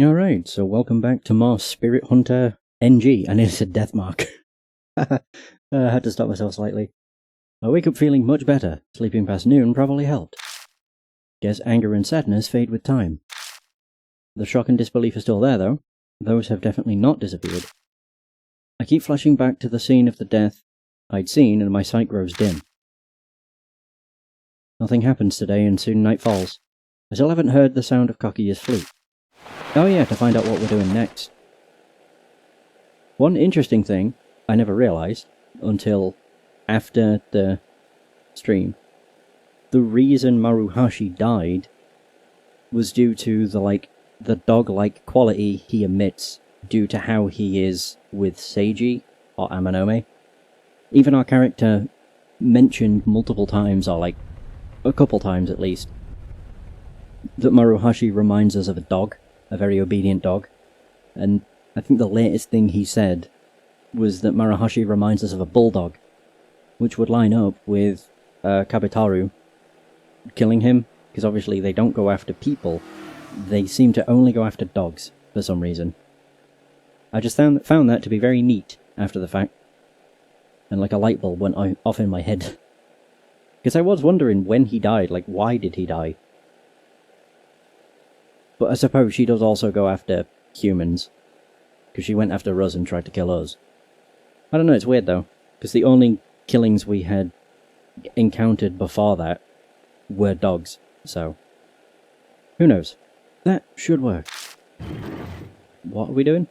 Alright, so welcome back to more Spirit Hunter NG, and it's a death mark. I had to stop myself slightly. I wake up feeling much better. Sleeping past noon probably helped. Guess anger and sadness fade with time. The shock and disbelief are still there though. Those have definitely not disappeared. I keep flashing back to the scene of the death I'd seen and my sight grows dim. Nothing happens today and soon night falls. I still haven't heard the sound of Kakuya's flute. Oh yeah, to find out what we're doing next. One interesting thing I never realised until after the stream. The reason Maruhashi died was due to the dog-like quality he emits due to how he is with Seiji or Amanome. Even our character mentioned multiple times, or a couple times at least, that Maruhashi reminds us of a dog. A very obedient dog. And I think the latest thing he said was that Maruhashi reminds us of a bulldog, which would line up with Kabitaru killing him, because obviously they don't go after people, they seem to only go after dogs for some reason. I just found that to be very neat after the fact, and like a light bulb went off in my head. Because I was wondering when he died, why did he die? But I suppose she does also go after humans, because she went after us and tried to kill us. I don't know, it's weird though, because the only killings we had encountered before that were dogs, so who knows? That should work. What are we doing?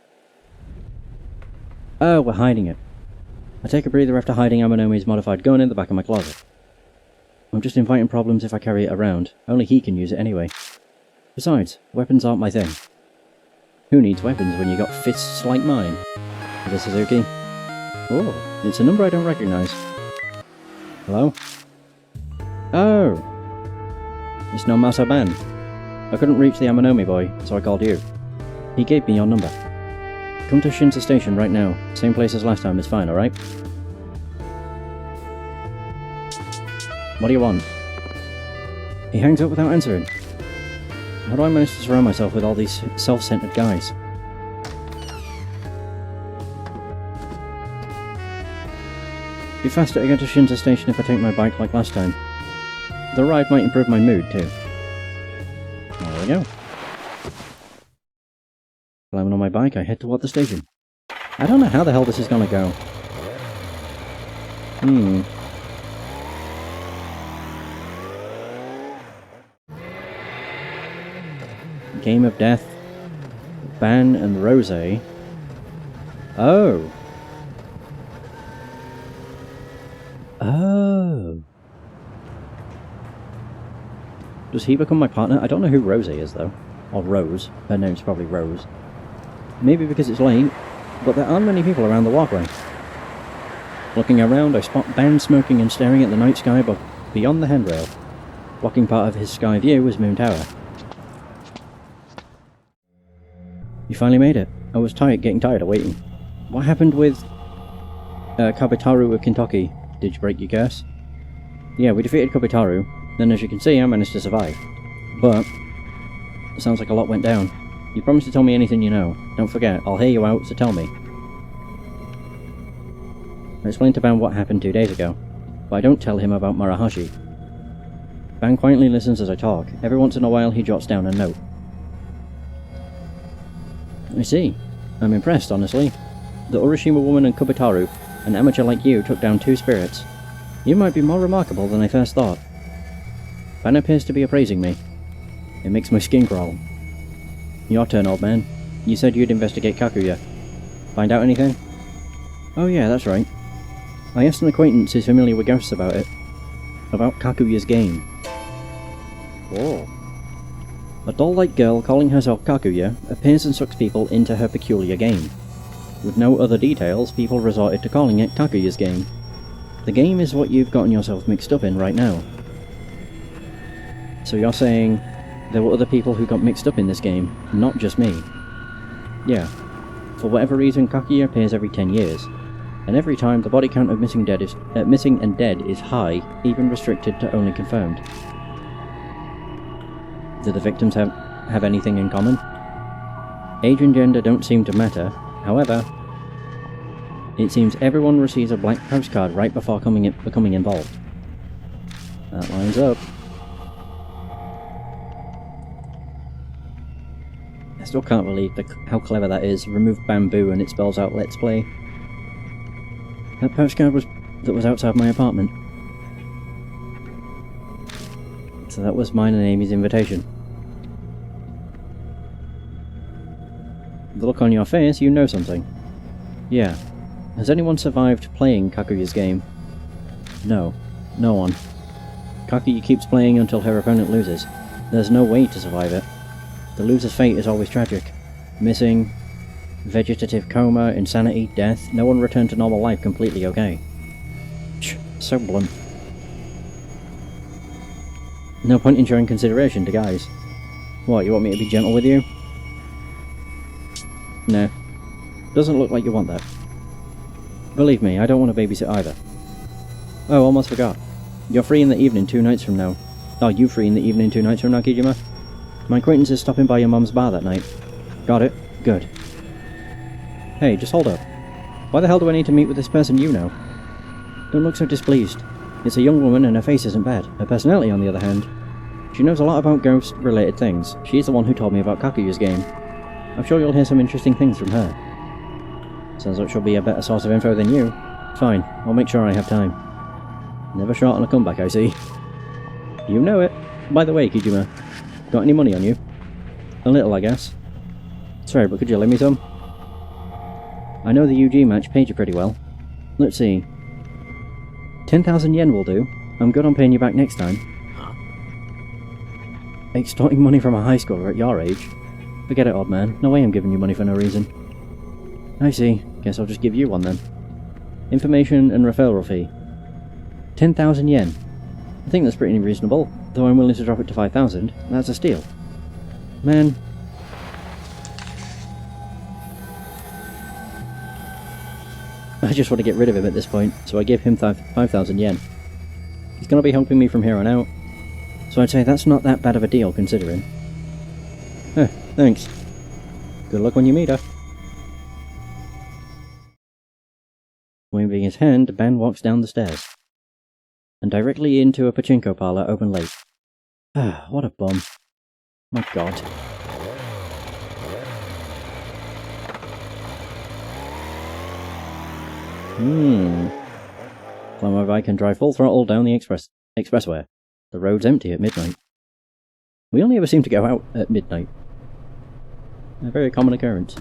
Oh, we're hiding it. I take a breather after hiding Amanomi's modified gun in the back of my closet. I'm just inviting problems if I carry it around, only he can use it anyway. Besides, weapons aren't my thing. Who needs weapons when you got fists like mine? Is it Suzuki? Oh, it's a number I don't recognise. Hello? Oh! It's no Masaban. I couldn't reach the Amanomi boy, so I called you. He gave me your number. Come to Shinsa Station right now. Same place as last time is fine, alright? What do you want? He hangs up without answering. How do I manage to surround myself with all these self-centered guys? Be faster to get to Shinsa Station if I take my bike like last time. The ride might improve my mood too. There we go. Climbing on my bike, I head toward the station. I don't know how the hell this is gonna go. Game of Death, Ban and Rose. Oh. Oh. Does he become my partner? I don't know who Rose is though. Or Rose. Her name's probably Rose. Maybe because it's late, but there aren't many people around the walkway. Looking around, I spot Ban smoking and staring at the night sky beyond the handrail. Blocking part of his sky view was Moon Tower. You finally made it. I was getting tired of waiting. What happened with Kabitaru of Kentucky? Did you break your curse? Yeah, we defeated Kabitaru, then as you can see I managed to survive. But it sounds like a lot went down. You promised to tell me anything you know. Don't forget, I'll hear you out, so tell me. I explained to Ban what happened 2 days ago, but I don't tell him about Maruhashi. Ban quietly listens as I talk. Every once in a while he jots down a note. I see. I'm impressed, honestly. The Urashima woman and Kabitaru, an amateur like you, took down 2 spirits. You might be more remarkable than I first thought. Ban appears to be appraising me. It makes my skin crawl. Your turn, old man. You said you'd investigate Kakuya. Find out anything? Oh yeah, that's right. I asked an acquaintance who's familiar with ghosts about it. About Kakuya's game. Whoa. A doll-like girl calling herself Kakuya appears and sucks people into her peculiar game. With no other details, people resorted to calling it Kakuya's game. The game is what you've gotten yourself mixed up in right now. So you're saying there were other people who got mixed up in this game, not just me? Yeah. For whatever reason, Kakuya appears every 10 years, and every time the body count of missing and dead is high, even restricted to only confirmed. Do the victims have anything in common? Age and gender don't seem to matter. However, it seems everyone receives a blank postcard right before becoming involved. That lines up. I still can't believe how clever that is. Remove bamboo and it spells out "Let's Play." That postcard that was outside my apartment. So that was mine and Amy's invitation. The look on your face, you know something. Yeah. Has anyone survived playing Kakuya's game? No. No one. Kakuya keeps playing until her opponent loses. There's no way to survive it. The loser's fate is always tragic. Missing, vegetative coma, insanity, death. No one returned to normal life completely okay. So blunt. No point in showing consideration to guys. What, you want me to be gentle with you? Nah. Doesn't look like you want that. Believe me, I don't want to babysit either. Oh, almost forgot. You're free in the evening 2 nights from now. Are you free in the evening 2 nights from now, Kijima? My acquaintance is stopping by your mum's bar that night. Got it? Good. Hey, just hold up. Why the hell do I need to meet with this person you know? Don't look so displeased. It's a young woman and her face isn't bad. Her personality, on the other hand. She knows a lot about ghost-related things. She's the one who told me about Kakuya's game. I'm sure you'll hear some interesting things from her. Sounds like she'll be a better source of info than you. Fine, I'll make sure I have time. Never short on a comeback, I see. You know it. By the way, Kijima, got any money on you? A little, I guess. Sorry, but could you lend me some? I know the UG match paid you pretty well. Let's see. 10,000 yen will do. I'm good on paying you back next time. Extorting money from a high schooler at your age? Forget it, odd man. No way I'm giving you money for no reason. I see. Guess I'll just give you one then. Information and referral fee. 10,000 yen. I think that's pretty reasonable, though I'm willing to drop it to 5,000. That's a steal. Man. I just want to get rid of him at this point, so I give him 5,000 yen. He's going to be helping me from here on out, so I'd say that's not that bad of a deal considering. Thanks. Good luck when you meet her. Waving his hand, Ben walks down the stairs. And directly into a pachinko parlour open late. Ah, what a bum. My god. Climb my bike and drive full throttle down the expressway. The road's empty at midnight. We only ever seem to go out at midnight. A very common occurrence.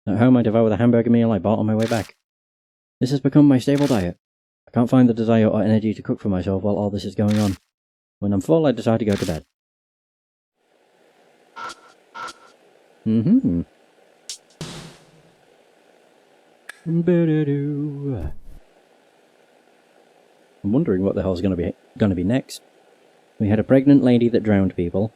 At home I devour the hamburger meal I bought on my way back. This has become my stable diet. I can't find the desire or energy to cook for myself while all this is going on. When I'm full, I decide to go to bed. I'm wondering what the hell's gonna be next. We had a pregnant lady that drowned people.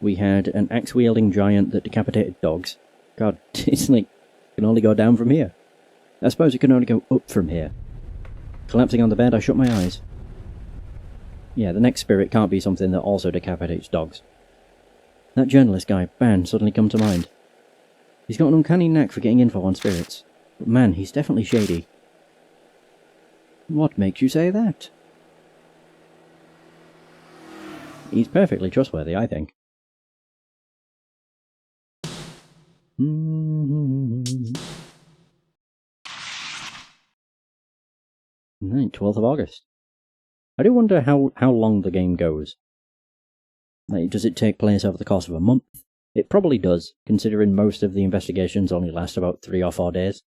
We had an axe-wielding giant that decapitated dogs. God, it's like, it can only go down from here. I suppose it can only go up from here. Collapsing on the bed, I shut my eyes. Yeah, the next spirit can't be something that also decapitates dogs. That journalist guy, Ban, suddenly come to mind. He's got an uncanny knack for getting info on spirits. But man, he's definitely shady. What makes you say that? He's perfectly trustworthy, I think. 12th of August. I do wonder how long the game goes. Like, does it take place over the course of a month? It probably does, considering most of the investigations only last about 3 or 4 days.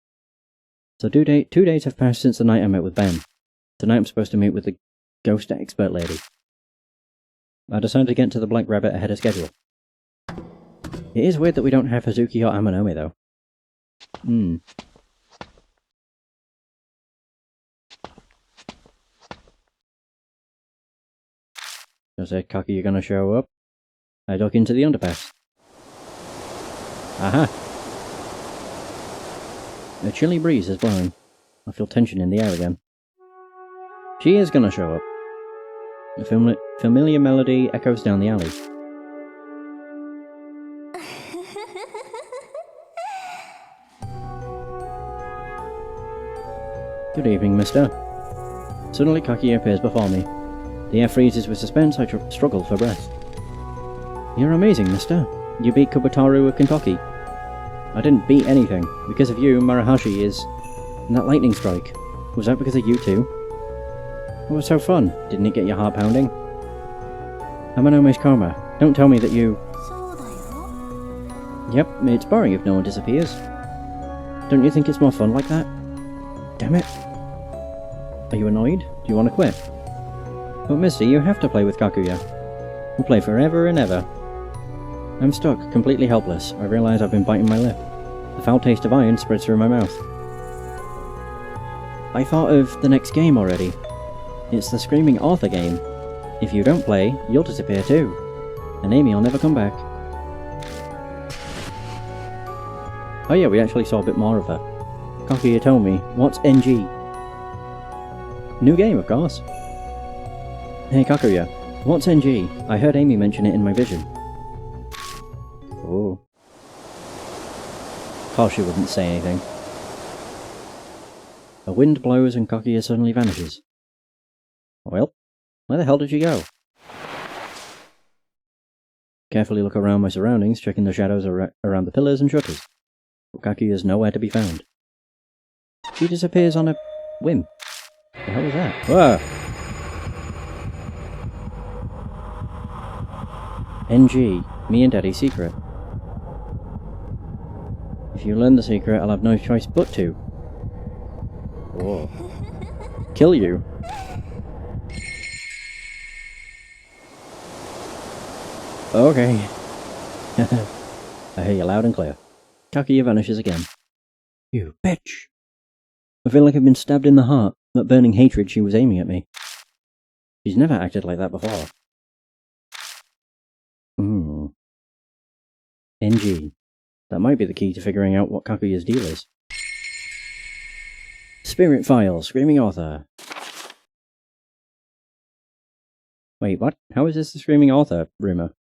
So 2 days have passed since the night I met with Ben. Tonight I'm supposed to meet with the ghost expert lady. I decided to get to the Black Rabbit ahead of schedule. It is weird that we don't have Hazuki or Amanome though. I said, Cocky, you're gonna show up? I duck into the underpass. Aha! A chilly breeze is blowing. I feel tension in the air again. She is gonna show up. A familiar melody echoes down the alley. Good evening, mister. Suddenly Kaguya appears before me. The air freezes with suspense. I struggle for breath. You're amazing, mister. You beat Kubutaru of Kentucky. I didn't beat anything. Because of you, Marahashi is... And that lightning strike. Was that because of you too? It was so fun. Didn't it get your heart pounding? Amanome's karma. Don't tell me that you... Yep, it's boring if no one disappears. Don't you think it's more fun like that? Damn it. Are you annoyed? Do you want to quit? But mister, you have to play with Kaguya. We'll play forever and ever. I'm stuck, completely helpless. I realise I've been biting my lip. The foul taste of iron spreads through my mouth. I thought of the next game already. It's the Screaming Author game. If you don't play, you'll disappear too. And Amy will never come back. Oh yeah, we actually saw a bit more of her. Kaguya told me, what's NG? New game, of course. Hey Kaguya, what's NG? I heard Amy mention it in my vision. Oh. Of course she wouldn't say anything. A wind blows and Kaguya suddenly vanishes. Well, where the hell did she go? Carefully look around my surroundings, checking the shadows around the pillars and shutters. But Kaguya's nowhere to be found. She disappears on a whim. The hell was that? Whoa! NG, me and Daddy's secret. If you learn the secret, I'll have no choice but to. Whoa. Kill you? Okay. I hear you loud and clear. Kaguya vanishes again. You bitch! I feel like I've been stabbed in the heart, that burning hatred she was aiming at me. She's never acted like that before. NG. That might be the key to figuring out what Kaguya's deal is. Spirit File, Screaming Author. Wait, what? How is this the Screaming Author rumour?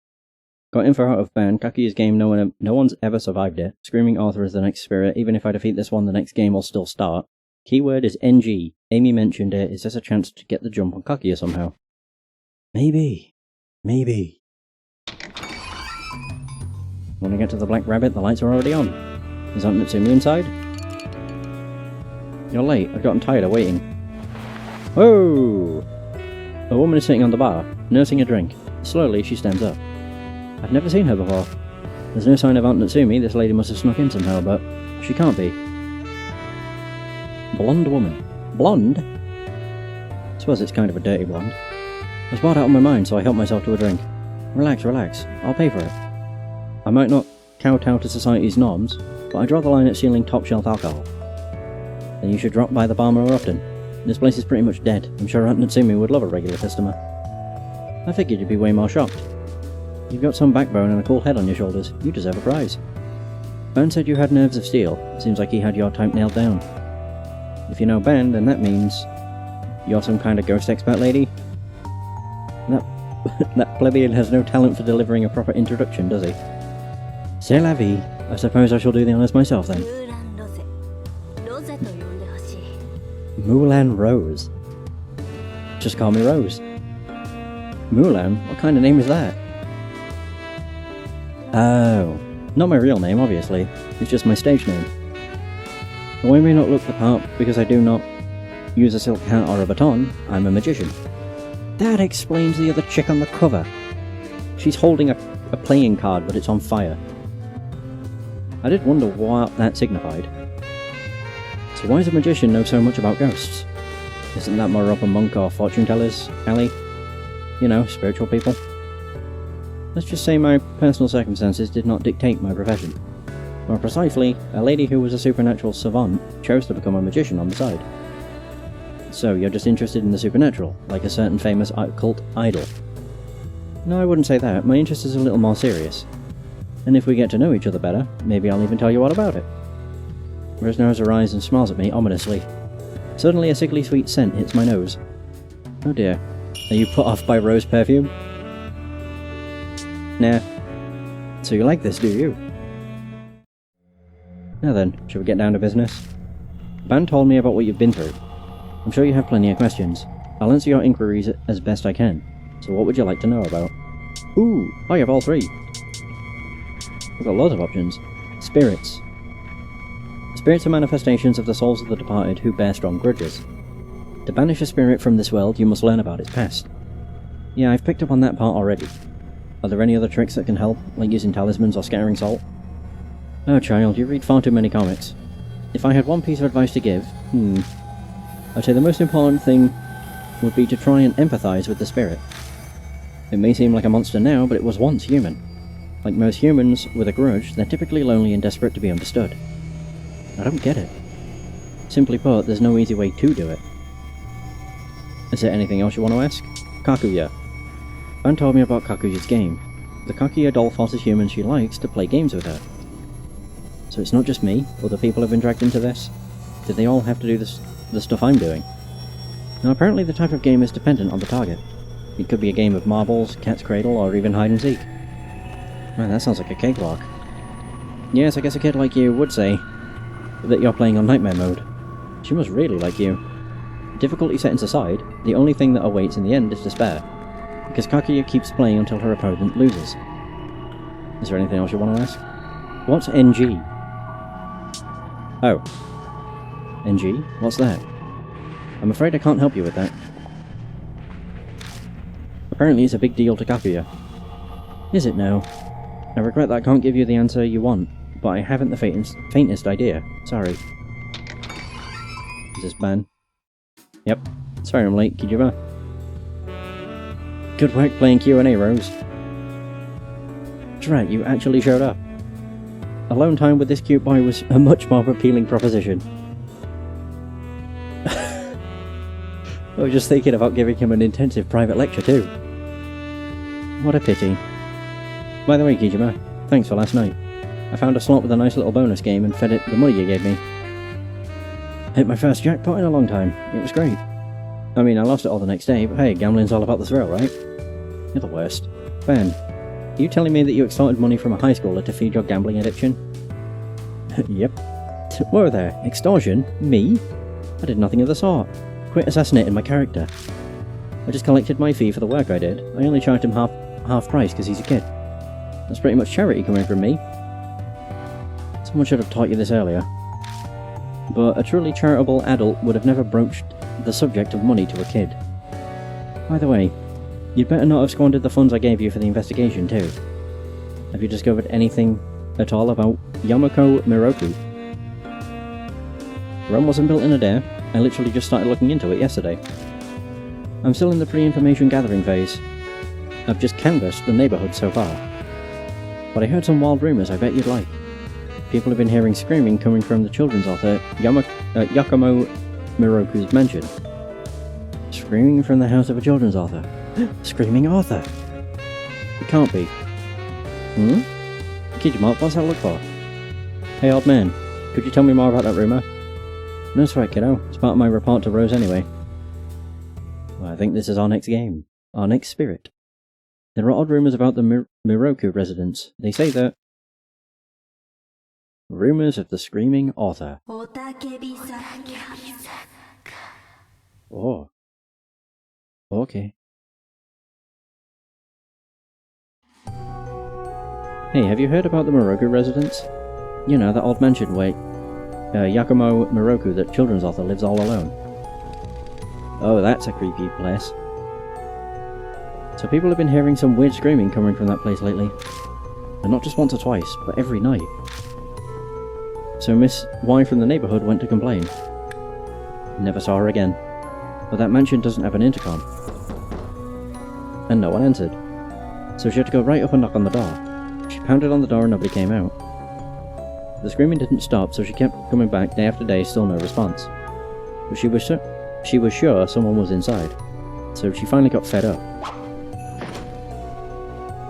Got info out of ban, Kaguya's game, no one's ever survived it. Screaming Author is the next spirit, even if I defeat this one, the next game will still start. Keyword is NG. Amy mentioned it, is this a chance to get the jump on Kaguya somehow? Maybe. Maybe. When I get to the Black Rabbit, the lights are already on. Is Aunt Natsumi inside? You're late, I've gotten tired of waiting. Whoa! A woman is sitting on the bar, nursing a drink. Slowly, she stands up. I've never seen her before. There's no sign of Aunt Natsumi, this lady must have snuck in somehow, but she can't be. Blonde woman. Blonde? I suppose it's kind of a dirty blonde. I was bored out of my mind, so I helped myself to a drink. Relax, relax. I'll pay for it. I might not kowtow to society's norms, but I draw the line at stealing top-shelf alcohol. Then you should drop by the bar more often. This place is pretty much dead. I'm sure Aunt Natsumi would love a regular customer. I figured you'd be way more shocked. You've got some backbone and a cool head on your shoulders. You deserve a prize. Ben said you had nerves of steel. Seems like he had your type nailed down. If you know Ben, then that means you're some kind of ghost expert lady? That plebeian has no talent for delivering a proper introduction, does he? C'est la vie. I suppose I shall do the honours myself then. Mulan Rose. Just call me Rose. Mulan? What kind of name is that? Oh, not my real name, obviously. It's just my stage name. Though I may not look the part because I do not use a silk hat or a baton, I'm a magician. That explains the other chick on the cover. She's holding a playing card, but it's on fire. I did wonder what that signified. So why does a magician know so much about ghosts? Isn't that more up a monk or fortune teller's alley? You know, spiritual people. Let's just say my personal circumstances did not dictate my profession. More precisely, a lady who was a supernatural savant chose to become a magician on the side. So you're just interested in the supernatural, like a certain famous cult idol. No, I wouldn't say that. My interest is a little more serious. And if we get to know each other better, maybe I'll even tell you all about it. Rose narrows her eyes and smiles at me ominously. Suddenly a sickly sweet scent hits my nose. Oh dear. Are you put off by rose perfume? Nah. So you like this, do you? Now then, shall we get down to business? Ban told me about what you've been through. I'm sure you have plenty of questions. I'll answer your inquiries as best I can. So what would you like to know about? Ooh, I have all three. I've got loads of options. Spirits. Spirits are manifestations of the souls of the departed who bear strong grudges. To banish a spirit from this world, you must learn about its past. Yeah, I've picked up on that part already. Are there any other tricks that can help, like using talismans or scattering salt? Oh child, you read far too many comics. If I had one piece of advice to give, I'd say the most important thing would be to try and empathise with the spirit. It may seem like a monster now, but it was once human. Like most humans with a grudge, they're typically lonely and desperate to be understood. I don't get it. Simply put, there's no easy way to do it. Is there anything else you want to ask? Kakuya. Ban told me about Kakuya's game. The Kakuya doll forces humans she likes to play games with her. So it's not just me, other people have been dragged into this? Did they all have to do the stuff I'm doing? Now apparently the type of game is dependent on the target. It could be a game of marbles, cat's cradle, or even hide and seek. Man, that sounds like a cakewalk. Yes, I guess a kid like you would say that you're playing on nightmare mode. She must really like you. Difficulty settings aside, the only thing that awaits in the end is despair, because Kakuya keeps playing until her opponent loses. Is there anything else you want to ask? What's NG? Oh. NG? What's that? I'm afraid I can't help you with that. Apparently it's a big deal to Kakuya. Is it now? I regret that I can't give you the answer you want, but I haven't the faintest idea. Sorry. Is this Ban? Yep. Sorry I'm late, Kijima. Good work playing Q&A, Rose. That's right, you actually showed up. Alone time with this cute boy was a much more appealing proposition. I was just thinking about giving him an intensive private lecture too. What a pity. By the way, Kijima, thanks for last night. I found a slot with a nice little bonus game and fed it the money you gave me. Hit my first jackpot in a long time. It was great. I mean, I lost it all the next day, but hey, gambling's all about the thrill, right? You're the worst. Ben, are you telling me that you extorted money from a high schooler to feed your gambling addiction? Yep. Whoa there, extortion? Me? I did nothing of the sort. Quit assassinating my character. I just collected my fee for the work I did. I only charged him half price because he's a kid. That's pretty much charity coming from me. Someone should have taught you this earlier. But a truly charitable adult would have never broached the subject of money to a kid. By the way, you'd better not have squandered the funds I gave you for the investigation too. Have you discovered anything at all about Yamako Miroku? Rome wasn't built in a day. I literally just started looking into it yesterday. I'm still in the pre-information gathering phase. I've just canvassed the neighbourhood so far. But I heard some wild rumours I bet you'd like. People have been hearing screaming coming from the children's author Yakumo Miroku's mansion. Screaming from the house of a children's author. Screaming author! It can't be. Kijima, what's that look for? Hey old man, could you tell me more about that rumour? No sweat, kiddo. It's part of my report to Rose anyway. Well, I think this is our next game. Our next spirit. There are odd rumours about the Miroku residence. They say that... Rumours of the screaming author. Oh. Okay. Hey, have you heard about the Miroku residence? You know, that old mansion where Yakumo Miroku, the children's author, lives all alone. Oh, that's a creepy place. So people have been hearing some weird screaming coming from that place lately. And not just once or twice, but every night. So Miss Y from the neighbourhood went to complain. Never saw her again. But that mansion doesn't have an intercom. And no one answered. So she had to go right up and knock on the door. She pounded on the door and nobody came out. The screaming didn't stop, so she kept coming back day after day, still no response. But she was sure someone was inside. So she finally got fed up.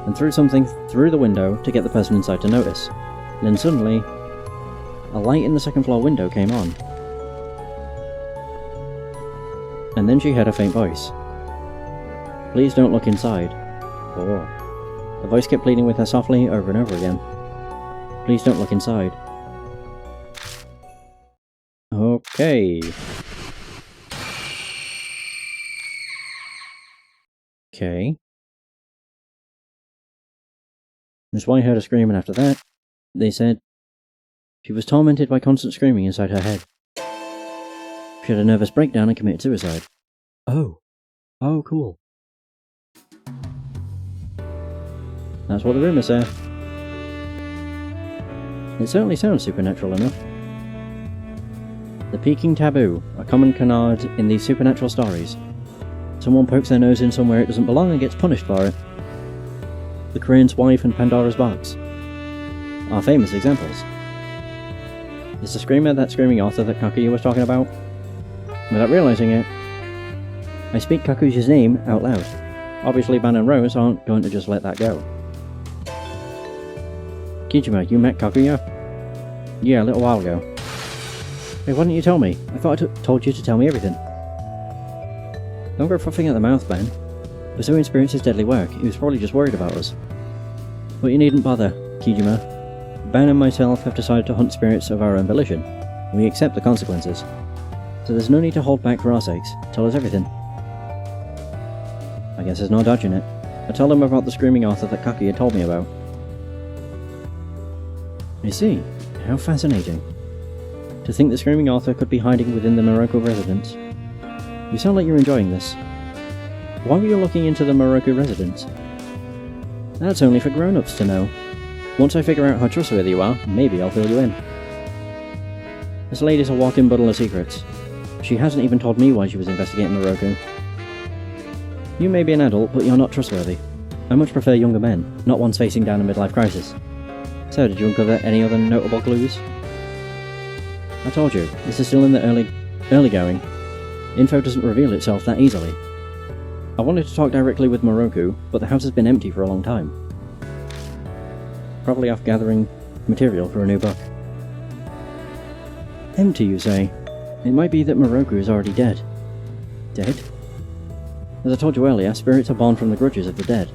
And threw something through the window to get the person inside to notice. And then suddenly, a light in the second floor window came on. And then she heard a faint voice. Please don't look inside. Oh. The voice kept pleading with her softly over and over again. Please don't look inside. Okay. Okay. Miss White heard her screaming after that. They said she was tormented by constant screaming inside her head. She had a nervous breakdown and committed suicide. Oh. Oh, cool. That's what the rumour said. It certainly sounds supernatural enough. The peeking taboo, a common canard in these supernatural stories. Someone pokes their nose in somewhere it doesn't belong and gets punished for it. The Crane's wife and Pandora's box are famous examples. Is the screamer that screaming author that Kakuya was talking about? Without realising it, I speak Kakuya's name out loud. Obviously Ban and Rose aren't going to just let that go. Kijima, you met Kakuya? Yeah, a little while ago. Hey, why didn't you tell me? I thought I told you to tell me everything. Don't go frothing at the mouth, Ben. Pursuing spirits is deadly work. He was probably just worried about us. But you needn't bother, Kijima. Ben and myself have decided to hunt spirits of our own volition. We accept the consequences. So there's no need to hold back for our sakes. Tell us everything. I guess there's no dodging it. I told him about the screaming author that Kakuya told me about. I see. How fascinating. To think the screaming author could be hiding within the Morocco residence. You sound like you're enjoying this. Why were you looking into the Morocco residence? That's only for grown-ups to know. Once I figure out how trustworthy you are, maybe I'll fill you in. This lady's a walk-in bundle of secrets. She hasn't even told me why she was investigating Morocco. You may be an adult, but you're not trustworthy. I much prefer younger men, not ones facing down a midlife crisis. So, did you uncover any other notable clues? I told you, this is still in the early going. Info doesn't reveal itself that easily. I wanted to talk directly with Morocco, but the house has been empty for a long time. Probably off gathering material for a new book. Empty, you say? It might be that Morocco is already dead. Dead? As I told you earlier, spirits are born from the grudges of the dead.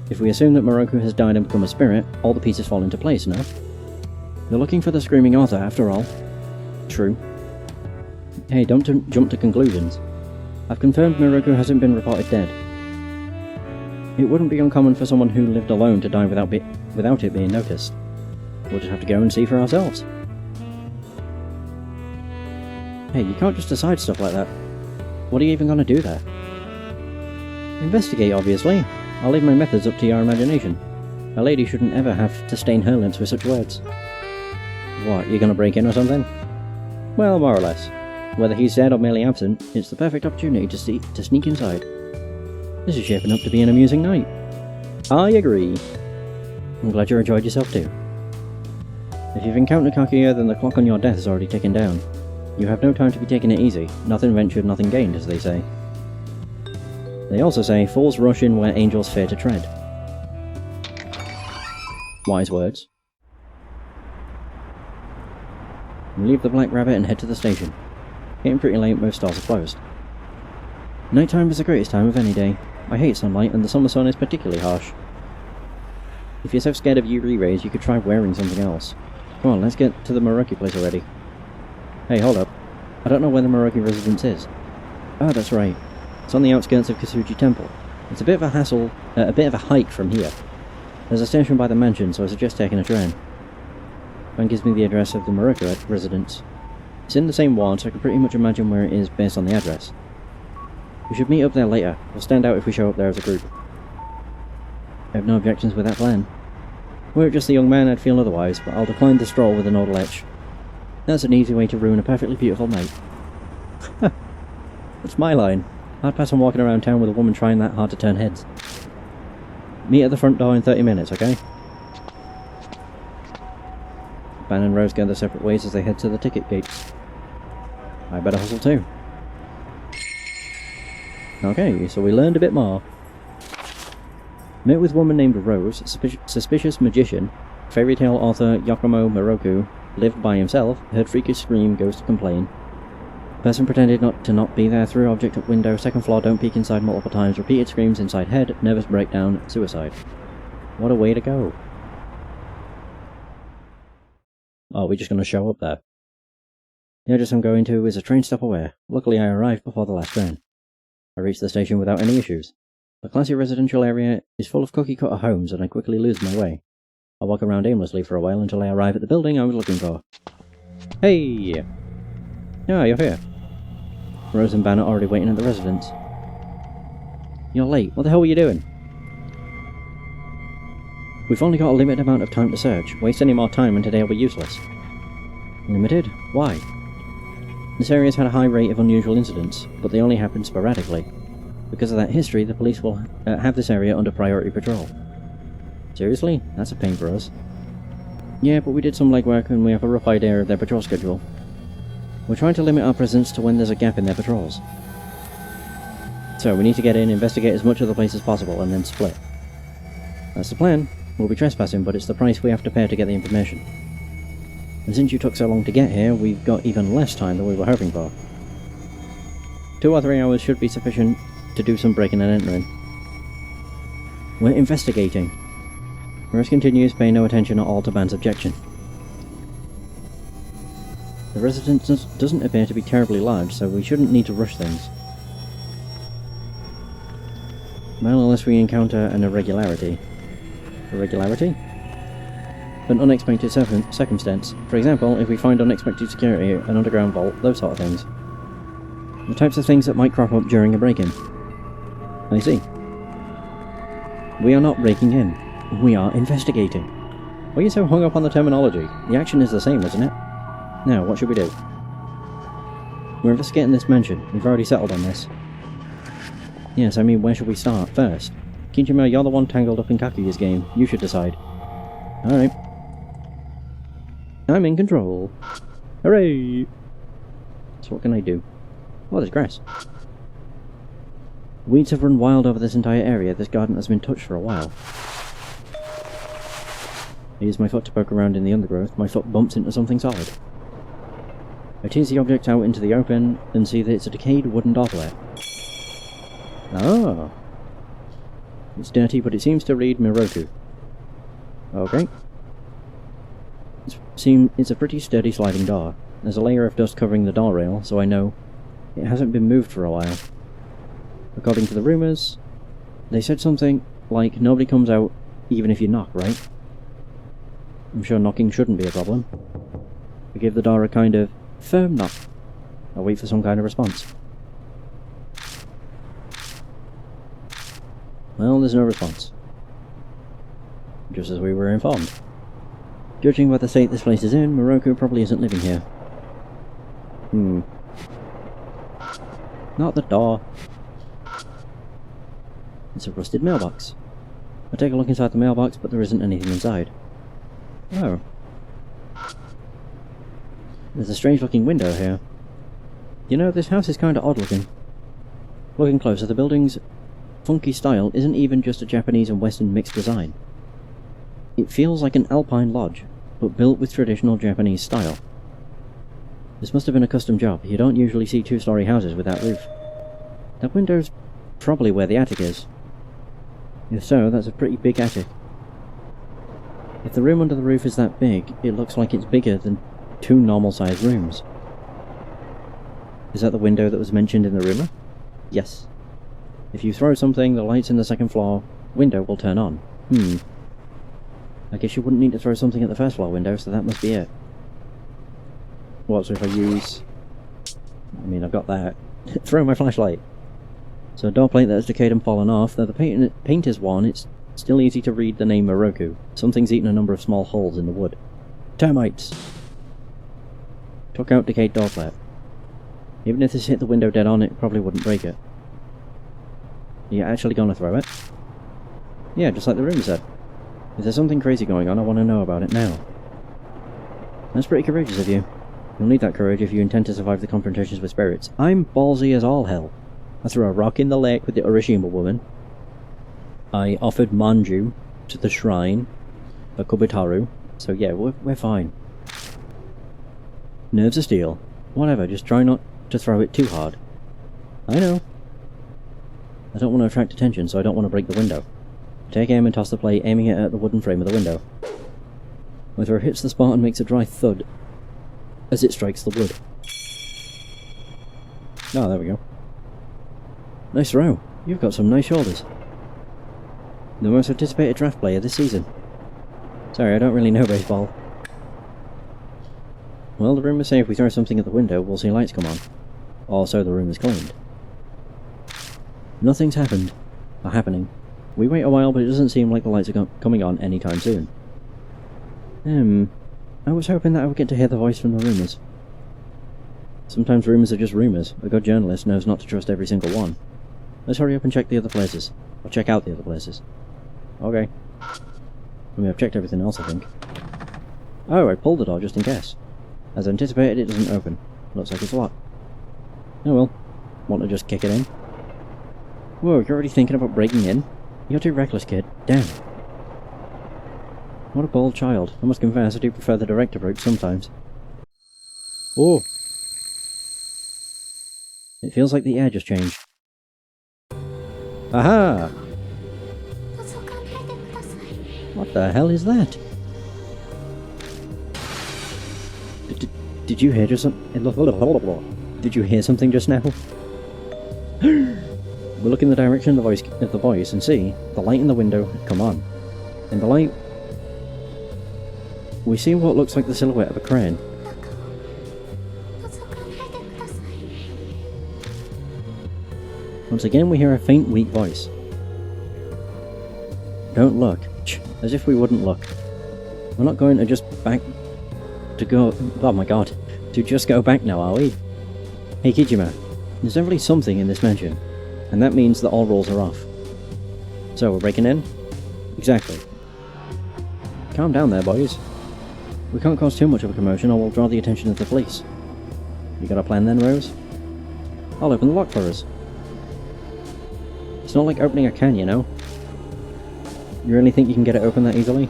If we assume that Morocco has died and become a spirit, all the pieces fall into place, no? You're looking for the screaming author, after all. True. Hey, don't jump to conclusions. I've confirmed Morocco hasn't been reported dead. It wouldn't be uncommon for someone who lived alone to die without it being noticed. We'll just have to go and see for ourselves. Hey, you can't just decide stuff like that. What are you even going to do there? Investigate, obviously. I'll leave my methods up to your imagination. A lady shouldn't ever have to stain her lips with such words. What, you're going to break in or something? Well, more or less. Whether he's dead or merely absent, it's the perfect opportunity to sneak inside. This is shaping up to be an amusing night. I agree. I'm glad you enjoyed yourself too. If you've encountered Kakuya, then the clock on your death is already ticking down. You have no time to be taking it easy. Nothing ventured, nothing gained, as they say. They also say, fools rush in where angels fear to tread. Wise words. We leave the Black Rabbit and head to the station. Getting pretty late, most stores are closed. Nighttime is the greatest time of any day. I hate sunlight, and the summer sun is particularly harsh. If you're so scared of UV rays, you could try wearing something else. Come on, let's get to the Moroki place already. Hey, hold up. I don't know where the Moroki residence is. Oh, that's right. It's on the outskirts of Kasuji Temple. It's a bit of a hassle, a bit of a hike from here. There's a station by the mansion, so I suggest taking a train. Ben gives me the address of the Moroki residence. It's in the same ward, so I can pretty much imagine where it is based on the address. We should meet up there later. We'll stand out if we show up there as a group. I have no objections with that plan. Were it just the young man, I'd feel otherwise, but I'll decline the stroll with an old lech. That's an easy way to ruin a perfectly beautiful night. That's my line. I'd pass on walking around town with a woman trying that hard to turn heads. Meet at the front door in 30 minutes, okay? Ben and Rose go their separate ways as they head to the ticket gates. I better hustle too. Okay, so we learned a bit more. Met with woman named Rose, suspicious magician, fairy tale author Yakumo Moroku, lived by himself, heard freakish scream, goes to complain. Person pretended to not be there, threw object at window, second floor, don't peek inside multiple times, repeated screams inside head, nervous breakdown, suicide. What a way to go. Oh, we're just going to show up there. The address I'm going to is a train stop away. Luckily I arrived before the last train. I reached the station without any issues. The classy residential area is full of cookie-cutter homes and I quickly lose my way. I walk around aimlessly for a while until I arrive at the building I was looking for. Hey! Ah, you're here. Rose and Ben are already waiting at the residence. You're late. What the hell were you doing? We've only got a limited amount of time to search. Waste any more time and today will be useless. Limited? Why? This area's had a high rate of unusual incidents, but they only happen sporadically. Because of that history, the police will have this area under priority patrol. Seriously? That's a pain for us. Yeah, but we did some legwork and we have a rough idea of their patrol schedule. We're trying to limit our presence to when there's a gap in their patrols. So we need to get in, investigate as much of the place as possible, and then split. That's the plan. We'll be trespassing, but it's the price we have to pay to get the information. And since you took so long to get here, we've got even less time than we were hoping for. 2 or 3 hours should be sufficient to do some breaking and entering. We're investigating. Rose continues, paying no attention at all to Ban's objection. The residence doesn't appear to be terribly large, so we shouldn't need to rush things. Well, unless we encounter an irregularity. Irregularity? An unexpected circumstance. For example, if we find unexpected security, an underground vault, those sort of things. The types of things that might crop up during a break-in. I see. We are not breaking in. We are investigating. Why are you so hung up on the terminology? The action is the same, isn't it? Now, what should we do? We're investigating this mansion. We've already settled on this. Yes, I mean, where should we start first? Kinjima, you're the one tangled up in Kakuya's game. You should decide. Alright. I'm in control. Hooray! So what can I do? Oh, there's grass. Weeds have run wild over this entire area. This garden has been touched for a while. I use my foot to poke around in the undergrowth. My foot bumps into something solid. I tease the object out into the open and see that it's a decayed wooden door plate. Ah! It's dirty, but it seems to read Miroku. Okay. It's a pretty sturdy sliding door. There's a layer of dust covering the door rail, so I know it hasn't been moved for a while. According to the rumours, they said something like nobody comes out even if you knock, right? I'm sure knocking shouldn't be a problem. I give the door a kind of firm knock. I'll wait for some kind of response. Well, there's no response. Just as we were informed. Judging by the state this place is in, Miroku probably isn't living here. Not the door. It's a rusted mailbox. I take a look inside the mailbox, but there isn't anything inside. Oh. There's a strange looking window here. You know, this house is kinda odd looking. Looking closer, the building's funky style isn't even just a Japanese and Western mixed design. It feels like an alpine lodge, but built with traditional Japanese style. This must have been a custom job. You don't usually see 2-story houses with that roof. That window's probably where the attic is. If so, that's a pretty big attic. If the room under the roof is that big, it looks like it's bigger than 2 normal-sized rooms. Is that the window that was mentioned in the rumour? Yes. If you throw something, the lights in the second floor window will turn on. I guess you wouldn't need to throw something at the first floor window, so that must be it. What, so if I use... I mean, I've got that. Throw my flashlight. So a door plate that has decayed and fallen off. Though the paint is worn, it's still easy to read the name Miroku. Something's eaten a number of small holes in the wood. Termites! Took out decayed door plate. Even if this hit the window dead on, it probably wouldn't break it. Are you actually gonna throw it? Yeah, just like the room said. If there's something crazy going on, I want to know about it now. That's pretty courageous of you. You'll need that courage if you intend to survive the confrontations with spirits. I'm ballsy as all hell. I threw a rock in the lake with the Urashima woman. I offered manju to the shrine for Kobutaru. So yeah, we're fine. Nerves of steel. Whatever, just try not to throw it too hard. I know. I don't want to attract attention, so I don't want to break the window. Take aim and toss the plate, aiming it at the wooden frame of the window. My throw hits the spot and makes a dry thud as it strikes the wood. Oh, there we go. Nice throw. You've got some nice shoulders. The most anticipated draft player this season. Sorry, I don't really know baseball. Well, the rumours say if we throw something at the window, we'll see lights come on. Or so the rumours claimed. Nothing's happened. Or happening. We wait a while, but it doesn't seem like the lights are coming on anytime soon. I was hoping that I would get to hear the voice from the rumours. Sometimes rumours are just rumours. A good journalist knows not to trust every single one. Let's hurry up and check the other places. Or check out the other places. Okay. I mean, I've checked everything else, I think. Oh, I pulled the door just in case. As anticipated, it doesn't open. Looks like it's locked. Oh well. Want to just kick it in? Whoa, you're already thinking about breaking in? You're too reckless, kid. Damn. What a bold child. I must confess, I do prefer the direct approach sometimes. Oh! It feels like the air just changed. Aha! What the hell is that? Did you hear just something? Did you hear something just now? We look in the direction of the voice and see the light in the window come on. In the light, we see what looks like the silhouette of a crane. Once again, we hear a faint, weak voice. Don't look. As if we wouldn't look. We're not going to just back to go. Oh my god. To just go back now, are we? Hey Kijima, there's definitely something in this mansion, and that means that all rules are off. So, we're breaking in? Exactly. Calm down there, boys. We can't cause too much of a commotion or we'll draw the attention of the police. You got a plan then, Rose? I'll open the lock for us. It's not like opening a can, you know? You really think you can get it open that easily?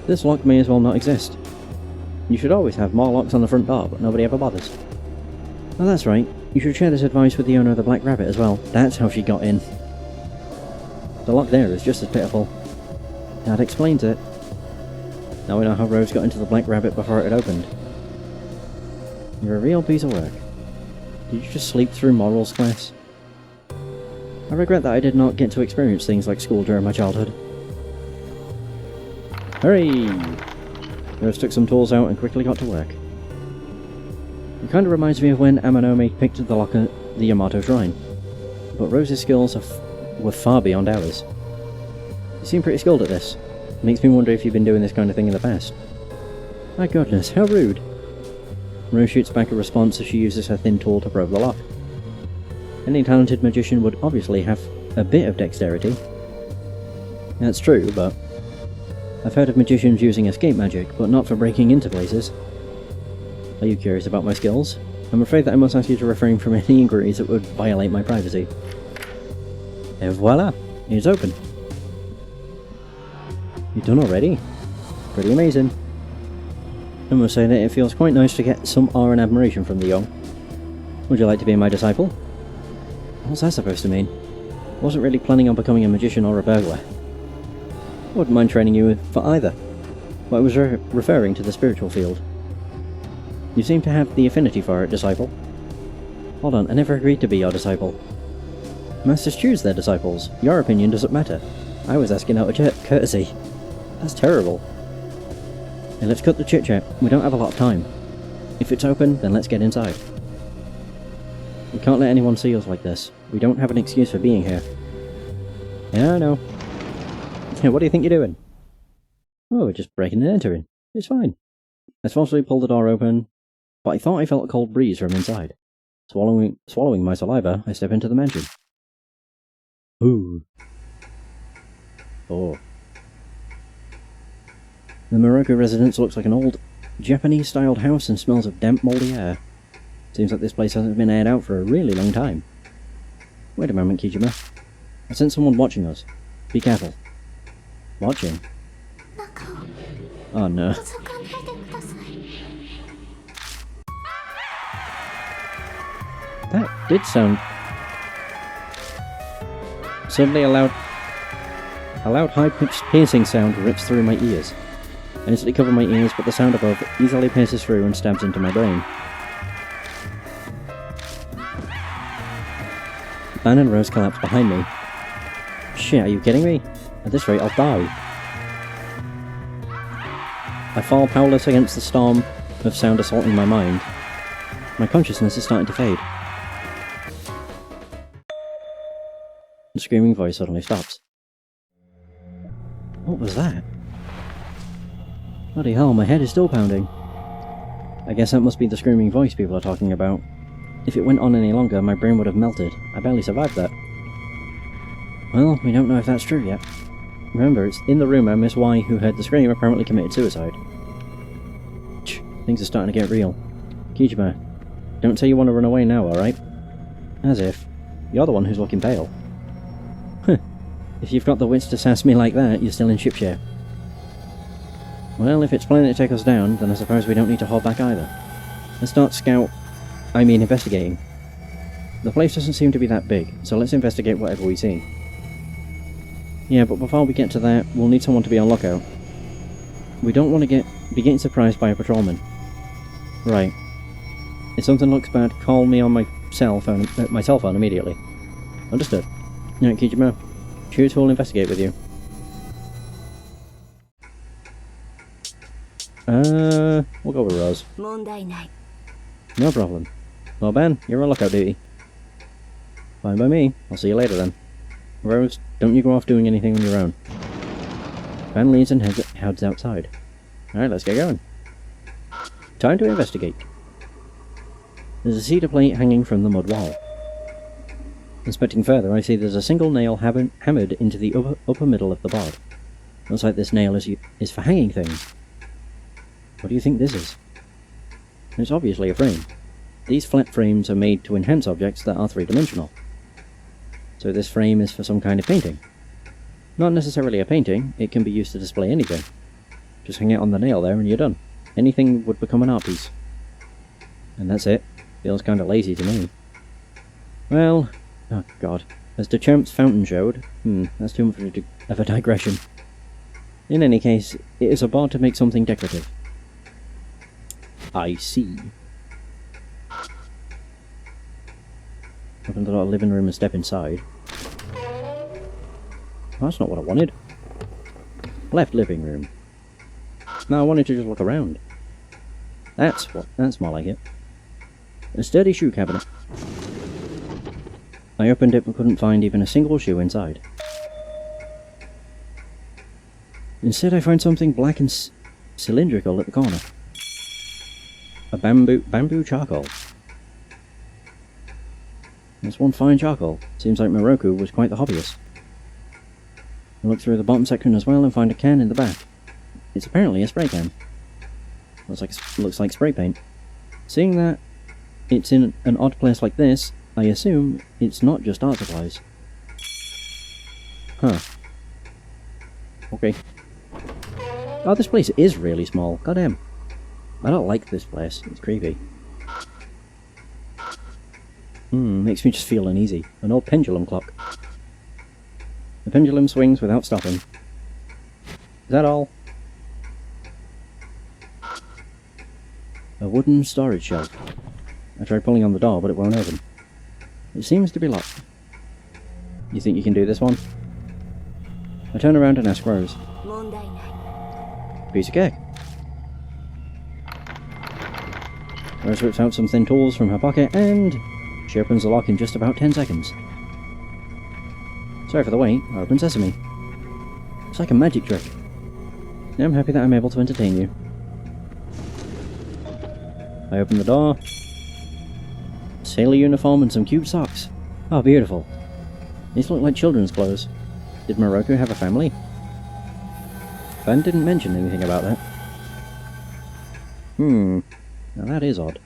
This lock may as well not exist. You should always have more locks on the front door, but nobody ever bothers. Oh, that's right. You should share this advice with the owner of the Black Rabbit as well. That's how she got in. The lock there is just as pitiful. That explains it. Now we know how Rose got into the Black Rabbit before it had opened. You're a real piece of work. Did you just sleep through morals class? I regret that I did not get to experience things like school during my childhood. Hurry! Rose took some tools out and quickly got to work. It kinda reminds me of when Amanome picked the lock at the Yamato Shrine. But Rose's skills were far beyond ours. You seem pretty skilled at this. Makes me wonder if you've been doing this kind of thing in the past. My goodness, how rude! Rose shoots back a response as she uses her thin tool to probe the lock. Any talented magician would obviously have a bit of dexterity. That's true, but I've heard of magicians using escape magic, but not for breaking into places. Are you curious about my skills? I'm afraid that I must ask you to refrain from any inquiries that would violate my privacy. Et voila! It's open. You're done already? Pretty amazing. I must say that it feels quite nice to get some awe and admiration from the young. Would you like to be my disciple? What's that supposed to mean? I wasn't really planning on becoming a magician or a burglar. I wouldn't mind training you for either, but I was referring to the spiritual field. You seem to have the affinity for it, disciple. Hold on, I never agreed to be your disciple. Masters choose their disciples. Your opinion doesn't matter. I was asking out of courtesy. That's terrible. Hey, let's cut the chit-chat. We don't have a lot of time. If it's open, then let's get inside. We can't let anyone see us like this. We don't have an excuse for being here. Yeah, I know. Yeah, what do you think you're doing? Oh, we're just breaking and entering. It's fine. I forcefully pulled the door open, but I thought I felt a cold breeze from inside. Swallowing my saliva, I step into the mansion. Ooh. Oh. The Morocco residence looks like an old, Japanese-styled house and smells of damp, mouldy air. Seems like this place hasn't been aired out for a really long time. Wait a moment, Kijima. I sense someone watching us. Be careful. Watching? Oh no. did sound... Suddenly a loud high-pitched piercing sound rips through my ears. I instantly cover my ears, but the sound above easily pierces through and stabs into my brain. Ben and Rose collapse behind me. Shit, are you kidding me? At this rate, I'll die. I fall powerless against the storm of sound assaulting my mind. My consciousness is starting to fade. The screaming voice suddenly stops. What was that? Bloody hell, my head is still pounding. I guess that must be the screaming voice people are talking about. If it went on any longer, my brain would have melted. I barely survived that. Well, we don't know if that's true yet. Remember, it's in the rumour Miss Y, who heard the scream, apparently committed suicide. Things are starting to get real. Kijima, don't say you want to run away now, alright? As if. You're the one who's looking pale. Huh. If you've got the wits to sass me like that, you're still in shipshare. Well, if it's planning to take us down, then I suppose we don't need to hold back either. Let's start investigating. The place doesn't seem to be that big, so let's investigate whatever we see. Yeah, but before we get to that, we'll need someone to be on lookout. We don't want to be getting surprised by a patrolman. Right. If something looks bad, call me on my cell phone immediately. Understood. Alright, Kijima. Choose who will investigate with you. We'll go with Rose. No problem. Well, Ben, you're on lookout duty. Fine by me. I'll see you later then. Rose, don't you go off doing anything on your own. Ben leaves and heads outside. Alright, let's get going. Time to investigate. There's a cedar plate hanging from the mud wall. Inspecting further, I see there's a single nail hammered into the upper middle of the board. Looks like this nail is for hanging things. What do you think this is? It's obviously a frame. These flat frames are made to enhance objects that are three-dimensional. So this frame is for some kind of painting. Not necessarily a painting, it can be used to display anything. Just hang it on the nail there and you're done. Anything would become an art piece. And that's it. Feels kinda lazy to me. Well, oh god. As Duchamp's fountain showed, that's too much of a digression. In any case, it is a board to make something decorative. I see. Open the living room and step inside. That's not what I wanted. Left living room. No, I wanted to just look around. That's more like it. A sturdy shoe cabinet. I opened it but couldn't find even a single shoe inside. Instead I found something black and cylindrical at the corner. A bamboo charcoal. That's one fine charcoal. Seems like Moroku was quite the hobbyist. I look through the bottom section as well and find a can in the back. It's apparently a spray can. Looks like spray paint. Seeing that it's in an odd place like this, I assume it's not just art supplies. Huh. Okay. Oh, this place is really small. Goddamn. I don't like this place. It's creepy. Makes me just feel uneasy. An old pendulum clock. The pendulum swings without stopping. Is that all? A wooden storage shelf. I tried pulling on the door, but it won't open. It seems to be locked. You think you can do this one? I turn around and ask Rose. Piece of cake. Rose whips out some thin tools from her pocket and she opens the lock in just about 10 seconds. Sorry for the wait, I open sesame. It's like a magic trick. Now I'm happy that I'm able to entertain you. I open the door. Sailor uniform and some cute socks. Oh, beautiful. These look like children's clothes. Did Moroku have a family? Ben didn't mention anything about that. Now that is odd.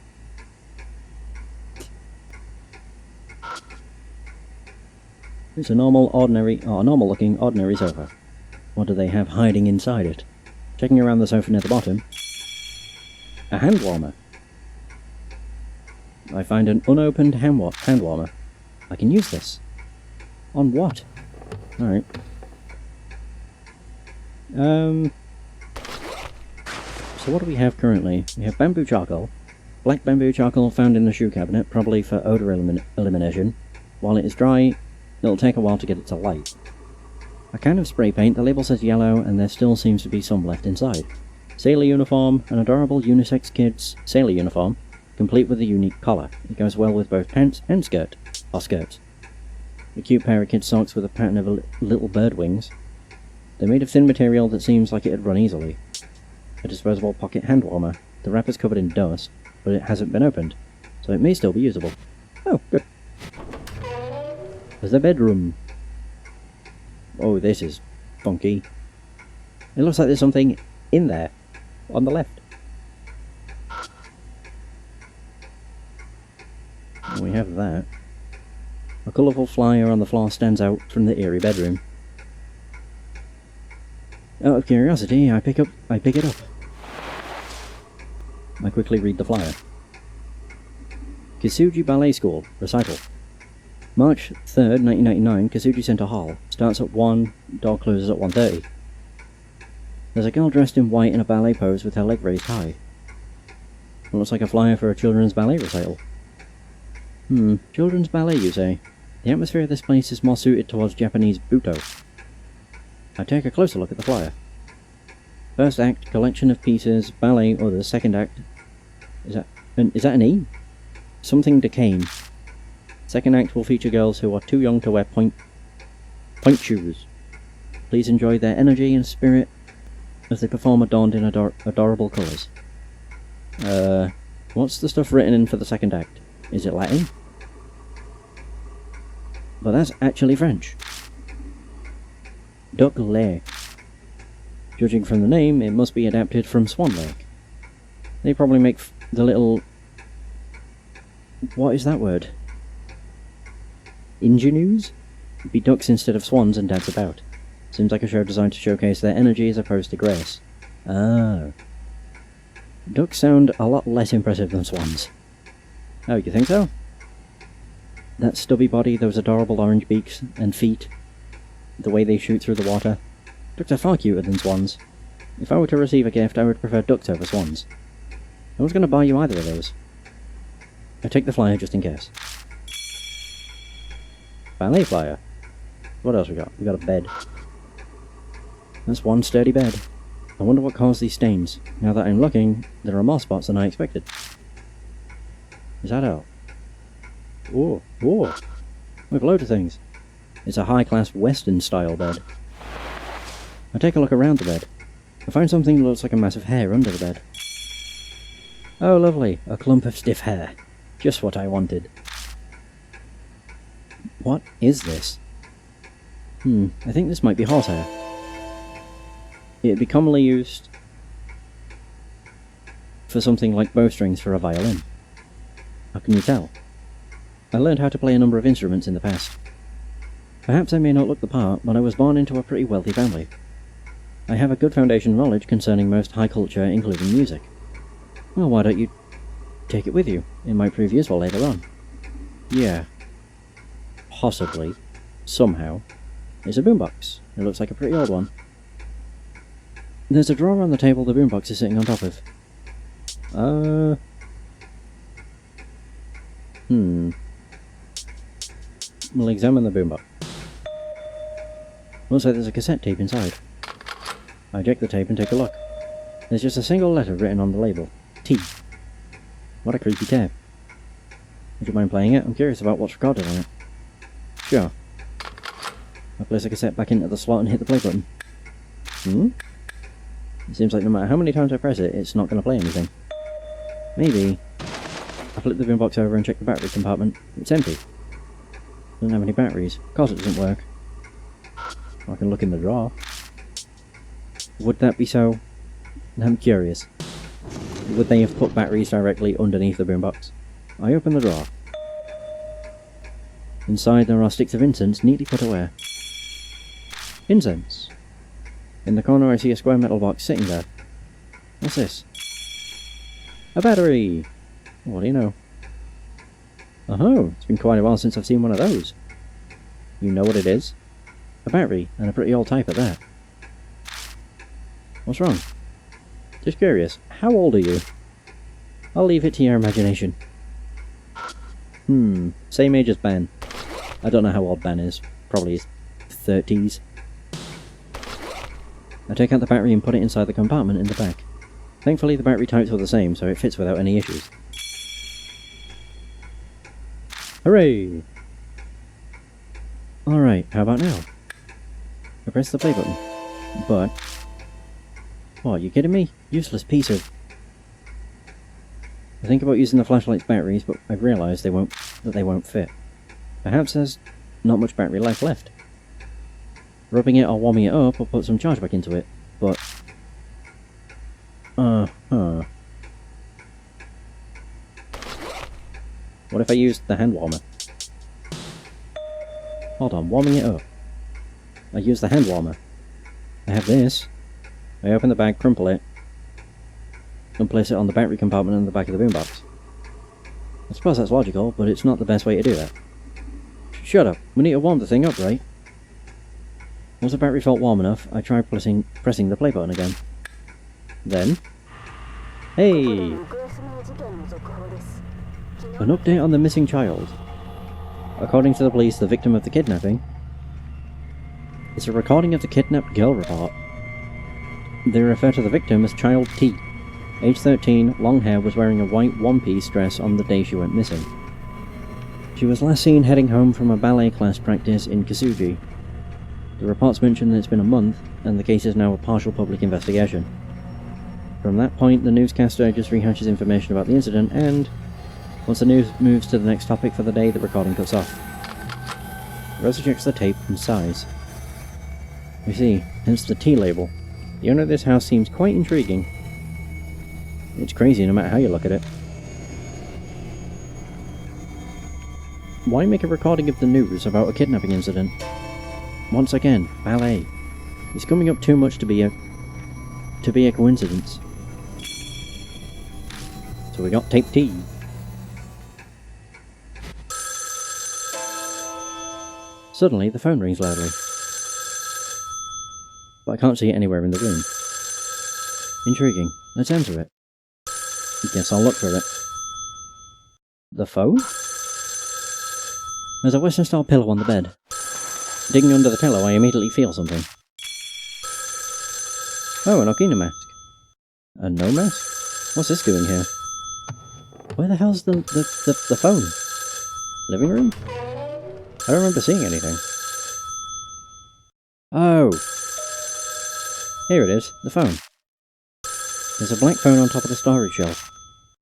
It's a normal-looking, ordinary sofa. What do they have hiding inside it? Checking around the sofa near the bottom. A hand warmer. I find an unopened hand warmer. I can use this. On what? Alright. So what do we have currently? We have bamboo charcoal. Black bamboo charcoal found in the shoe cabinet, probably for odour elimination. While it is dry, it'll take a while to get it to light. A can of spray paint, the label says yellow, and there still seems to be some left inside. Sailor uniform, an adorable unisex kid's sailor uniform, complete with a unique collar. It goes well with both pants and skirts. A cute pair of kid socks with a pattern of little bird wings. They're made of thin material that seems like it'd run easily. A disposable pocket hand warmer. The wrapper's covered in dust, but it hasn't been opened, so it may still be usable. Oh, good. There's the bedroom. Oh, this is funky. It looks like there's something in there, on the left. And we have that. A colourful flyer on the floor stands out from the eerie bedroom. Out of curiosity, I pick it up. I quickly read the flyer. Kisuji Ballet School, recital. March 3rd, 1999, Kisuji Center Hall. Starts at 1, door closes at 1:30. There's a girl dressed in white in a ballet pose with her leg raised high. It looks like a flyer for a children's ballet recital. Children's ballet, you say? The atmosphere of this place is more suited towards Japanese Buto. I take a closer look at the flyer. First act, collection of pieces, ballet, or the second act. Is that an E? Something decaying. Second act will feature girls who are too young to wear point shoes. Please enjoy their energy and spirit as they perform adorned in adorable colours. What's the stuff written in for the second act? Is it Latin? But that's actually French. Duck Lake. Judging from the name, it must be adapted from Swan Lake. They probably make the little... What is that word? Ingenues? Be ducks instead of swans and dance about. Seems like a show designed to showcase their energy as opposed to grace. Oh. Ducks sound a lot less impressive than swans. Oh, you think so? That stubby body, those adorable orange beaks and feet. The way they shoot through the water. Ducks are far cuter than swans. If I were to receive a gift, I would prefer ducks over swans. No one's going to buy you either of those. I take the flyer just in case. Ballet flyer. What else we got? We got a bed. That's one sturdy bed. I wonder what caused these stains. Now that I'm looking, there are more spots than I expected. Is that all? Oh, whoa. We have loads of things. It's a high-class Western-style bed. I take a look around the bed. I find something that looks like a mass of hair under the bed. Oh, lovely. A clump of stiff hair. Just what I wanted. What is this? I think this might be horsehair. It'd be commonly used for something like bowstrings for a violin. How can you tell? I learned how to play a number of instruments in the past. Perhaps I may not look the part, but I was born into a pretty wealthy family. I have a good foundation knowledge concerning most high culture, including music. Well, why don't you take it with you? It might prove useful later on. Yeah. Possibly. Somehow. It's a boombox. It looks like a pretty old one. There's a drawer on the table the boombox is sitting on top of. We'll examine the boombox. Looks like there's a cassette tape inside. I eject the tape and take a look. There's just a single letter written on the label. T. What a creepy tape. Would you mind playing it? I'm curious about what's recorded on it. Sure. I place the cassette back into the slot and hit the play button. It seems like no matter how many times I press it, it's not going to play anything. Maybe. I flip the boombox over and check the battery compartment. It's empty. Doesn't have any batteries. Of course it doesn't work. I can look in the drawer. Would that be so? I'm curious. Would they have put batteries directly underneath the boombox? I open the drawer. Inside there are sticks of incense neatly put away. Incense. In the corner I see a square metal box sitting there. What's this? A battery! What do you know? Oh, it's been quite a while since I've seen one of those. You know what it is? A battery, and a pretty old type at that. What's wrong? Just curious, how old are you? I'll leave it to your imagination. Same age as Ben. I don't know how old Ben is. Probably his 30s. I take out the battery and put it inside the compartment in the back. Thankfully the battery types were the same, so it fits without any issues. Hooray! Alright, how about now? I press the play button. But... what, you kidding me? Useless piece of... I think about using the flashlight's batteries, but I've realised they won't fit. Perhaps there's not much battery life left. Rubbing it or warming it up will put some charge back into it, but... What if I used the hand warmer? Hold on, warming it up. I use the hand warmer. I have this. I open the bag, crumple it, and place it on the battery compartment in the back of the boombox. I suppose that's logical, but it's not the best way to do that. Shut up, we need to warm the thing up, right? Once the battery felt warm enough, I tried pressing the play button again. Then... hey! An update on the missing child. According to the police, the victim of the kidnapping... it's a recording of the kidnapped girl report. They refer to the victim as Child T. Age 13, long hair, was wearing a white one-piece dress on the day she went missing. She was last seen heading home from a ballet class practice in Kasuji. The reports mention that it's been a month, and the case is now a partial public investigation. From that point, the newscaster just rehashes information about the incident, and once the news moves to the next topic for the day, the recording cuts off. Rosa checks the tape and sighs. You see, hence the T label. The owner of this house seems quite intriguing. It's crazy no matter how you look at it. Why make a recording of the news about a kidnapping incident? Once again, ballet. It's coming up too much to be a coincidence. So we got tape T. Suddenly, the phone rings loudly. But I can't see it anywhere in the room. Intriguing. Let's answer it. Guess I'll look for it. The phone? There's a Western-style pillow on the bed. Digging under the pillow, I immediately feel something. Oh, an Okina mask. A no mask? What's this doing here? Where the hell's the phone? Living room? I don't remember seeing anything. Oh! Here it is, the phone. There's a black phone on top of the storage shelf.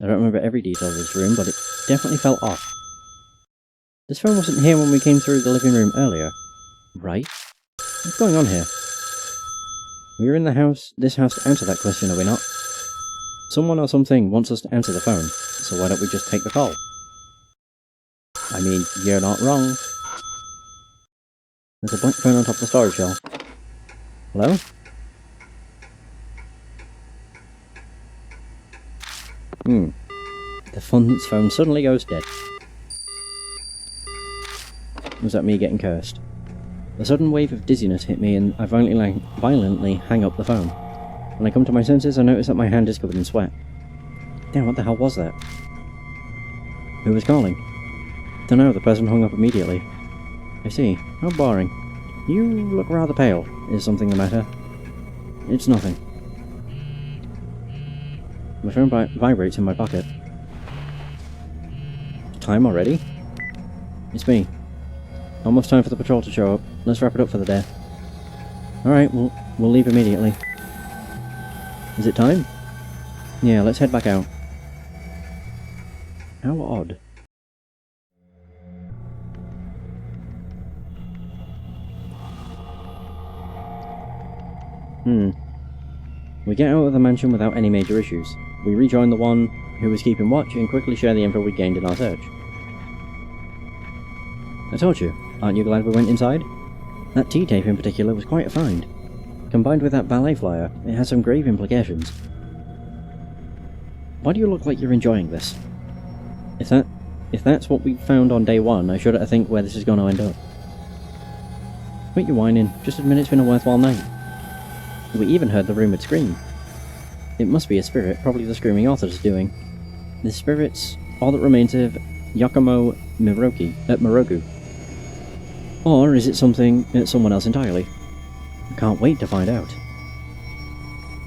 I don't remember every detail of this room, but it definitely felt off. This phone wasn't here when we came through the living room earlier. Right? What's going on here? We're in this house to answer that question, are we not? Someone or something wants us to answer the phone, so why don't we just take the call? I mean, you're not wrong. There's a black phone on top of the storage shelf. Hello? The phone suddenly goes dead. Was that me getting cursed? A sudden wave of dizziness hit me and I violently hang up the phone. When I come to my senses, I notice that my hand is covered in sweat. Damn, what the hell was that? Who was calling? Dunno, the person hung up immediately. I see. How boring. You look rather pale. Is something the matter? It's nothing. My phone vibrates in my pocket. Time already? It's me. Almost time for the patrol to show up. Let's wrap it up for the day. Alright, we'll leave immediately. Is it time? Yeah, let's head back out. How odd. We get out of the mansion without any major issues. We rejoin the one who was keeping watch and quickly share the info we gained in our search. I told you, aren't you glad we went inside? That tea tape in particular was quite a find. Combined with that ballet flyer, it has some grave implications. Why do you look like you're enjoying this? If If that's what we found on day one, I shudder to think where this is going to end up. Quit your whining, just admit it's been a worthwhile night. We even heard the rumoured scream. It must be a spirit, probably the screaming author's doing. The spirit's all that remains of Yakumo Moroku. Or is it someone else entirely? I can't wait to find out.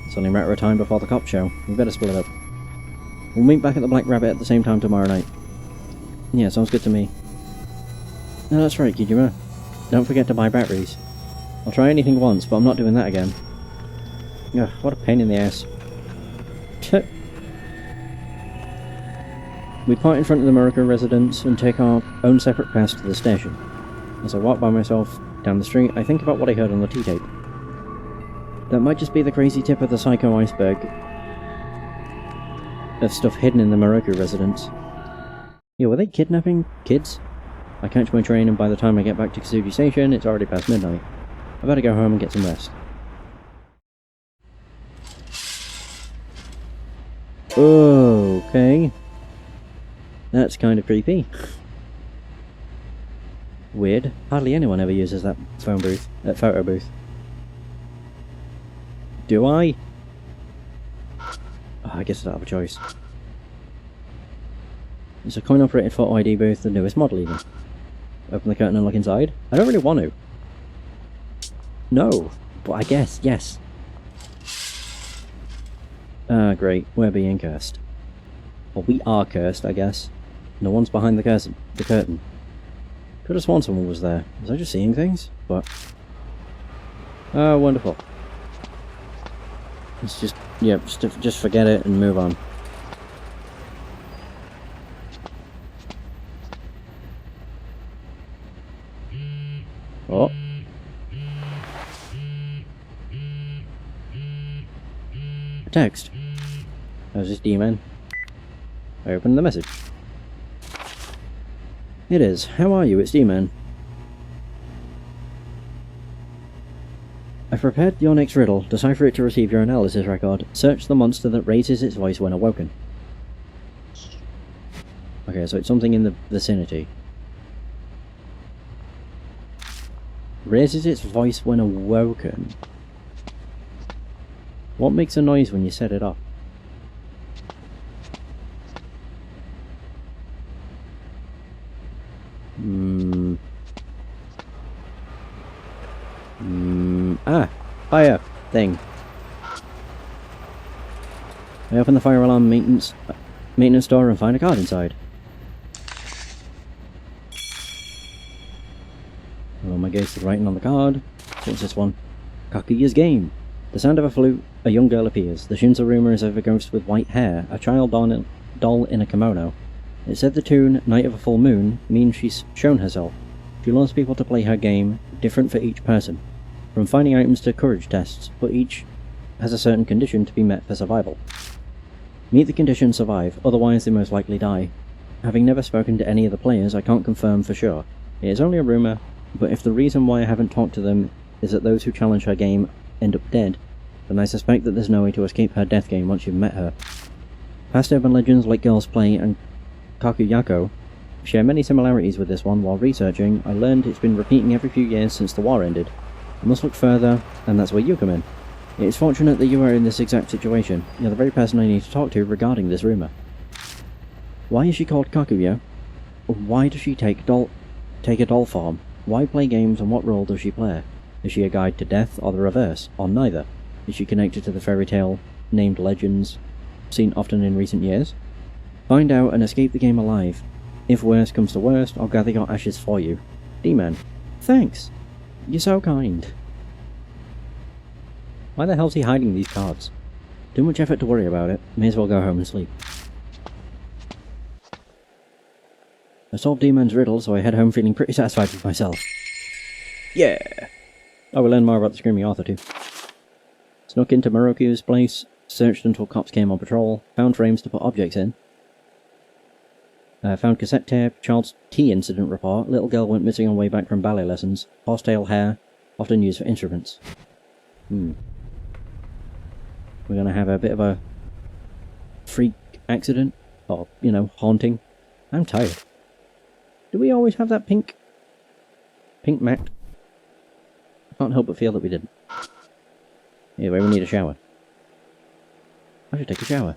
It's only a matter of time before the cops show. We better split up. We'll meet back at the Black Rabbit at the same time tomorrow night. Yeah, sounds good to me. No, that's right, Kijima. Don't forget to buy batteries. I'll try anything once, but I'm not doing that again. Ugh, what a pain in the ass. We part in front of the Moroku residence and take our own separate paths to the station. As I walk by myself down the street, I think about what I heard on the T-tape. That might just be the crazy tip of the psycho iceberg of stuff hidden in the Moroku residence. Yeah, were they kidnapping kids? I catch my train and by the time I get back to Kasuji Station, it's already past midnight. I better go home and get some rest. Okay. That's kind of creepy. Weird. Hardly anyone ever uses that photo booth. Do I? Oh, I guess I don't have a choice. It's a coin-operated photo ID booth, the newest model even. Open the curtain and look inside? I don't really want to. No, but I guess, yes. Ah, great. We're being cursed. Well, we are cursed, I guess. No one's behind the curtain. Could have sworn someone was there. Was I just seeing things? But... oh, wonderful. Let's just... yeah, just forget it and move on. Oh. A text. How's this D-man? I opened the message. It is. How are you? It's D-man. I've prepared your next riddle. Decipher it to receive your analysis record. Search the monster that raises its voice when awoken. Okay, so it's something in the vicinity. Raises its voice when awoken. What makes a noise when you set it off? Fire thing. I open the fire alarm maintenance door and find a card inside. Oh, my gaze is writing on the card. What's this one? Kakuya's game. The sound of a flute, a young girl appears. The Shinzo rumor is of a ghost with white hair, a child doll in a kimono. It said the tune, Night of a Full Moon, means she's shown herself. She lures people to play her game, different for each person. From finding items to courage tests, but each has a certain condition to be met for survival. Meet the condition, survive, otherwise they most likely die. Having never spoken to any of the players, I can't confirm for sure. It is only a rumour, but if the reason why I haven't talked to them is that those who challenge her game end up dead, then I suspect that there's no way to escape her death game once you've met her. Past urban legends like Girls Play and Kakuyako share many similarities with this one. While researching, I learned it's been repeating every few years since the war ended. I must look further, and that's where you come in. It is fortunate that you are in this exact situation. You're the very person I need to talk to regarding this rumour. Why is she called Kakuya? Why does she take a doll form? Why play games, and what role does she play? Is she a guide to death, or the reverse, or neither? Is she connected to the fairy tale named legends seen often in recent years? Find out and escape the game alive. If worst comes to worst, I'll gather your ashes for you. D-Man. Thanks. You're so kind. Why the hell's he hiding these cards? Too much effort to worry about it. May as well go home and sleep. I solved D-Man's riddle, so I head home feeling pretty satisfied with myself. Yeah! I will learn more about the Screaming Author too. Snuck into Moroku's place, searched until cops came on patrol, found frames to put objects in. Found cassette tape, child's tea incident report, little girl went missing on way back from ballet lessons, horsetail hair, often used for instruments. We're gonna have a bit of a freak accident, or, you know, haunting. I'm tired. Do we always have that pink mat? I can't help but feel that we didn't. Anyway, we need a shower. I should take a shower.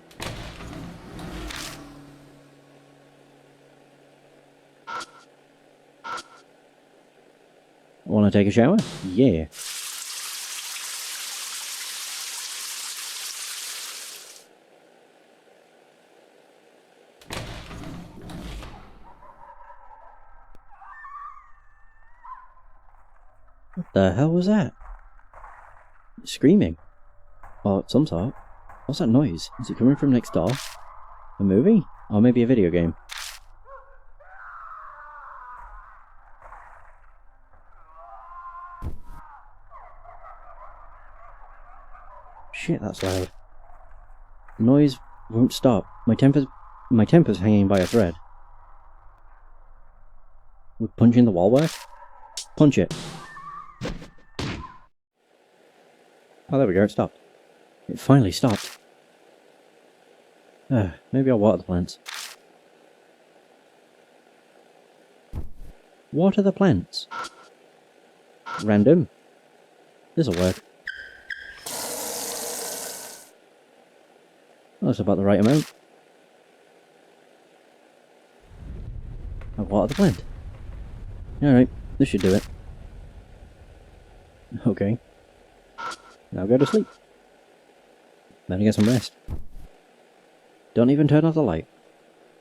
Want to take a shower? Yeah. What the hell was that? Screaming. Or some sort. What's that noise? Is it coming from next door? A movie? Or maybe a video game? Shit, that's loud. The noise won't stop. My temper's hanging by a thread. Would punching the wall work? Punch it. Oh, there we go, it stopped. It finally stopped. Maybe I'll water the plants. Water the plants. Random. This'll work. Oh, that's about the right amount. I'll water the plant. Alright, this should do it. Okay. Now go to sleep. Better get some rest. Don't even turn off the light.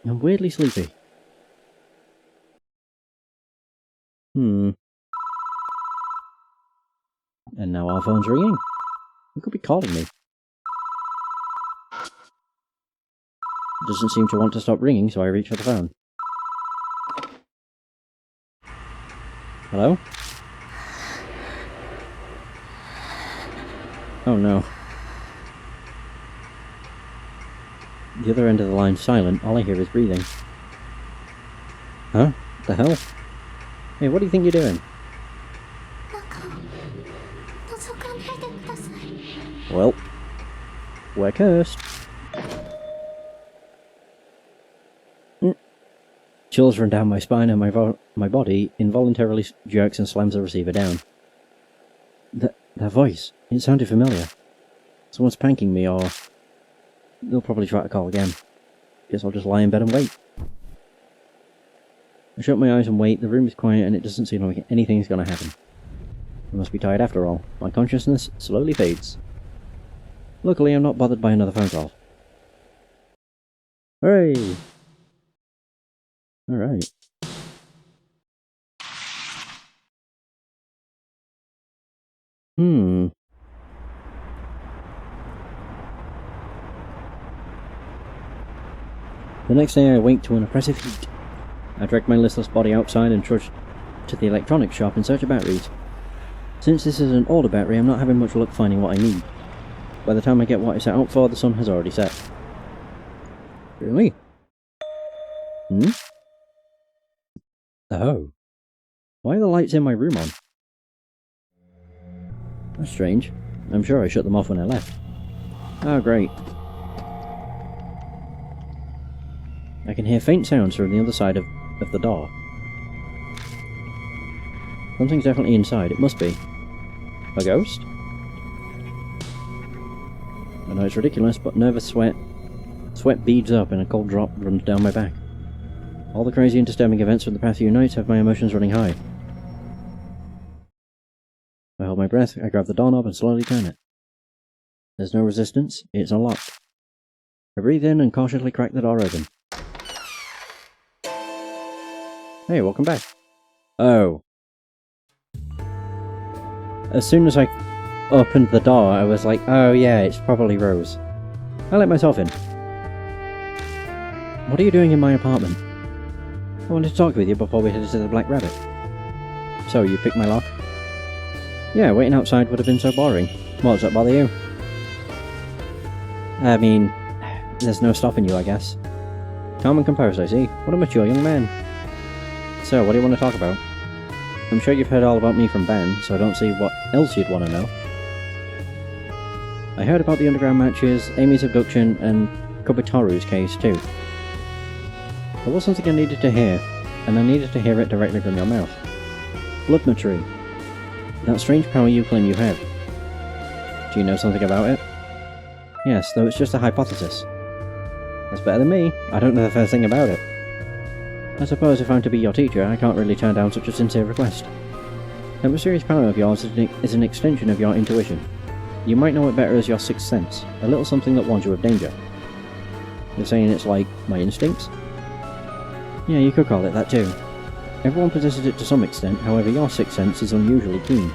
I'm weirdly sleepy. And now our phone's ringing. It could be calling me. It doesn't seem to want to stop ringing, so I reach for the phone. Hello? Oh no. The other end of the line's silent, all I hear is breathing. Huh? What the hell? Hey, what do you think you're doing? Well, we're cursed. Chills run down my spine and my body involuntarily jerks and slams the receiver down. That voice, it sounded familiar. Someone's pranking me, or they'll probably try to call again. Guess I'll just lie in bed and wait. I shut my eyes and wait. The room is quiet and it doesn't seem like anything's gonna happen. I must be tired after all. My consciousness slowly fades. Luckily, I'm not bothered by another phone call. Hooray! Alright. The next day I wake to an oppressive heat. I drag my listless body outside and trudge to the electronics shop in search of batteries. Since this is an older battery, I'm not having much luck finding what I need. By the time I get what I set out for, the sun has already set. Really? Oh. Why are the lights in my room on? That's strange. I'm sure I shut them off when I left. Oh, great. I can hear faint sounds from the other side of the door. Something's definitely inside. It must be. A ghost? I know it's ridiculous, but nervous sweat beads up and a cold drop runs down my back. All the crazy and disturbing events from the past few nights have my emotions running high. I hold my breath, I grab the doorknob and slowly turn it. There's no resistance, it's unlocked. I breathe in and cautiously crack the door open. Hey, welcome back. Oh. As soon as I opened the door, I was like, oh yeah, it's probably Rose. I let myself in. What are you doing in my apartment? I wanted to talk with you before we headed to the Black Rabbit. So, you picked my lock? Yeah, waiting outside would have been so boring. What, does that bother you? I mean, there's no stopping you, I guess. Calm and composed, I see. What a mature young man. So, what do you want to talk about? I'm sure you've heard all about me from Ben, so I don't see what else you'd want to know. I heard about the underground matches, Amy's abduction, and Kobitaru's case too. There was something I needed to hear. and I needed to hear it directly from your mouth. Bloodmetry. That strange power you claim you have. Do you know something about it? Yes, though it's just a hypothesis. That's better than me. I don't know the first thing about it. I suppose if I'm to be your teacher, I can't really turn down such a sincere request. That mysterious power of yours is an extension of your intuition. You might know it better as your sixth sense, a little something that warns you of danger. You're saying it's like my instincts? Yeah, you could call it that too. Everyone possesses it to some extent, however your sixth sense is unusually keen.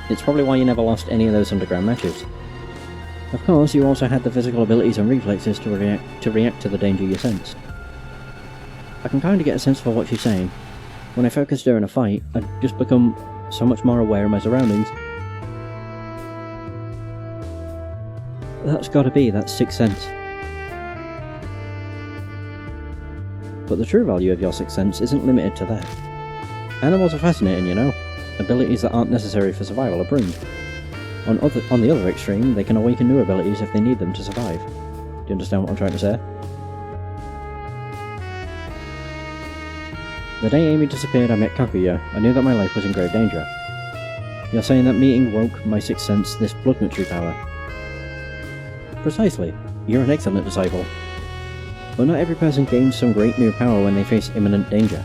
It's probably why you never lost any of those underground matches. Of course, you also had the physical abilities and reflexes to react to the danger you sensed. I can kinda get a sense for what she's saying. When I focus during a fight, I just become so much more aware of my surroundings. That's gotta be that sixth sense. But the true value of your sixth sense isn't limited to that. Animals are fascinating, you know. Abilities that aren't necessary for survival are pruned. On the other extreme, they can awaken new abilities if they need them to survive. Do you understand what I'm trying to say? The day Amy disappeared, I met Kakuya. I knew that my life was in grave danger. You're saying that meeting woke my sixth sense, this bloodmetry power? Precisely. You're an excellent disciple. But not every person gains some great new power when they face imminent danger.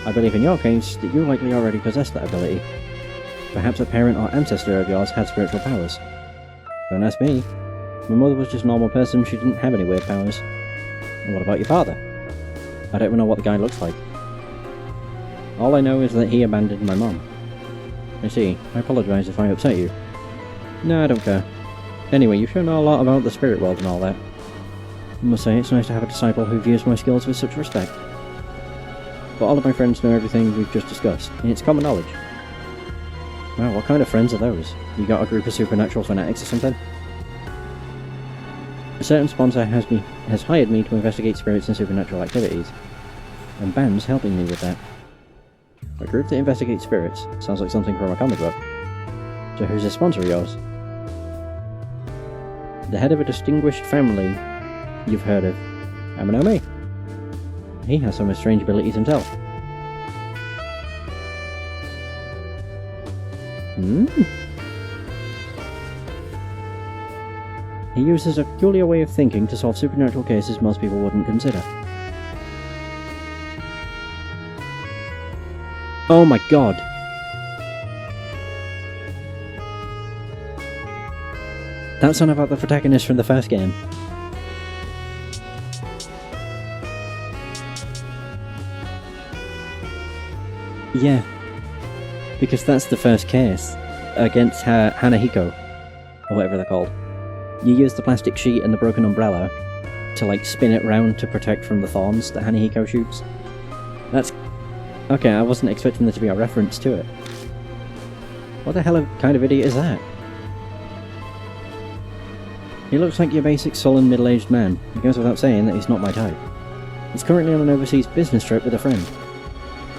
I believe in your case that you likely already possess that ability. Perhaps a parent or ancestor of yours had spiritual powers. Don't ask me. My mother was just a normal person, she didn't have any weird powers. And what about your father? I don't even know what the guy looks like. All I know is that he abandoned my mom. I see. I apologise if I upset you. No, I don't care. Anyway, you sure know a lot about the spirit world and all that. I must say, it's nice to have a disciple who views my skills with such respect. But all of my friends know everything we've just discussed, and it's common knowledge. Wow, what kind of friends are those? You got a group of supernatural fanatics or something? A certain sponsor has hired me to investigate spirits and supernatural activities, and Bam's helping me with that. A group that investigates spirits? Sounds like something from a comic book. So who's a sponsor of yours? The head of a distinguished family you've heard of. Aminomi. He has some strange abilities himself. He uses a peculiar way of thinking to solve supernatural cases most people wouldn't consider. Oh my god! That's not about the protagonist from the first game. Yeah. Because that's the first case. Against Hanahiko. Or whatever they're called. You use the plastic sheet and the broken umbrella to like spin it round to protect from the thorns that Hanahiko shoots. That's... Okay, I wasn't expecting there to be a reference to it. What the hell kind of idiot is that? He looks like your basic sullen middle-aged man. It goes without saying that he's not my type. He's currently on an overseas business trip with a friend.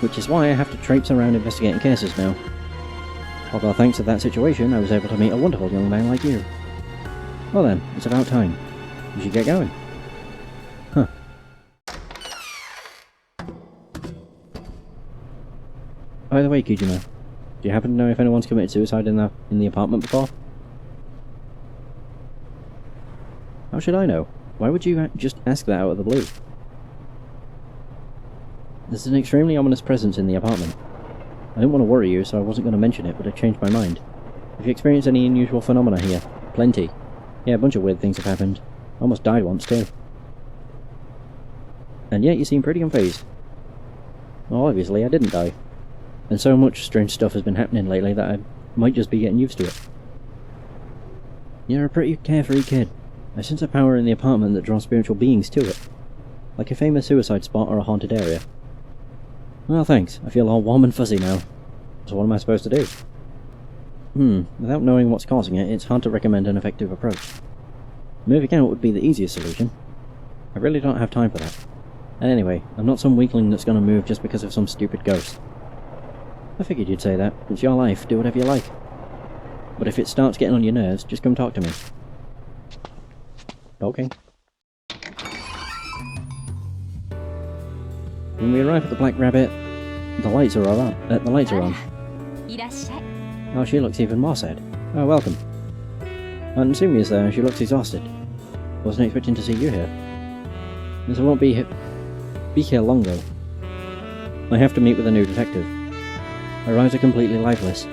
Which is why I have to traipse around investigating cases now. Although thanks to that situation, I was able to meet a wonderful young man like you. Well then, it's about time. We should get going. Huh. By the way, Kijima, do you happen to know if anyone's committed suicide in the apartment before? How should I know? Why would you just ask that out of the blue? There's an extremely ominous presence in the apartment. I didn't want to worry you, so I wasn't going to mention it, but I changed my mind. Have you experienced any unusual phenomena here? Plenty. Yeah, a bunch of weird things have happened. I almost died once, too. And yet you seem pretty unfazed. Well, obviously I didn't die. And so much strange stuff has been happening lately that I might just be getting used to it. You're a pretty carefree kid. I sense a power in the apartment that draws spiritual beings to it. Like a famous suicide spot or a haunted area. Well, thanks. I feel all warm and fuzzy now. So what am I supposed to do? Without knowing what's causing it, it's hard to recommend an effective approach. Moving out would be the easiest solution. I really don't have time for that. And anyway, I'm not some weakling that's gonna move just because of some stupid ghost. I figured you'd say that. It's your life, do whatever you like. But if it starts getting on your nerves, just come talk to me. Okay. When we arrive at the Black Rabbit, the lights are on. Oh, she looks even more sad. Oh, welcome. And Sumi is there. She looks exhausted. Wasn't expecting to see you here. This won't be here long though. I have to meet with a new detective. Her eyes are completely lifeless.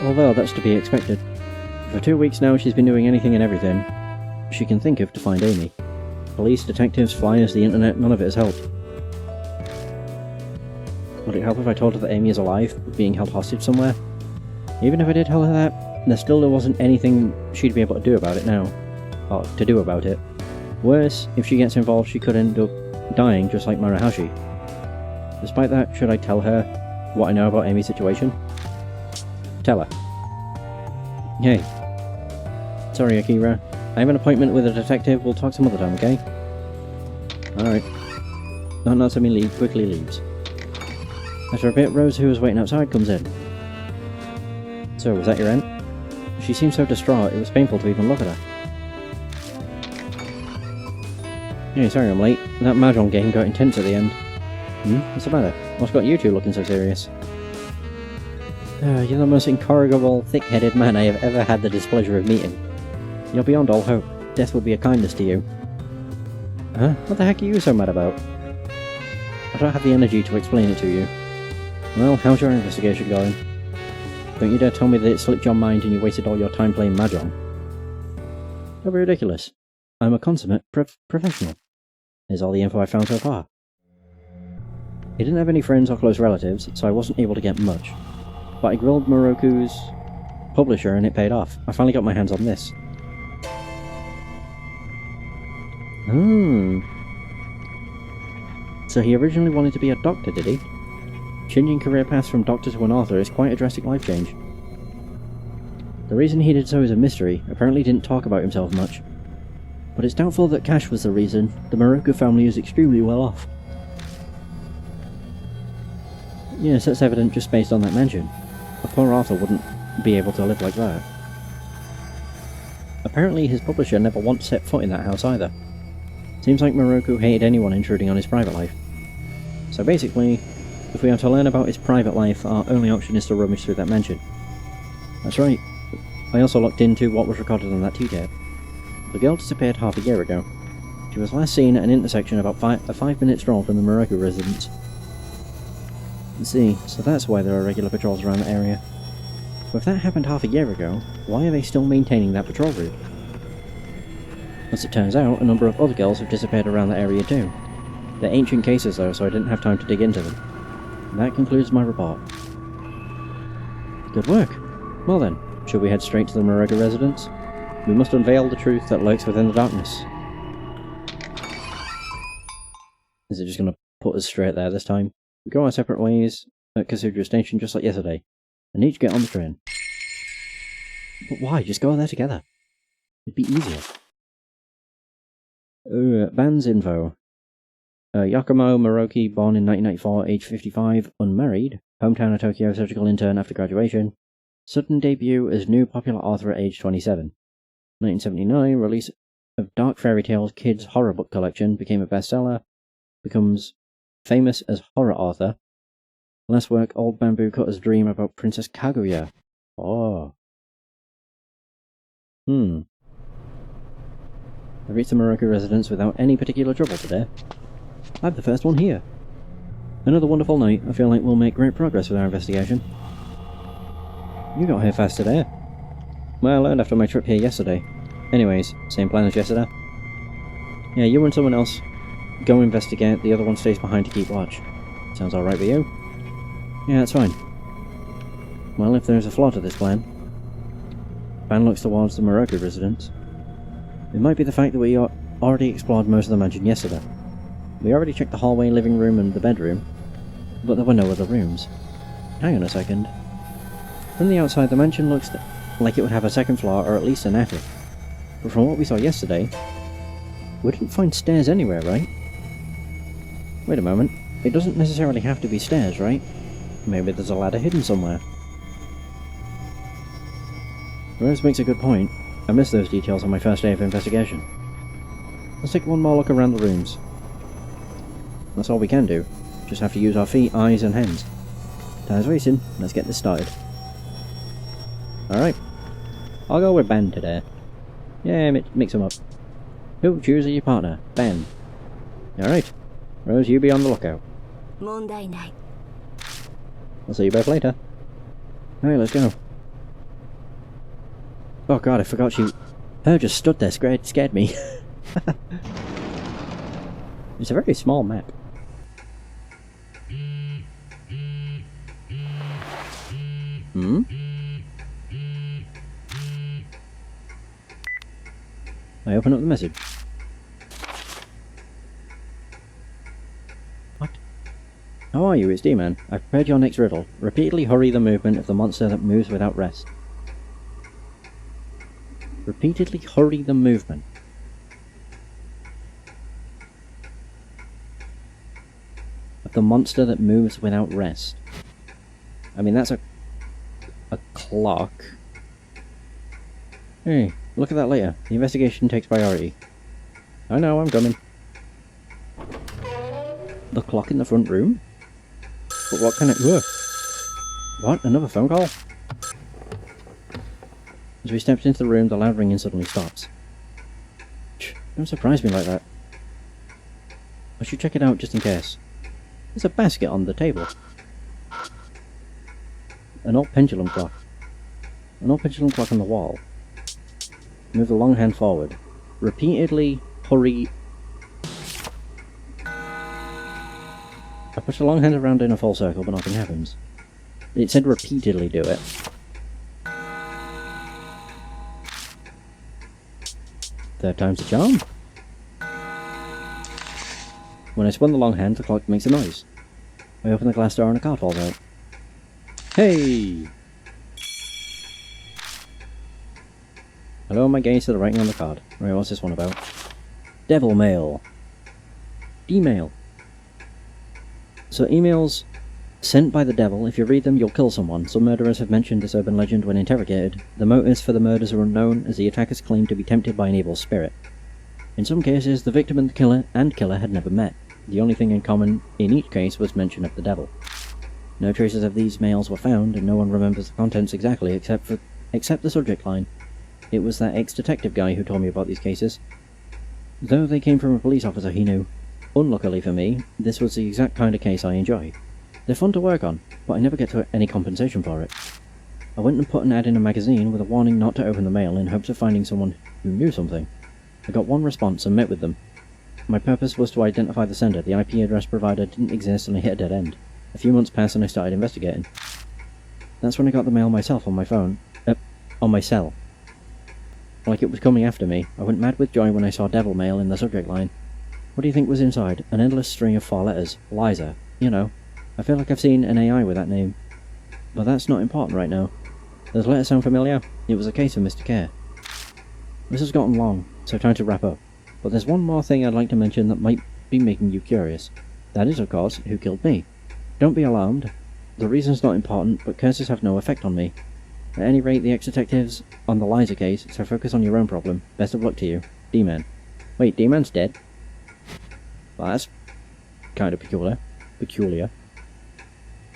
Although that's to be expected. For 2 weeks now she's been doing anything and everything she can think of to find Amy. Police, detectives, flyers, the internet, none of it has helped. Would it help if I told her that Amy is alive, being held hostage somewhere? Even if I did tell her that, there still wasn't anything she'd be able to do about it now. Or to do about it. Worse, if she gets involved she could end up dying just like Marahashi. Despite that, should I tell her what I know about Amy's situation? Tell her. Hey. Sorry, Akira. I have an appointment with a detective. We'll talk some other time, okay? Alright. Not noticing me leave, quickly leaves. After a bit, Rose, who was waiting outside, comes in. So, was that your aunt? She seemed so distraught, it was painful to even look at her. Hey, sorry I'm late. That Mahjong game got intense at the end. What's the matter? What's got you two looking so serious? You're the most incorrigible, thick-headed man I have ever had the displeasure of meeting. You're beyond all hope. Death would be a kindness to you. Huh? What the heck are you so mad about? I don't have the energy to explain it to you. Well, how's your investigation going? Don't you dare tell me that it slipped your mind and you wasted all your time playing Mahjong. Don't be ridiculous. I'm a consummate professional. Here's all the info I found so far. He didn't have any friends or close relatives, so I wasn't able to get much. But I grilled Moroku's publisher and it paid off. I finally got my hands on this. So he originally wanted to be a doctor, did he? Changing career paths from doctor to an author is quite a drastic life change. The reason he did so is a mystery, apparently didn't talk about himself much. But it's doubtful that cash was the reason. The Moroku family is extremely well off. Yes, that's evident just based on that mention. A poor author wouldn't be able to live like that. Apparently his publisher never once set foot in that house either. Seems like Moroku hated anyone intruding on his private life. So basically, if we are to learn about his private life, our only option is to rummage through that mention. That's right. I also looked into what was recorded on that T-tape. The girl disappeared half a year ago. She was last seen at an intersection about a 5-minute stroll from the Moroku residence. Let's see, so that's why there are regular patrols around the area. But if that happened half a year ago, why are they still maintaining that patrol route? As it turns out, a number of other girls have disappeared around the area too. They're ancient cases though, so I didn't have time to dig into them. And that concludes my report. Good work. Well then, should we head straight to the Moroku residence? We must unveil the truth that lurks within the darkness. Is it just going to put us straight there this time? We go our separate ways at Kasuja Station just like yesterday, and each get on the train. But why? Just go there together. It'd be easier. Band's info. Yakumo Moroki, born in 1994, age 55, unmarried, hometown of Tokyo, surgical intern after graduation. Sudden debut as new popular author at age 27. 1979, release of Dark Fairy Tales Kids Horror Book Collection, became a bestseller, becomes famous as horror author. Last work, Old Bamboo Cutter's Dream about Princess Kaguya. Oh. I reached the Moroku residence without any particular trouble today. I'm the first one here. Another wonderful night. I feel like we'll make great progress with our investigation. You got here fast today. Well, I learned after my trip here yesterday. Anyways, same plan as yesterday. Yeah, you and someone else go investigate, the other one stays behind to keep watch. Sounds alright with you? Yeah, that's fine. Well, if there's a flaw to this plan... Ban looks towards the Moroku residence. It might be the fact that we already explored most of the mansion yesterday. We already checked the hallway, living room and the bedroom, but there were no other rooms. Hang on a second. From the outside, the mansion looks like it would have a second floor or at least an attic. But from what we saw yesterday, we didn't find stairs anywhere, right? Wait a moment. It doesn't necessarily have to be stairs, right? Maybe there's a ladder hidden somewhere. Rose makes a good point. I missed those details on my first day of investigation. Let's take one more look around the rooms. That's all we can do. Just have to use our feet, eyes and hands. Time's racing, let's get this started. Alright. I'll go with Ben today. Yeah, mix them up. Who chooses your partner? Ben. Alright. Rose, you be on the lookout. I'll see you both later. Alright, let's go. Oh god, I forgot she... Her just stood there, scared me. It's a very small map. Hmm? I open up the message. What? How are you? It's D-Man. I've prepared your next riddle. Repeatedly hurry the movement of the monster that moves without rest. Repeatedly hurry the movement. Of the monster that moves without rest. I mean, that's a clock. Hey, look at that later. The investigation takes priority. I know, I'm coming. The clock in the front room? But what kind of... Whoa. What? Another phone call? As we stepped into the room, the loud ringing suddenly stops. Don't surprise me like that. I should check it out just in case. There's a basket on the table. An old pendulum clock. An old pendulum clock on the wall. Move the long hand forward. Repeatedly hurry... I push the long hand around in a full circle, but nothing happens. It said repeatedly do it. Third time's the charm. When I spun the long hand, the clock makes a noise. I open the glass door and a card falls out. Hey! I lower my gaze to the writing on the card. Right, what's this one about? Devil mail. Email. So emails sent by the devil, if you read them you'll kill someone. Some murderers have mentioned this urban legend when interrogated. The motives for the murders are unknown, as the attackers claim to be tempted by an evil spirit. In some cases, the victim and the killer had never met. The only thing in common in each case was mention of the devil. No traces of these mails were found, and no one remembers the contents exactly except the subject line. It was that ex-detective guy who told me about these cases. Though they came from a police officer he knew. Unluckily for me, this was the exact kind of case I enjoy. They're fun to work on, but I never get any compensation for it. I went and put an ad in a magazine with a warning not to open the mail in hopes of finding someone who knew something. I got one response and met with them. My purpose was to identify the sender. The IP address provider didn't exist and I hit a dead end. A few months passed and I started investigating. That's when I got the mail myself on my phone. On my cell. Like it was coming after me. I went mad with joy when I saw devil mail in the subject line. What do you think was inside? An endless string of 4 letters. Liza. You know. I feel like I've seen an AI with that name. But that's not important right now. Does the letter sound familiar? It was a case of Mr. Care. This has gotten long, so time to wrap up. But there's one more thing I'd like to mention that might be making you curious. That is, of course, who killed me. Don't be alarmed. The reason's not important, but curses have no effect on me. At any rate, the ex-detectives on the Liza case, so focus on your own problem. Best of luck to you. D-Man. Wait, D-Man's dead? Well, that's kind of peculiar.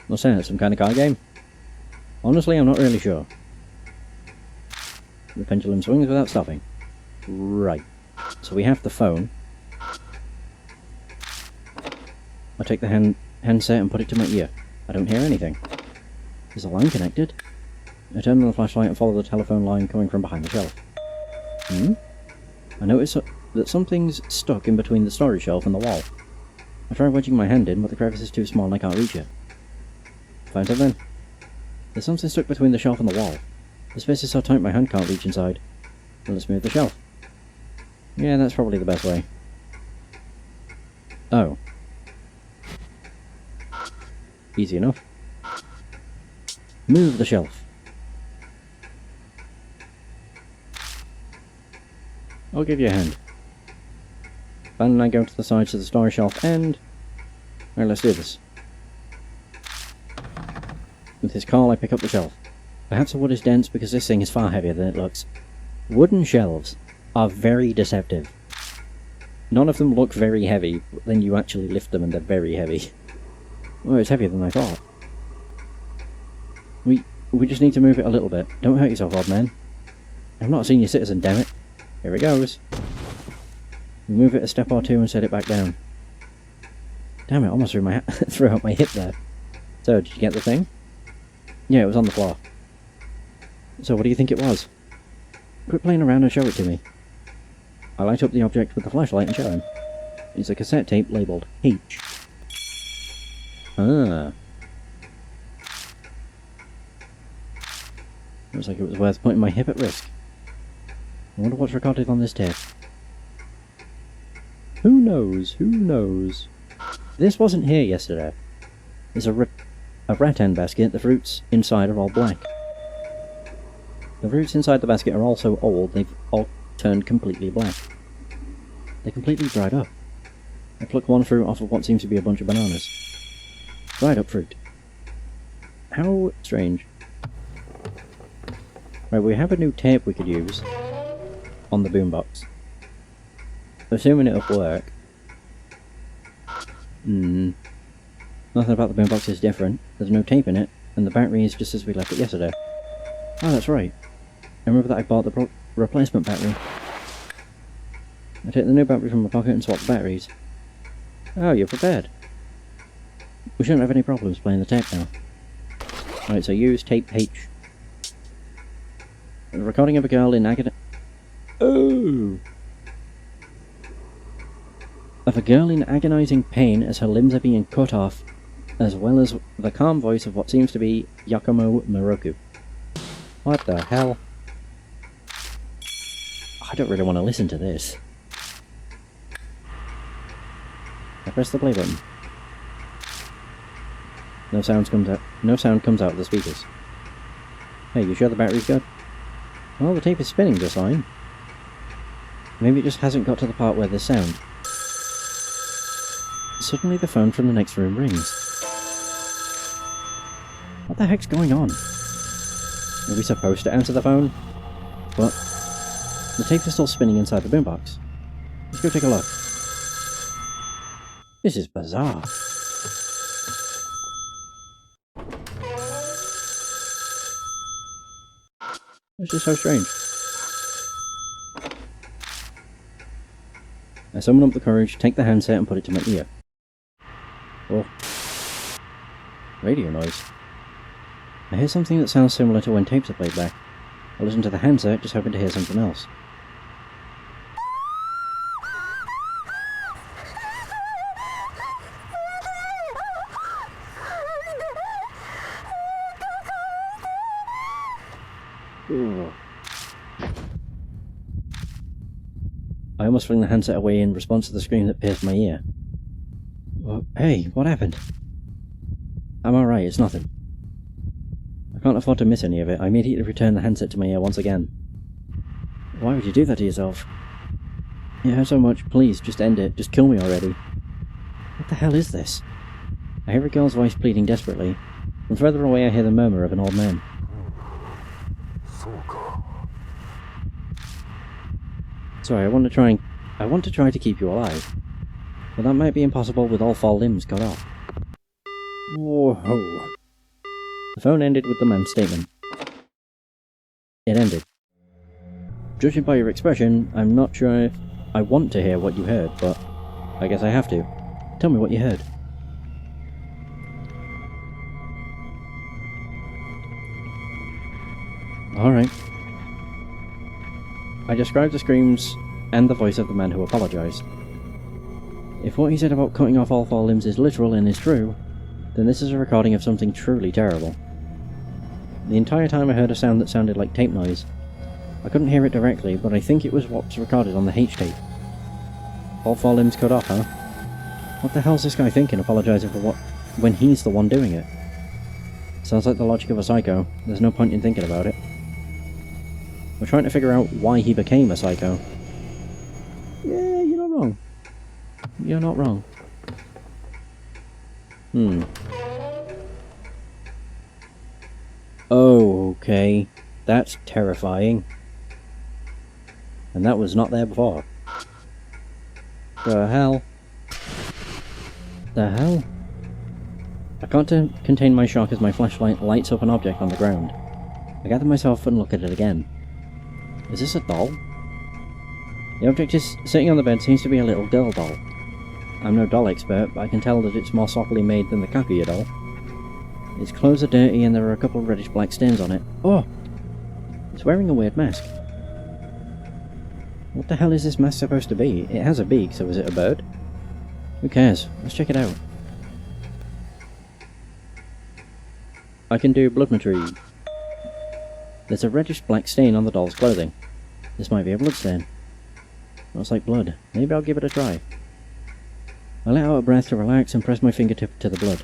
What's that, some kind of card game? Honestly, I'm not really sure. The pendulum swings without stopping. Right. So we have the phone. I take the handset and put it to my ear. I don't hear anything. Is the line connected? I turn on the flashlight and follow the telephone line coming from behind the shelf. I notice that something's stuck in between the storage shelf and the wall. I try wedging my hand in, but the crevice is too small and I can't reach it. Find something? There's something stuck between the shelf and the wall. The space is so tight my hand can't reach inside. Well, let's move the shelf. Yeah, that's probably the best way. Oh. Easy enough. Move the shelf. I'll give you a hand. Ben and I go to the sides of the storage shelf and... Alright, let's do this. With his call, I pick up the shelf. Perhaps the wood is dense because this thing is far heavier than it looks. Wooden shelves are very deceptive. None of them look very heavy, but then you actually lift them and they're very heavy. Oh, it's heavier than I thought. We just need to move it a little bit. Don't hurt yourself, old man. I'm not a senior citizen, damn it. Here it goes. We move it a step or two and set it back down. Damn it, almost threw out my hip there. So, did you get the thing? Yeah, it was on the floor. So, what do you think it was? Quit playing around and show it to me. I light up the object with the flashlight and show him. It's a cassette tape labelled H. Ah. Looks like it was worth putting my hip at risk. I wonder what's recorded on this tape. Who knows? Who knows? This wasn't here yesterday. There's a rattan basket. The fruits inside are all black. The fruits inside the basket are all so old they've all turned completely black. They're completely dried up. I pluck one fruit off of what seems to be a bunch of bananas. Dried up fruit. How strange. Right, we have a new tape we could use on the boombox. Assuming it'll work. Nothing about the boombox is different. There's no tape in it, and the battery is just as we left it yesterday. Oh, that's right. I remember that I bought the replacement battery. I take the new battery from my pocket and swap the batteries. Oh, you're prepared. We shouldn't have any problems playing the tape now. Right, so use tape H. A recording of a girl in agony. Oh! Of a girl in agonizing pain as her limbs are being cut off, as well as the calm voice of what seems to be Yakumo Moroku. What the hell? I don't really want to listen to this. I press the play button. No sound comes out of the speakers. Hey, you sure the battery's good? Well, the tape is spinning just fine. Maybe it just hasn't got to the part where there's sound. Suddenly the phone from the next room rings. What the heck's going on? Are we supposed to answer the phone? What? The tape is still spinning inside the boombox. Let's go take a look. This is bizarre. It's just so strange. I summon up the courage, take the handset and put it to my ear. Oh. Radio noise. I hear something that sounds similar to when tapes are played back. I listen to the handset, just hoping to hear something else. Ooh. I almost fling the handset away in response to the scream that pierced my ear. Oh, hey, what happened? I'm alright, it's nothing. I can't afford to miss any of it. I immediately return the handset to my ear once again. Why would you do that to yourself? It hurts so much. Please, just end it. Just kill me already. What the hell is this? I hear a girl's voice pleading desperately. From further away I hear the murmur of an old man. Sorry, I want to try to keep you alive. But that might be impossible with all 4 limbs cut off. Whoa. The phone ended with the man's statement. It ended. Judging by your expression, I'm not sure if I want to hear what you heard, but I guess I have to. Tell me what you heard. Alright. I described the screams and the voice of the man who apologised. If what he said about cutting off all 4 limbs is literal and is true, then this is a recording of something truly terrible. The entire time I heard a sound that sounded like tape noise. I couldn't hear it directly, but I think it was what's recorded on the H tape. All 4 limbs cut off, huh? What the hell's this guy thinking, apologising for what, when he's the one doing it? Sounds like the logic of a psycho. There's no point in thinking about it. We're trying to figure out why he became a psycho. Yeah, you're not wrong. You're not wrong. Oh, okay. That's terrifying. And that was not there before. The hell? The hell? I can't contain my shock as my flashlight lights up an object on the ground. I gather myself and look at it again. Is this a doll? The object is sitting on the bed seems to be a little girl doll. I'm no doll expert, but I can tell that it's more softly made than the Kaguya doll. Its clothes are dirty and there are a couple of reddish-black stains on it. Oh! It's wearing a weird mask. What the hell is this mask supposed to be? It has a beak, so is it a bird? Who cares? Let's check it out. I can do bloodmetry. There's a reddish-black stain on the doll's clothing. This might be a blood stain. Looks like blood. Maybe I'll give it a try. I let out a breath to relax and press my fingertip to the blood.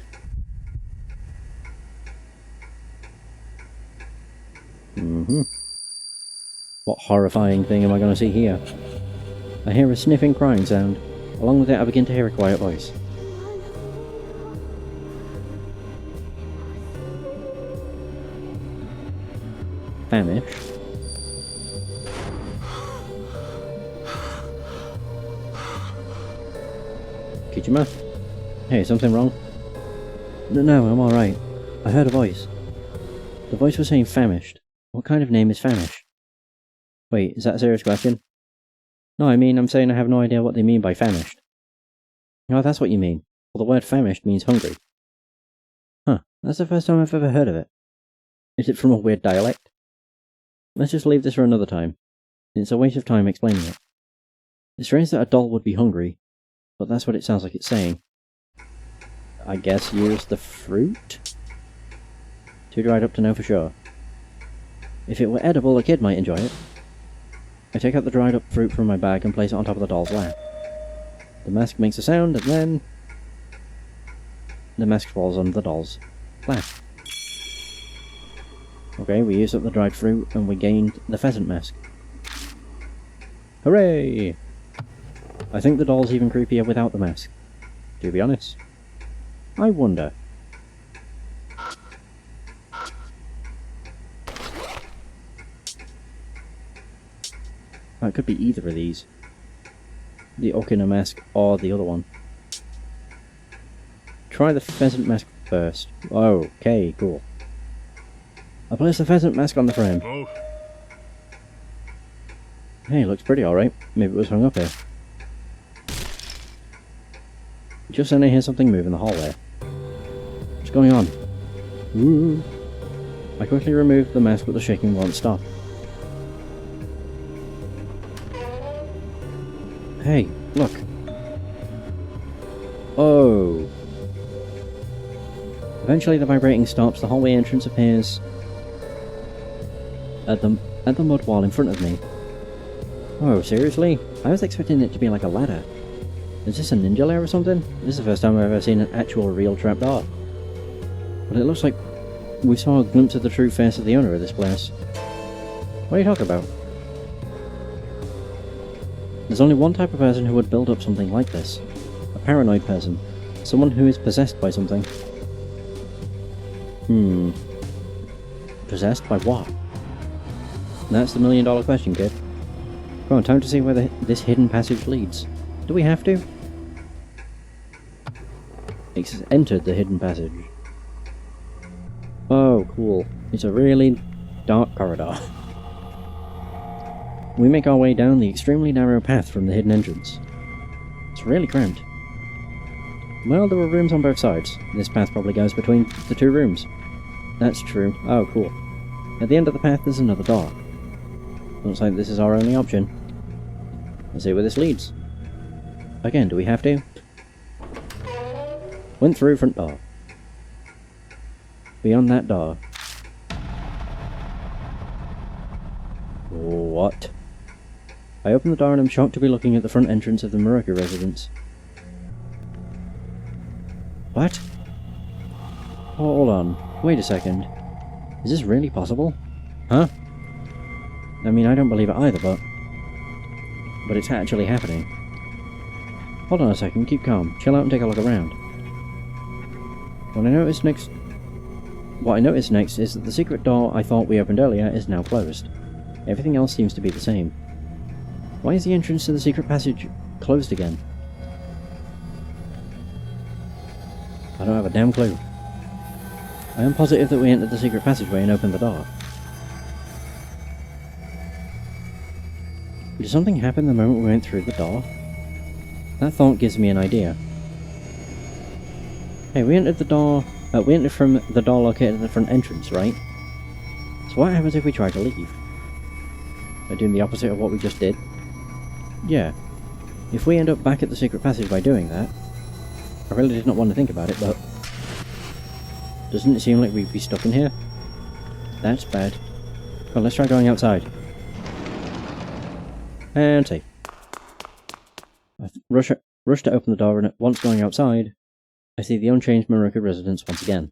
What horrifying thing am I going to see here? I hear a sniffing crying sound. Along with it I begin to hear a quiet voice. Famished. Kijima? Hey, something wrong? No, I'm alright. I heard a voice. The voice was saying famished. What kind of name is famished? Wait, is that a serious question? No, I mean, I'm saying I have no idea what they mean by famished. Oh, that's what you mean. Well, the word famished means hungry. Huh, that's the first time I've ever heard of it. Is it from a weird dialect? Let's just leave this for another time. It's a waste of time explaining it. It's strange that a doll would be hungry, but that's what it sounds like it's saying. I guess use the fruit? Too dried up to know for sure. If it were edible, a kid might enjoy it. I take out the dried up fruit from my bag and place it on top of the doll's lap. The mask makes a sound, and then the mask falls on the doll's lap. Okay, we used up the dried fruit and we gained the pheasant mask. Hooray! I think the doll's even creepier without the mask, to be honest. I wonder. It could be either of these. The Okina mask or the other one. Try the pheasant mask first. Okay, cool. I place the pheasant mask on the frame. Oh. Hey, looks pretty alright. Maybe it was hung up here. Just then I hear something move in the hallway. What's going on? Ooh. I quickly remove the mask but the shaking won't stop. Hey, look. Oh. Eventually the vibrating stops, the hallway entrance appears at the mud wall in front of me. Oh, seriously? I was expecting it to be like a ladder. Is this a ninja lair or something? This is the first time I've ever seen an actual real trapdoor. But it looks like we saw a glimpse of the true face of the owner of this place. What are you talking about? There's only one type of person who would build up something like this. A paranoid person. Someone who is possessed by something. Possessed by what? That's the million-dollar question, kid. Come on, time to see where this hidden passage leads. Do we have to? It's entered the hidden passage. Oh, cool. It's a really dark corridor. We make our way down the extremely narrow path from the hidden entrance. It's really cramped. Well, there were rooms on both sides. This path probably goes between the two rooms. That's true. Oh, cool. At the end of the path there's another door. Looks like this is our only option. Let's see where this leads. Again, do we have to? Went through front door. Beyond that door. What? I open the door and I'm shocked to be looking at the front entrance of the Moroku residence. What? Oh, hold on. Wait a second. Is this really possible? Huh? I mean, I don't believe it either, but it's actually happening. Hold on a second, keep calm. Chill out and take a look around. What I notice next is that the secret door I thought we opened earlier is now closed. Everything else seems to be the same. Why is the entrance to the secret passage closed again? I don't have a damn clue. I am positive that we entered the secret passageway and opened the door. Did something happen the moment we went through the door? That thought gives me an idea. Hey, we entered from the door located at the front entrance, right? So what happens if we try to leave? By doing the opposite of what we just did? Yeah. If we end up back at the secret passage by doing that, I really did not want to think about it, but doesn't it seem like we'd be stuck in here? That's bad. Well, let's try going outside. And safe. I rush to open the door, and once going outside, I see the unchanged Maruka residence once again.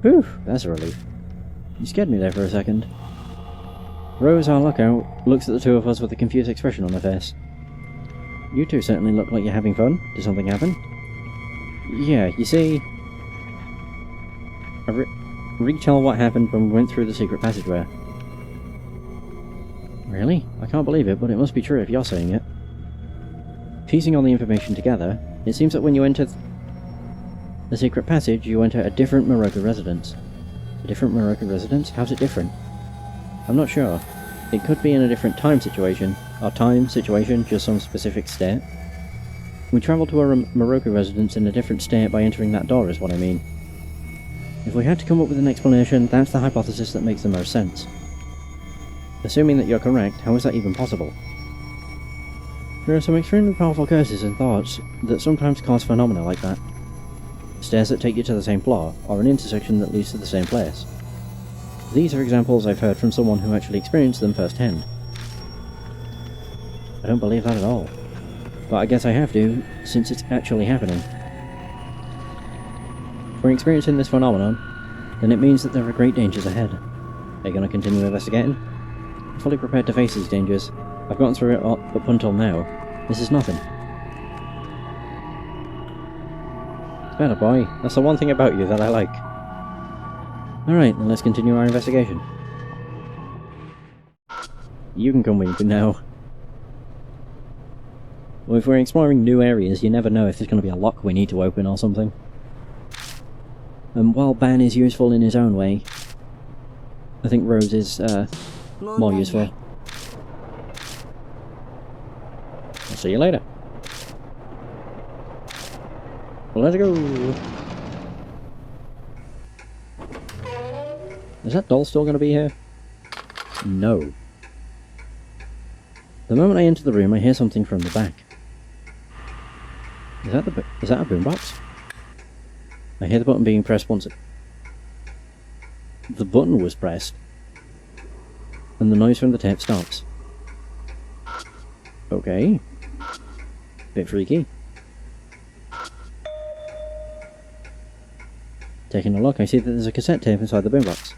Whew, that's a relief. You scared me there for a second. Rose, our lookout, looks at the two of us with a confused expression on her face. You two certainly look like you're having fun. Did something happen? Yeah, you see, I retell what happened when we went through the secret passageway. Really? I can't believe it, but it must be true if you're saying it. Piecing all the information together, it seems that when you enter the secret passage, you enter a different Maruka residence. A different Maruka residence? How's it different? I'm not sure. It could be in a different time situation, just some specific state. We travel to a Maruka residence in a different state by entering that door is what I mean. If we had to come up with an explanation, that's the hypothesis that makes the most sense. Assuming that you're correct, how is that even possible? There are some extremely powerful curses and thoughts that sometimes cause phenomena like that. Stairs that take you to the same floor, or an intersection that leads to the same place. These are examples I've heard from someone who actually experienced them firsthand. I don't believe that at all. But I guess I have to, since it's actually happening. If we're experiencing this phenomenon, then it means that there are great dangers ahead. Are you going to continue investigating? I'm fully prepared to face these dangers. I've gotten through it up until now. This is nothing. Better boy, that's the one thing about you that I like. Alright, then let's continue our investigation. You can come with me now. Well, if we're exploring new areas, you never know if there's going to be a lock we need to open or something. And while Ban is useful in his own way, I think Rose is more useful. I'll see you later. Well, let's go! Is that doll still going to be here? No. The moment I enter the room, I hear something from the back. Is that a boombox? I hear the button being pressed once. The button was pressed, and the noise from the tape stops. Okay. Bit freaky. Taking a look, I see that there's a cassette tape inside the boombox.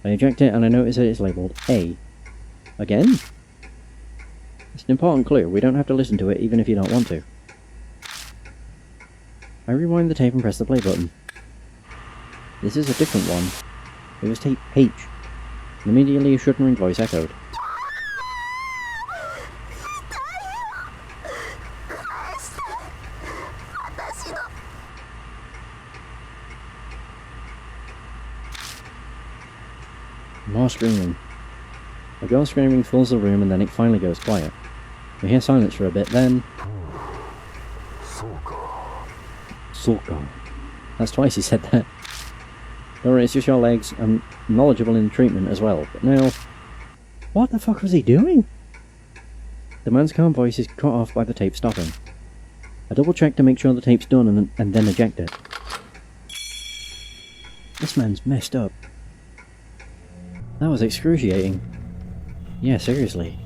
I eject it and I notice that it's labelled A. Again? It's an important clue. We don't have to listen to it even if you don't want to. I rewind the tape and press the play button. This is a different one. It was tape H. And immediately a shuddering voice echoed. More screaming. A girl screaming fills the room and then it finally goes quiet. We hear silence for a bit, then... Soka. That's twice he said that. Don't worry, it's just your legs. I'm knowledgeable in treatment as well, but now... What the fuck was he doing? The man's calm voice is cut off by the tape stopping. I double check to make sure the tape's done and then eject it. This man's messed up. That was excruciating. Yeah, seriously.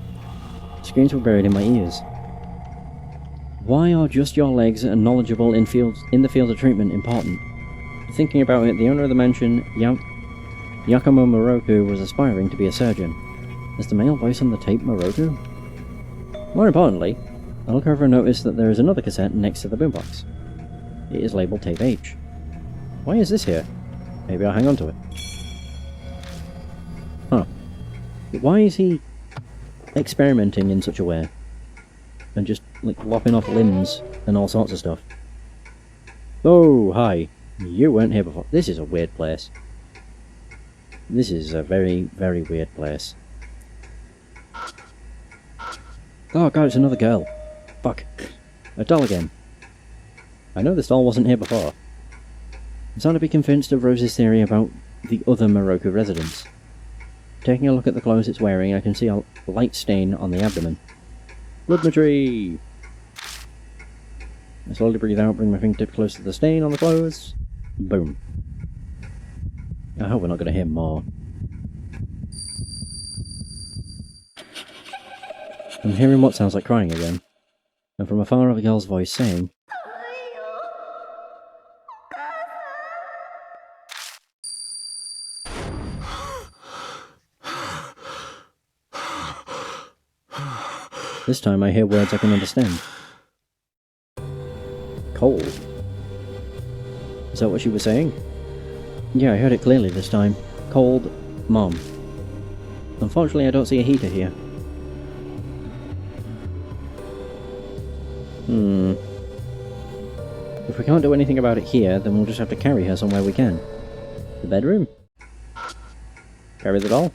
Screams were buried in my ears. Why are just your legs and knowledgeable in the field of treatment important? Thinking about it, the owner of the mansion, Yakumo Moroku, was aspiring to be a surgeon. Is the male voice on the tape Moroku? More importantly, I look over and notice that there is another cassette next to the boombox. It is labelled Tape H. Why is this here? Maybe I'll hang on to it. Huh. Why is he experimenting in such a way? And just, like, lopping off limbs and all sorts of stuff? Oh, hi. You weren't here before. This is a weird place. This is a very, very weird place. Oh god, it's another girl. Fuck. A doll again. I know this doll wasn't here before. I'm starting to be convinced of Rose's theory about the other Moroku residents. Taking a look at the clothes it's wearing, I can see a light stain on the abdomen. Bloodmetry! I slowly breathe out, bring my fingertip close to the stain on the clothes. Boom. I hope we're not going to hear more. I'm hearing what sounds like crying again, and from afar a girl's voice saying, this time I hear words I can understand. Cold. Is that what she was saying? Yeah, I heard it clearly this time. Cold, Mom. Unfortunately, I don't see a heater here. If we can't do anything about it here, then we'll just have to carry her somewhere we can. The bedroom? Carry the doll?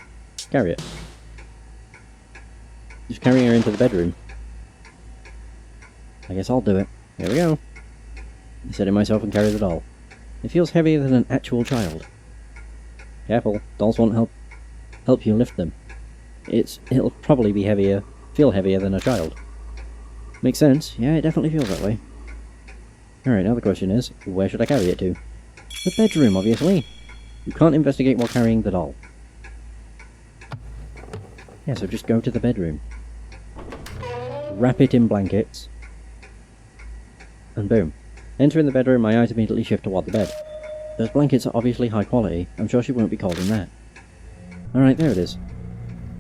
Carry it. Just carry her into the bedroom. I guess I'll do it. Here we go. I set it myself and carry the doll. It feels heavier than an actual child. Careful, dolls won't help you lift them. It'll probably be feel heavier than a child. Makes sense. Yeah, it definitely feels that way. Alright, now the question is, where should I carry it to? The bedroom, obviously. You can't investigate while carrying the doll. Yeah, so just go to the bedroom. Wrap it in blankets. And boom. Entering the bedroom, my eyes immediately shift toward the bed. Those blankets are obviously high quality. I'm sure she won't be cold in that. Alright, there it is.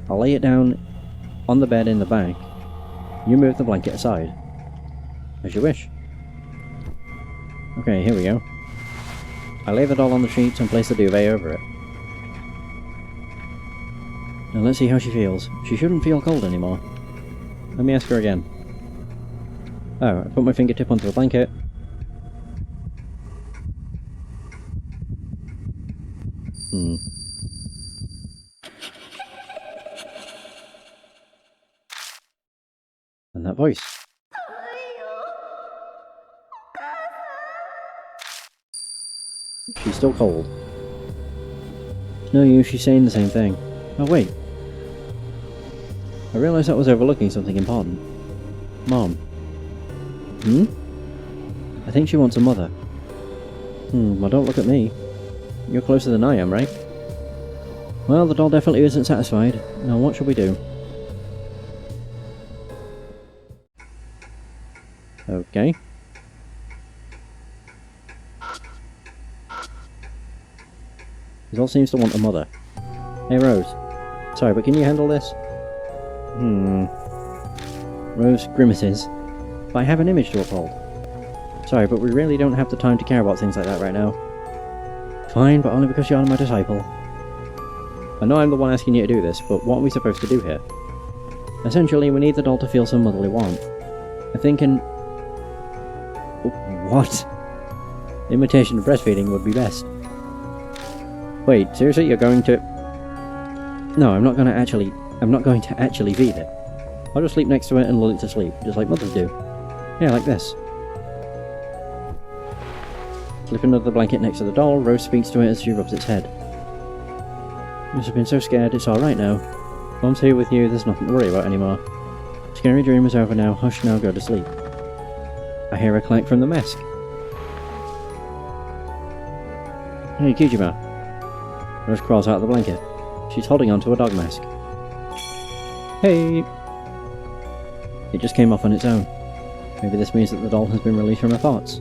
I'll lay it down on the bed in the back. You move the blanket aside. As you wish. Okay, here we go. I lay the doll on the sheets and place the duvet over it. Now let's see how she feels. She shouldn't feel cold anymore. Let me ask her again. Oh, I put my fingertip onto the blanket. And that voice. She's still cold. No use, she's saying the same thing. Oh wait. I realised I was overlooking something important. Mom. I think she wants a mother. Well don't look at me. You're closer than I am, right? Well, the doll definitely isn't satisfied. Now what shall we do? Okay. This all seems to want a mother. Hey Rose. Sorry, but can you handle this? Rose grimaces. But I have an image to uphold. Sorry, but we really don't have the time to care about things like that right now. Fine, but only because you're my disciple. I know I'm the one asking you to do this, but what are we supposed to do here? Essentially, we need the doll to feel some motherly warmth. I think what? Imitation of breastfeeding would be best. Wait, seriously, you're going to... No, I'm not going to actually feed it. I'll just sleep next to it and lull it to sleep, just like mothers do. Yeah, like this. Slipping under the blanket next to the doll, Rose speaks to it as she rubs its head. You must have been so scared, it's alright now. Mom's here with you, there's nothing to worry about anymore. Scary dream is over now, hush now, go to sleep. I hear a clank from the mask. Hey, Kijima. Rose crawls out of the blanket. She's holding onto a dog mask. Hey! It just came off on its own. Maybe this means that the doll has been released from her thoughts.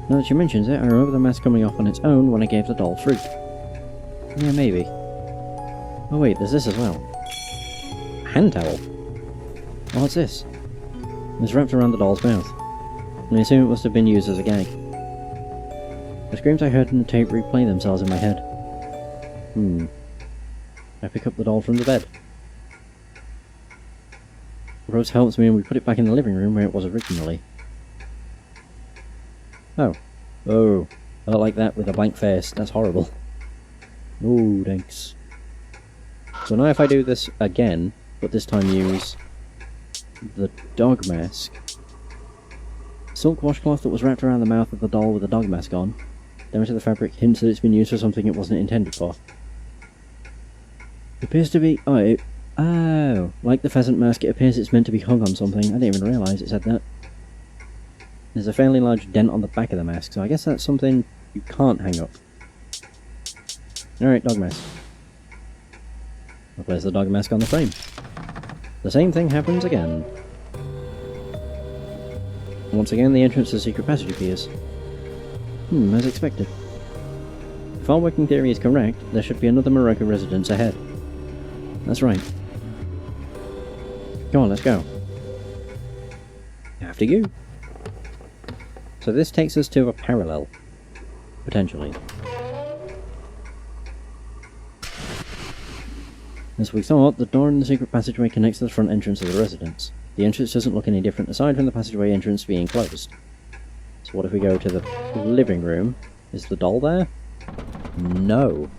Now that she mentions it, I remember the mask coming off on its own when I gave the doll fruit. Yeah, maybe. Oh wait, there's this as well. A hand towel? What's this? It's wrapped around the doll's mouth. I assume it must have been used as a gag. The screams I heard in the tape replay themselves in my head. I pick up the doll from the bed. Rose helps me and we put it back in the living room where it was originally. Oh, Oh, I don't like that with a blank face. That's horrible. Oh, thanks. So now if I do this again, but this time use the dog mask. Silk washcloth that was wrapped around the mouth of the doll with the dog mask on. Damage to the fabric hints that it's been used for something it wasn't intended for. It appears to be... Oh, like the pheasant mask, it appears it's meant to be hung on something. I didn't even realise it said that. There's a fairly large dent on the back of the mask, so I guess that's something you can't hang up. Alright, dog mask. I'll place the dog mask on the frame. The same thing happens again. Once again, the entrance to the secret passage appears. As expected. If our working theory is correct, there should be another Morocco residence ahead. That's right. Come on, let's go. After you. So this takes us to a parallel. Potentially. As we thought, the door in the secret passageway connects to the front entrance of the residence. The entrance doesn't look any different aside from the passageway entrance being closed. So what if we go to the living room? Is the doll there? No.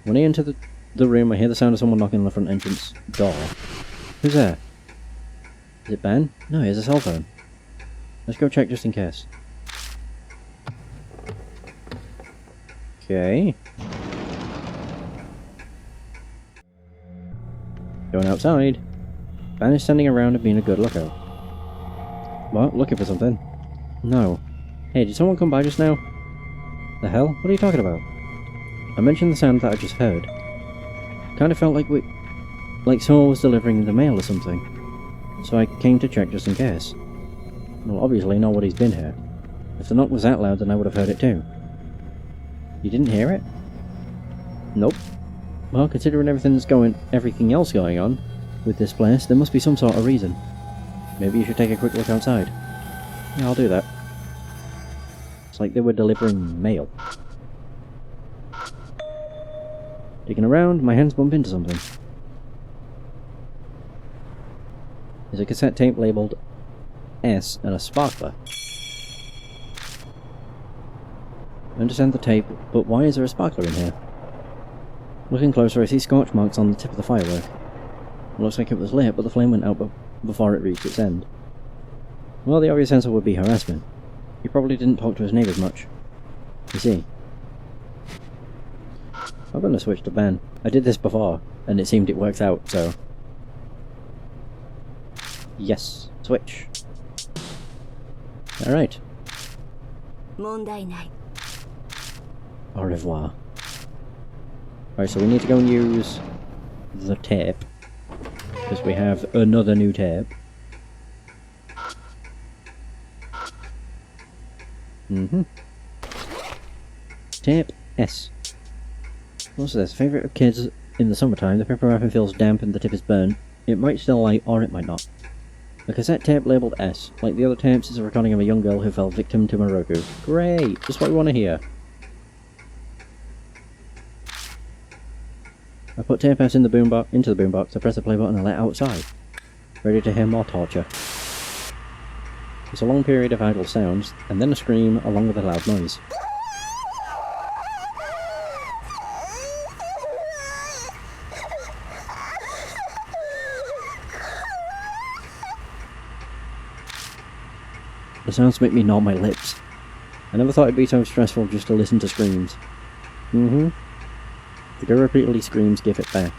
When I enter the room, I hear the sound of someone knocking on the front entrance door. Who's there? Is it Ben? No, he has a cell phone. Let's go check just in case. Okay. Going outside. Ben is standing around and being a good lookout. What? Looking for something? No. Hey, did someone come by just now? The hell? What are you talking about? I mentioned the sound that I just heard. Kinda felt like someone was delivering the mail or something. So I came to check just in case. Well, obviously nobody's been here. If the knock was that loud, then I would have heard it too. You didn't hear it? Nope. Well, considering everything else going on with this place, there must be some sort of reason. Maybe you should take a quick look outside. Yeah, I'll do that. It's like they were delivering mail. Digging around, my hands bump into something. There's a cassette tape labelled S and a sparkler. I understand the tape, but why is there a sparkler in here? Looking closer, I see scorch marks on the tip of the firework. It looks like it was lit, but the flame went out before it reached its end. Well, the obvious answer would be harassment. He probably didn't talk to his neighbours much. You see. I'm gonna switch to Ben. I did this before, and it seemed it worked out, so... Yes, switch. Alright. Au revoir. Alright, so we need to go and use the tape. Because we have another new tape. Tape S. What's this? Favourite of kids in the summertime. The paper wrapping feels damp and the tip is burnt. It might still light, or it might not. A cassette tape labelled S. Like the other tapes, is a recording of a young girl who fell victim to Moroku. Great! Just what we want to hear. I put tape S into the boombox, I press the play button and let outside. Ready to hear more torture. It's a long period of idle sounds, and then a scream along with a loud noise. The sounds make me gnaw my lips. I never thought it'd be so stressful just to listen to screams. The girl repeatedly screams, "Give it back."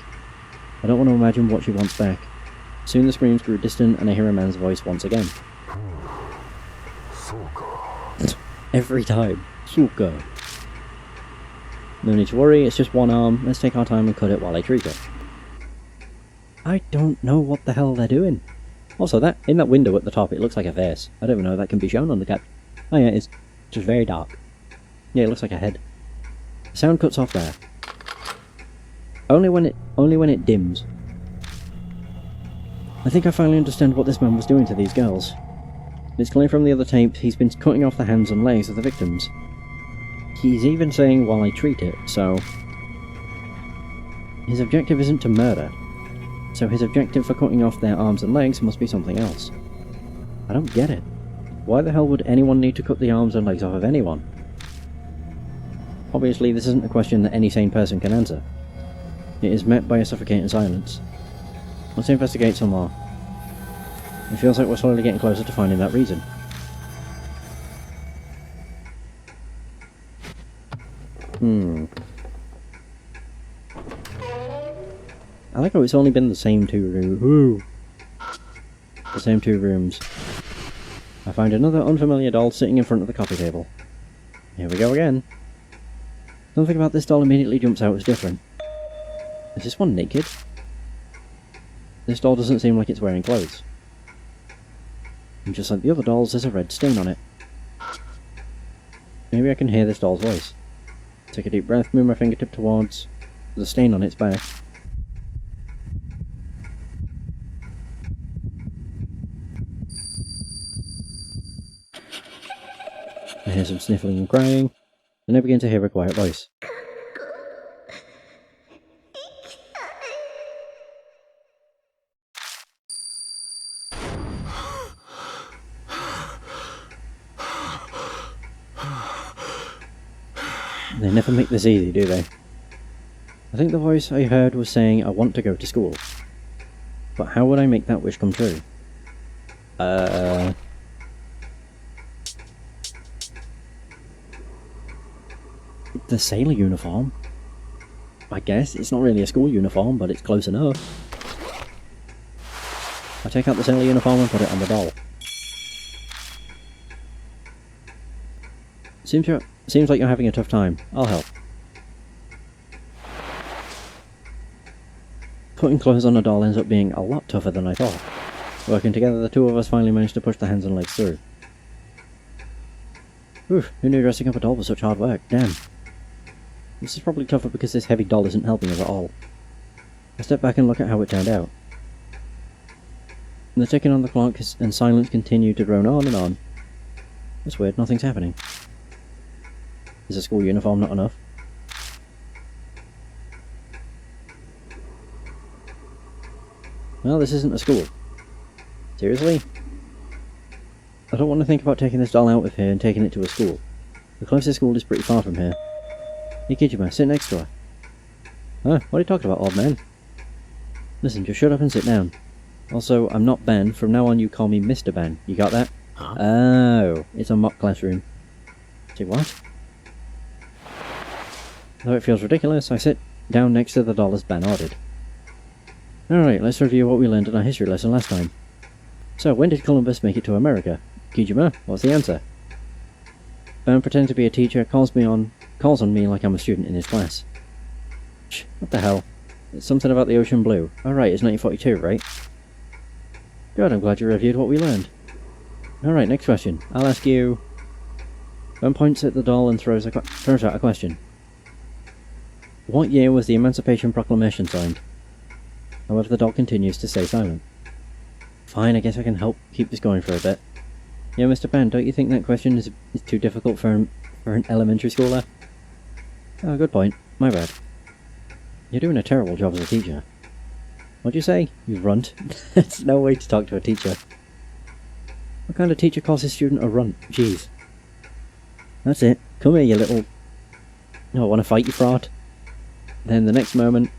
I don't want to imagine what she wants back. Soon the screams grew distant and I hear a man's voice once again. Every time. Suka. No need to worry, it's just one arm. Let's take our time and cut it while I treat it. I don't know what the hell they're doing. Also, in that window at the top, it looks like a face. I don't even know if that can be shown on the cap. Oh yeah, it's just very dark. Yeah, it looks like a head. The sound cuts off there. Only when it dims. I think I finally understand what this man was doing to these girls. It's clear from the other tape he's been cutting off the hands and legs of the victims. He's even saying while I treat it, so... His objective isn't to murder. So his objective for cutting off their arms and legs must be something else. I don't get it. Why the hell would anyone need to cut the arms and legs off of anyone? Obviously, this isn't a question that any sane person can answer. It is met by a suffocating silence. Let's investigate some more. It feels like we're slowly getting closer to finding that reason. I like how it's only been the same two rooms. The same two rooms. I find another unfamiliar doll sitting in front of the coffee table. Here we go again. Something about this doll immediately jumps out as different. Is this one naked? This doll doesn't seem like it's wearing clothes. And just like the other dolls, there's a red stain on it. Maybe I can hear this doll's voice. Take a deep breath, move my fingertip towards the stain on its back. I hear some sniffling and crying, and I begin to hear a quiet voice. They never make this easy, do they? I think the voice I heard was saying I want to go to school. But how would I make that wish come true? The sailor uniform? I guess. It's not really a school uniform, but it's close enough. I take out the sailor uniform and put it on the doll. Seems like you're having a tough time. I'll help. Putting clothes on a doll ends up being a lot tougher than I thought. Working together, the two of us finally managed to push the hands and legs through. Oof, who knew dressing up a doll was such hard work? Damn. This is probably tougher because this heavy doll isn't helping us at all. I step back and look at how it turned out. The ticking on the clock and silence continue to drone on and on. That's weird, nothing's happening. Is a school uniform not enough? Well, this isn't a school. Seriously? I don't want to think about taking this doll out with here and taking it to a school. The closest school is pretty far from here. Hey Kijima, sit next to her. Huh? What are you talking about, old man? Listen, just shut up and sit down. Also, I'm not Ben. From now on you call me Mr. Ben. You got that? Huh? Oh, it's a mock classroom. Say what? Though it feels ridiculous, I sit down next to the doll as Ben ordered. Alright, let's review what we learned in our history lesson last time. So, when did Columbus make it to America? Kijima, what's the answer? Ben, pretending to be a teacher, calls on me like I'm a student in his class. Shh, what the hell? It's something about the ocean blue. Alright, it's 1942, right? Good, I'm glad you reviewed what we learned. Alright, next question. I'll ask you... Ben points at the doll and throws out a question. What year was the Emancipation Proclamation signed? However, the doll continues to stay silent. Fine, I guess I can help keep this going for a bit. Yeah, Mr. Ben, don't you think that question is too difficult for an elementary schooler? Oh, good point. My bad. You're doing a terrible job as a teacher. What'd you say? You runt? That's no way to talk to a teacher. What kind of teacher calls his student a runt? Jeez. That's it. Come here, you little... Oh, wanna fight, you fraud? Then the next moment...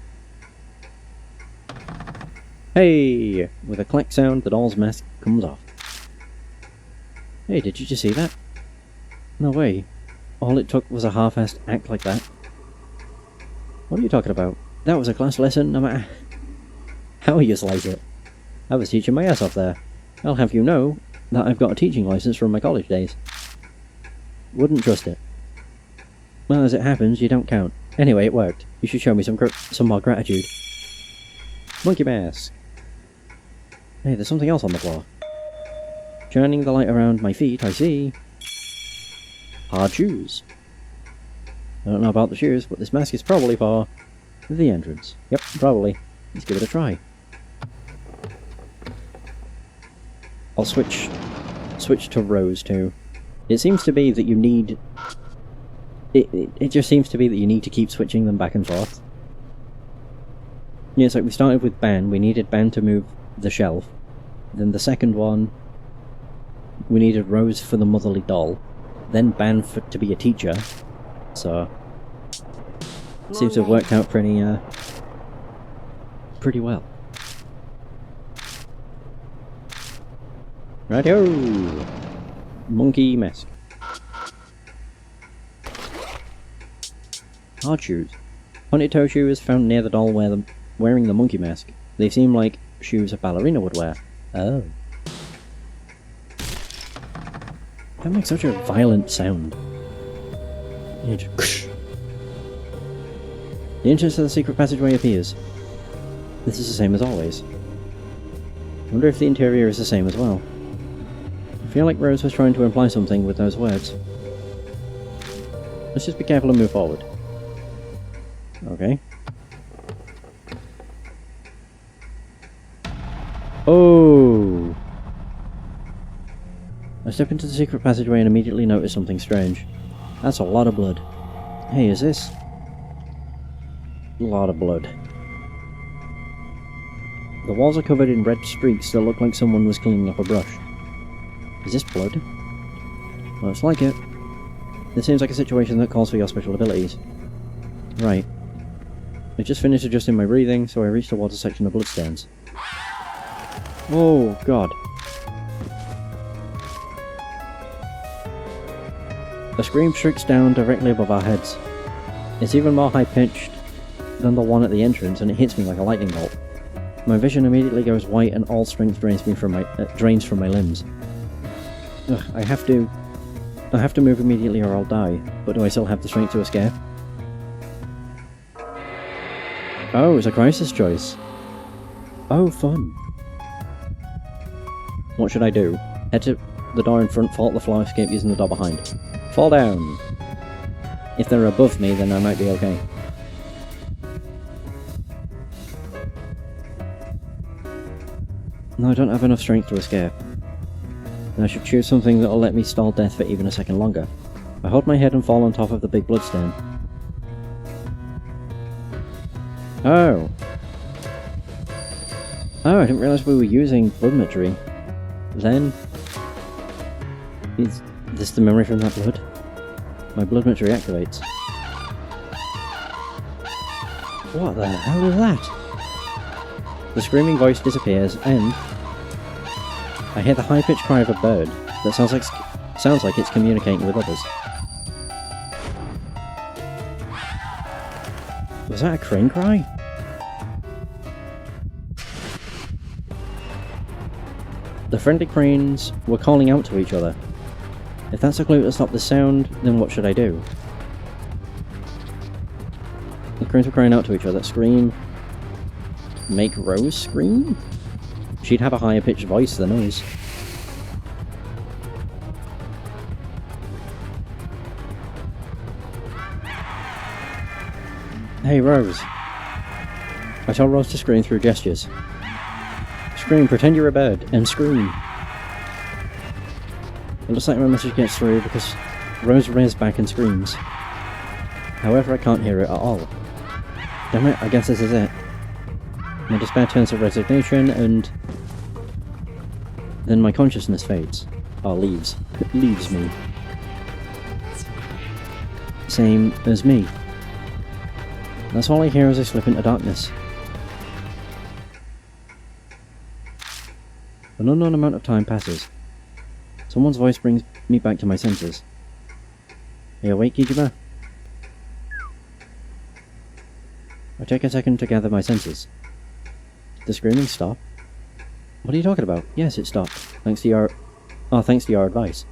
Hey! With a clack sound, the doll's mask comes off. Hey, did you just see that? No way. All it took was a half-assed act like that. What are you talking about? That was a class lesson, no matter how you slice it. I was teaching my ass off there. I'll have you know that I've got a teaching license from my college days. Wouldn't trust it. Well, as it happens, you don't count. Anyway, it worked. You should show me some more gratitude. Monkey mask. Hey, there's something else on the floor. Shining the light around my feet, I see... hard shoes. I don't know about the shoes, but this mask is probably for... the entrance. Yep, probably. Let's give it a try. I'll switch to Rose too. It seems to be that you need... It just seems to be that you need to keep switching them back and forth. Yeah, it's like we started with Ben, we needed Ben to move the shelf. Then the second one... we needed Rose for the motherly doll, then Ban to be a teacher, so seems to have worked out pretty well. Righto! Monkey mask. Hard shoes. Pointed toe shoes found near the doll wearing the monkey mask. They seem like shoes a ballerina would wear. Oh. That makes such a violent sound. The entrance to the secret passageway appears. This is the same as always. I wonder if the interior is the same as well. I feel like Rose was trying to imply something with those words. Let's just be careful and move forward. Okay. Oh! I step into the secret passageway and immediately notice something strange. That's a lot of blood. Hey, is this? A lot of blood. The walls are covered in red streaks that look like someone was cleaning up a brush. Is this blood? Looks like it. This seems like a situation that calls for your special abilities. Right. I just finished adjusting my breathing, so I reached towards a section of bloodstains. Oh, God. A scream shrieks down directly above our heads. It's even more high-pitched than the one at the entrance, and it hits me like a lightning bolt. My vision immediately goes white, and all strength drains from my limbs. Ugh, I have to move immediately or I'll die, but do I still have the strength to escape? Oh, it's a crisis choice. Oh, fun. What should I do? Head to the door in front, fall to the floor, escape using the door behind. Fall down! If they're above me, then I might be okay. No, I don't have enough strength to escape. And I should choose something that'll let me stall death for even a second longer. I hold my head and fall on top of the big bloodstain. Oh! Oh, I didn't realise we were using bloodmetry. Then... Is this the memory from that blood? My bloodmetry activates. What the hell is that? The screaming voice disappears and... I hear the high-pitched cry of a bird that sounds like it's communicating with others. Was that a crane cry? The friendly cranes were calling out to each other. If that's a clue to stop the sound, then what should I do? The cranes were crying out to each other. Scream. Make Rose scream? She'd have a higher pitched voice than us. Hey, Rose. I tell Rose to scream through gestures. Scream, pretend you're a bird, and scream. It looks like my message gets through because Rose rears back and screams. However, I can't hear it at all. Damn it, I guess this is it. My despair turns to resignation, and then my consciousness fades. Or leaves. Leaves me. Same as me. That's all I hear as I slip into darkness. An unknown amount of time passes. Someone's voice brings me back to my senses. Are you awake, Kijima? I take a second to gather my senses. Did the screaming stop? What are you talking about? Yes, it stopped. Thanks to your advice.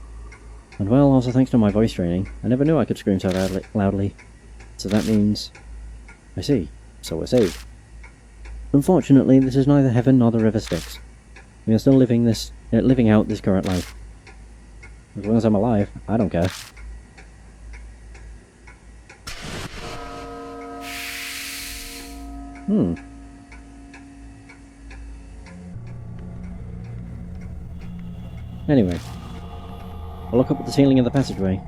And well, also thanks to my voice training. I never knew I could scream so loudly. So that means... I see. So we're saved. Unfortunately, this is neither heaven nor the river Styx. We are still living out this current life. As long as I'm alive, I don't care. Anyway, I'll look up at the ceiling of the passageway.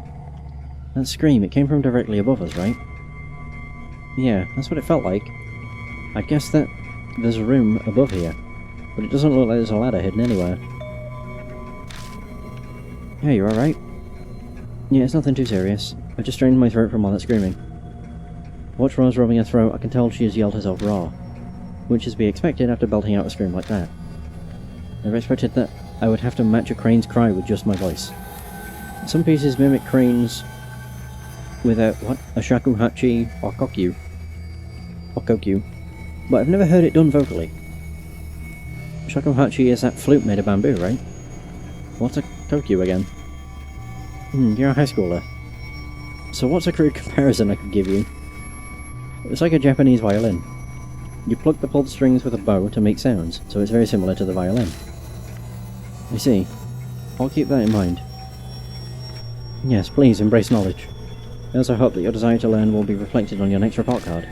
That scream, it came from directly above us, right? Yeah, that's what it felt like. I guess that there's a room above here, but it doesn't look like there's a ladder hidden anywhere. Hey, you alright? Yeah, it's nothing too serious. I just strained my throat from all that screaming. Watch Rose rubbing her throat, I can tell she has yelled herself raw. Which is to be expected after belting out a scream like that. Never expected that I would have to match a crane's cry with just my voice. Some pieces mimic cranes with a shakuhachi or kokyu. But I've never heard it done vocally. Shakuhachi is that flute made of bamboo, right? What's a kokyu again? You're a high schooler. So what's a crude comparison I could give you? It's like a Japanese violin. You pluck the pulled strings with a bow to make sounds, so it's very similar to the violin. I see. I'll keep that in mind. Yes, please embrace knowledge. I also hope that your desire to learn will be reflected on your next report card.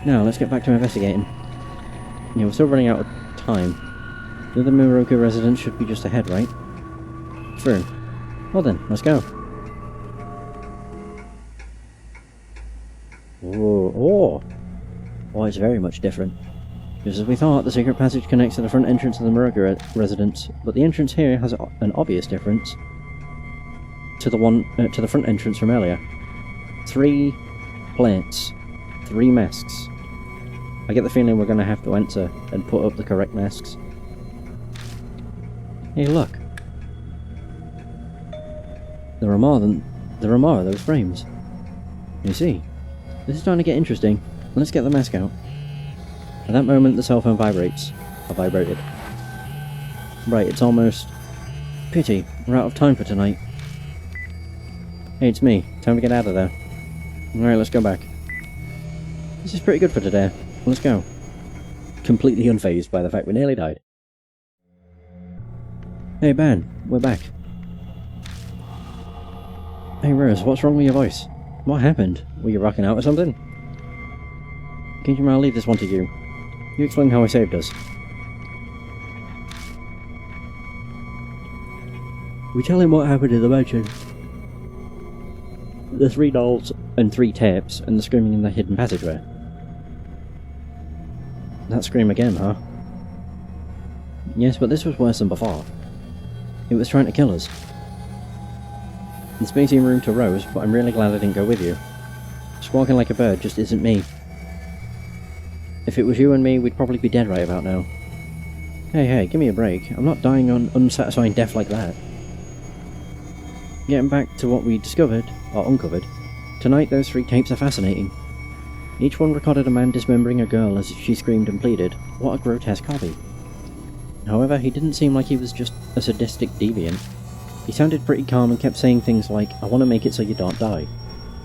Now, let's get back to investigating. Yeah, we're still running out of time. The other Muroku residence should be just ahead, right? True. Well then, let's go. Whoa, oh, it's very much different. Just as we thought, the secret passage connects to the front entrance of the Muroku residence, but the entrance here has an obvious difference to the front entrance from earlier. 3 plates, 3 masks. I get the feeling we're going to have to enter and put up the correct masks. Hey, look. There are more of those frames. You see, this is starting to get interesting. Let's get the mask out. At that moment, the cell phone vibrates. Or vibrated. Right, it's almost... Pity, we're out of time for tonight. Hey, it's me. Time to get out of there. Alright, let's go back. This is pretty good for today. Let's go. Completely unfazed by the fact we nearly died. Hey Ben, we're back. Hey Rose, what's wrong with your voice? What happened? Were you rocking out or something? Kijima, I'll leave this one to you. You explain how I saved us. We tell him what happened in the mansion. The 3 dolls and 3 tapes and the screaming in the hidden passageway. That scream again, huh? Yes, but this was worse than before. It was trying to kill us. It's making room to Rose, but I'm really glad I didn't go with you. Squawking like a bird just isn't me. If it was you and me, we'd probably be dead right about now. Hey, give me a break. I'm not dying on unsatisfying death like that. Getting back to what we discovered, or uncovered, tonight those 3 tapes are fascinating. Each one recorded a man dismembering a girl as she screamed and pleaded. What a grotesque hobby. However, he didn't seem like he was just a sadistic deviant. He sounded pretty calm and kept saying things like, I want to make it so you don't die.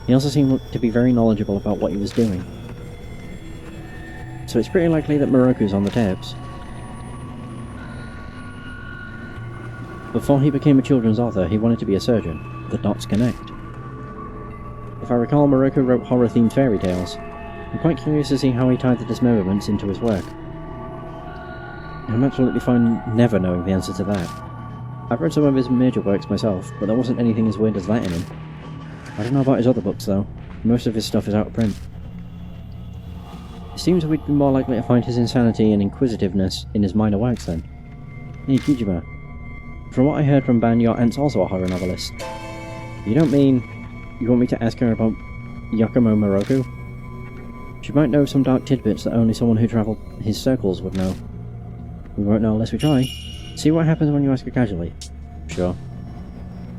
He also seemed to be very knowledgeable about what he was doing. So it's pretty likely that Muroku's on the tapes. Before he became a children's author, he wanted to be a surgeon. The dots connect. If I recall, Muroku wrote horror-themed fairy tales. I'm quite curious to see how he tied the dismemberments into his work. I'm absolutely fine never knowing the answer to that. I've read some of his major works myself, but there wasn't anything as weird as that in him. I don't know about his other books though. Most of his stuff is out of print. It seems we'd be more likely to find his insanity and inquisitiveness in his minor works then. Hey Kijima, from what I heard from Ban, your aunt's also a horror novelist. You don't mean you want me to ask her about Yakumo Muroku? She might know some dark tidbits that only someone who travelled his circles would know. We won't know unless we try. See what happens when you ask her casually. Sure.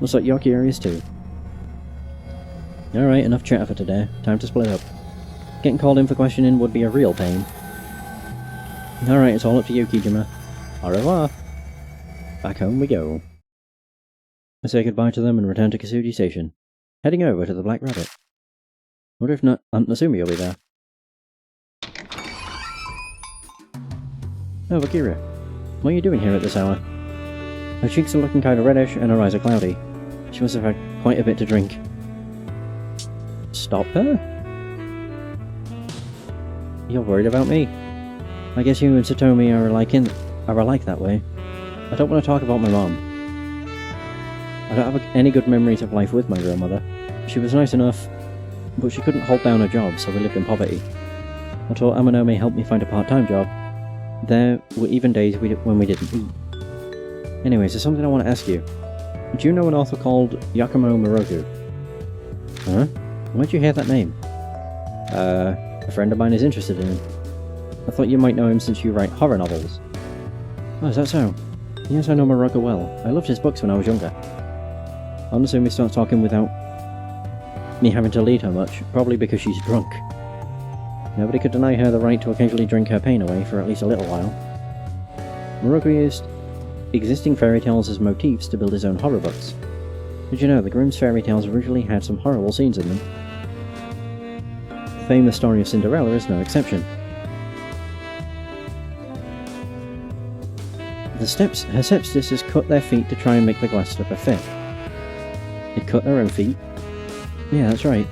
Looks like you're curious too. Alright, enough chatter for today. Time to split up. Getting called in for questioning would be a real pain. Alright, it's all up to you, Kijima. Au revoir. Back home we go. I say goodbye to them and return to Kasuji Station, heading over to the Black Rabbit. Wonder if Aunt Nasumi will be there. Oh, Akira. What are you doing here at this hour? Her cheeks are looking kinda reddish and her eyes are cloudy. She must have had quite a bit to drink. Stop her? You're worried about me? I guess you and Satomi are alike that way. I don't want to talk about my mom. I don't have any good memories of life with my grandmother. She was nice enough, but she couldn't hold down a job, so we lived in poverty. Until Amanome helped me find a part-time job, there were even days when we didn't eat. Anyways, there's something I want to ask you. Do you know an author called Yakumo Moroku? Huh? Where'd you hear that name? A friend of mine is interested in him. I thought you might know him since you write horror novels. Oh, is that so? Yes, I know Moroku well. I loved his books when I was younger. Honestly, we start talking without me having to lead her much, probably because she's drunk. Nobody could deny her the right to occasionally drink her pain away for at least a little while. Moroku used existing fairy tales as motifs to build his own horror books. Did you know the Grimm's fairy tales originally had some horrible scenes in them? The famous story of Cinderella is no exception. Her stepsisters cut their feet to try and make the glass slipper fit. They cut their own feet? Yeah, that's right.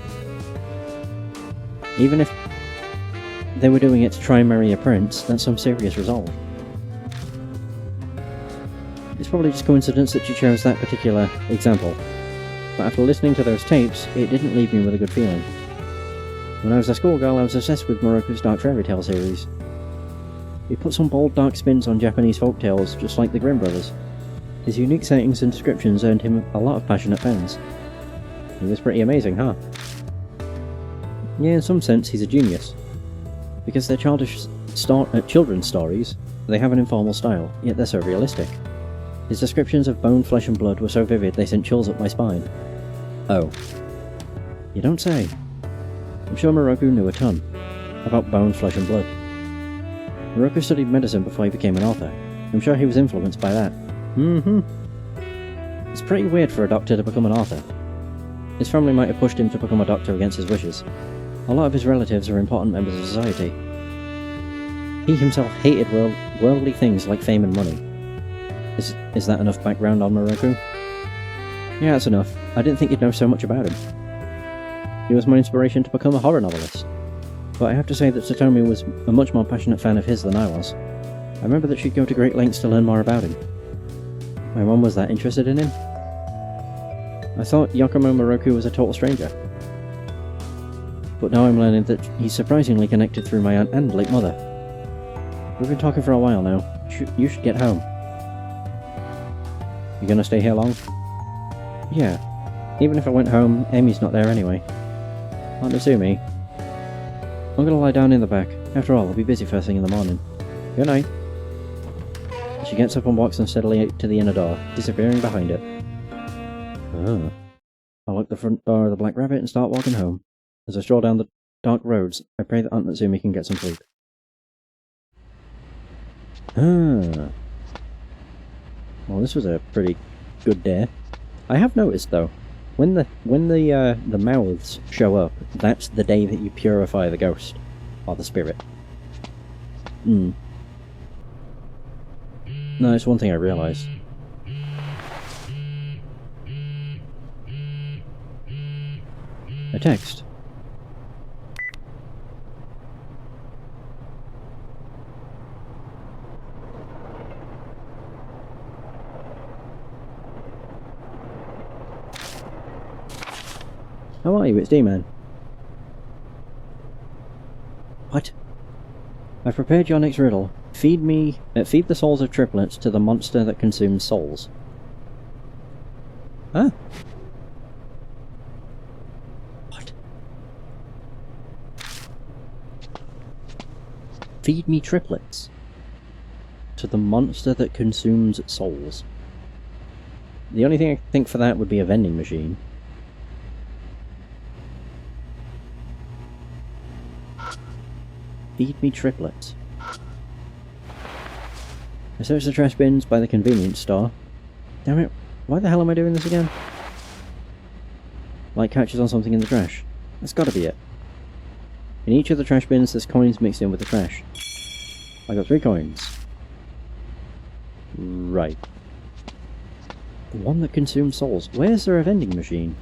Even if they were doing it to try and marry a prince, that's some serious resolve. It's probably just coincidence that she chose that particular example, but after listening to those tapes, it didn't leave me with a good feeling. When I was a schoolgirl, I was obsessed with Moroku's Dark Fairy Tale series. He put some bold, dark spins on Japanese folktales, just like the Grimm brothers. His unique settings and descriptions earned him a lot of passionate fans. He was pretty amazing, huh? Yeah, in some sense, he's a genius. Because they're children's stories, they have an informal style, yet they're so realistic. His descriptions of bone, flesh and blood were so vivid they sent chills up my spine. Oh. You don't say. I'm sure Moroku knew a ton about bone, flesh and blood. Moroku studied medicine before he became an author. I'm sure he was influenced by that. It's pretty weird for a doctor to become an author. His family might have pushed him to become a doctor against his wishes. A lot of his relatives are important members of society. He himself hated worldly things like fame and money. Is that enough background on Moroku? Yeah, that's enough. I didn't think you'd know so much about him. He was my inspiration to become a horror novelist. But I have to say that Satomi was a much more passionate fan of his than I was. I remember that she'd go to great lengths to learn more about him. My mum was that interested in him? I thought Yakumo Moroku was a total stranger. But now I'm learning that he's surprisingly connected through my aunt and late mother. We've been talking for a while now. You should get home. You gonna stay here long? Yeah. Even if I went home, Amy's not there anyway. Aunt Nazumi. I'm gonna lie down in the back. After all, I'll be busy first thing in the morning. Good night. She gets up and walks unsteadily to the inner door, disappearing behind it. I lock the front door of the Black Rabbit and start walking home. As I stroll down the dark roads, I pray that Aunt Natsumi can get some sleep. Well, this was a pretty good day. I have noticed though, when the mouths show up, that's the day that you purify the ghost or the spirit. No, it's one thing I realised. A text. How are you? It's D-Man. What? I've prepared your next riddle. Feed the souls of triplets to the monster that consumes souls. Huh? What? Feed me triplets to the monster that consumes souls. The only thing I think for that would be a vending machine. Feed me triplets. I searched the trash bins by the convenience store. Damn it, why the hell am I doing this again? Light catches on something in the trash. That's gotta be it. In each of the trash bins there's coins mixed in with the trash. I got 3 coins. Right. The one that consumes souls. Where's there a vending machine?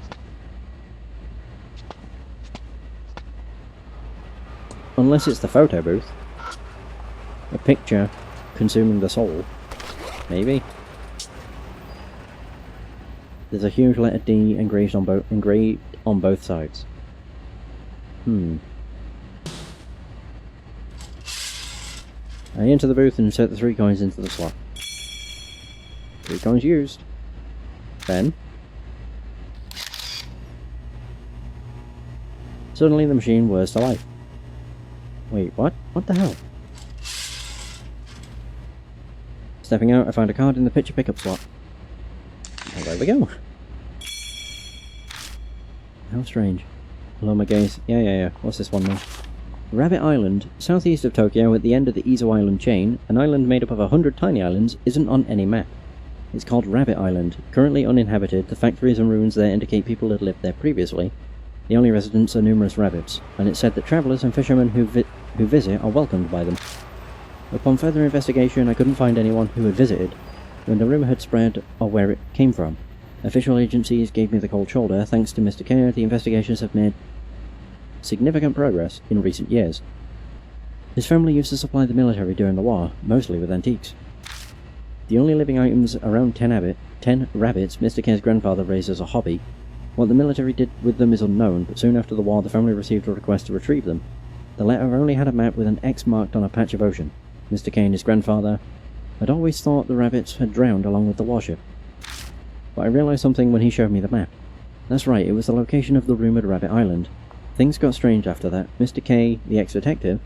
Unless it's the photo booth. A picture consuming the soul. Maybe. There's a huge letter D engraved on both sides. I enter the booth and insert the 3 coins into the slot. 3 coins used. Then... suddenly the machine whirs to life. Wait, what? What the hell? Stepping out, I found a card in the picture pickup slot. And there we go. How strange. Hello, my gaze. Yeah. What's this one then? Rabbit Island, southeast of Tokyo at the end of the Izo Island chain, an island made up of 100 tiny islands, isn't on any map. It's called Rabbit Island, currently uninhabited. The factories and ruins there indicate people had lived there previously. The only residents are numerous rabbits, and it's said that travellers and fishermen who visit are welcomed by them. Upon further investigation, I couldn't find anyone who had visited when the rumour had spread or where it came from. Official agencies gave me the cold shoulder. Thanks to Mr. Kerr, the investigations have made significant progress in recent years. His family used to supply the military during the war, mostly with antiques. The only living items around 10 rabbits Mr. Kerr's grandfather raised as a hobby. What the military did with them is unknown, but soon after the war the family received a request to retrieve them. The letter only had a map with an X marked on a patch of ocean. Mr. Kerr and his grandfather had always thought the rabbits had drowned along with the warship. But I realised something when he showed me the map. That's right, it was the location of the rumoured Rabbit Island. Things got strange after that. Mr. K, the ex-detective,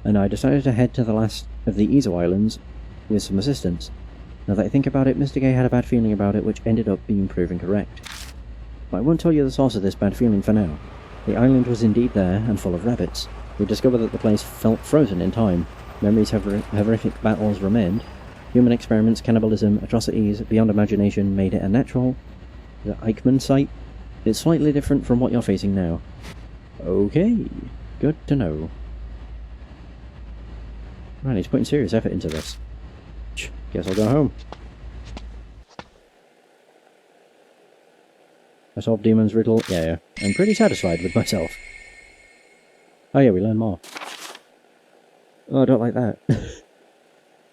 and I decided to head to the last of the Izo Islands with some assistance. Now that I think about it, Mr. K had a bad feeling about it, which ended up being proven correct. But I won't tell you the source of this bad feeling for now. The island was indeed there, and full of rabbits. We discovered that the place felt frozen in time. Memories of horrific battles remained. Human experiments, cannibalism, atrocities beyond imagination made it a natural... the Eichmann site? It's slightly different from what you're facing now. Okay, good to know. Right, he's putting serious effort into this. Guess I'll go home. I solved Demon's riddle. Yeah. I'm pretty satisfied with myself. Oh yeah, we learn more. Oh, I don't like that.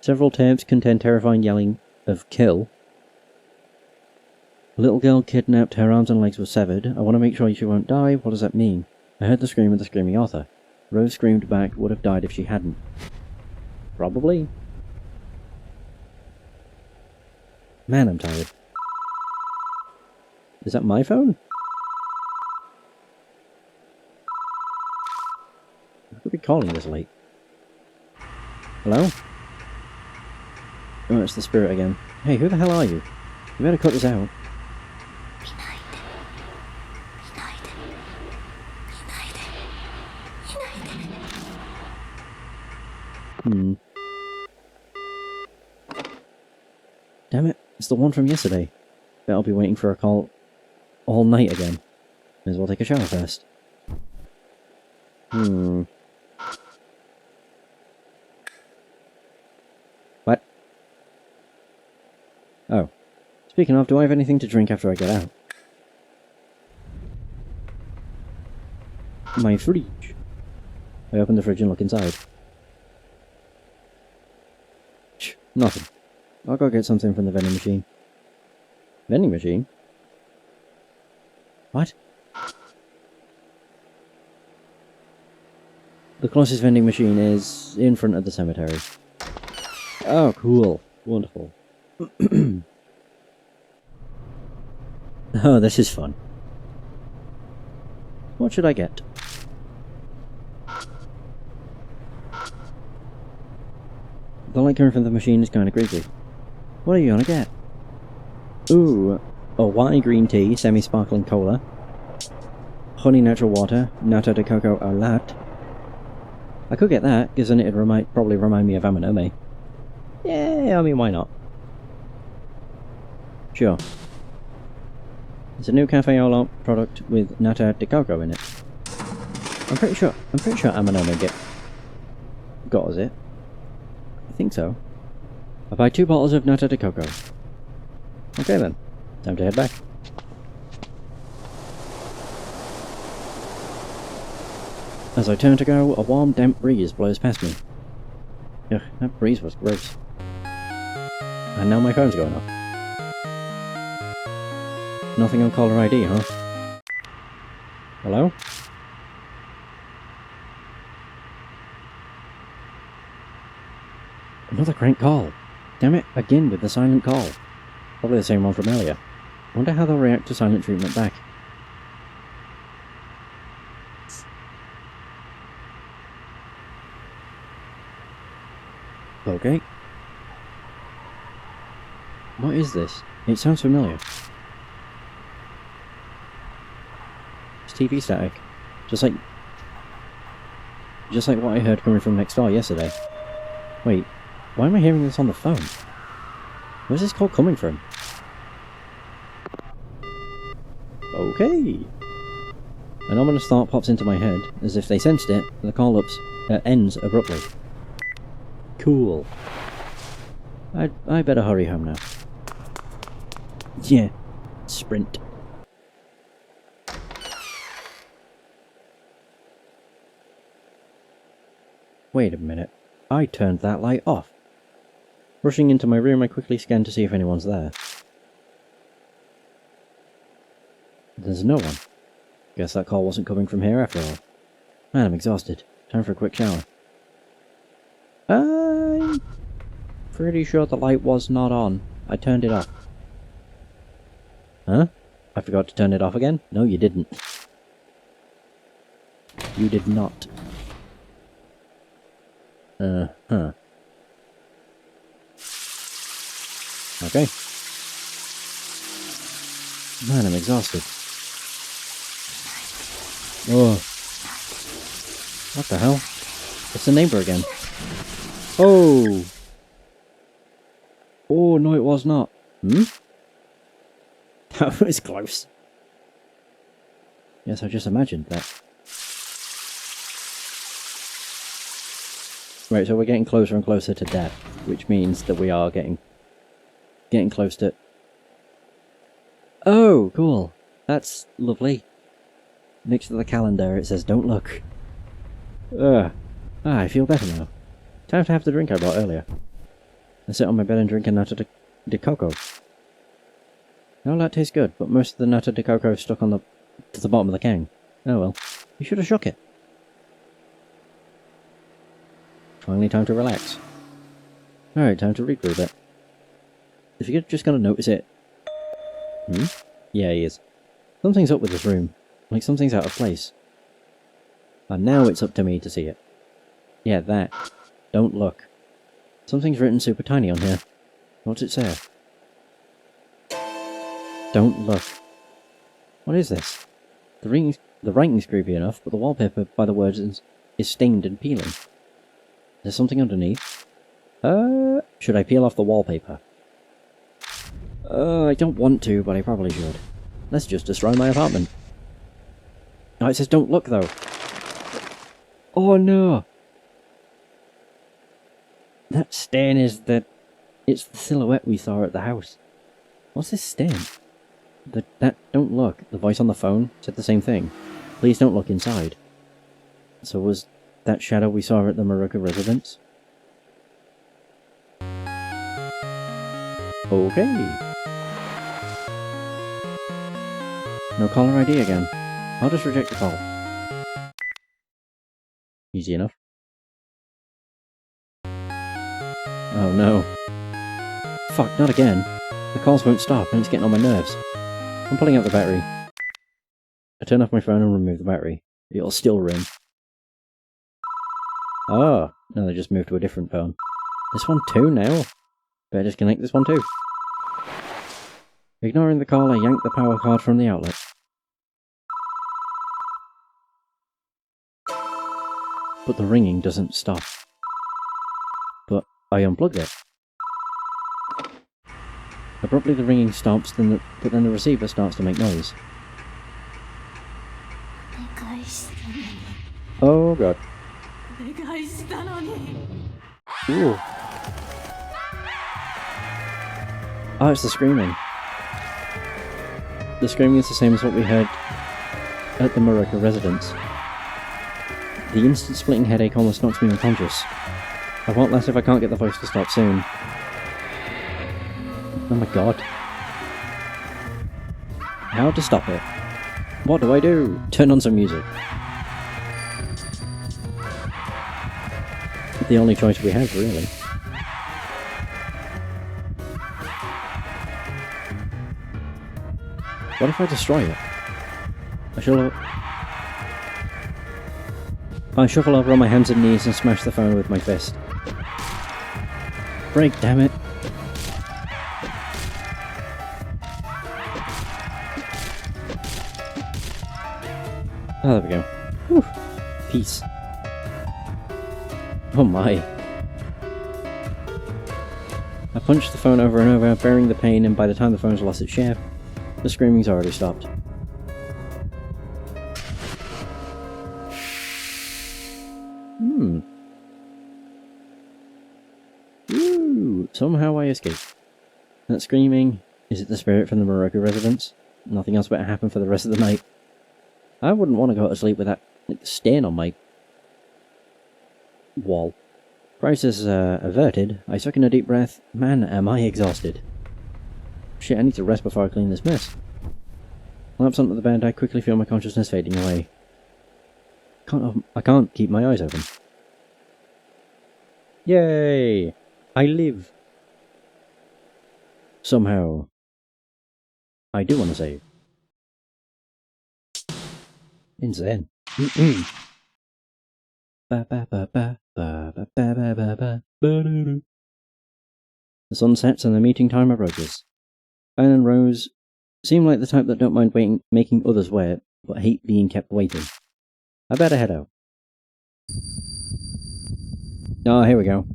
Several tapes contain terrifying yelling of kill. A little girl kidnapped, her arms and legs were severed. I want to make sure she won't die. What does that mean? I heard the scream of the screaming author. Rose screamed back, would have died if she hadn't. Probably. Man, I'm tired. Is that my phone? I could be calling this late. Hello? Oh, it's the spirit again. Hey, who the hell are you? You better cut this out. Damn it, it's the one from yesterday. Bet I'll be waiting for a call all night again. May as well take a shower first. What? Oh. Speaking of, do I have anything to drink after I get out? My fridge. I open the fridge and look inside. Nothing. I'll go get something from the vending machine. Vending machine? What? The closest vending machine is in front of the cemetery. Oh, cool. Wonderful. Oh, this is fun. What should I get? The light coming from the machine is kind of creepy. What are you gonna get? Ooh, a Y green tea, semi-sparkling cola, honey natural water, nata de coco au latte. I could get that, because then it'd probably remind me of Amanome. Yeah, I mean, why not? Sure. It's a new Cafe au lait product with nata de coco in it. I'm pretty sure Amanome got us it. I think so. I buy 2 bottles of nata de coco. Okay then, time to head back. As I turn to go, a warm, damp breeze blows past me. Ugh, that breeze was gross. And now my phone's going off. Nothing on caller ID, huh? Hello? Another crank call. Damn it, again with the silent call. Probably the same one from earlier. Wonder how they'll react to silent treatment back. Okay. What is this? It sounds familiar. It's TV static. Just like what I heard coming from next door yesterday. Wait, why am I hearing this on the phone? Where's this call coming from? Okay. An ominous thought pops into my head, as if they sensed it, and the call ends abruptly. Cool. I better hurry home now. Yeah. Sprint. Wait a minute. I turned that light off. Rushing into my room, I quickly scan to see if anyone's there. There's no one. Guess that call wasn't coming from here after all. Man, I'm exhausted. Time for a quick shower. I'm pretty sure the light was not on. I turned it off. Huh? I forgot to turn it off again? No, you didn't. You did not. Huh. Okay. Man, I'm exhausted. Oh. What the hell? It's the neighbour again. Oh! Oh, no it was not. Hmm? That was close. Yes, I just imagined that. Right, so we're getting closer and closer to death, which means that we are getting close to... Oh, cool. That's lovely. Next to the calendar it says, don't look. I feel better now. Time to have the drink I bought earlier. I sit on my bed and drink a nata de coco. Now that tastes good, but most of the nata de coco is stuck to the bottom of the can. Oh well. You should have shook it. Finally time to relax. Alright, time to read through a bit. If you're just gonna notice it... Hmm? Yeah, he is. Something's up with this room. Like something's out of place. And now it's up to me to see it. Yeah, that. Don't look. Something's written super tiny on here. What's it say? Don't look. What is this? The writing's creepy enough, but the wallpaper by the words is stained and peeling. There's something underneath. Should I peel off the wallpaper? I don't want to, but I probably should. Let's just destroy my apartment. Oh, it says don't look though. Oh no! That stain is it's the silhouette we saw at the house. What's this stain? That don't look. The voice on the phone said the same thing. Please don't look inside. So was that shadow we saw at the Maruka residence? Okay. No caller ID again. I'll just reject the call. Easy enough. Oh no. Fuck, not again. The calls won't stop and it's getting on my nerves. I'm pulling out the battery. I turn off my phone and remove the battery. It'll still ring. Oh, no, they just moved to a different phone. This one too now? Better disconnect this one too. Ignoring the call, I yanked the power cord from the outlet. But the ringing doesn't stop. But I unplugged it. Abruptly the ringing stops, but then the receiver starts to make noise. Oh god. Ooh. Oh, it's the screaming. The screaming is the same as what we heard at the Maruka residence. The instant splitting headache almost knocks me unconscious. I won't last if I can't get the voice to stop soon. Oh my god. How to stop it? What do I do? Turn on some music. The only choice we have, really. What if I destroy it? I shuffle over on my hands and knees and smash the phone with my fist. Break, damn it! Oh, there we go. Whew. Peace. Oh my. I punched the phone over and over, bearing the pain, and by the time the phone's lost its shape, the screaming's already stopped. Ooh, somehow I escaped. That screaming, is it the spirit from the Morocco residence? Nothing else better happen for the rest of the night. I wouldn't want to go to sleep with that stain on my wall. Crisis averted, I suck in a deep breath. Man, am I exhausted. Shit, I need to rest before I clean this mess. Collapse onto the bed, I quickly feel my consciousness fading away. I can't keep my eyes open. Yay! I live! Somehow. I do want to save. Insane. The sun sets and the meeting time approaches. Ben and Rose seem like the type that don't mind making others wait, but hate being kept waiting. I better head out. Ah, here we go.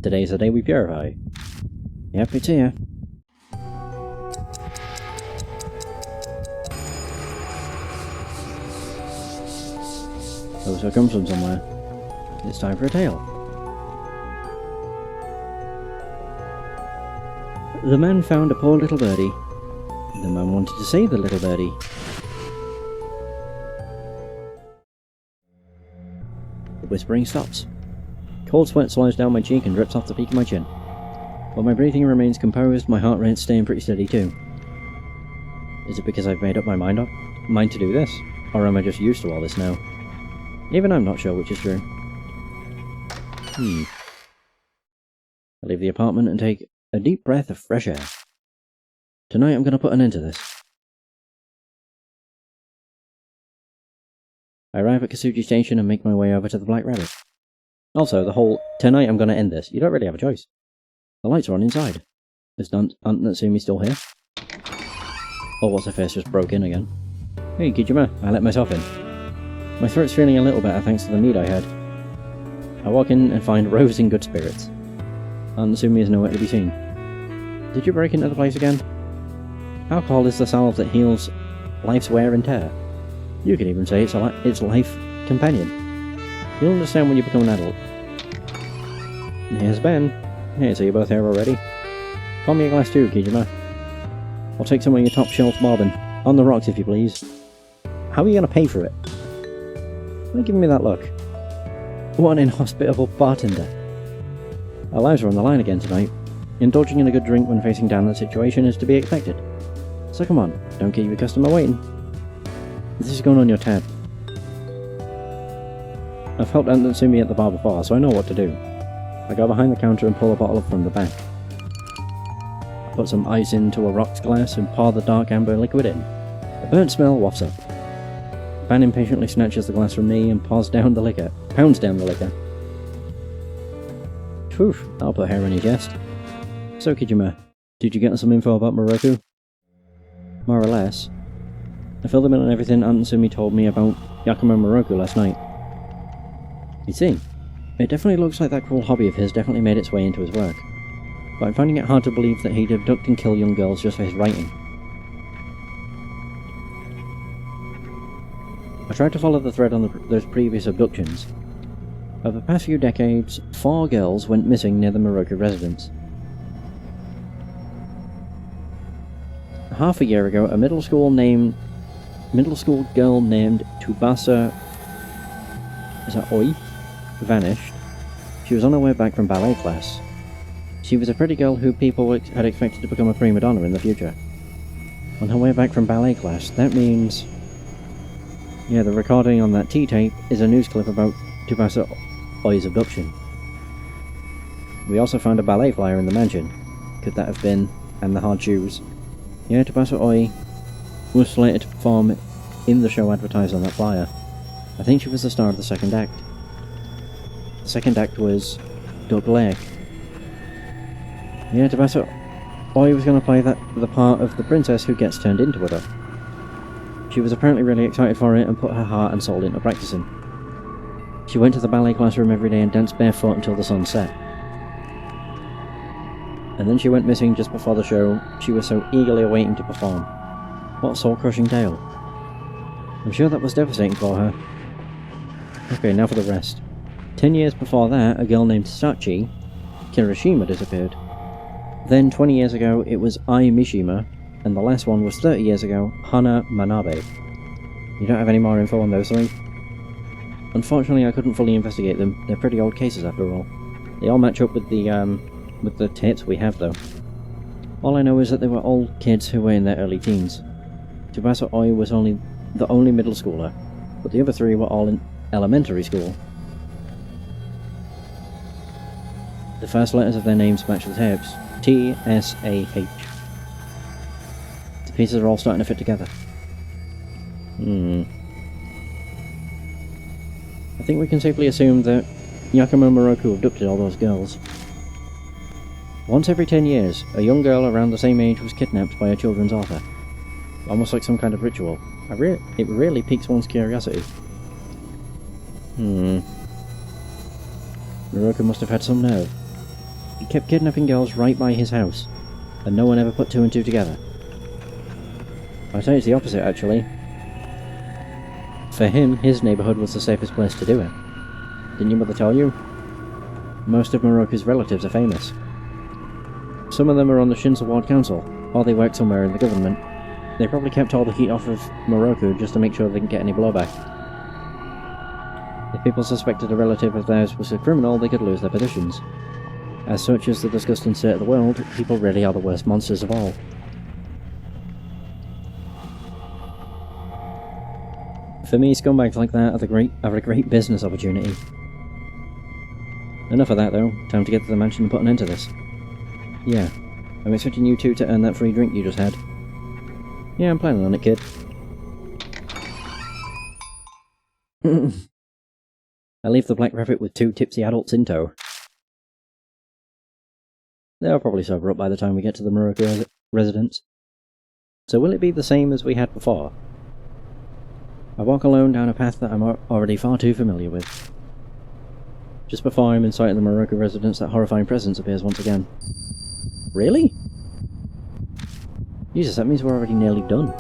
Today's the day we purify. Yep, it's here. Also comes from somewhere. It's time for a tale. The man found a poor little birdie. The man wanted to save the little birdie. The whispering stops. Cold sweat slows down my cheek and drips off the peak of my chin. While my breathing remains composed, my heart rate's staying pretty steady too. Is it because I've made up my mind to do this? Or am I just used to all this now? Even I'm not sure which is true. I leave the apartment and take a deep breath of fresh air. Tonight I'm going to put an end to this. I arrive at Kasuji Station and make my way over to the Black Rabbit. Also, the whole, tonight I'm going to end this, you don't really have a choice. The lights are on inside. Is Aunt Natsumi still here? Oh, what's her face just broke in again. Hey, Kijima, I let myself in. My throat's feeling a little better thanks to the mead I had. I walk in and find Rose in good spirits. Aunt Natsumi is nowhere to be seen. Did you break into the place again? Alcohol is the salve that heals life's wear and tear. You could even say it's life companion. You'll understand when you become an adult. And here's Ben. Hey, so you're both here already? Pour me a glass too, Kijima. I'll take some of your top shelf bourbon. On the rocks, if you please. How are you going to pay for it? Why giving me that look? What an inhospitable bartender. Our lives are on the line again tonight. Indulging in a good drink when facing down that situation is to be expected. So come on, don't keep your customer waiting. This is going on your tab. I've helped Aunt Natsumi at the bar before, so I know what to do. I go behind the counter and pull a bottle up from the back. I put some ice into a rocks glass and pour the dark amber liquid in. A burnt smell wafts up. Ben impatiently snatches the glass from me and pounds down the liquor. Phew, I'll put hair on your chest. So Kijima, did you get some info about Morocco? More or less. I filled them in on everything Aunt Natsumi told me about Yakima Morocco last night. You see, it definitely looks like that cruel hobby of his definitely made its way into his work. But I'm finding it hard to believe that he'd abduct and kill young girls just for his writing. I tried to follow the thread on those previous abductions. Over the past few decades, 4 girls went missing near the Morocco residence. Half a year ago, a middle school girl named Tsubasa Oi vanished. She was on her way back from ballet class. She was a pretty girl who people had expected to become a prima donna in the future. On her way back from ballet class, that means... yeah, the recording on that T-tape is a news clip about Tsubasa Oi's abduction. We also found a ballet flyer in the mansion. Could that have been... and the hard shoes. Yeah, Tsubasa Oi was slated to perform in the show advertised on that flyer. I think she was the star of the second act. The second act was Doug Lake. Yeah, Tabasco Boy was going to play the part of the princess who gets turned into a duck. She was apparently really excited for it and put her heart and soul into practicing. She went to the ballet classroom every day and danced barefoot until the sun set. And then she went missing just before the show she was so eagerly awaiting to perform. What a soul-crushing tale. I'm sure that was devastating for her. Okay, now for the rest. 10 years before that, a girl named Sachi Kirishima disappeared. Then 20 years ago, it was Ai Mishima, and the last one was 30 years ago, Hana Manabe. You don't have any more info on those three? Unfortunately, I couldn't fully investigate them. They're pretty old cases after all. They all match up with the tapes we have, though. All I know is that they were all kids who were in their early teens. Tsubasa Oi was the only middle schooler, but the other three were all in elementary school. The first letters of their names match the tapes. T-S-A-H. The pieces are all starting to fit together. I think we can safely assume that Yakumo Moroku abducted all those girls. Once every 10 years, a young girl around the same age was kidnapped by a children's author. Almost like some kind of ritual. It really piques one's curiosity. Moroku must have had some nerve. He kept kidnapping girls right by his house, and no one ever put two and two together. I'd say it's the opposite, actually. For him, his neighbourhood was the safest place to do it. Didn't your mother tell you? Most of Moroku's relatives are famous. Some of them are on the Shinzo Ward Council, or they work somewhere in the government. They probably kept all the heat off of Moroku just to make sure they didn't get any blowback. If people suspected a relative of theirs was a criminal, they could lose their positions. As such as the disgusting state of the world, people really are the worst monsters of all. For me, scumbags like that are a great business opportunity. Enough of that though, time to get to the mansion and put an end to this. Yeah, I'm expecting you two to earn that free drink you just had. Yeah, I'm planning on it, kid. I leave the Black Rabbit with two tipsy adults in tow. They'll probably sober up by the time we get to the Moroku residence. So will it be the same as we had before? I walk alone down a path that I'm already far too familiar with. Just before I'm in sight of the Moroku residence, that horrifying presence appears once again. Really? Jesus, that means we're already nearly done.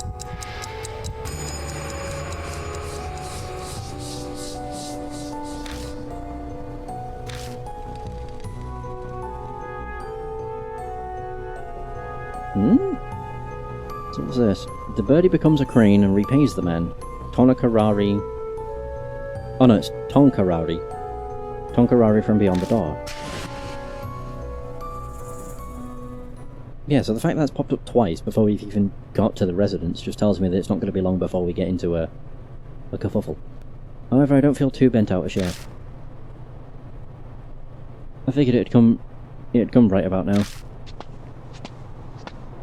So what's this? The birdie becomes a crane and repays the man. Tonakarari... Oh no, it's Tonkarari. Tonkarari from beyond the door. Yeah, so the fact that's popped up twice before we've even got to the residence just tells me that it's not going to be long before we get into a kerfuffle. However, I don't feel too bent out of shape. I figured it'd come right about now.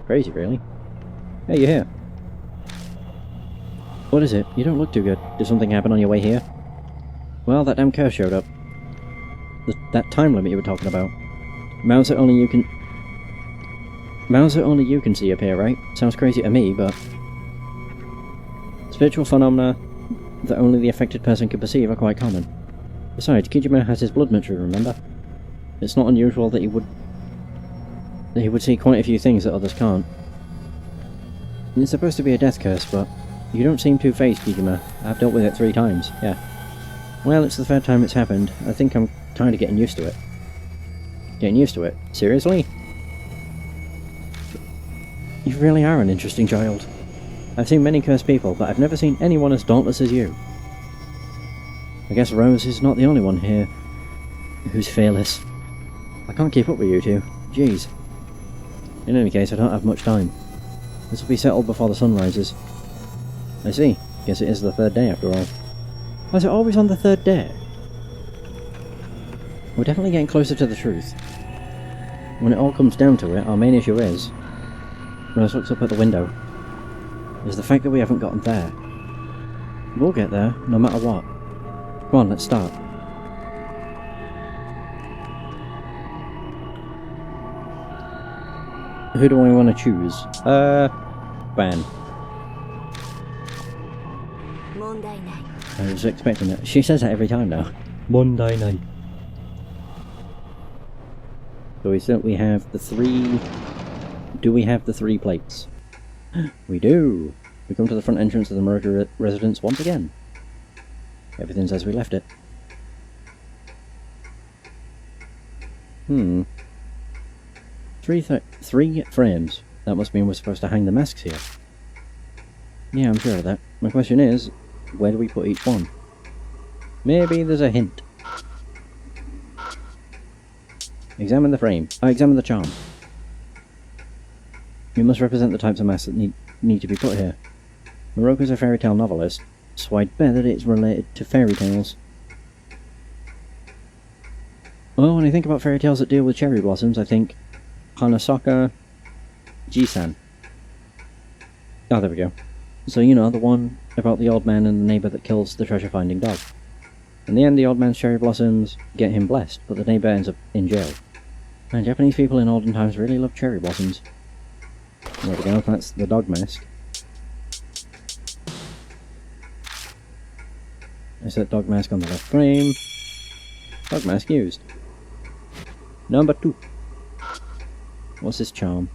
Crazy, really. Hey, you're here. What is it? You don't look too good. Did something happen on your way here? Well, that damn curse showed up. That time limit you were talking about. Mounts that only you can see appear, right? Sounds crazy to me, but... Spiritual phenomena that only the affected person can perceive are quite common. Besides, Kijima has his blood meter, remember? It's not unusual that he would see quite a few things that others can't. It's supposed to be a death curse, but you don't seem two-faced, Kijima. I've dealt with it 3 times, yeah. Well, it's the 3rd time it's happened. I think I'm kind of getting used to it. Getting used to it? Seriously? You really are an interesting child. I've seen many cursed people, but I've never seen anyone as dauntless as you. I guess Rose is not the only one here who's fearless. I can't keep up with you two. Jeez. In any case, I don't have much time. This will be settled before the sun rises. I see. Guess it is the 3rd day after all. Why is it always on the 3rd day? We're definitely getting closer to the truth. When it all comes down to it, our main issue is... Rose looks up at the window. is the fact that we haven't gotten there. We'll get there, no matter what. Come on, let's start. Who do I want to choose? Ben. I was expecting that. She says that every time now. Monday night. So we have the 3... Do we have the 3 plates? We do! We come to the front entrance of the Moroka residence once again. Everything's as we left it. Three frames. That must mean we're supposed to hang the masks here. Yeah, I'm sure of that. My question is, where do we put each one? Maybe there's a hint. Examine the frame. Examine the charm. You must represent the types of masks that need to be put here. Moroka's a fairy tale novelist, so I'd bet that it's related to fairy tales. Well, when I think about fairy tales that deal with cherry blossoms, I think Hanasoka Jisan. Oh, there we go. So, you know, the one about the old man and the neighbour that kills the treasure-finding dog. In the end, the old man's cherry blossoms get him blessed, but the neighbour ends up in jail. And Japanese people in olden times really loved cherry blossoms. There we go, that's the dog mask. I set dog mask on the left frame. Dog mask used. Number 2. What's this charm?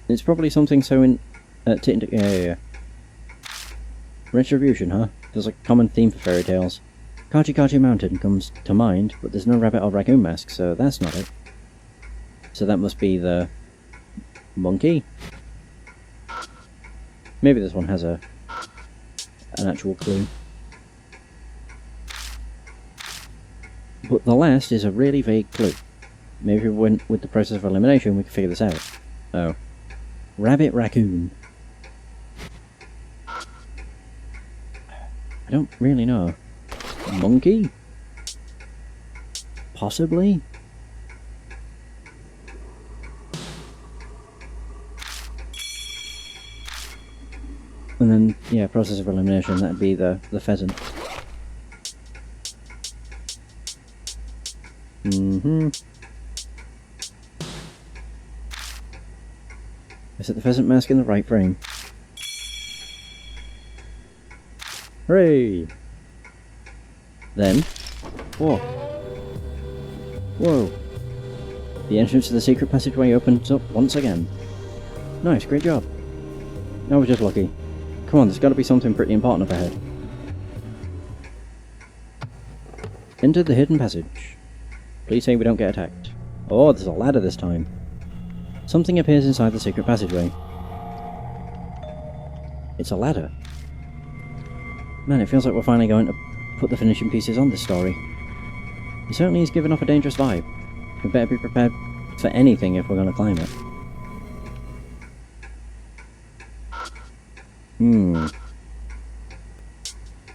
It's probably something so in... yeah. Retribution, huh? There's a common theme for fairy tales. Kachi Kachi Mountain comes to mind, but there's no rabbit or raccoon mask, so that's not it. So that must be the... monkey? Maybe this one has an actual clue. But the last is a really vague clue. Maybe if we went with the process of elimination we could figure this out. Oh. Rabbit raccoon. I don't really know. Monkey? Possibly? And then, yeah, process of elimination, that'd be the pheasant. I set the pheasant mask in the right frame. Hooray! Then... Whoa! Whoa! The entrance to the secret passageway opens up once again. Nice, great job. Now we're just lucky. Come on, there's got to be something pretty important up ahead. Enter the hidden passage. Please say we don't get attacked. Oh, there's a ladder this time. Something appears inside the secret passageway. It's a ladder. Man, it feels like we're finally going to put the finishing pieces on this story. It certainly is giving off a dangerous vibe. We better be prepared for anything if we're going to climb it.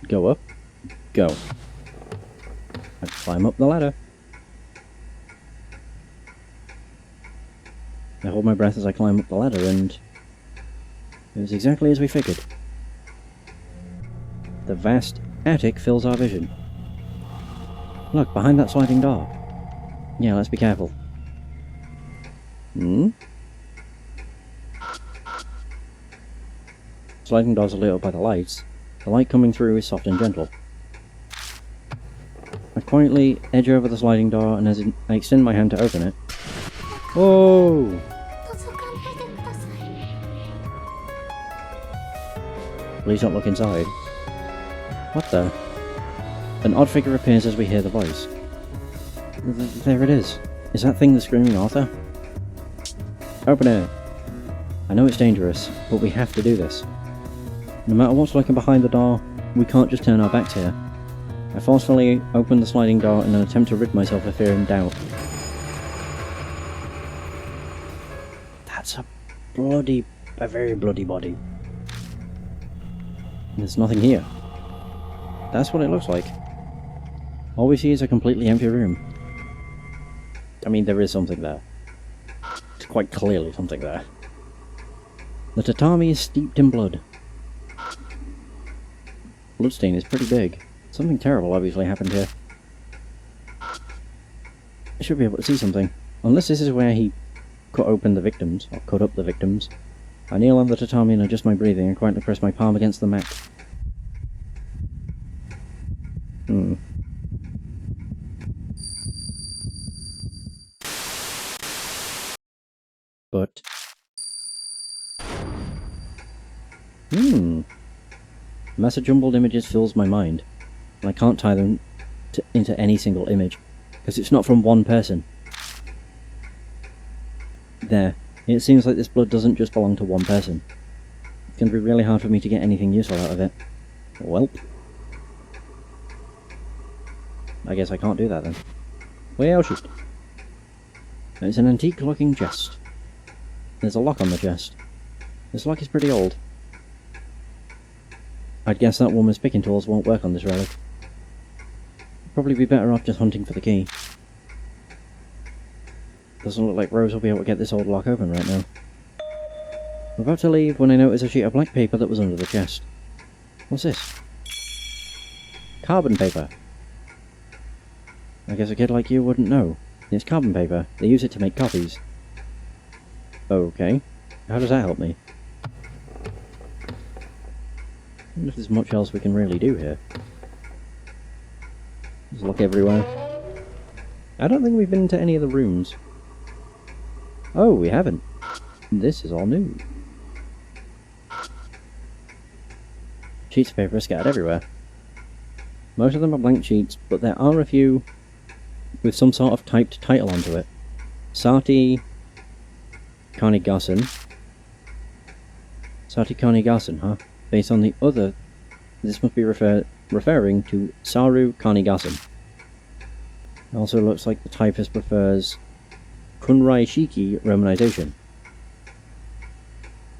Go up. Go. I climb up the ladder. I hold my breath as I climb up the ladder, and it was exactly as we figured. The vast attic fills our vision. Look, behind that sliding door. Yeah, let's be careful. Sliding doors are lit up by the lights. The light coming through is soft and gentle. I quietly edge over the sliding door, and as I extend my hand to open it... Whoa! Please don't look inside. What the? An odd figure appears as we hear the voice. There it is. Is that thing the screaming author? Open it! I know it's dangerous, but we have to do this. No matter what's lurking behind the door, we can't just turn our backs here. I forcefully open the sliding door in an attempt to rid myself of fear and doubt. That's a very bloody body. There's nothing here. That's what it looks like. All we see is a completely empty room. I mean, there is something there. It's quite clearly something there. The tatami is steeped in blood. Bloodstain is pretty big. Something terrible obviously happened here. I should be able to see something. Unless this is where he cut open the victims, or cut up the victims. I kneel on the tatami and adjust my breathing and quietly press my palm against the mat. But... mass of jumbled images fills my mind, and I can't tie them into any single image, because it's not from one person. There. It seems like this blood doesn't just belong to one person. It's going to be really hard for me to get anything useful out of it. Welp. I guess I can't do that then. Well, shoot. It's an antique-looking chest. There's a lock on the chest. This lock is pretty old. I'd guess that woman's picking tools won't work on this relic. Probably be better off just hunting for the key. Doesn't look like Rose will be able to get this old lock open right now. I'm about to leave when I notice a sheet of black paper that was under the chest. What's this? Carbon paper. I guess a kid like you wouldn't know. It's carbon paper. They use it to make copies. Okay. How does that help me? I wonder if there's much else we can really do here. Just look everywhere. I don't think we've been into any of the rooms. Oh, we haven't. This is all new. Sheets of paper are scattered everywhere. Most of them are blank sheets, but there are a few with some sort of typed title onto it. Sati Kanigasen. Sati Kanigasen, huh? Based on the other, this must be referring to Saru Kanigasen. It also looks like the typist prefers Kunrai Shiki romanization.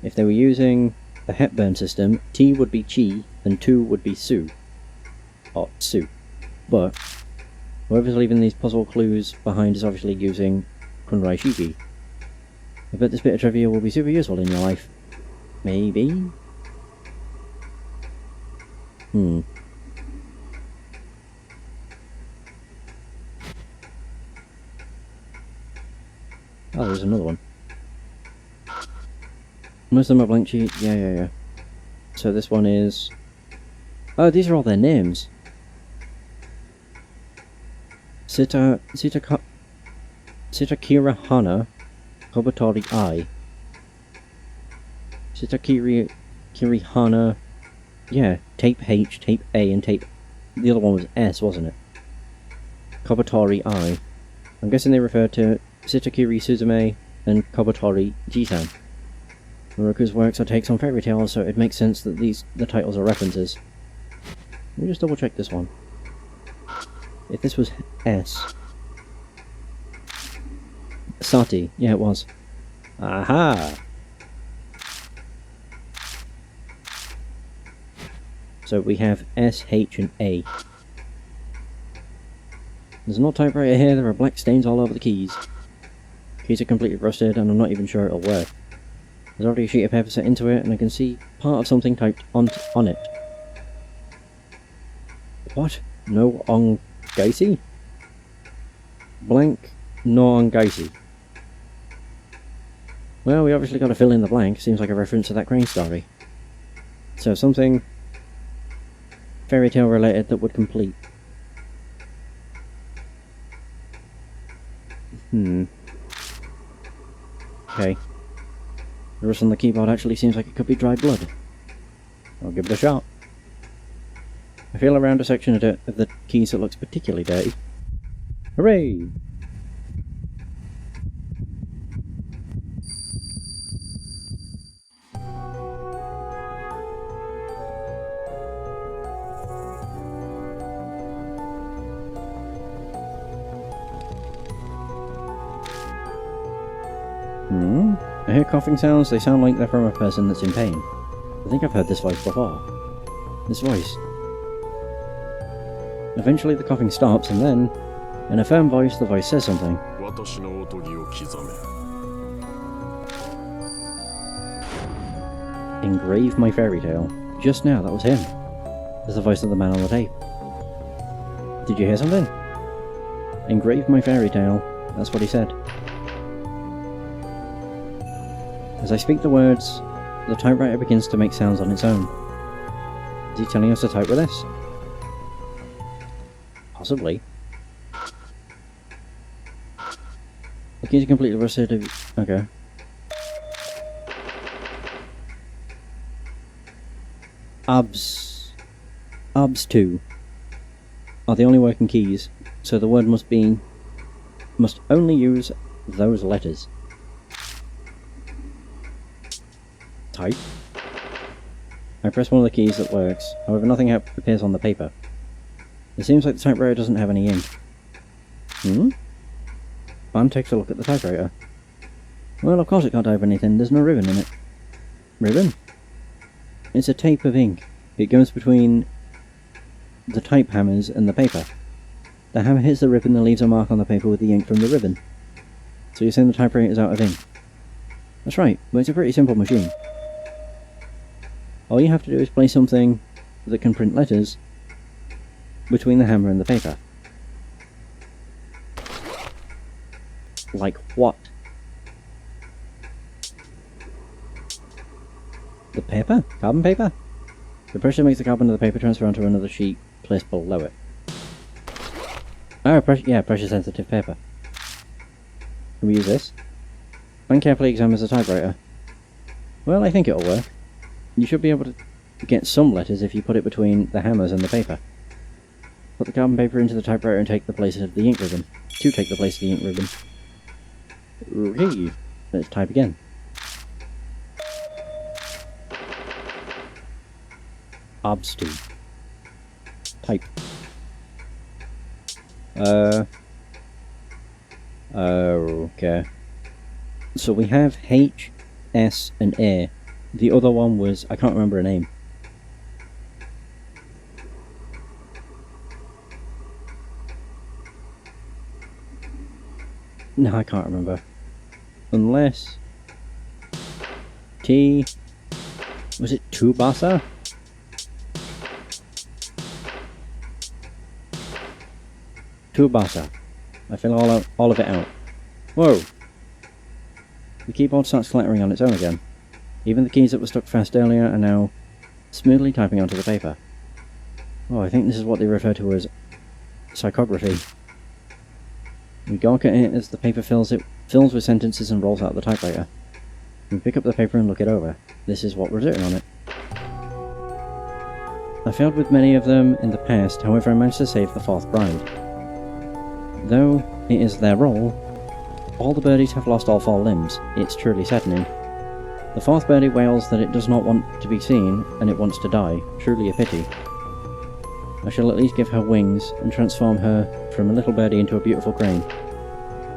If they were using the Hepburn system, T would be Chi and 2 would be Su. Or Su. But whoever's leaving these puzzle clues behind is obviously using Kunrai Shiki. I bet this bit of trivia will be super useful in your life. Maybe? Oh, there's another one. Most of them are blank sheet. Yeah. So this one is... Oh, these are all their names. Sitakira Hana, Kobatori I. Sitakiri Hana... Yeah, tape H, tape A, and tape... The other one was S, wasn't it? Kobatori I. I'm guessing they refer to Sitakiri Suzume and Kobatori Jisan. Muroku's works are takes on fairy tales, so it makes sense that the titles are references. Let me just double check this one. If this was S... Sati, yeah it was. Aha! So we have S, H and A. There's no typewriter here, there are black stains all over the keys. Keys are completely rusted and I'm not even sure it'll work. There's already a sheet of paper set into it and I can see part of something typed on it. What? No ongaisi? Blank no ongaisi. Well, we obviously gotta fill in the blank, seems like a reference to that crane story. So something fairy tale related that would complete. Okay. The rust on the keyboard actually seems like it could be dried blood. I'll give it a shot. I feel around a section of the keys that looks particularly dirty. Hooray! I hear coughing sounds, they sound like they're from a person that's in pain. I think I've heard this voice before. This voice. Eventually the coughing stops and then, in a firm voice, the voice says something. Engrave my fairy tale. Just now, that was him. That's the voice of the man on the tape. Did you hear something? Engrave my fairy tale. That's what he said. As I speak the words, the typewriter begins to make sounds on its own. Is he telling us to type with this? Possibly. The keys are completely rusted. Okay. Abs 2 are the only working keys, so the word must only use those letters. Type. I press one of the keys that works, however nothing appears on the paper. It seems like the typewriter doesn't have any ink. Bam takes a look at the typewriter. Well, of course it can't have anything, there's no ribbon in it. Ribbon? It's a tape of ink. It goes between the type hammers and the paper. The hammer hits the ribbon and leaves a mark on the paper with the ink from the ribbon. So you're saying the typewriter is out of ink? That's right, but it's a pretty simple machine. All you have to do is place something that can print letters between the hammer and the paper. Like what? The paper? Carbon paper? The pressure makes the carbon of the paper transfer onto another sheet placed below it. Oh, pressure sensitive paper. Can we use this? Ben carefully examines the typewriter. Well, I think it'll work. You should be able to get some letters if you put it between the hammers and the paper. Put the carbon paper into the typewriter and take the place of the ink ribbon. To take the place of the ink ribbon. Okay, let's type again. Abs 2. Type. Okay. So we have H, S, and A. The other one was, I can't remember her name. No, I can't remember. Unless... T... Was it Tubasa? Tubasa. I fill all of it out. Whoa! The keyboard starts clattering on its own again. Even the keys that were stuck fast earlier are now smoothly typing onto the paper. Oh, I think this is what they refer to as psychography. We gawk at it as the paper fills with sentences and rolls out of the typewriter. We pick up the paper and look it over. This is what was written on it. I failed with many of them in the past, however I managed to save the fourth bride. Though it is their role, all the birdies have lost all 4 limbs. It's truly saddening. The fourth birdie wails that it does not want to be seen, and it wants to die. Truly a pity. I shall at least give her wings, and transform her from a little birdie into a beautiful crane.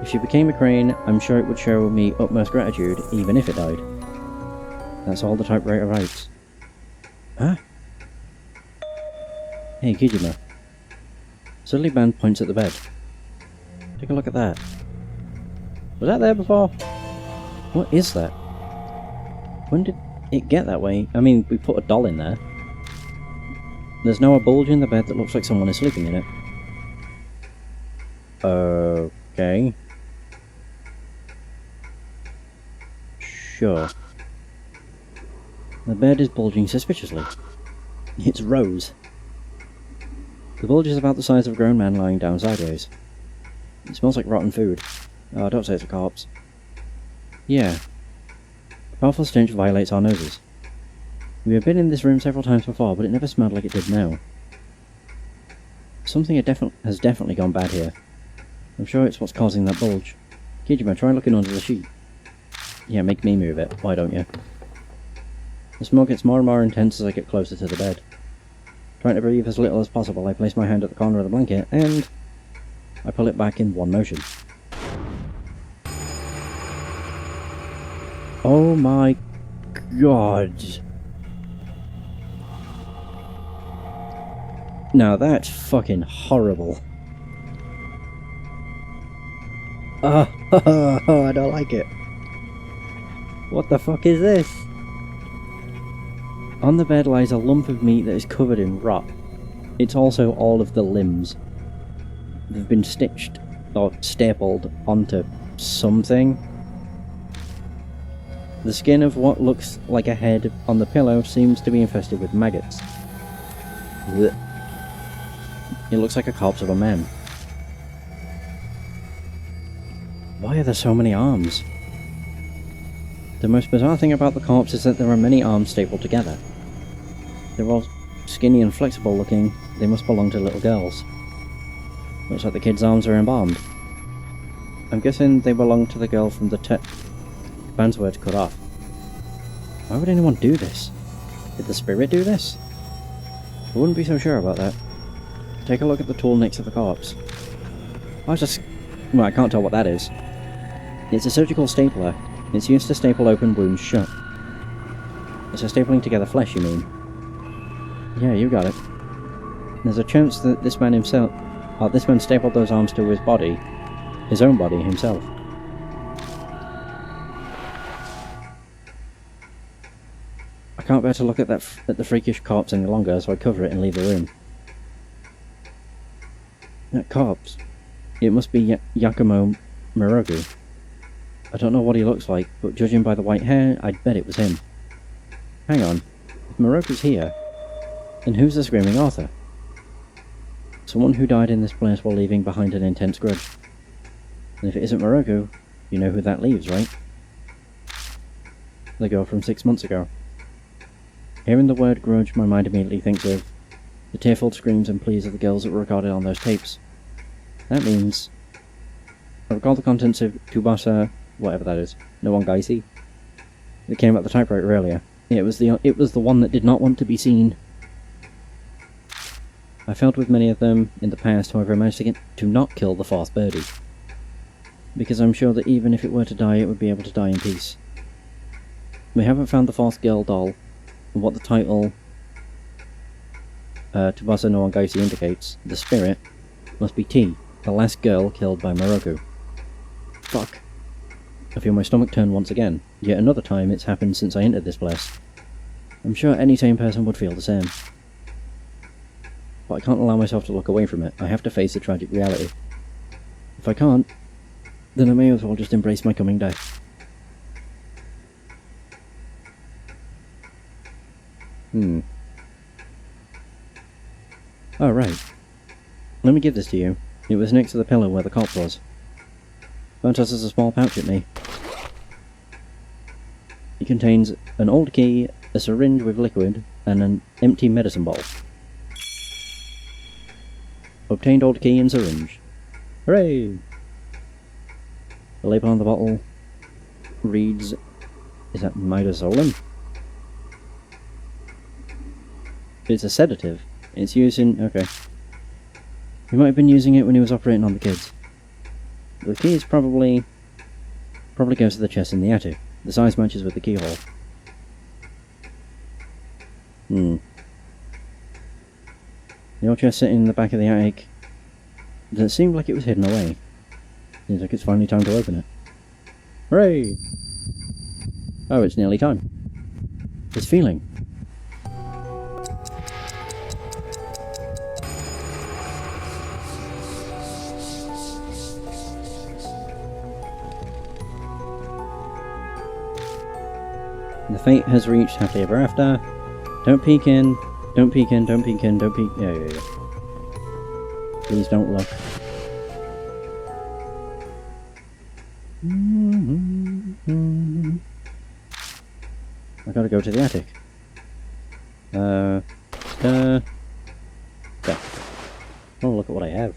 If she became a crane, I'm sure it would show me utmost gratitude, even if it died. That's all the typewriter writes. Huh? Hey, Kijima. Suddenly Ben points at the bed. Take a look at that. Was that there before? What is that? When did it get that way? I mean, we put a doll in there. There's now a bulge in the bed that looks like someone is sleeping in it. Okay. Sure. The bed is bulging suspiciously. It's Rose. The bulge is about the size of a grown man lying down sideways. It smells like rotten food. Oh, don't say it's a corpse. Yeah. A powerful stench violates our noses. We have been in this room several times before, but it never smelled like it did now. Something has definitely gone bad here. I'm sure it's what's causing that bulge. Kijima, try looking under the sheet. Yeah, make me move it, why don't you? The smell gets more and more intense as I get closer to the bed. Trying to breathe as little as possible, I place my hand at the corner of the blanket, and I pull it back in one motion. Oh my god. Now that's fucking horrible. Oh, I don't like it. What the fuck is this? On the bed lies a lump of meat that is covered in rot. It's also all of the limbs. They've been stitched or stapled onto something. The skin of what looks like a head on the pillow seems to be infested with maggots. Blech. It looks like a corpse of a man. Why are there so many arms? The most bizarre thing about the corpse is that there are many arms stapled together. They're all skinny and flexible looking. They must belong to little girls. Looks like the kids' arms are embalmed. I'm guessing they belong to the girl from the band's words cut off. Why would anyone do this? Did the spirit do this? I wouldn't be so sure about that. Take a look at the tool next to the corpse. Well, I can't tell what that is. It's a surgical stapler. It's used to staple open wounds shut. It's a stapling together flesh, you mean? Yeah, you got it. There's a chance that this man stapled those arms to his body. His own body, himself. I can't bear to look at the freakish corpse any longer, so I cover it and leave the room. That corpse. It must be Yakumo Morogu. I don't know what he looks like, but judging by the white hair, I'd bet it was him. Hang on. If Morogu's here, then who's the screaming author? Someone who died in this place while leaving behind an intense grudge. And if it isn't Morogu, you know who that leaves, right? The girl from 6 months ago. Hearing the word grudge, my mind immediately thinks of the tearful screams and pleas of the girls that were recorded on those tapes. That means... I recall the contents of Tsubasa, whatever that is, no one Gaisi, that came out the typewriter earlier. It was the one that did not want to be seen. I failed with many of them in the past, however I managed to not kill the fourth birdie. Because I'm sure that even if it were to die, it would be able to die in peace. We haven't found the fourth girl doll, and what the title Tsubasa no Wangaisi indicates, the spirit, must be T, the last girl killed by Moroku. Fuck. I feel my stomach turn once again. Yet another time it's happened since I entered this place. I'm sure any sane person would feel the same. But I can't allow myself to look away from it. I have to face the tragic reality. If I can't, then I may as well just embrace my coming death. Oh, right. Let me give this to you. It was next to the pillow where the corpse was. Found tosses a small pouch at me. It contains an old key, a syringe with liquid, and an empty medicine ball. Obtained old key and syringe. Hooray! The label on the bottle reads, is that midazolam? It's a sedative. It's used in... okay. He might have been using it when he was operating on the kids. The key is probably goes to the chest in the attic. The size matches with the keyhole. The old chest sitting in the back of the attic. It seemed like it was hidden away. Seems like it's finally time to open it. Hooray! Oh, it's nearly time. This feeling. The fate has reached happily ever after. Don't peek in. Don't peek in. Don't peek in. Don't peek. Yeah. Please don't look. I gotta go to the attic. Yeah. Oh, look at what I have.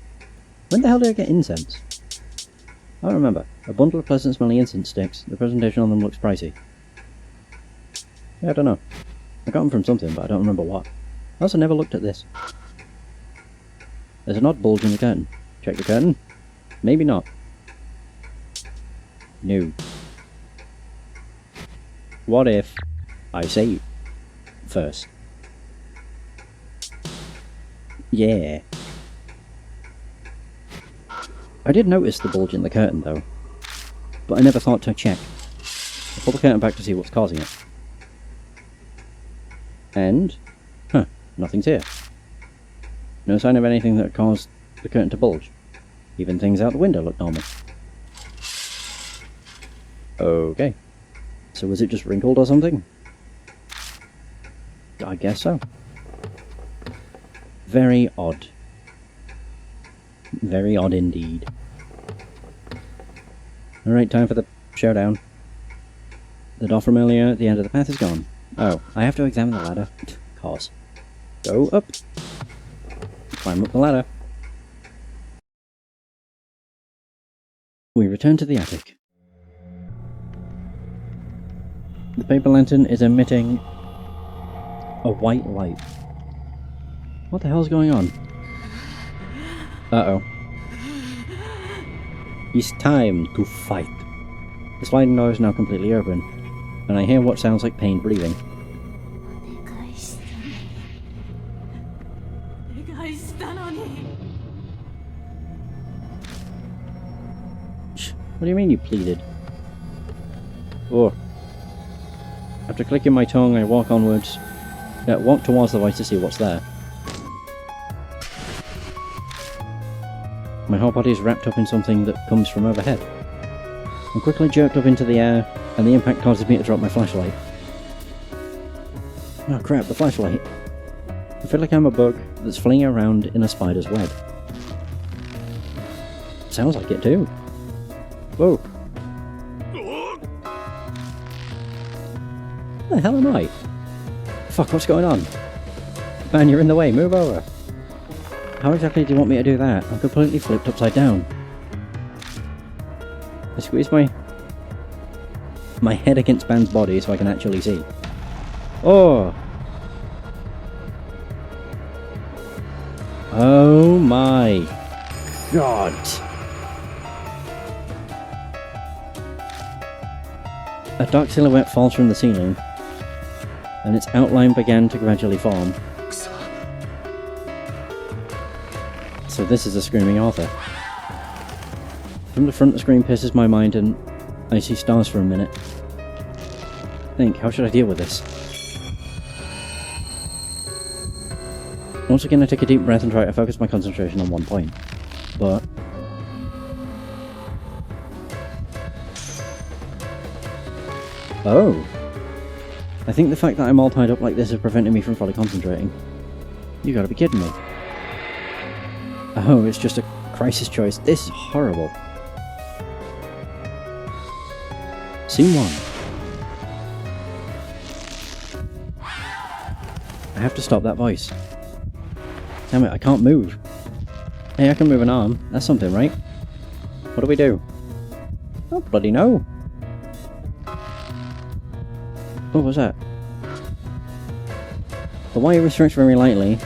When the hell did I get incense? I don't remember. A bundle of pleasant smelling incense sticks. The presentation on them looks pricey. Yeah, I don't know. I got them from something, but I don't remember what. I also never looked at this. There's an odd bulge in the curtain. Check the curtain? Maybe not. No. What if I say first? Yeah. I did notice the bulge in the curtain though, but I never thought to check. I pull the curtain back to see what's causing it. And... huh, nothing's here. No sign of anything that caused the curtain to bulge. Even things out the window look normal. Okay. So was it just wrinkled or something? I guess so. Very odd. Very odd indeed. Alright, time for the showdown. The door from earlier at the end of the path is gone. Oh, I have to examine the ladder. Of course. Go up. Climb up the ladder. We return to the attic. The paper lantern is emitting a white light. What the hell's going on? Uh-oh. It's time to fight. The sliding door is now completely open, and I hear what sounds like pained breathing. What do you mean you pleaded? Oh. After clicking my tongue, I walk onwards. Walk towards the voice to see what's there. My whole body is wrapped up in something that comes from overhead. I'm quickly jerked up into the air, and the impact causes me to drop my flashlight. Oh crap, the flashlight. I feel like I'm a bug that's flinging around in a spider's web. Sounds like it too. Whoa. Where the hell am I? Fuck, what's going on? Man, you're in the way, move over. How exactly do you want me to do that? I'm completely flipped upside down. I squeeze my head against Ban's body so I can actually see. Oh! Oh my god! A dark silhouette falls from the ceiling, and its outline began to gradually form. So this is a screaming author. From the front, the screen pierces my mind and I see stars for a minute. Think, how should I deal with this? Once again I take a deep breath and try to focus my concentration on one point. But... oh! I think the fact that I'm all tied up like this is preventing me from fully concentrating. You gotta be kidding me. Oh, it's just a crisis choice. This is horrible. Scene 1. I have to stop that voice. Damn it, I can't move. Hey, I can move an arm. That's something, right? What do we do? Oh, bloody no. What was that? The wire was stretched very lightly.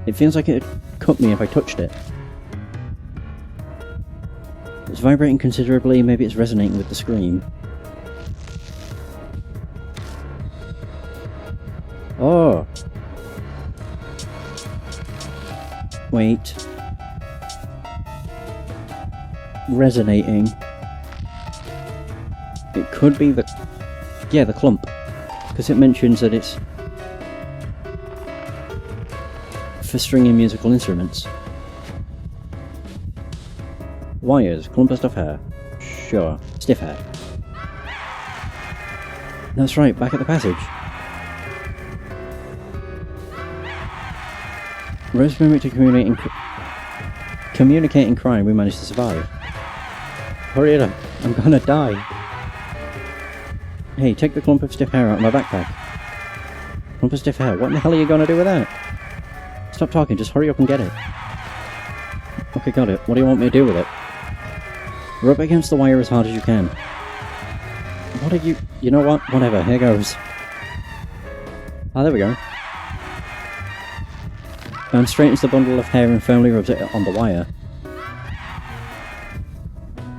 It feels like it would cut me if I touched it. It's vibrating considerably, maybe it's resonating with the scream. Oh! Wait. Resonating. It could be the... yeah, the clump. Because it mentions that it's... for stringing musical instruments. Wires, clump of stuff hair. Sure, stiff hair. That's right, back at the passage. Rose mimic to communicating crime, we managed to survive. Hurry it up, I'm gonna die. Hey, take the clump of stiff hair out of my backpack. Clump of stiff hair, what in the hell are you gonna do with that? Stop talking, just hurry up and get it. Okay, got it. What do you want me to do with it? Rub against the wire as hard as you can. What are you... you know what? Whatever, here goes. Ah, there we go. And straightens the bundle of hair and firmly rubs it on the wire.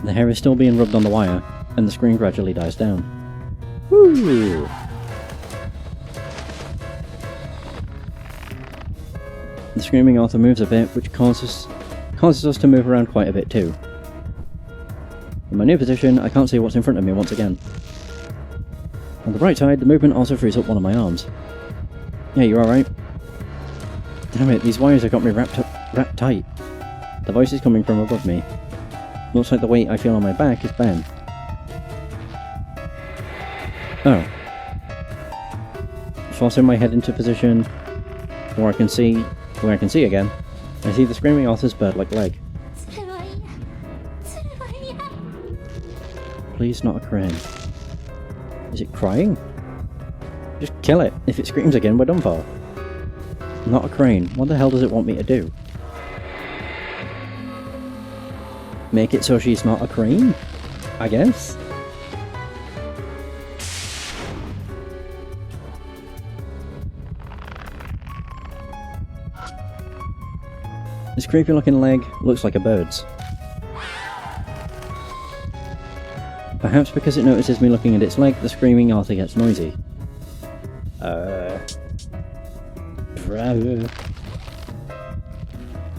The hair is still being rubbed on the wire, and the screen gradually dies down. Woo! The screaming author moves a bit, which causes us to move around quite a bit too. In my new position, I can't see what's in front of me once again. On the bright side, the movement also frees up one of my arms. Yeah, you alright? Damn it, these wires have got me wrapped tight. The voice is coming from above me. Looks like the weight I feel on my back is Ben. Oh. Forcing my head into position where I can see again. I see the screaming author's bird-like leg. Please, not a crane. Is it crying? Just kill it. If it screams again, we're done for. Not a crane. What the hell does it want me to do? Make it so she's not a crane? I guess? This creepy looking leg looks like a bird's. Perhaps because it notices me looking at its leg, the screaming author gets noisy.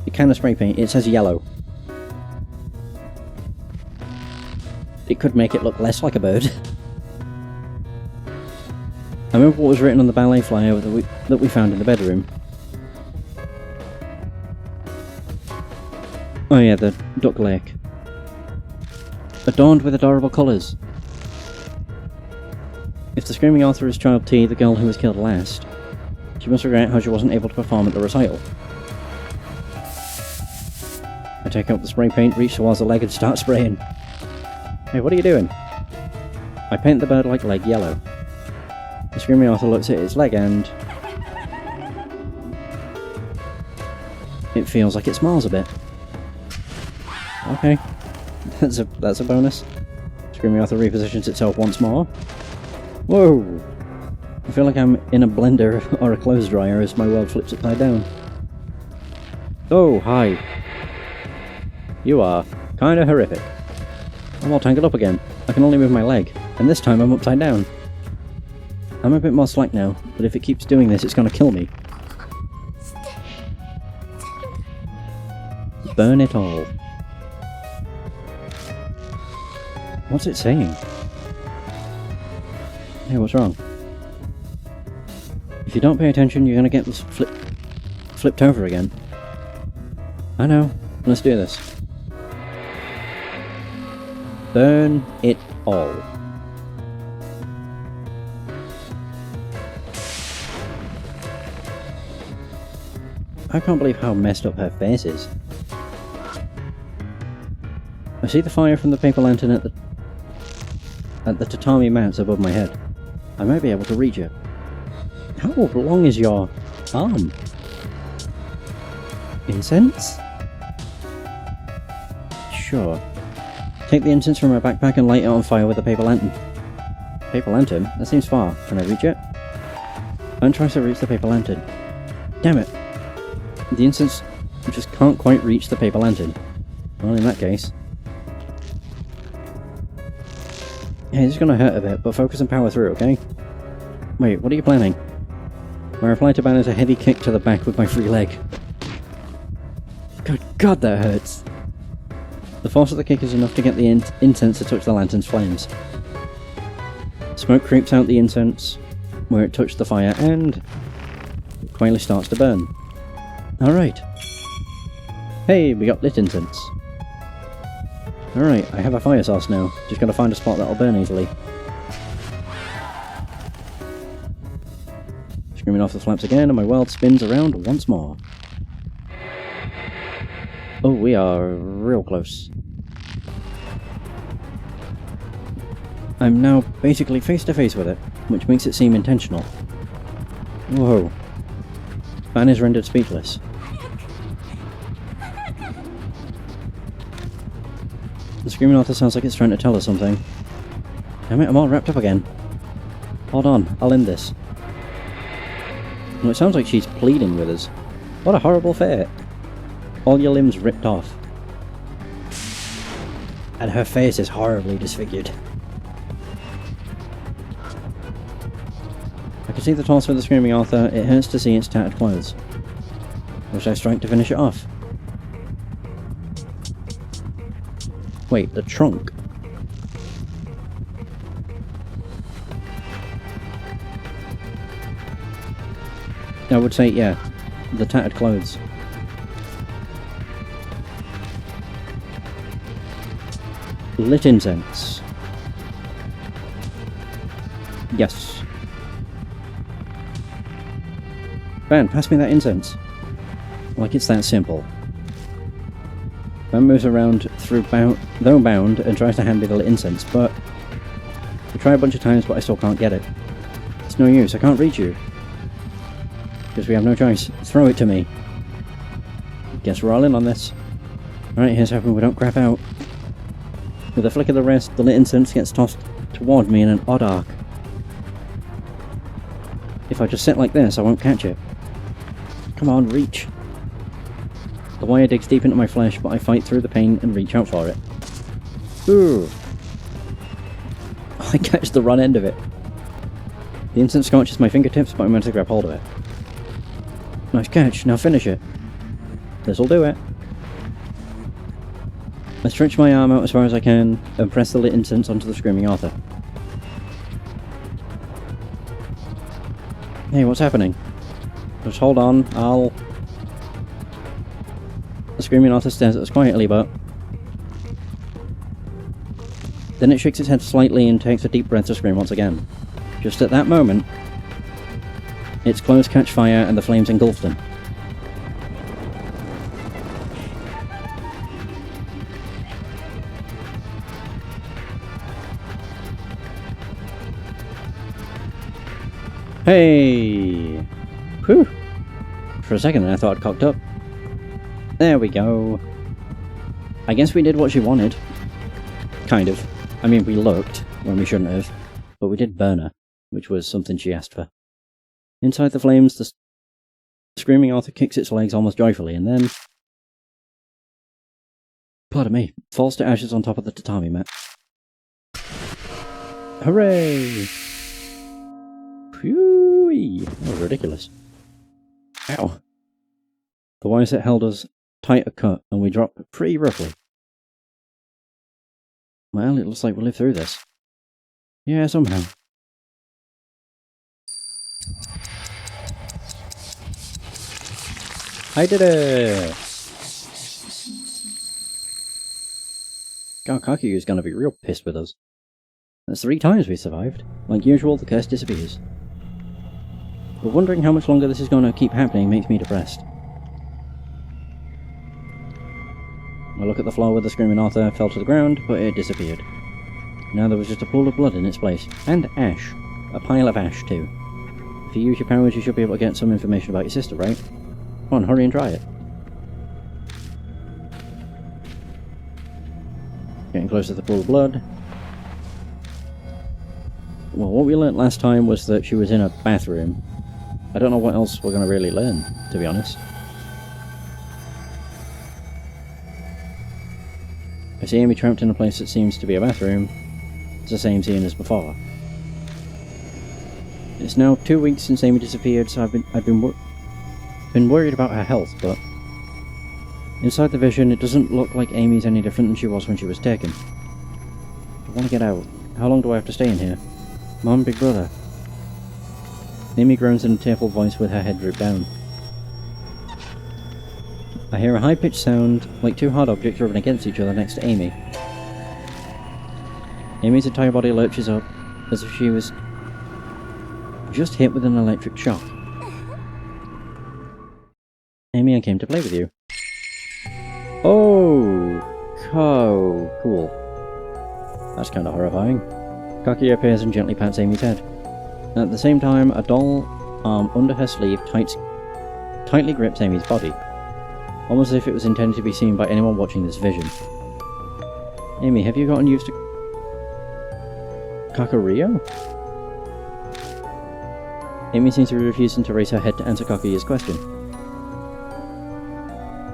It can of spray paint, it says yellow. It could make it look less like a bird. I remember what was written on the ballet flyer that we found in the bedroom. Oh yeah, the Duck Lake. Adorned with adorable colours. If the screaming author is Child T, the girl who was killed last, she must regret how she wasn't able to perform at the recital. I take out the spray paint, reach towards the leg and start spraying. Hey, what are you doing? I paint the bird-like leg yellow. The screaming author looks at its leg and... it feels like it smiles a bit. Okay. That's a bonus. Screaming author repositions itself once more. Whoa! I feel like I'm in a blender or a clothes dryer as my world flips upside down. Oh, hi. You are kinda horrific. I'm all tangled up again. I can only move my leg, and this time I'm upside down. I'm a bit more slack now, but if it keeps doing this, it's gonna kill me. Burn it all. What's it saying? Hey, what's wrong? If you don't pay attention, you're gonna get flipped over again. I know. Let's do this. Burn it all. I can't believe how messed up her face is. I see the fire from the paper lantern at the tatami mounts above my head. I might be able to reach it. How long is your arm? Incense? Sure. Take the incense from my backpack and light it on fire with a paper lantern. Paper lantern? That seems far. Can I reach it? Anne tries to reach the paper lantern. Damn it! The incense just can't quite reach the paper lantern. Well, in that case... yeah, this is gonna hurt a bit, but focus and power through, okay? Wait, what are you planning? My reply to Ban is a heavy kick to the back with my free leg. Good God, that hurts! The force of the kick is enough to get the incense to touch the lantern's flames. Smoke creeps out the incense, where it touched the fire, and... it quietly starts to burn. Alright. Hey, we got lit incense. Alright, I have a fire source now. Just gotta find a spot that'll burn easily. Screaming off the flaps again, and my world spins around once more. Oh, we are real close. I'm now basically face to face with it, which makes it seem intentional. Whoa. Ban is rendered speechless. The screaming author sounds like it's trying to tell us something. Damn it, I'm all wrapped up again. Hold on, I'll end this. Well, it sounds like she's pleading with us. What a horrible fate. All your limbs ripped off. And her face is horribly disfigured. I can see the torso of the screaming author. It hurts to see its tattered clothes. Or should I strike to finish it off? Wait, the trunk. I would say, yeah, the tattered clothes. Lit incense. Yes. Ben, pass me that incense. Like it's that simple. Ben moves around though bound and tries to hand me the lit incense, but I try a bunch of times but I still can't get it. It's no use, I can't reach you. Because we have no choice. Throw it to me. Guess we're all in on this. Right, here's hoping we don't crap out. With a flick of the wrist, the lit incense gets tossed toward me in an odd arc. If I just sit like this, I won't catch it. Come on, reach. The wire digs deep into my flesh, but I fight through the pain and reach out for it. Ooh! I catch the run end of it. The incense scorches my fingertips, but I manage to grab hold of it. Nice catch, now finish it. This'll do it. I stretch my arm out as far as I can and press the lit incense onto the screaming Arthur. Hey, what's happening? Just hold on, The screaming Arthur stares at us quietly, but then it shakes its head slightly and takes a deep breath to scream once again. Just at that moment, its clothes catch fire and the flames engulf them. Hey! Whew! For a second I thought I'd cocked up. There we go. I guess we did what she wanted. Kind of. I mean, we looked when we shouldn't have, but we did burn her, which was something she asked for. Inside the flames, the screaming Arthur kicks its legs almost joyfully, and then, pardon me, falls to ashes on top of the tatami mat. Hooray! Phew! That was ridiculous. Ow! The wires that held us tight are cut, and we drop pretty roughly. Well, it looks like we'll live through this. Yeah, somehow. I did it! God, Kaku's gonna be real pissed with us. That's 3 times we survived. Like usual, the curse disappears. But wondering how much longer this is gonna keep happening makes me depressed. I look at the floor where the screaming Arthur fell to the ground, but it disappeared. Now there was just a pool of blood in its place. And ash. A pile of ash, too. If you use your powers, you should be able to get some information about your sister, right? Come on, hurry and try it. Getting close to the pool of blood. Well, what we learnt last time was that she was in a bathroom. I don't know what else we're going to really learn, to be honest. I see Amy trapped in a place that seems to be a bathroom. It's the same scene as before. It's now 2 weeks since Amy disappeared, so I've been worried about her health, but inside the vision, it doesn't look like Amy's any different than she was when she was taken. I want to get out. How long do I have to stay in here? Mom, big brother. Amy groans in a tearful voice with her head drooped down. I hear a high-pitched sound, like 2 hard objects rubbing against each other next to Amy. Amy's entire body lurches up, as if she was just hit with an electric shock. Amy, I came to play with you. Oh, cool. That's kinda horrifying. Kakuya appears and gently pats Amy's head. At the same time, a doll arm under her sleeve tightly grips Amy's body, almost as if it was intended to be seen by anyone watching this vision. Amy, have you gotten used to Kakurio? Amy seems to be refusing to raise her head to answer Kakuya's question.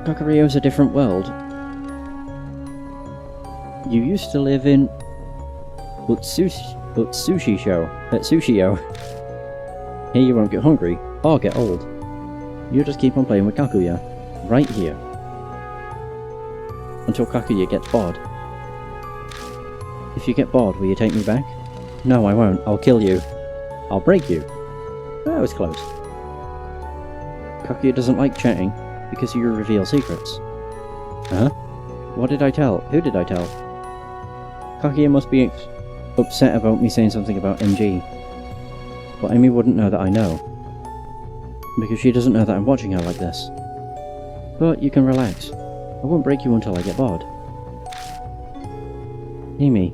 Kakurio's a different world. You used to live in Utsushio. Here you won't get hungry, or get old. You just keep on playing with Kakuya, right here. Until Kakuya gets bored. If you get bored, will you take me back? No, I won't. I'll kill you. I'll break you. That was close. Kaguya doesn't like chatting because you reveal secrets. Huh? What did I tell? Who did I tell? Kaguya must be upset about me saying something about MG. But Amy wouldn't know that I know. Because she doesn't know that I'm watching her like this. But you can relax. I won't break you until I get bored. Amy,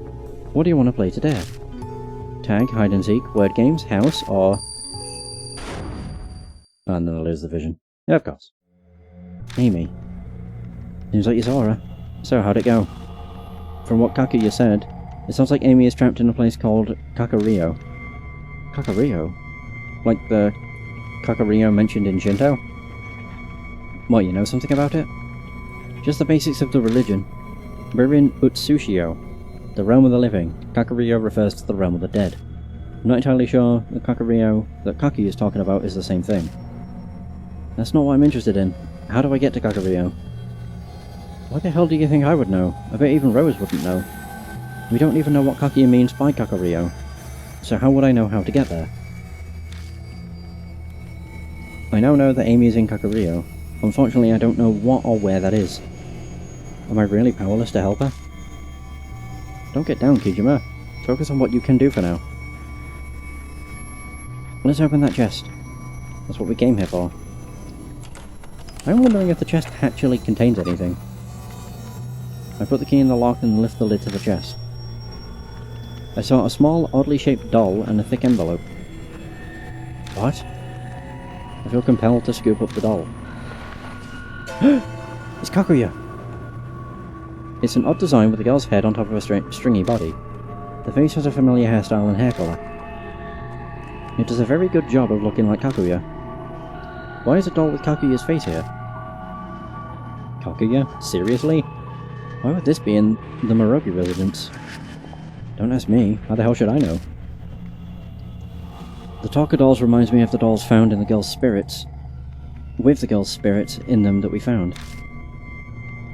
what do you want to play today? Tag, hide and seek, word games, house, or... And then I lose the vision. Yeah, of course. Amy. Seems like you saw her. So, how'd it go? From what Kaguya said, it sounds like Amy is trapped in a place called Kakario. Kakario? Like the Kakario mentioned in Shinto? What, you know something about it? Just the basics of the religion. We're in Utsushio, the realm of the living. Kakario refers to the realm of the dead. I'm not entirely sure the Kakario that Kaguya is talking about is the same thing. That's not what I'm interested in. How do I get to Kakario? Why the hell do you think I would know? I bet even Rose wouldn't know. We don't even know what Kaguya means by Kakario. So how would I know how to get there? I now know that Amy is in Kakario. Unfortunately, I don't know what or where that is. Am I really powerless to help her? Don't get down, Kijima. Focus on what you can do for now. Let's open that chest. That's what we came here for. I'm wondering if the chest actually contains anything. I put the key in the lock and lift the lid to the chest. I saw a small, oddly shaped doll and a thick envelope. What? I feel compelled to scoop up the doll. It's Kaguya! It's an odd design with a girl's head on top of a stringy body. The face has a familiar hairstyle and hair colour. It does a very good job of looking like Kaguya. Why is a doll with Kaguya's face here? Kaguya? Seriously? Why would this be in the Morogi residence? Don't ask me. How the hell should I know? The Talker dolls reminds me of the dolls found in the girl's spirits. With the girl's spirits in them that we found.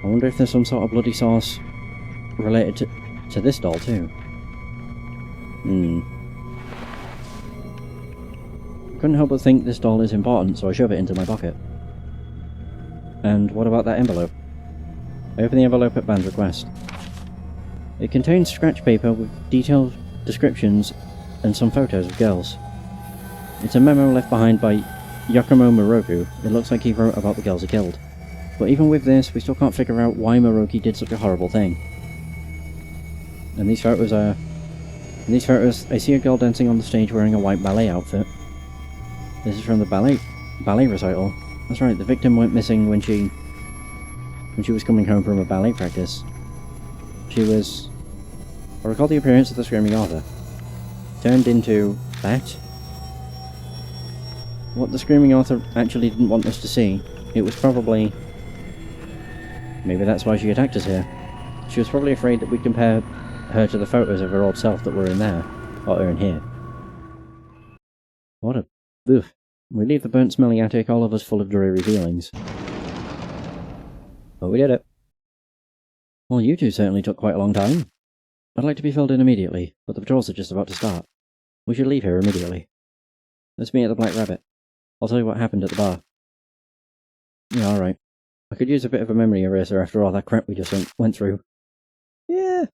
I wonder if there's some sort of bloody sauce related to this doll too. Couldn't help but think this doll is important, so I shove it into my pocket. And what about that envelope? I open the envelope at Ban's request. It contains scratch paper with detailed descriptions and some photos of girls. It's a memo left behind by Yakumo Moroku. It looks like he wrote about the girls he killed. But even with this, we still can't figure out why Moroki did such a horrible thing. And these photos are... In these photos, I see a girl dancing on the stage wearing a white ballet outfit. This is from the ballet recital. That's right, the victim went missing when she was coming home from a ballet practice. She was... I recall the appearance of the Screaming Author. Turned into... that? What the Screaming Author actually didn't want us to see, it was probably... Maybe that's why she attacked us here. She was probably afraid that we'd compare her to the photos of her old self that were in there, or in here. What a... Oof. We leave the burnt smelly attic, all of us full of dreary feelings. But we did it. Well, you two certainly took quite a long time. I'd like to be filled in immediately, but the patrols are just about to start. We should leave here immediately. Let's meet at the Black Rabbit. I'll tell you what happened at the bar. Yeah, alright. I could use a bit of a memory eraser after all that crap we just went through. Yeah.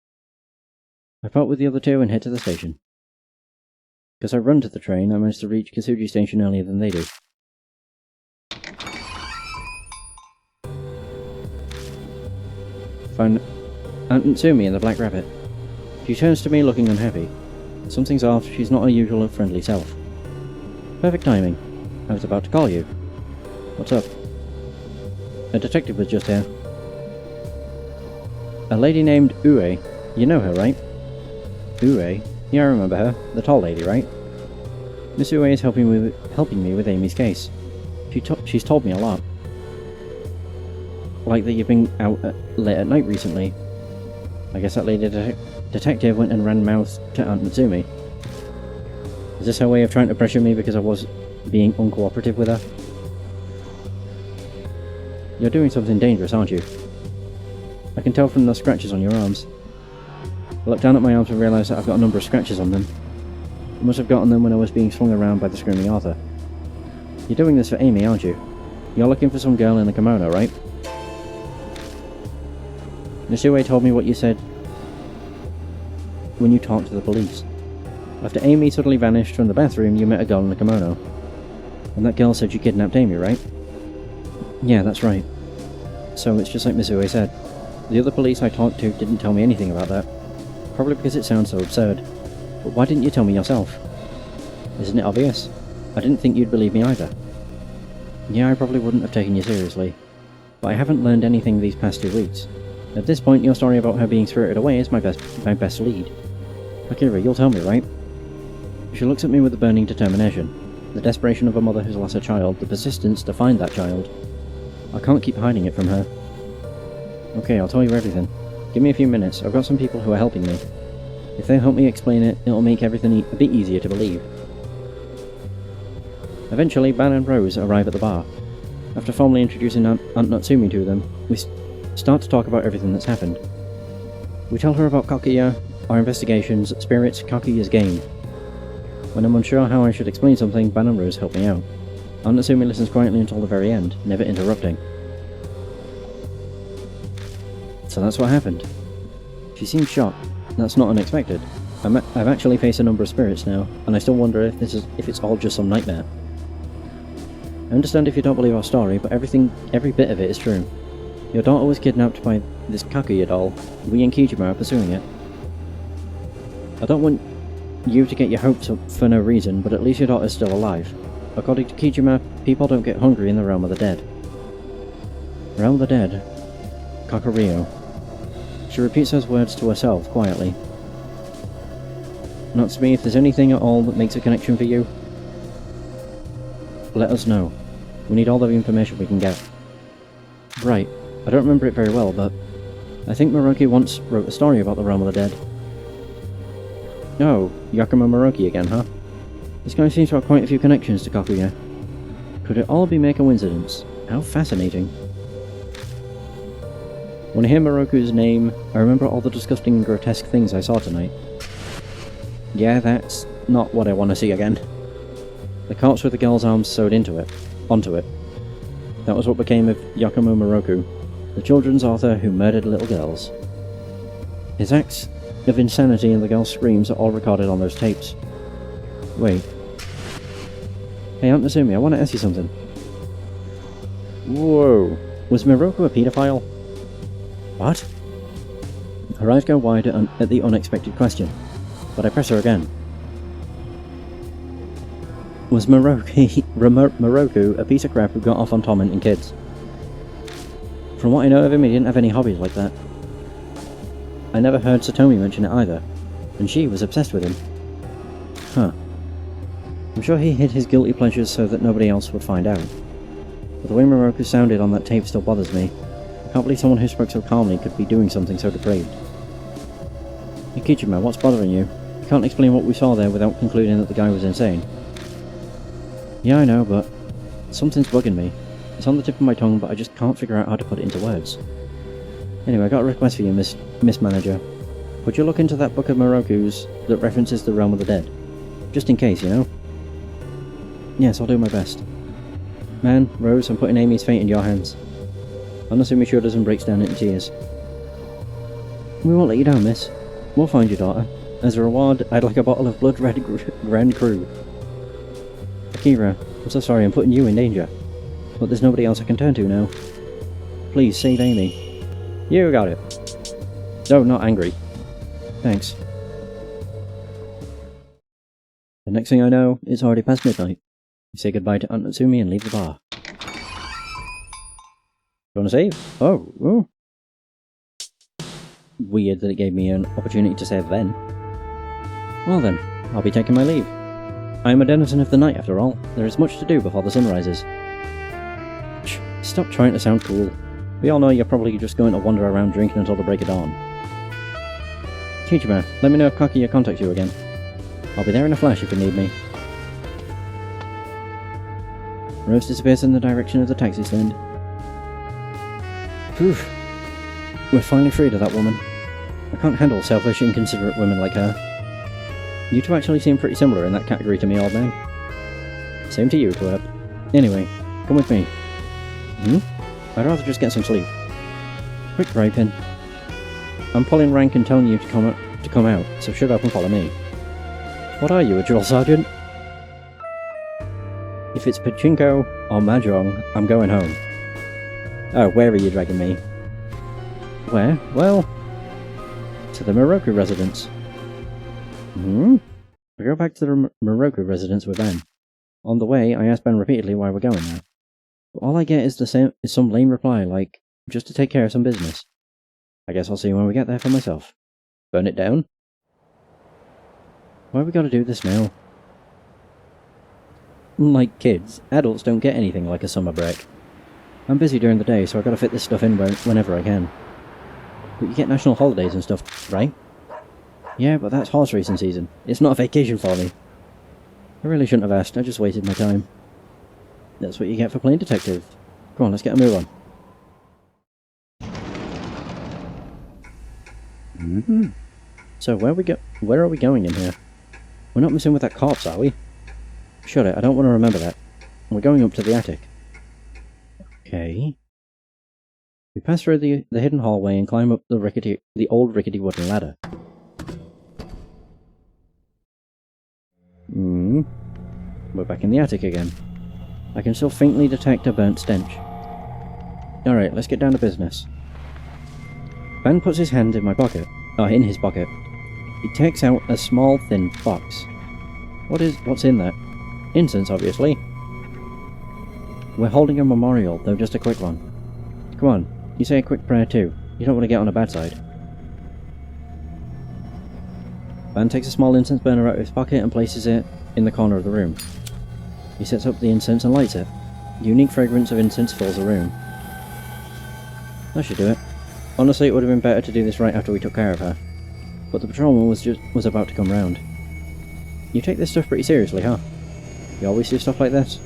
I part with the other two and head to the station. Because I run to the train, I managed to reach Kasuji Station earlier than they do. Found Aunt Natsumi in the Black Rabbit. She turns to me looking unhappy. Something's off, she's not her usual friendly self. Perfect timing. I was about to call you. What's up? A detective was just here. A lady named Ue. You know her, right? Ue? Yeah, I remember her. The tall lady, right? Miss Ue is helping me with Amy's case. She's told me a lot. Like that you've been out late at night recently. I guess that lady detective went and ran mouth to Aunt Natsumi. Is this her way of trying to pressure me because I was being uncooperative with her? You're doing something dangerous, aren't you? I can tell from the scratches on your arms. I look down at my arms and realise that I've got a number of scratches on them. I must have gotten them when I was being swung around by the Screaming Author. You're doing this for Amy, aren't you? You're looking for some girl in the kimono, right? Misue told me what you said when you talked to the police. After Amy suddenly vanished from the bathroom, you met a girl in a kimono. And that girl said you kidnapped Amy, right? Yeah, that's right. So it's just like Misue said. The other police I talked to didn't tell me anything about that. Probably because it sounds so absurd. But why didn't you tell me yourself? Isn't it obvious? I didn't think you'd believe me either. Yeah, I probably wouldn't have taken you seriously. But I haven't learned anything these past 2 weeks. At this point, your story about her being spirited away is my best lead. Akira, you'll tell me, right? She looks at me with a burning determination. The desperation of a mother who's lost her child, the persistence to find that child. I can't keep hiding it from her. Okay, I'll tell you everything. Give me a few minutes, I've got some people who are helping me. If they help me explain it, it'll make everything a bit easier to believe. Eventually, Ban and Rose arrive at the bar. After formally introducing Aunt Natsumi to them, we start to talk about everything that's happened. We tell her about Kakuya, our investigations, spirits, Kakuya's game. When I'm unsure how I should explain something, Ban and Rose help me out. Aunt Natsumi listens quietly until the very end, never interrupting. So that's what happened. She seems shocked. That's not unexpected. I've actually faced a number of spirits now, and I still wonder if it's all just some nightmare. I understand if you don't believe our story, but every bit of it is true. Your daughter was kidnapped by this Kakuya doll. We and Kijima are pursuing it. I don't want you to get your hopes up for no reason, but at least your daughter's still alive. According to Kijima, people don't get hungry in the realm of the dead. Realm of the dead. Kakurio. She repeats those words to herself, quietly. Natsumi, if there's anything at all that makes a connection for you, let us know. We need all the information we can get. Right. I don't remember it very well, but I think Moroki once wrote a story about the realm of the dead. Oh, Yakumo Moroki again, huh? This guy seems to have quite a few connections to Kakuya. Could it all be mere coincidence? How fascinating. When I hear Moroku's name, I remember all the disgusting and grotesque things I saw tonight. Yeah, that's not what I want to see again. The corpse with the girl's arms sewed onto it. That was what became of Yakumo Moroku, the children's author who murdered little girls. His acts of insanity and the girl's screams are all recorded on those tapes. Wait. Hey, Aunt Natsumi, I want to ask you something. Whoa. Was Moroku a paedophile? What? Her eyes go wide at the unexpected question, but I press her again. Was Moroku a piece of crap who got off on tormenting kids? From what I know of him, he didn't have any hobbies like that. I never heard Satomi mention it either, and she was obsessed with him. Huh. I'm sure he hid his guilty pleasures so that nobody else would find out. But the way Moroku sounded on that tape still bothers me. I can't believe someone who spoke so calmly could be doing something so depraved. Hey Kijima, what's bothering you? You can't explain what we saw there without concluding that the guy was insane. Yeah, I know, but something's bugging me. It's on the tip of my tongue, but I just can't figure out how to put it into words. Anyway, I got a request for you, Miss Manager. Would you look into that book of Moroku's that references the realm of the dead? Just in case, you know? Yes, I'll do my best. Man, Rose, I'm putting Amy's fate in your hands. Aunt Natsumi shudders and breaks down into tears. We won't let you down, miss. We'll find your daughter. As a reward, I'd like a bottle of Blood Red Grand Cru. Akira, I'm so sorry I'm putting you in danger. But there's nobody else I can turn to now. Please, save Amy. You got it. No, not angry. Thanks. The next thing I know, it's already past midnight. We say goodbye to Aunt Natsumi and leave the bar. You wanna save? Oh. Weird that it gave me an opportunity to save then. Well then, I'll be taking my leave. I am a denizen of the night after all. There is much to do before the sun rises. Shh, stop trying to sound cool. We all know you're probably just going to wander around drinking until the break of dawn. Kijima, let me know if Kakuya contacts you again. I'll be there in a flash if you need me. Rose disappears in the direction of the taxi stand. Phew. We're finally freed of that woman. I can't handle selfish, inconsiderate women like her. You two actually seem pretty similar in that category to me, old man. Same to you, twerp. Anyway, come with me. I'd rather just get some sleep. Quit griping. I'm pulling rank and telling you to come out, so shut up and follow me. What are you, a drill sergeant? If it's pachinko or mahjong, I'm going home. Oh, where are you dragging me? Where? Well, to the Moroku residence. We go back to the Moroku residence with Ben. On the way, I ask Ben repeatedly why we're going there. But all I get is some lame reply like, just to take care of some business. I guess I'll see when we get there for myself. Burn it down? Why have we got to do this now? Like kids, adults don't get anything like a summer break. I'm busy during the day, so I've got to fit this stuff in whenever I can. But you get national holidays and stuff, right? Yeah, but that's horse racing season. It's not a vacation for me. I really shouldn't have asked, I just wasted my time. That's what you get for playing detective. Come on, let's get a move on. So where are we going in here? We're not messing with that corpse, are we? Shut it, I don't want to remember that. We're going up to the attic. Okay. We pass through the hidden hallway and climb up the old rickety wooden ladder. We're back in the attic again. I can still faintly detect a burnt stench. Alright, let's get down to business. Ben puts his hand in in his pocket. He takes out a small, thin box. What's in there? Incense, obviously. We're holding a memorial, though just a quick one. Come on, you say a quick prayer too. You don't want to get on the bad side. Ben takes a small incense burner out of his pocket and places it in the corner of the room. He sets up the incense and lights it. The unique fragrance of incense fills the room. That should do it. Honestly, it would have been better to do this right after we took care of her. But the patrolman was about to come round. You take this stuff pretty seriously, huh? You always do stuff like this?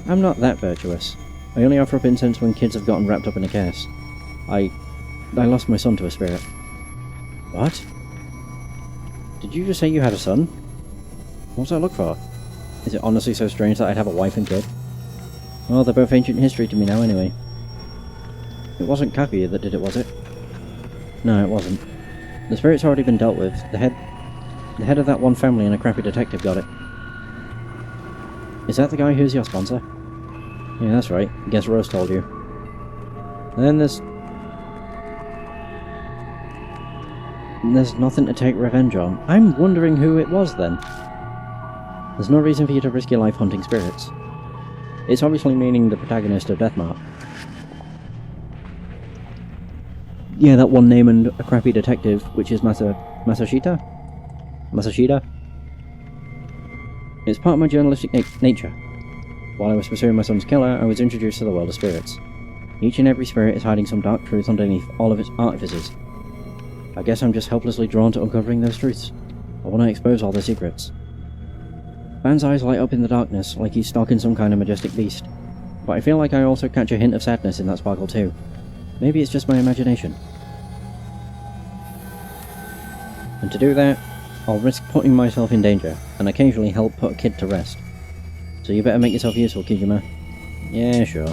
I'm not that virtuous. I only offer up incense when kids have gotten wrapped up in a case. I lost my son to a spirit. What? Did you just say you had a son? What's that look for? Is it honestly so strange that I'd have a wife and kid? Well, they're both ancient history to me now anyway. It wasn't Kaguya that did it, was it? No, it wasn't. The spirit's already been dealt with. The head of that one family and a crappy detective got it. Is that the guy who's your sponsor? Yeah, that's right. Guess Rose told you. And then there's nothing to take revenge on. I'm wondering who it was then. There's no reason for you to risk your life hunting spirits. It's obviously meaning the protagonist of Deathmark. Yeah, that one name and a crappy detective, which is Masashita? Masashida? It's part of my journalistic nature. While I was pursuing my son's killer, I was introduced to the world of spirits. Each and every spirit is hiding some dark truth underneath all of its artifices. I guess I'm just helplessly drawn to uncovering those truths. I want to expose all their secrets. Van's eyes light up in the darkness, like he's stalking some kind of majestic beast. But I feel like I also catch a hint of sadness in that sparkle too. Maybe it's just my imagination. And to do that, I'll risk putting myself in danger, and occasionally help put a kid to rest. So you better make yourself useful, Kijima. Yeah, sure.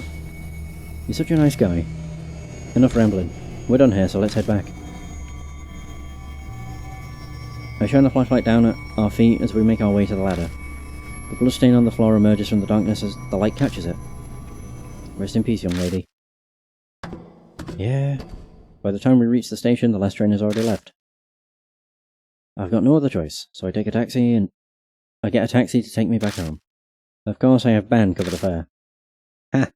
You're such a nice guy. Enough rambling. We're done here, so let's head back. I shine the flashlight down at our feet as we make our way to the ladder. The bloodstain on the floor emerges from the darkness as the light catches it. Rest in peace, young lady. Yeah. By the time we reach the station, the last train has already left. I've got no other choice, so I get a taxi to take me back home. Of course, I have Ban cover the fare. Ha!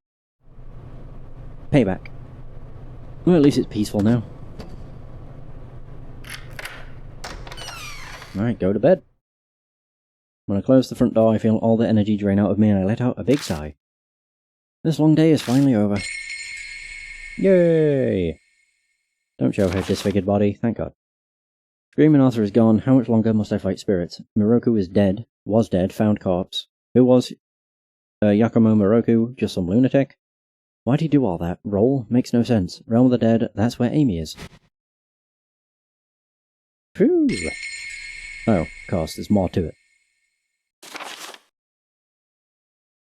Payback. Well, at least it's peaceful now. Alright, go to bed. When I close the front door, I feel all the energy drain out of me and I let out a big sigh. This long day is finally over. Yay! Don't show her disfigured body, thank God. Screaming Arthur is gone, how much longer must I fight spirits? Miroku is dead, was dead, found corpse. Who was Yakumo Miroku? Just some lunatic? Why'd he do all that? Roll? Makes no sense. Realm of the Dead, that's where Amy is. Phew! Oh, of course, there's more to it.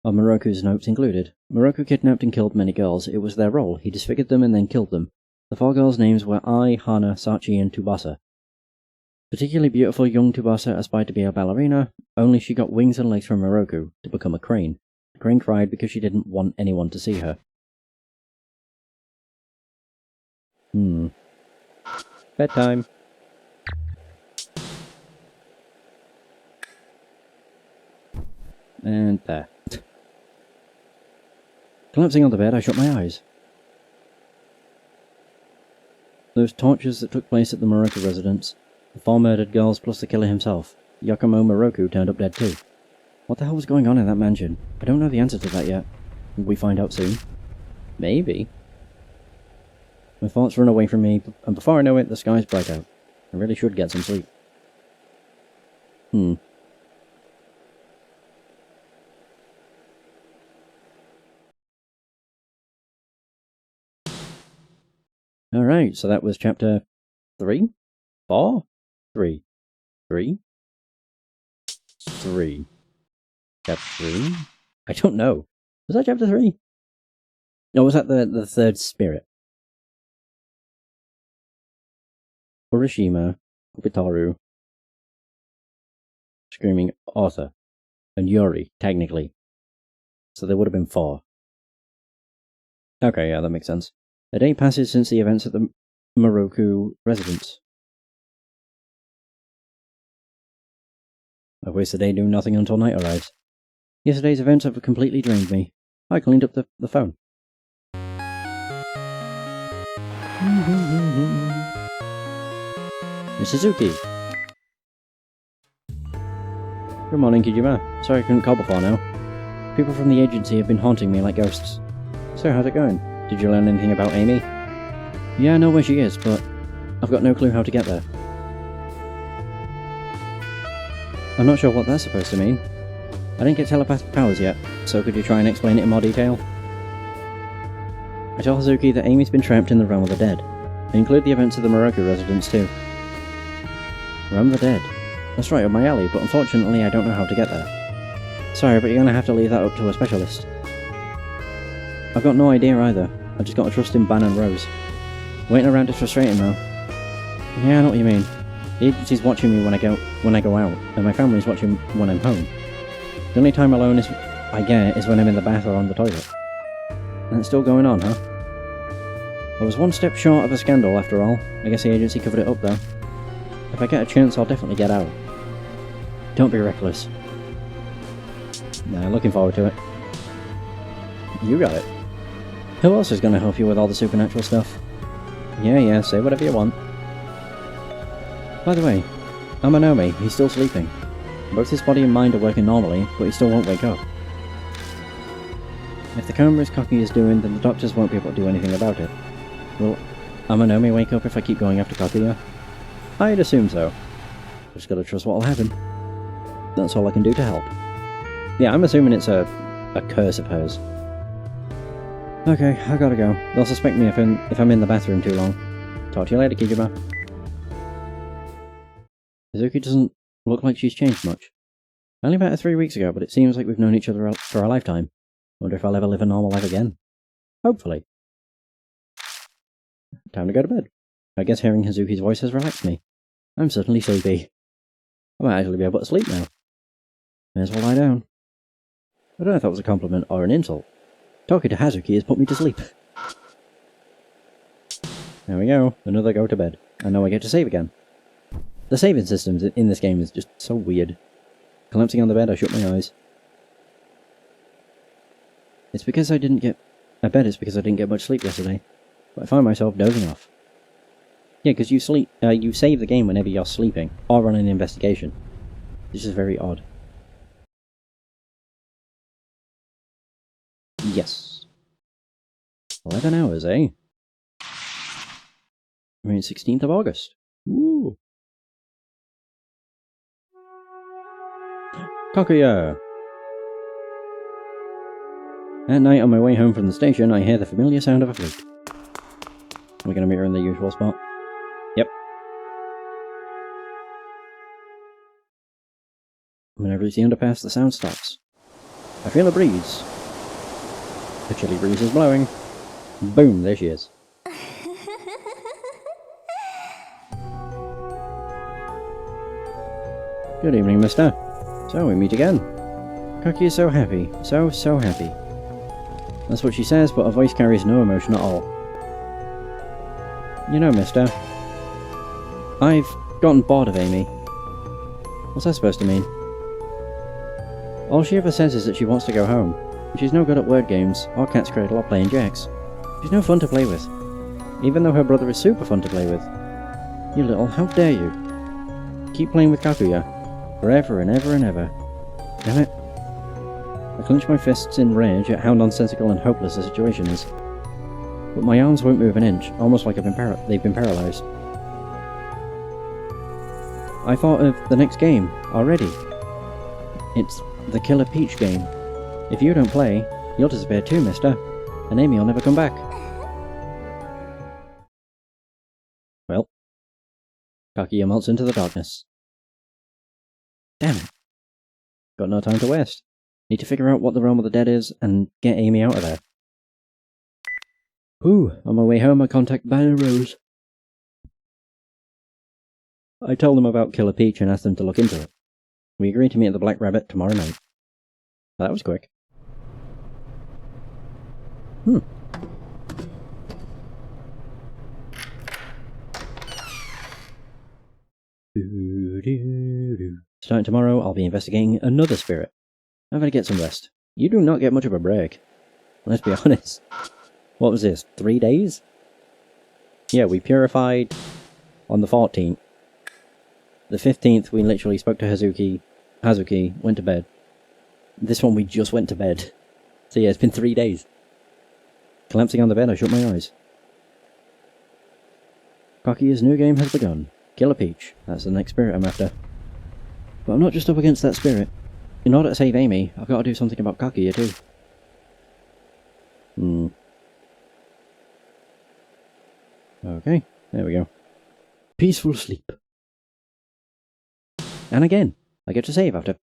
Of Moroku's notes included, Moroku kidnapped and killed many girls. It was their role. He disfigured them and then killed them. The 4 girls' names were Ai, Hana, Sachi, and Tsubasa. Particularly beautiful young Tsubasa aspired to be a ballerina, only she got wings and legs from Moroku to become a crane. The crane cried because she didn't want anyone to see her. Bedtime. And there. Collapsing on the bed, I shut my eyes. Those tortures that took place at the Moroku residence, the 4 murdered girls plus the killer himself, Yakumo Moroku turned up dead too. What the hell was going on in that mansion? I don't know the answer to that yet. Will we find out soon? Maybe. My thoughts run away from me, and before I know it, the sky's bright out. I really should get some sleep. Alright, so that was chapter 3? 4? 3. 3? 3. Chapter 3? I don't know. Was that chapter 3? No, was that the third spirit? Urashima, Kubitaru, screaming Arthur, and Yuri, technically. So there would have been 4. Okay, yeah, that makes sense. A day passes since the events at the Moroku residence. I waste the day doing nothing until night arrives. Yesterday's events have completely drained me. I cleaned up the phone. Miss Suzuki! Good morning, Kijima. Sorry I couldn't call before now. People from the agency have been haunting me like ghosts. So how's it going? Did you learn anything about Amy? Yeah, I know where she is, but I've got no clue how to get there. I'm not sure what that's supposed to mean. I didn't get telepathic powers yet, so could you try and explain it in more detail? I tell Hazuki that Amy's been trapped in the realm of the dead. I include the events of the Moroku residence too. Realm of the dead. That's right up my alley, but unfortunately I don't know how to get there. Sorry, but you're gonna have to leave that up to a specialist. I've got no idea either. I just gotta trust in Ban and Rose. Waiting around is frustrating though. Yeah, I know what you mean. The agency's watching me when I go out, and my family's watching when I'm home. The only time alone I get is when I'm in the bath or on the toilet. And it's still going on, huh? I was one step short of a scandal after all. I guess the agency covered it up though. If I get a chance, I'll definitely get out. Don't be reckless. Nah, looking forward to it. You got it. Who else is going to help you with all the supernatural stuff? Yeah, say whatever you want. By the way, Amanome, he's still sleeping. Both his body and mind are working normally, but he still won't wake up. If the coma Koki is doing, then the doctors won't be able to do anything about it. Will Amanome wake up if I keep going after Kakuya? I'd assume so. Just gotta trust what'll happen. That's all I can do to help. Yeah, I'm assuming it's a curse of hers. Okay, I gotta go. They'll suspect me if I'm in the bathroom too long. Talk to you later, Kijima. Hazuki doesn't look like she's changed much. I only met her 3 weeks ago, but it seems like we've known each other for a lifetime. Wonder if I'll ever live a normal life again. Hopefully. Time to go to bed. I guess hearing Hazuki's voice has relaxed me. I'm certainly sleepy. I might actually be able to sleep now. May as well lie down. I don't know if that was a compliment or an insult. Talking to Hazuki has put me to sleep. There we go, another go to bed. And now I get to save again. The saving systems in this game is just so weird. Collapsing on the bed, I shut my eyes. It's because I didn't get... I bet it's because I didn't get much sleep yesterday. But I find myself dozing off. Yeah, because you save the game whenever you're sleeping, or run an investigation. This is very odd. Yes. 11 hours, eh? I mean, 16th of August. Woo! Kakuya! At night, on my way home from the station, I hear the familiar sound of a flute. We're gonna meet her in the usual spot. Yep. Whenever it's the underpass, the sound stops. I feel a breeze. The chilly breeze is blowing. Boom, there she is. Good evening, mister. So, we meet again. Kaki is so happy. So happy. That's what she says, but her voice carries no emotion at all. You know, mister, I've gotten bored of Amy. What's that supposed to mean? All she ever says is that she wants to go home. She's no good at word games, or cat's cradle, or playing jacks. She's no fun to play with. Even though her brother is super fun to play with. You little, how dare you? Keep playing with Kakuya. Forever and ever and ever. Damn it. I clench my fists in rage at how nonsensical and hopeless the situation is. But my arms won't move an inch, almost like they've been paralysed. I thought of the next game, already. It's the Killer Peach game. If you don't play, you'll disappear too, mister. And Amy will never come back. Well, Kakuya melts into the darkness. Damn it. Got no time to waste. Need to figure out what the realm of the dead is and get Amy out of there. Ooh, on my way home I contact Banner Rose. I tell them about Killer Peach and ask them to look into it. We agree to meet at the Black Rabbit tomorrow night. That was quick. Starting tomorrow, I'll be investigating another spirit. I'm gonna get some rest. You do not get much of a break. Let's be honest. What was this, 3 days? Yeah, we purified on the 14th. The 15th, we literally spoke to Hazuki, went to bed. This one, we just went to bed. So yeah, it's been 3 days. Collapsing on the bed, I shut my eyes. Kakuya's new game has begun. Killer Peach. That's the next spirit I'm after. But I'm not just up against that spirit. In order to save Amy, I've got to do something about Kakuya too. Okay, there we go. Peaceful sleep. And again, I get to save after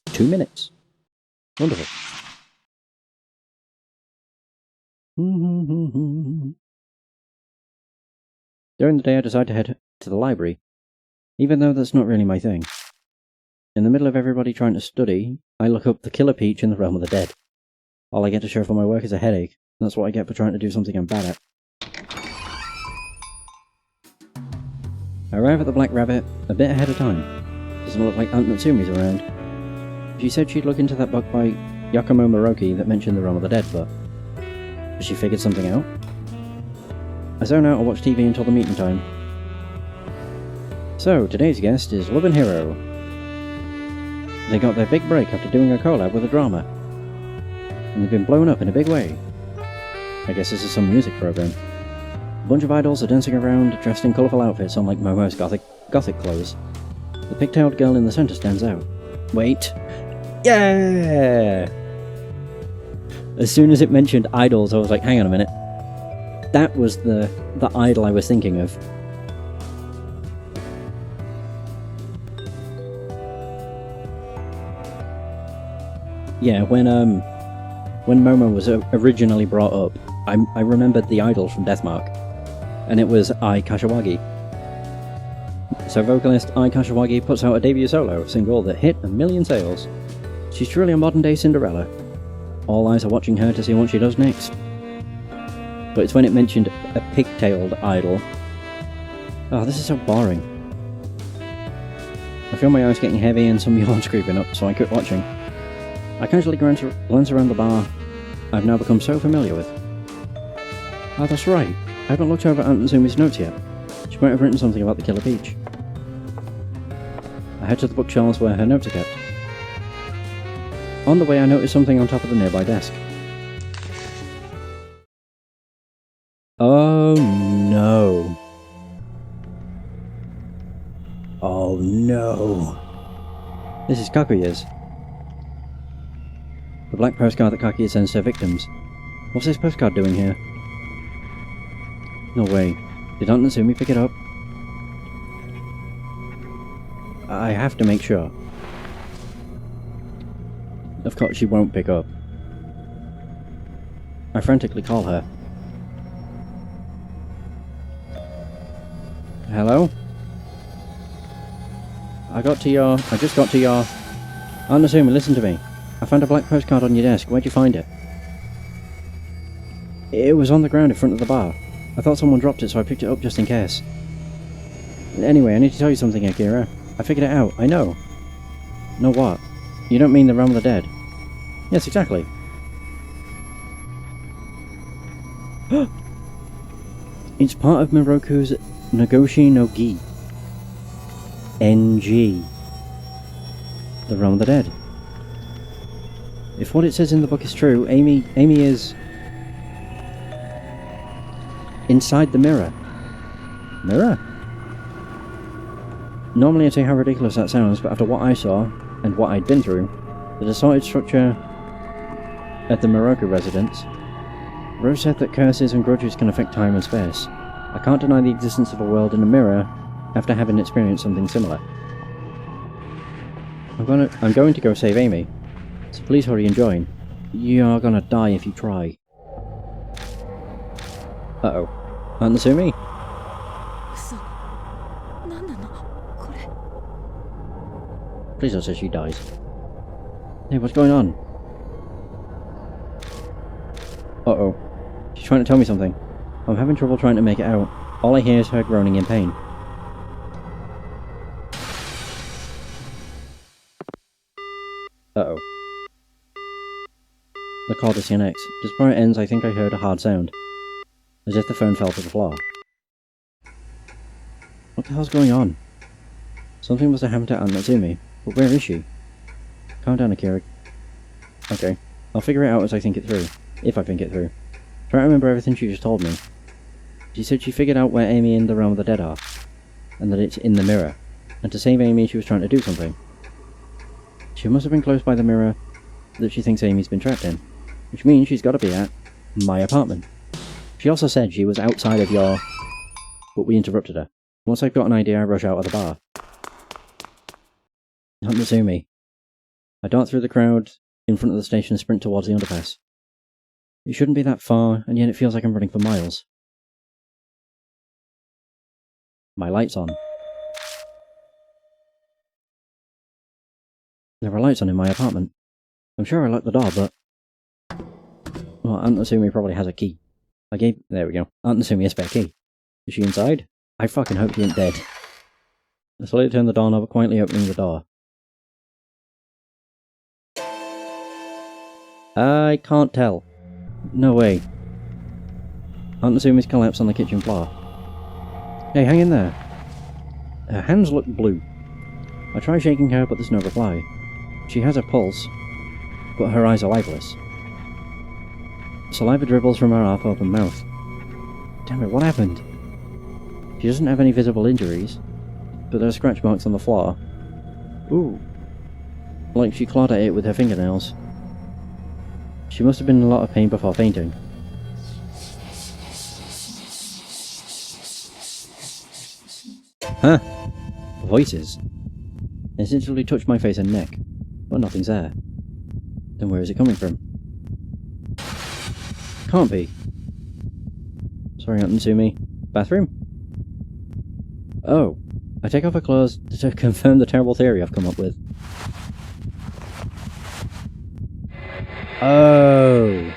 2 minutes. Wonderful. During the day I decide to head to the library, even though that's not really my thing. In the middle of everybody trying to study, I look up the Killer Peach in the Realm of the Dead. All I get to show for my work is a headache. That's what I get for trying to do something I'm bad at. I arrive at the Black Rabbit a bit ahead of time. Doesn't look like Aunt Natsumi's around. She said she'd look into that book by Yakumo Moroki that mentioned the Realm of the Dead, but has she figured something out? I zone out and watch TV until the meeting time. So, today's guest is Love and Hero. They got their big break after doing a collab with a drama. And they've been blown up in a big way. I guess this is some music program. A bunch of idols are dancing around, dressed in colourful outfits unlike Momo's gothic clothes. The pigtailed girl in the centre stands out. Wait. Yeah! As soon as it mentioned idols, I was like, hang on a minute. That was the idol I was thinking of. Yeah, when Momo was originally brought up, I remembered the idol from Deathmark, and it was Ai Kashiwagi. So vocalist Ai Kashiwagi puts out a debut solo single that hit 1 million sales. She's truly a modern-day Cinderella. All eyes are watching her to see what she does next. But it's when it mentioned a pigtailed idol. Oh, this is so boring. I feel my eyes getting heavy and some yawns creeping up, so I quit watching. I casually glance around the bar I've now become so familiar with. Oh, that's right. I haven't looked over Aunt Natsumi's notes yet. She might have written something about the Killer Peach. I head to the bookshelves where her notes are kept. On the way, I notice something on top of the nearby desk. Oh no. Oh no. This is Kakuya's. The black postcard that Kakuya sends to her victims. What's this postcard doing here? No way. Did Aunt Natsumi pick it up? I have to make sure. Of course she won't pick up. I frantically call her. Hello? I just got to your... Aunt Natsumi, listen to me. I found a black postcard on your desk. Where'd you find it? It was on the ground in front of the bar. I thought someone dropped it, so I picked it up just in case. Anyway, I need to tell you something, Akira. I figured it out. I know. Know what? You don't mean the realm of the dead? Yes, exactly. It's part of Miroku's Nagoshi no Gi. NG. The realm of the dead. If what it says in the book is true, Amy is... inside the mirror. Mirror? Normally I'd say how ridiculous that sounds, but after what I saw, and what I'd been through, the distorted structure at the Miroku residence, Rose said that curses and grudges can affect time and space. I can't deny the existence of a world in a mirror after having experienced something similar. I'm going to go save Amy, so please hurry and join. You're gonna die if you try. Uh-oh. Aunt Natsumi? Please don't say she dies. Hey, what's going on? Uh-oh. She's trying to tell me something. I'm having trouble trying to make it out. All I hear is her groaning in pain. Uh-oh. The call disconnects. Just before it ends, I think I heard a hard sound. As if the phone fell to the floor. What the hell's going on? Something must have happened to Aunt Natsumi. But where is she? Calm down, Akira. Okay. I'll figure it out as I think it through. If I think it through. Try to remember everything she just told me. She said she figured out where Amy and the realm of the dead are. And that it's in the mirror. And to save Amy, she was trying to do something. She must have been close by the mirror that she thinks Amy's been trapped in. Which means she's got to be at my apartment. She also said she was outside of your... But we interrupted her. Once I've got an idea, I rush out of the bar. Aunt Natsumi. I dart through the crowd in front of the station and sprint towards the underpass. It shouldn't be that far, and yet it feels like I'm running for miles. My light's on. There are lights on in my apartment. I'm sure I locked the door, but... Well, Aunt Natsumi probably has a key. There we go. Aunt Natsumi, a spare key. Is she inside? I fucking hope she ain't dead. I slowly turn the doorknob, quietly opening the door. I can't tell. No way. Aunt Natsumi's collapsed on the kitchen floor. Hey, hang in there. Her hands look blue. I try shaking her, but there's no reply. She has a pulse, but her eyes are lifeless. Saliva dribbles from her half-open mouth. Damn it, what happened? She doesn't have any visible injuries, but there are scratch marks on the floor. Ooh. Like she clawed at it with her fingernails. She must have been in a lot of pain before fainting. Huh! Voices. It instantly touched my face and neck, but nothing's there. Then where is it coming from? Can't be. Sorry, Aunt Natsumi. Bathroom? Oh. I take off her clothes to confirm the terrible theory I've come up with. Oh.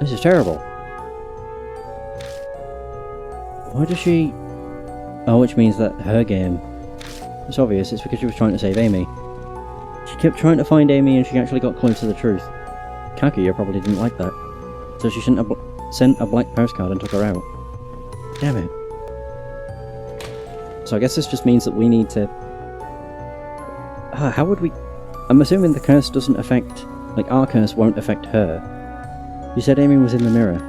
This is terrible. Why does she... Oh, which means that her game... It's obvious, it's because she was trying to save Amy. She kept trying to find Amy and she actually got close to the truth. Kaguya probably didn't like that. So she sent a black postcard and took her out. Damn it. So I guess this just means that we need to... how would we... I'm assuming the curse doesn't affect... Like, our curse won't affect her. You said Amy was in the mirror.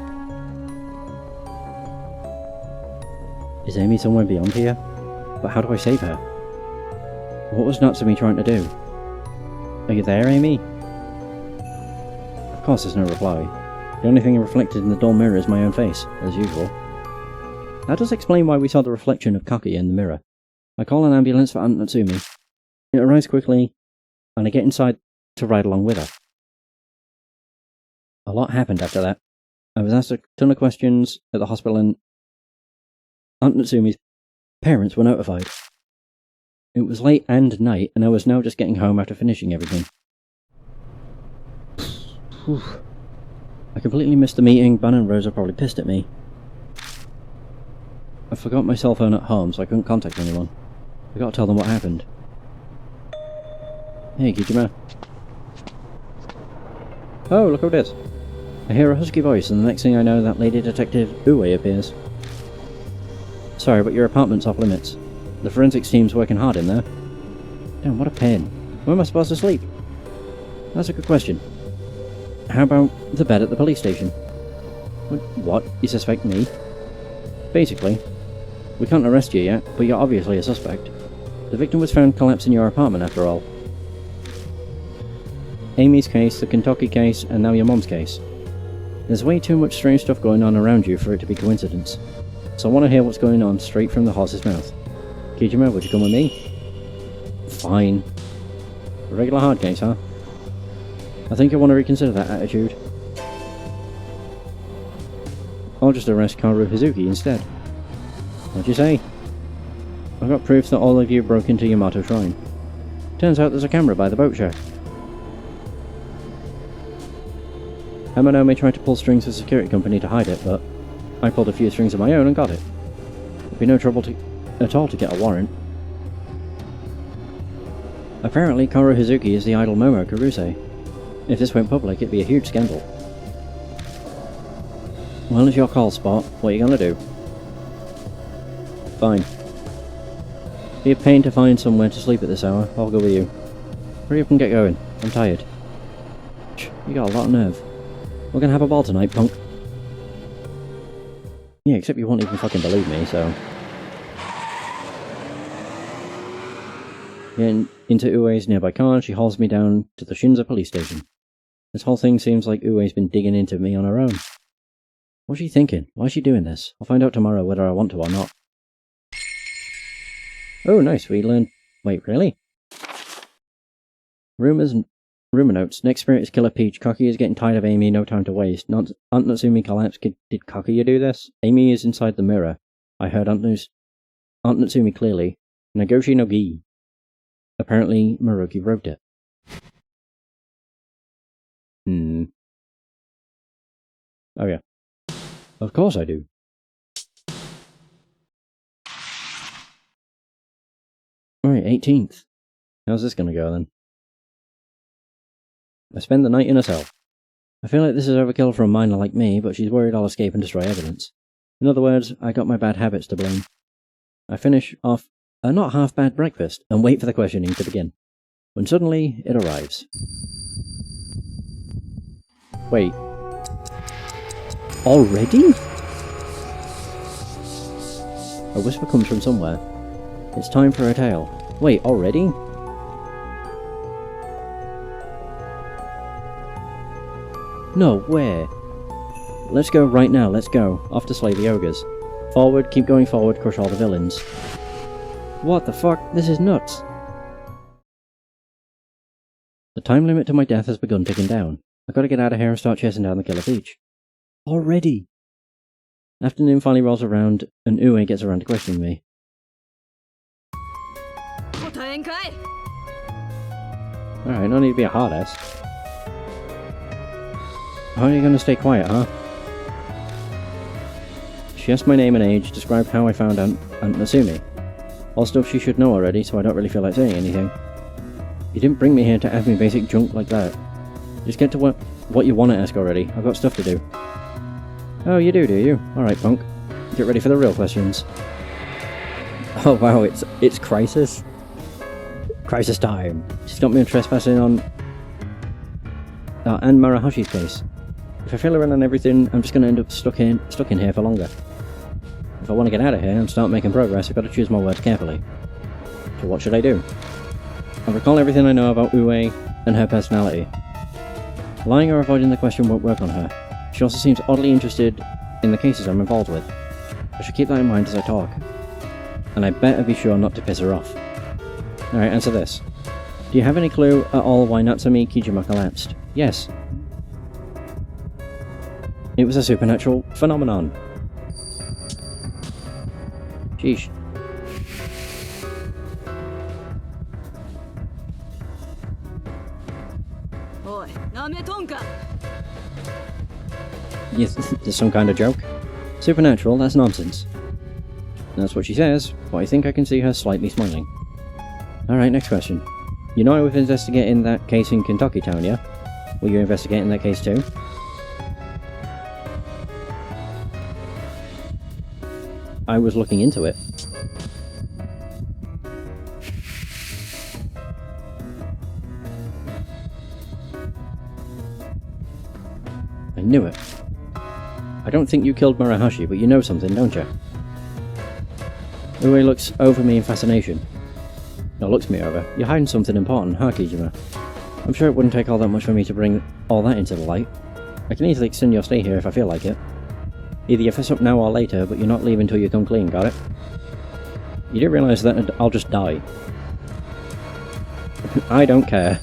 Is Amy somewhere beyond here? But how do I save her? What was Natsumi trying to do? Are you there, Amy? Of course there's no reply. The only thing reflected in the door mirror is my own face, as usual. That does explain why we saw the reflection of Kaguya in the mirror. I call an ambulance for Aunt Natsumi. It arrives quickly, and I get inside to ride along with her. A lot happened after that. I was asked a ton of questions at the hospital, and Aunt Natsumi's parents were notified. It was late and night, and I was now just getting home after finishing everything. I completely missed the meeting. Ban and Rose are probably pissed at me. I forgot my cell phone at home, so I couldn't contact anyone. I gotta tell them what happened. Hey, Kijima. Oh, look who it is. I hear a husky voice, and the next thing I know, that lady detective Uwe appears. Sorry, but your apartment's off limits. The forensics team's working hard in there. Damn, what a pain. Where am I supposed to sleep? That's a good question. How about the bed at the police station? What? You suspect me? Basically, we can't arrest you yet, but you're obviously a suspect. The victim was found collapsed in your apartment after all. Amy's case, the Kentucky case, and now your mom's case. There's way too much strange stuff going on around you for it to be coincidence. So I want to hear what's going on straight from the horse's mouth. Kijima, would you come with me? Fine. A regular hard case, huh? I think I want to reconsider that attitude. I'll just arrest Kaoru Hazuki instead. What'd you say? I've got proof that all of you broke into Yamato Shrine. Turns out there's a camera by the boat shack. Hamano may try to pull strings for the security company to hide it, but I pulled a few strings of my own and got it. It'd be no trouble at all to get a warrant. Apparently, Kaoru Hazuki is the idol Momo Karuse. If this went public, it'd be a huge scandal. Well, it's your call, Spot. What are you gonna do? Fine. Be a pain to find somewhere to sleep at this hour. I'll go with you. Hurry up and get going. I'm tired. You got a lot of nerve. We're gonna have a ball tonight, punk. Yeah, except you won't even fucking believe me, so... Getting into Ue's nearby car, she hauls me down to the Shinza police station. This whole thing seems like Ue's been digging into me on her own. What's she thinking? Why is she doing this? I'll find out tomorrow whether I want to or not. Oh, nice, we learned... Wait, really? Rumor notes. Next spirit is Killer Peach. Koki is getting tired of Amy, no time to waste. Aunt Natsumi collapsed. Did Koki do this? Amy is inside the mirror. I heard Aunt Natsumi clearly. Nagoshi no Gi. Apparently, Maruki wrote it. Oh yeah. Of course I do. Alright, 18th. How's this gonna go then? I spend the night in a cell. I feel like this is overkill for a minor like me, but she's worried I'll escape and destroy evidence. In other words, I got my bad habits to blame. I finish off a not half bad breakfast and wait for the questioning to begin. When suddenly, it arrives. Wait. Already? A whisper comes from somewhere. It's time for a tale. Wait, already? No, where? Let's go right now, let's go. Off to slay the ogres. Forward, keep going forward, crush all the villains. What the fuck? This is nuts. The time limit to my death has begun ticking down. I've got to get out of here and start chasing down the Killer Peach. Already? Afternoon finally rolls around, and Ue gets around to questioning me. Alright, no need to be a hard ass. How are you gonna stay quiet, huh? She asked my name and age, described how I found Aunt Natsumi. All stuff she should know already, so I don't really feel like saying anything. You didn't bring me here to ask me basic junk like that. Just get to what you want to ask already. I've got stuff to do. Oh, you do you? Alright, punk. Get ready for the real questions. Oh wow, it's Crisis? Crisis time. She stopped me on trespassing on... Anne Marahashi's case. If I fill her in on everything, I'm just going to end up stuck in here for longer. If I want to get out of here and start making progress, I've got to choose my words carefully. So what should I do? I recall everything I know about Ue and her personality. Lying or avoiding the question won't work on her. She also seems oddly interested in the cases I'm involved with. I should keep that in mind as I talk. And I better be sure not to piss her off. Alright, answer this. Do you have any clue at all why Natsumi Kijima collapsed? Yes. It was a supernatural phenomenon. Sheesh. Yes, there's some kind of joke. Supernatural, that's nonsense. That's what she says, but I think I can see her slightly smiling. Alright, next question. You know I was investigating that case in Kentucky Town, yeah? Were you investigating that case too? I was looking into it. I knew it. I don't think you killed Murahashi, but you know something, don't you? Ue looks over me in fascination. No, looks me over. You're hiding something important, huh, Kijima? I'm sure it wouldn't take all that much for me to bring all that into the light. I can easily extend your stay here if I feel like it. Either you fess up now or later, but you're not leaving till you come clean, got it? You do realise that I'll just die. I don't care.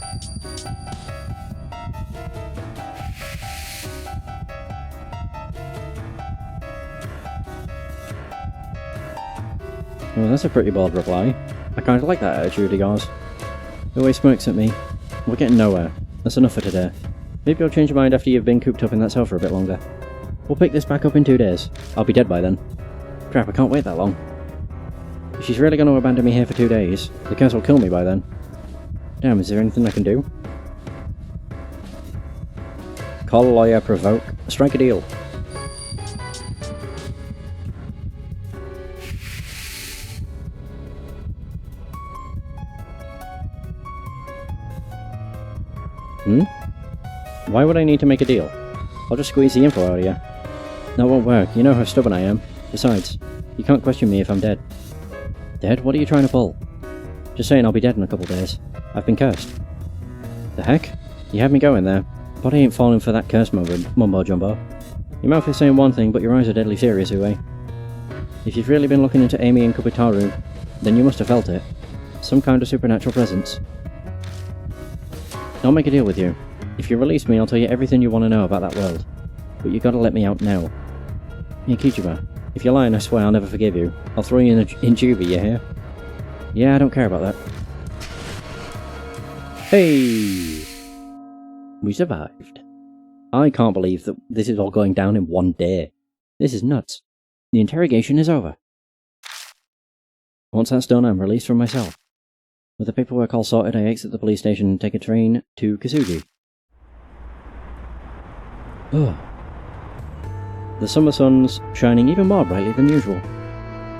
Well, that's a pretty bold reply. I kinda like that attitude of yours. He always smirks at me. We're getting nowhere. That's enough for today. Maybe you'll change your mind after you've been cooped up in that cell for a bit longer. We'll pick this back up in 2 days. I'll be dead by then. Crap, I can't wait that long. If she's really going to abandon me here for 2 days, the curse will kill me by then. Damn, is there anything I can do? Call a lawyer, provoke, strike a deal. Why would I need to make a deal? I'll just squeeze the info out of you. That won't work, you know how stubborn I am. Besides, you can't question me if I'm dead. Dead? What are you trying to pull? Just saying I'll be dead in a couple days. I've been cursed. The heck? You had me going there. Body ain't falling for that curse mumbo jumbo. Your mouth is saying one thing, but your eyes are deadly serious, Ue. If you've really been looking into Amy and Kubitaru, then you must have felt it. Some kind of supernatural presence. I'll make a deal with you. If you release me, I'll tell you everything you want to know about that world. But you gotta let me out now. Hey, Kijima, if you're lying, I swear I'll never forgive you. I'll throw you in juvie, you hear? Yeah, I don't care about that. Hey! We survived. I can't believe that this is all going down in 1 day. This is nuts. The interrogation is over. Once that's done, I'm released from my cell. With the paperwork all sorted, I exit the police station and take a train to Kasuji. Ugh. The summer sun's shining even more brightly than usual.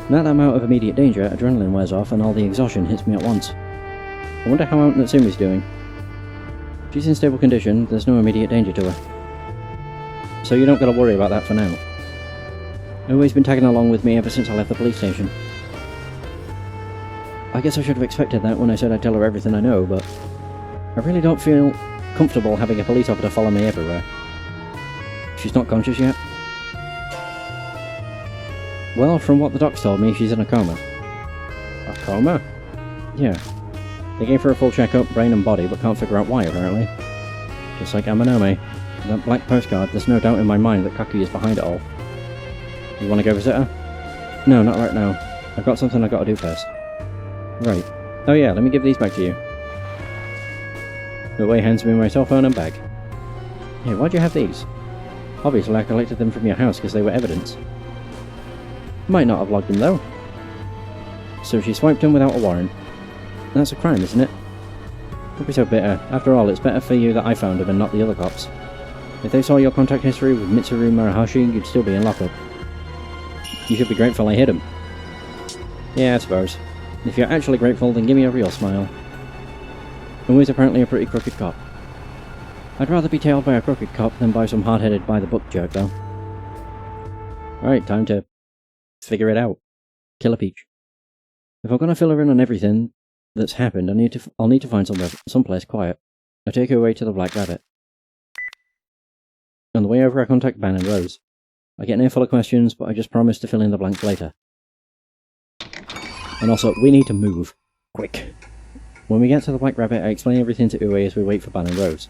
Now that I'm out of immediate danger, adrenaline wears off and all the exhaustion hits me at once. I wonder how Aunt Natsumi's doing. She's in stable condition, there's no immediate danger to her. So you don't gotta worry about that for now. Ue's been tagging along with me ever since I left the police station. I guess I should have expected that when I said I'd tell her everything I know, but I really don't feel comfortable having a police officer follow me everywhere. She's not conscious yet? Well, from what the docs told me, she's in a coma. A coma? Yeah. They gave her a full checkup, brain and body, but can't figure out why, apparently. Just like Amanome. That black postcard, there's no doubt in my mind that Kaki is behind it all. You want to go visit her? No, not right now. I've got something I've got to do first. Right. Oh yeah, let me give these back to you. Ue hands me my cell phone and bag. Hey, why'd you have these? Obviously I collected them from your house because they were evidence. Might not have logged them though. So she swiped them without a warrant. That's a crime, isn't it? Don't be so bitter. After all, it's better for you that I found them and not the other cops. If they saw your contact history with Mitsuru Murahashi, you'd still be in lockup. You should be grateful I hid him. Yeah, I suppose. If you're actually grateful, then give me a real smile. Ue's apparently a pretty crooked cop. I'd rather be tailed by a crooked cop than by some hard-headed by-the-book jerk, though. Alright, time to figure it out. Kill a peach. If I'm gonna fill her in on everything that's happened, I'll need to find someplace quiet. I take her away to the Black Rabbit. On the way over, I contact Ban and Rose. I get an earful of questions, but I just promise to fill in the blanks later. And also, we need to move. Quick. When we get to the Black Rabbit, I explain everything to Ue as we wait for Ban and Rose.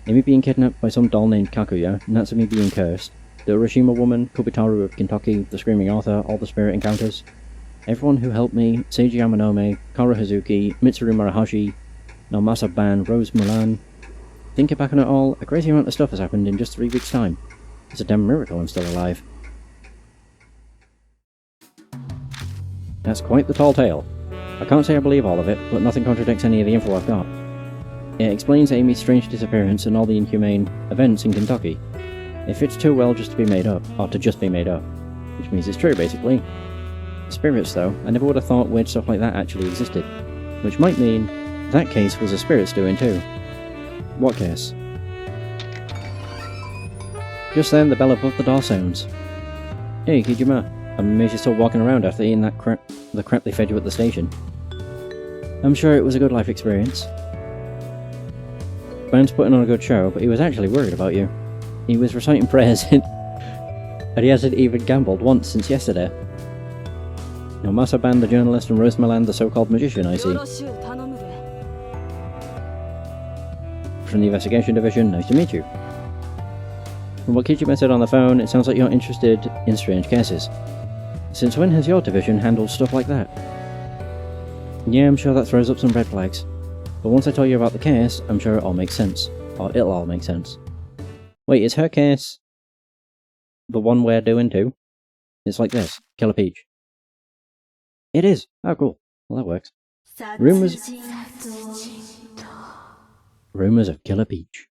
Amy being kidnapped by some doll named Kakuya, Natsumi being cursed, the Urashima woman, Kubitaru of Kentucky, the Screaming Arthur, all the spirit encounters, everyone who helped me, Seiji Yamanome, Kara Hazuki, Mitsuru Murahashi, Namasa Ban, Rose Mulan. Thinking back on it all, a crazy amount of stuff has happened in just 3 weeks' time. It's a damn miracle I'm still alive. That's quite the tall tale. I can't say I believe all of it, but nothing contradicts any of the info I've got. It explains Amy's strange disappearance and all the inhumane events in Kentucky. It fits too well just to be made up, or to just be made up. Which means it's true, basically. Spirits, though, I never would have thought weird stuff like that actually existed. Which might mean that case was a spirit's doing too. What case? Just then, the bell above the door sounds. Hey, Kijima. I'm amazed you're still walking around after eating the crap they fed you at the station. I'm sure it was a good life experience. Ban's putting on a good show, but he was actually worried about you. He was reciting prayers and he hasn't even gambled once since yesterday. Now Masa Ban, the journalist, and Rose Milan, the so-called magician, I see. From the investigation division, nice to meet you. From what Kijima said on the phone, it sounds like you're interested in strange cases. Since when has your division handled stuff like that? Yeah, I'm sure that throws up some red flags. But once I tell you about the case, I'm sure it all makes sense. Or it'll all make sense. Wait, is her case the one we're doing too? It's like this. Killer Peach. It is! Oh, cool. Well, that works. Rumors of Killer Peach.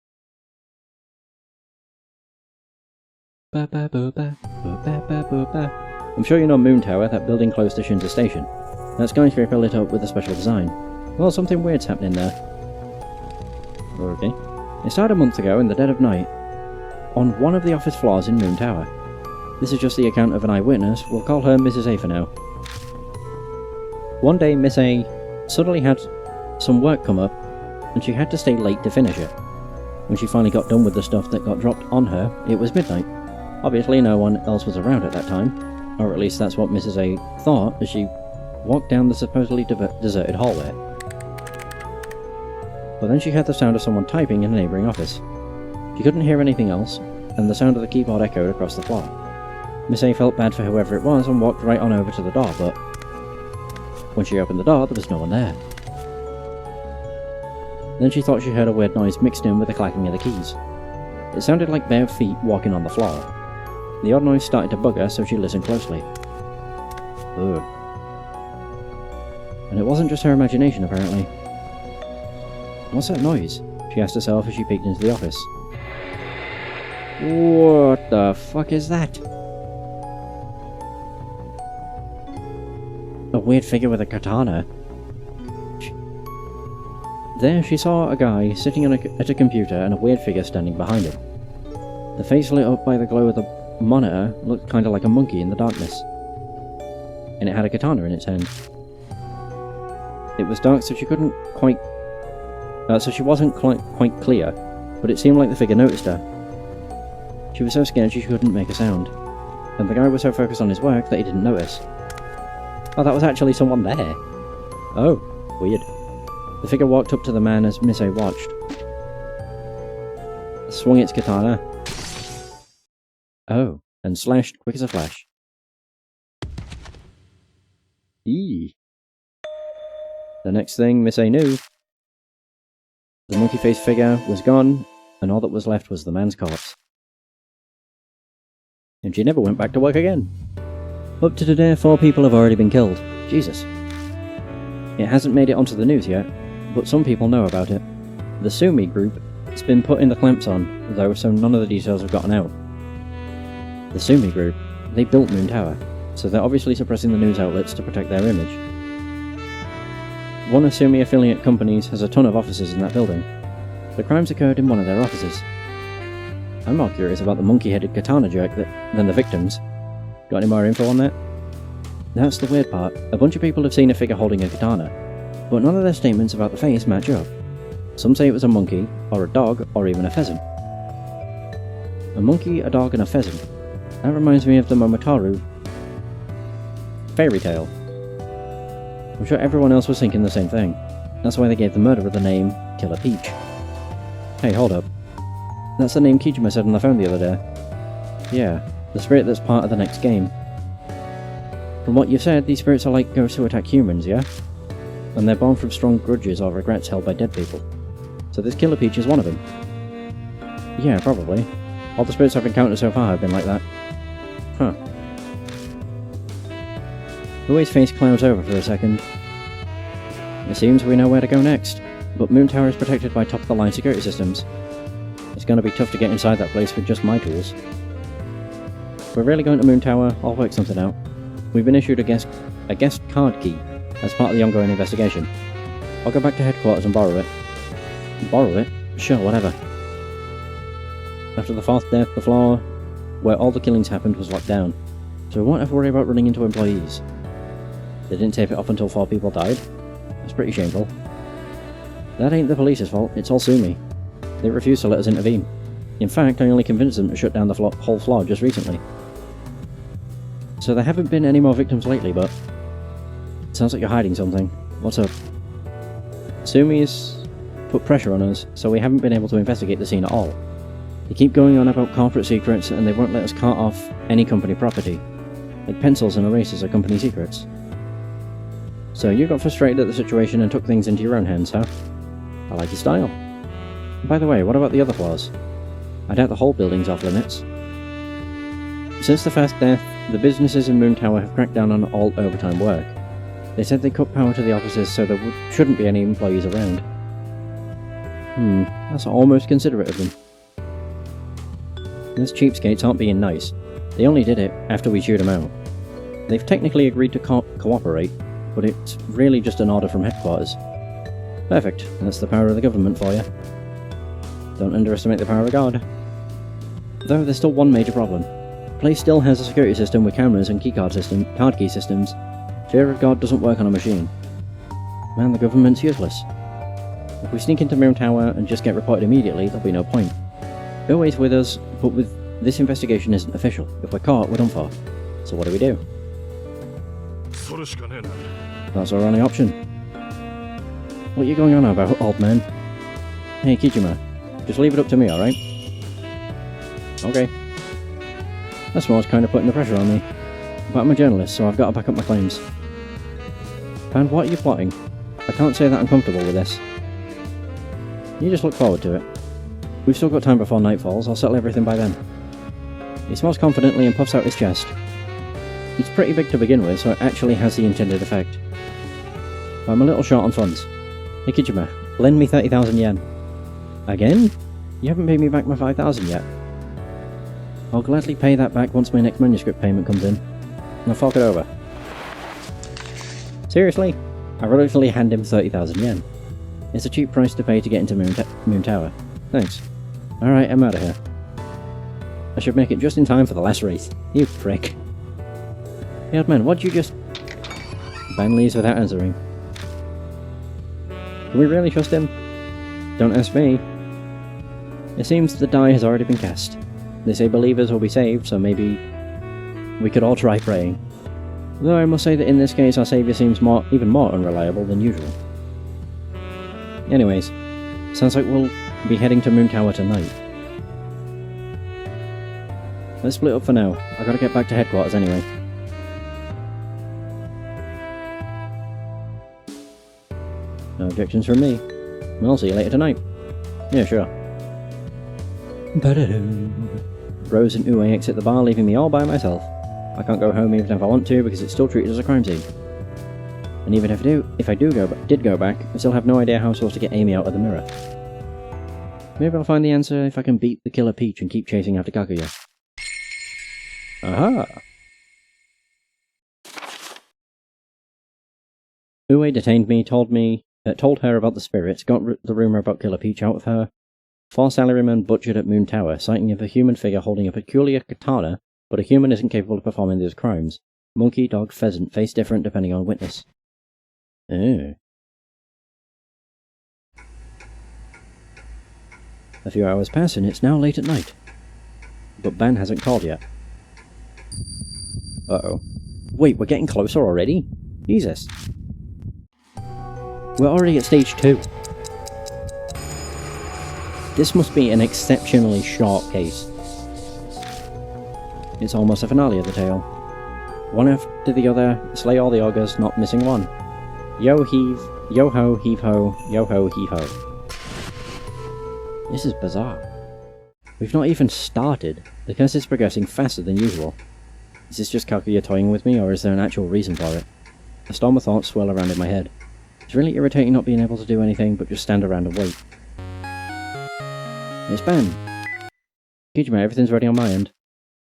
I'm sure you know Moon Tower, that building close to Shinza Station. That skyscraper lit up with a special design. Well, something weird's happening there. Okay. It started a month ago in the dead of night, on one of the office floors in Moon Tower. This is just the account of an eyewitness. We'll call her Mrs. A for now. One day, Miss A suddenly had some work come up, and she had to stay late to finish it. When she finally got done with the stuff that got dropped on her, it was midnight. Obviously no one else was around at that time, or at least that's what Mrs. A thought as she walked down the supposedly deserted hallway. But then she heard the sound of someone typing in a neighbouring office. She couldn't hear anything else, and the sound of the keyboard echoed across the floor. Miss A felt bad for whoever it was and walked right on over to the door, but when she opened the door, there was no one there. Then she thought she heard a weird noise mixed in with the clacking of the keys. It sounded like bare feet walking on the floor. The odd noise started to bug her, so she listened closely. Ugh. And it wasn't just her imagination, apparently. What's that noise? She asked herself as she peeked into the office. What the fuck is that? A weird figure with a katana. There she saw a guy sitting at a computer and a weird figure standing behind him. The face lit up by the glow of the monitor looked kind of like a monkey in the darkness. And it had a katana in its hand. It was dark, so she couldn't quite... so she wasn't quite clear, but it seemed like the figure noticed her. She was so scared she couldn't make a sound, and the guy was so focused on his work that he didn't notice. Oh, that was actually someone there. Oh, weird. The figure walked up to the man as Miss A watched. Swung its katana. Oh, and slashed quick as a flash. Eee. The next thing Miss A knew, the monkey-faced figure was gone, and all that was left was the man's corpse. And she never went back to work again. Up to today, 4 people have already been killed. Jesus. It hasn't made it onto the news yet, but some people know about it. The Sumi group has been putting the clamps on, though, so none of the details have gotten out. The Sumi group, they built Moon Tower, so they're obviously suppressing the news outlets to protect their image. One of Sumi affiliate companies has a ton of offices in that building. The crimes occurred in one of their offices. I'm more curious about the monkey-headed katana jerk than the victims. Got any more info on that? That's the weird part. A bunch of people have seen a figure holding a katana, but none of their statements about the face match up. Some say it was a monkey, or a dog, or even a pheasant. A monkey, a dog, and a pheasant. That reminds me of the Momotaro fairy tale. I'm sure everyone else was thinking the same thing. That's why they gave the murderer the name Killer Peach. Hey, hold up. That's the name Kijima said on the phone the other day. Yeah, the spirit that's part of the next game. From what you've said, these spirits are like ghosts who attack humans, yeah? And they're born from strong grudges or regrets held by dead people. So this Killer Peach is one of them. Yeah, probably. All the spirits I've encountered so far have been like that. Huh. Ue's face clouds over for a second. It seems we know where to go next, but Moon Tower is protected by top-of-the-line security systems. It's going to be tough to get inside that place with just my tools. If we're really going to Moon Tower, I'll work something out. We've been issued a guest card key as part of the ongoing investigation. I'll go back to headquarters and borrow it. Borrow it? Sure, whatever. After the fourth death, the floor where all the killings happened was locked down, so we won't have to worry about running into employees. They didn't tape it off until 4 people died? That's pretty shameful. That ain't the police's fault, it's all Sumi. They refused to let us intervene. In fact, I only convinced them to shut down the whole floor just recently. So there haven't been any more victims lately, but... It sounds like you're hiding something. What's up? Sumi's put pressure on us, so we haven't been able to investigate the scene at all. They keep going on about corporate secrets, and they won't let us cart off any company property. Like pencils and erasers are company secrets. So you got frustrated at the situation and took things into your own hands, huh? I like your style. By the way, what about the other floors? I doubt the whole building's off limits. Since the first death, the businesses in Moon Tower have cracked down on all overtime work. They said they cut power to the offices so there shouldn't be any employees around. That's almost considerate of them. These cheapskates aren't being nice. They only did it after we chewed them out. They've technically agreed to cooperate, but it's really just an order from headquarters. Perfect, that's the power of the government for you. Don't underestimate the power of God. Though there's still one major problem. The place still has a security system with cameras and card key systems. Fear of God doesn't work on a machine. Man, the government's useless. If we sneak into Moon Tower and just get reported immediately, there'll be no point. Ue's with us, but this investigation isn't official. If we're caught, we're done for. So what do? That's our only option. What are you going on about, old man? Hey, Kijima. Just leave it up to me, alright? Okay. That's what's kind of putting the pressure on me. But I'm a journalist, so I've got to back up my claims. And what are you plotting? I can't say that I'm comfortable with this. You just look forward to it. We've still got time before night falls, I'll settle everything by then. He smiles confidently and puffs out his chest. It's pretty big to begin with, so it actually has the intended effect. But I'm a little short on funds. Hey Kijima, lend me 30,000 yen. Again? You haven't paid me back my 5,000 yet. I'll gladly pay that back once my next manuscript payment comes in. Now fork it over. Seriously? I reluctantly hand him 30,000 yen. It's a cheap price to pay to get into Moon Tower. Thanks. Alright, I'm out of here. I should make it just in time for the last race. You prick. Hey old man, what'd you just... Ban leaves without answering. Can we really trust him? Don't ask me. It seems the die has already been cast. They say believers will be saved, so maybe we could all try praying. Though I must say that in this case our saviour seems even more unreliable than usual. Anyways, sounds like we'll be heading to Moon Tower tonight. Let's split up for now. I gotta get back to headquarters anyway. No objections from me. I'll see you later tonight. Yeah, sure. Rose and Ue exit the bar, leaving me all by myself. I can't go home even if I want to because it's still treated as a crime scene. And even if I did go back, I still have no idea how I'm supposed to get Amy out of the mirror. Maybe I'll find the answer if I can beat the Killer Peach and keep chasing after Kaguya. Aha! Ue detained me, told her about the spirits, got the rumour about Killer Peach out of her. 4 salarymen butchered at Moon Tower, sighting of a human figure holding a peculiar katana, but a human isn't capable of performing these crimes. Monkey, dog, pheasant, face different depending on witness. A few hours pass and it's now late at night. But Ban hasn't called yet. Uh-oh. Wait, we're getting closer already? Jesus. We're already at stage 2. This must be an exceptionally short case. It's almost a finale of the tale. One after the other, slay all the augurs, not missing one. Yo heave, yo ho, heave ho, yo ho, heave ho. This is bizarre. We've not even started. The curse is progressing faster than usual. Is this just Kaguya toying with me, or is there an actual reason for it? A storm of thoughts swirl around in my head. It's really irritating not being able to do anything but just stand around and wait. It's Ben. Kijima, everything's ready on my end.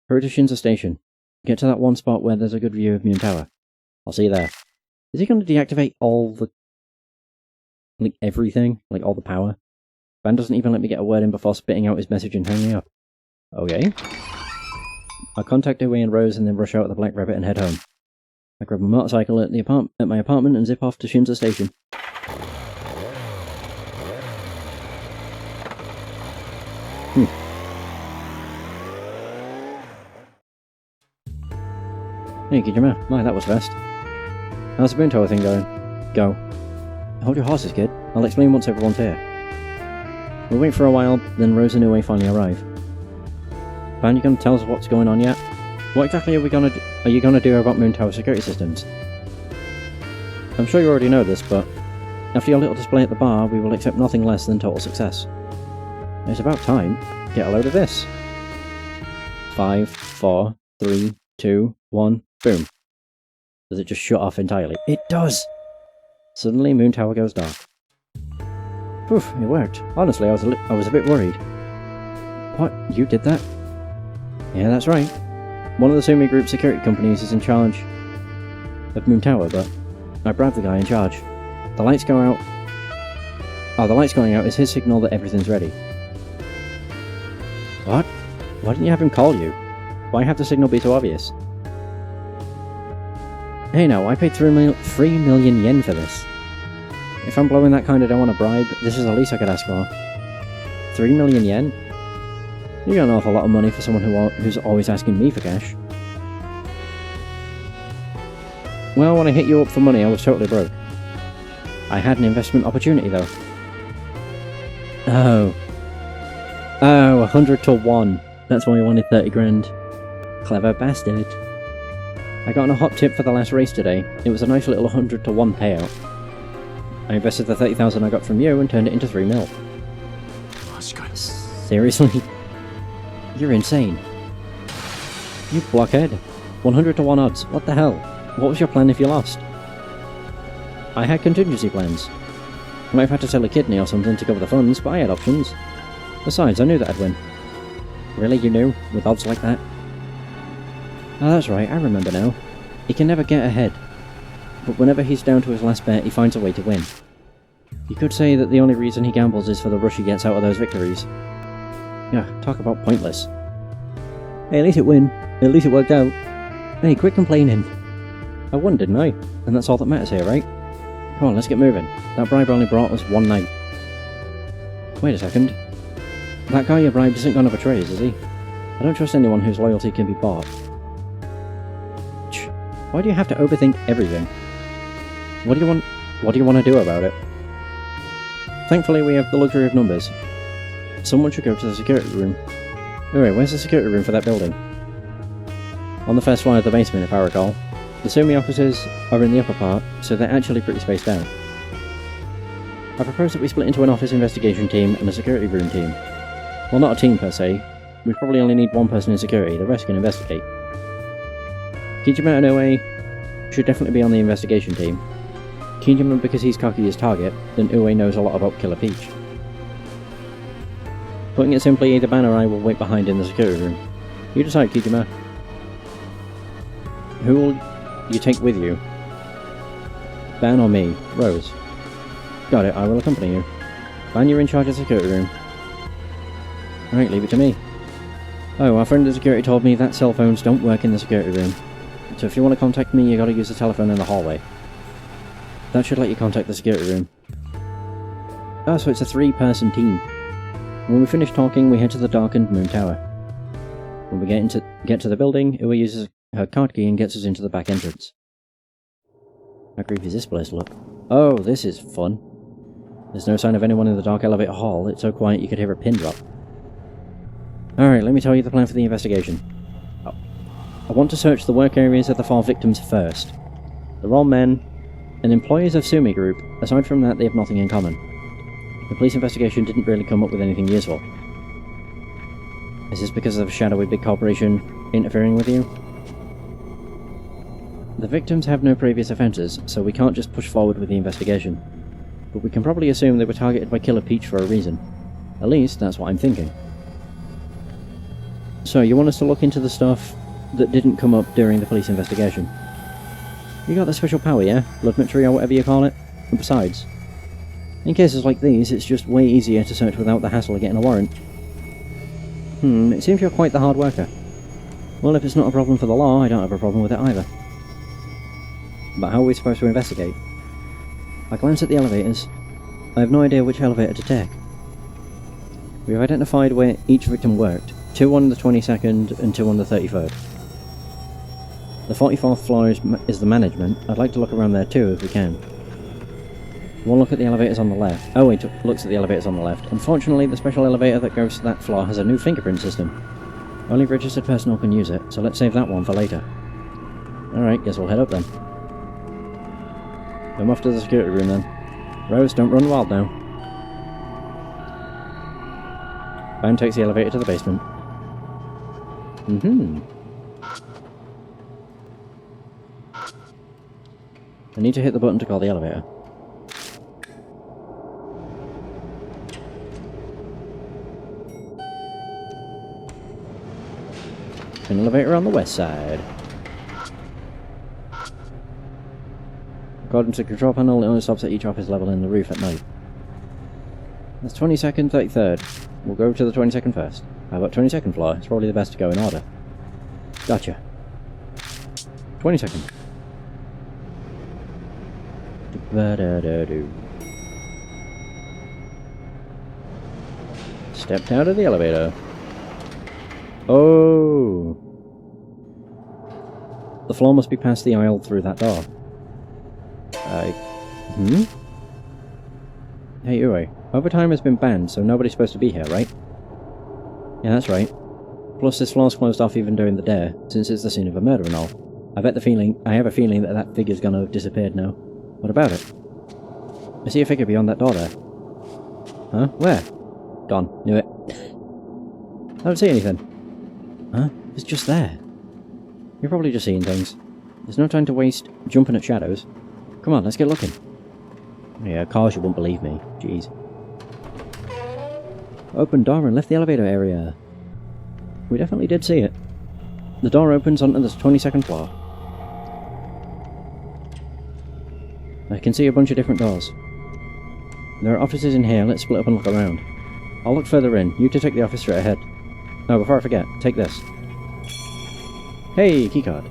Hurry to Shinza Station. Get to that one spot where there's a good view of Moon Tower. I'll see you there. Is he going to deactivate all the... like, everything? Like, all the power? Van doesn't even let me get a word in before spitting out his message and hanging up. Okay. I'll contact Uwe and Rose and then rush out of the Black Rabbit and head home. I grab my motorcycle at my apartment and zip off to Shinza Station. Hey, Kijima. My, that was fast. How's the Moon Tower thing going? Go. Hold your horses, kid. I'll explain once everyone's here. We'll wait for a while, then Rose and Uwe finally arrive. Van, you gonna tell us what's going on yet? What exactly are you gonna do about Moon Tower security systems? I'm sure you already know this, but after your little display at the bar, we will accept nothing less than total success. It's about time. Get a load of this. 5, 4, 3, 2, 1, boom. Does it just shut off entirely? It does! Suddenly, Moon Tower goes dark. Poof, it worked. Honestly, I was a bit worried. What? You did that? Yeah, that's right. One of the Sumi Group security companies is in charge of Moon Tower, but I bribed the guy in charge. The lights go out. Oh, the lights going out is his signal that everything's ready. What? Why didn't you have him call you? Why have the signal be so obvious? Hey now, I paid 3 million yen for this. If I'm blowing that kind I don't want a bribe, this is the least I could ask for. 3 million yen? You got an awful lot of money for someone who's always asking me for cash. Well, when I hit you up for money, I was totally broke. I had an investment opportunity, though. Oh, 100 to 1. That's why I wanted 30 grand. Clever bastard. I got on a hot tip for the last race today. It was a nice little 100 to 1 payout. I invested the 30,000 I got from you and turned it into 3 mil. Seriously? You're insane. You blockhead. 100 to 1 odds. What the hell? What was your plan if you lost? I had contingency plans. I might have had to sell a kidney or something to cover the funds, but I had options. Besides, I knew that I'd win. Really, you knew? With odds like that? Oh, that's right, I remember now. He can never get ahead. But whenever he's down to his last bet, he finds a way to win. You could say that the only reason he gambles is for the rush he gets out of those victories. Yeah, talk about pointless. Hey, at least it win. At least it worked out. Hey, quit complaining. I won, didn't I? And that's all that matters here, right? Come on, let's get moving. That bribe only brought us 1 night. Wait a second. That guy you bribed isn't gonna betray us, is he? I don't trust anyone whose loyalty can be bought. Why do you have to overthink everything? What do you want to do about it? Thankfully, we have the luxury of numbers. Someone should go to the security room. Anyway, where's the security room for that building? On the first floor of the basement, if I recall. The Sumi offices are in the upper part, so they're actually pretty spaced out. I propose that we split into an office investigation team and a security room team. Well, not a team per se. We probably only need one person in security, the rest can investigate. Kijima and Uwe should definitely be on the investigation team. Kijima because he's Kaguya's target, then Uwe knows a lot about Killer Peach. Putting it simply, either Ban or I will wait behind in the security room. You decide, Kijima. Who will you take with you? Ban or me? Rose. Got it, I will accompany you. Ban, you're in charge of the security room. Alright, leave it to me. Oh, our friend at security told me that cell phones don't work in the security room. So if you want to contact me, you gotta use the telephone in the hallway. That should let you contact the security room. Ah, so it's a 3-person team. When we finish talking, we head to the darkened Moon Tower. When we get to the building, Uwe uses her card key and gets us into the back entrance. How creepy does this place look? Oh, this is fun. There's no sign of anyone in the dark elevator hall. It's so quiet you could hear a pin drop. Alright, let me tell you the plan for the investigation. I want to search the work areas of the 4 victims first. They're all men, and employees of Sumi Group. Aside from that, they have nothing in common. The police investigation didn't really come up with anything useful. Is this because of a shadowy big corporation interfering with you? The victims have no previous offences, so we can't just push forward with the investigation. But we can probably assume they were targeted by Killer Peach for a reason. At least, that's what I'm thinking. So, you want us to look into the stuff that didn't come up during the police investigation? You got the special power, yeah? Blood Mitchery or whatever you call it? And besides, in cases like these, it's just way easier to search without the hassle of getting a warrant. It seems you're quite the hard worker. Well, if it's not a problem for the law, I don't have a problem with it either. But how are we supposed to investigate? I glance at the elevators. I have no idea which elevator to take. We have identified where each victim worked. 2 on the 22nd and 2 on the 33rd. The 44th floor is the management. I'd like to look around there too if we can. One look at the elevators on the left. Oh, he looks at the elevators on the left. Unfortunately, the special elevator that goes to that floor has a new fingerprint system. Only registered personnel can use it, so let's save that one for later. Alright, guess we'll head up then. I'm off to the security room then. Rose, don't run wild now. Van takes the elevator to the basement. I need to hit the button to call the elevator. An elevator on the west side. According to the control panel, it only stops at each office level in the roof at night. That's 22nd, 33rd. We'll go to the 22nd first. How about 22nd floor? It's probably the best to go in order. Gotcha. 22nd. Stepped out of the elevator. Oh! The floor must be past the aisle through that door. Hey, Uwe. Overtime has been banned, so nobody's supposed to be here, right? Yeah, that's right. Plus, this floor's closed off even during the day, since it's the scene of a murder and all. I have a feeling that that figure's gonna have disappeared now. What about it? I see a figure beyond that door there. Huh? Where? Gone. Knew it. I don't see anything. Huh? It's just there. You're probably just seeing things. There's no time to waste jumping at shadows. Come on, let's get looking. Yeah, of course you won't believe me. Jeez. Open door and left the elevator area. We definitely did see it. The door opens onto the 22nd floor. I can see a bunch of different doors. There are offices in here. Let's split up and look around. I'll look further in. You two take the office straight ahead. No, before I forget, take this. Hey, keycard.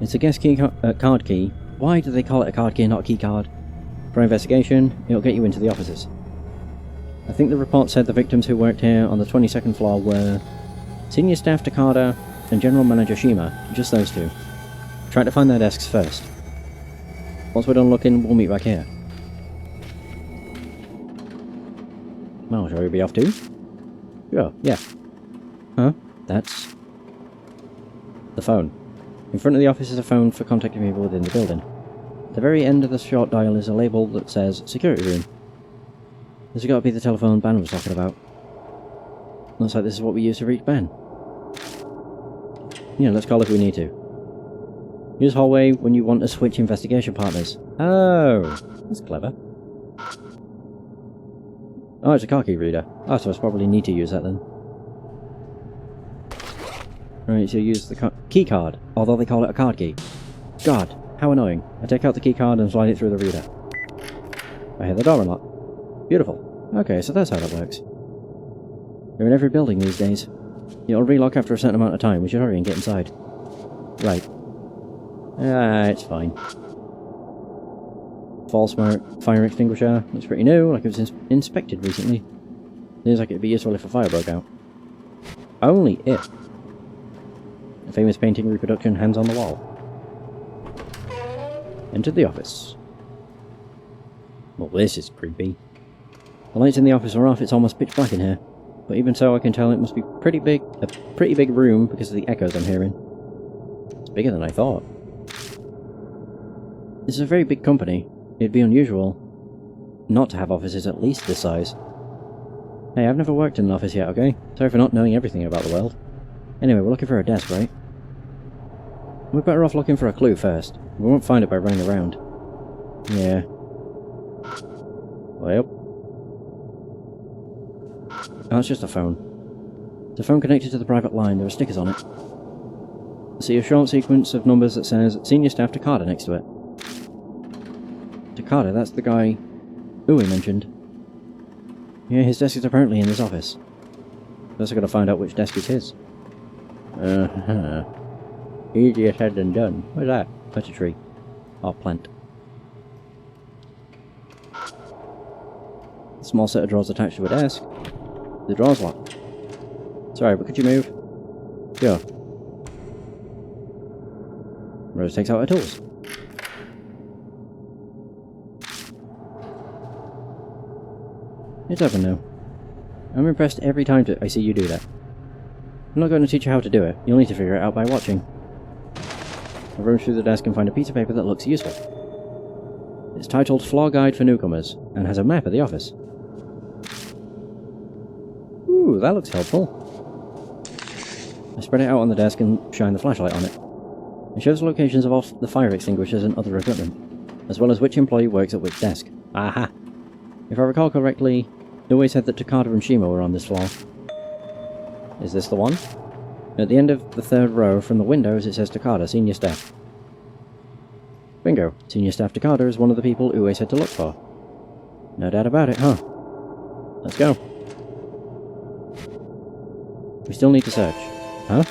It's a guest key card key. Why do they call it a card key and not a key card? For investigation, it'll get you into the offices. I think the report said the victims who worked here on the 22nd floor were Senior Staff Takada and General Manager Shima, just those two. Try to find their desks first. Once we're done looking, we'll meet back here. Well, shall we be off too? Sure, yeah. Huh? That's the phone. In front of the office is a phone for contacting people within the building. At the very end of the short dial is a label that says Security Room. This has got to be the telephone Ben was talking about. Looks like this is what we use to reach Ben. Yeah, let's call if we need to. Use hallway when you want to switch investigation partners. Oh, that's clever. Oh, it's a car key reader. Oh, so I probably need to use that then. Right, so use the key card, although they call it a card key. God, how annoying. I take out the key card and slide it through the reader. I hear the door unlock. Beautiful. Okay, so that's how that works. They're in every building these days. It'll relock after a certain amount of time. We should hurry and get inside. Right. It's fine. Fall smart fire extinguisher. Looks pretty new, like it was inspected recently. Seems like it'd be useful if a fire broke out. Only if. A famous painting reproduction, hands on the wall. Enter the office. Well, this is creepy. The lights in the office are off, it's almost pitch black in here. But even so, I can tell it must be a pretty big room because of the echoes I'm hearing. It's bigger than I thought. This is a very big company. It'd be unusual not to have offices at least this size. Hey, I've never worked in an office yet, okay? Sorry for not knowing everything about the world. Anyway, we're looking for a desk, right? We're better off looking for a clue first. We won't find it by running around. Yeah. Well. Oh, it's just a phone. It's a phone connected to the private line. There are stickers on it. I see a short sequence of numbers that says Senior Staff Takada next to it. Takada, that's the guy Uwe mentioned. Yeah, his desk is apparently in this office. First I've got to find out which desk is his. Easier said than done. What's that? That's a tree. Or plant. A small set of drawers attached to a desk. The drawer's locked. Sorry, but could you move? Sure. Rose takes out her tools. It's open now. I'm impressed every time I see you do that. I'm not going to teach you how to do it. You'll need to figure it out by watching. I rummage through the desk and find a piece of paper that looks useful. It's titled Floor Guide for Newcomers and has a map of the office. Ooh, that looks helpful. I spread it out on the desk and shine the flashlight on it. It shows locations of the fire extinguishers and other equipment, as well as which employee works at which desk. Aha! If I recall correctly, Uwe said that Takada and Shima were on this floor. Is this the one? At the end of the third row from the windows it says Takada, Senior Staff. Bingo. Senior Staff Takada is one of the people Uwe said to look for. No doubt about it, huh? Let's go. We still need to search. Huh?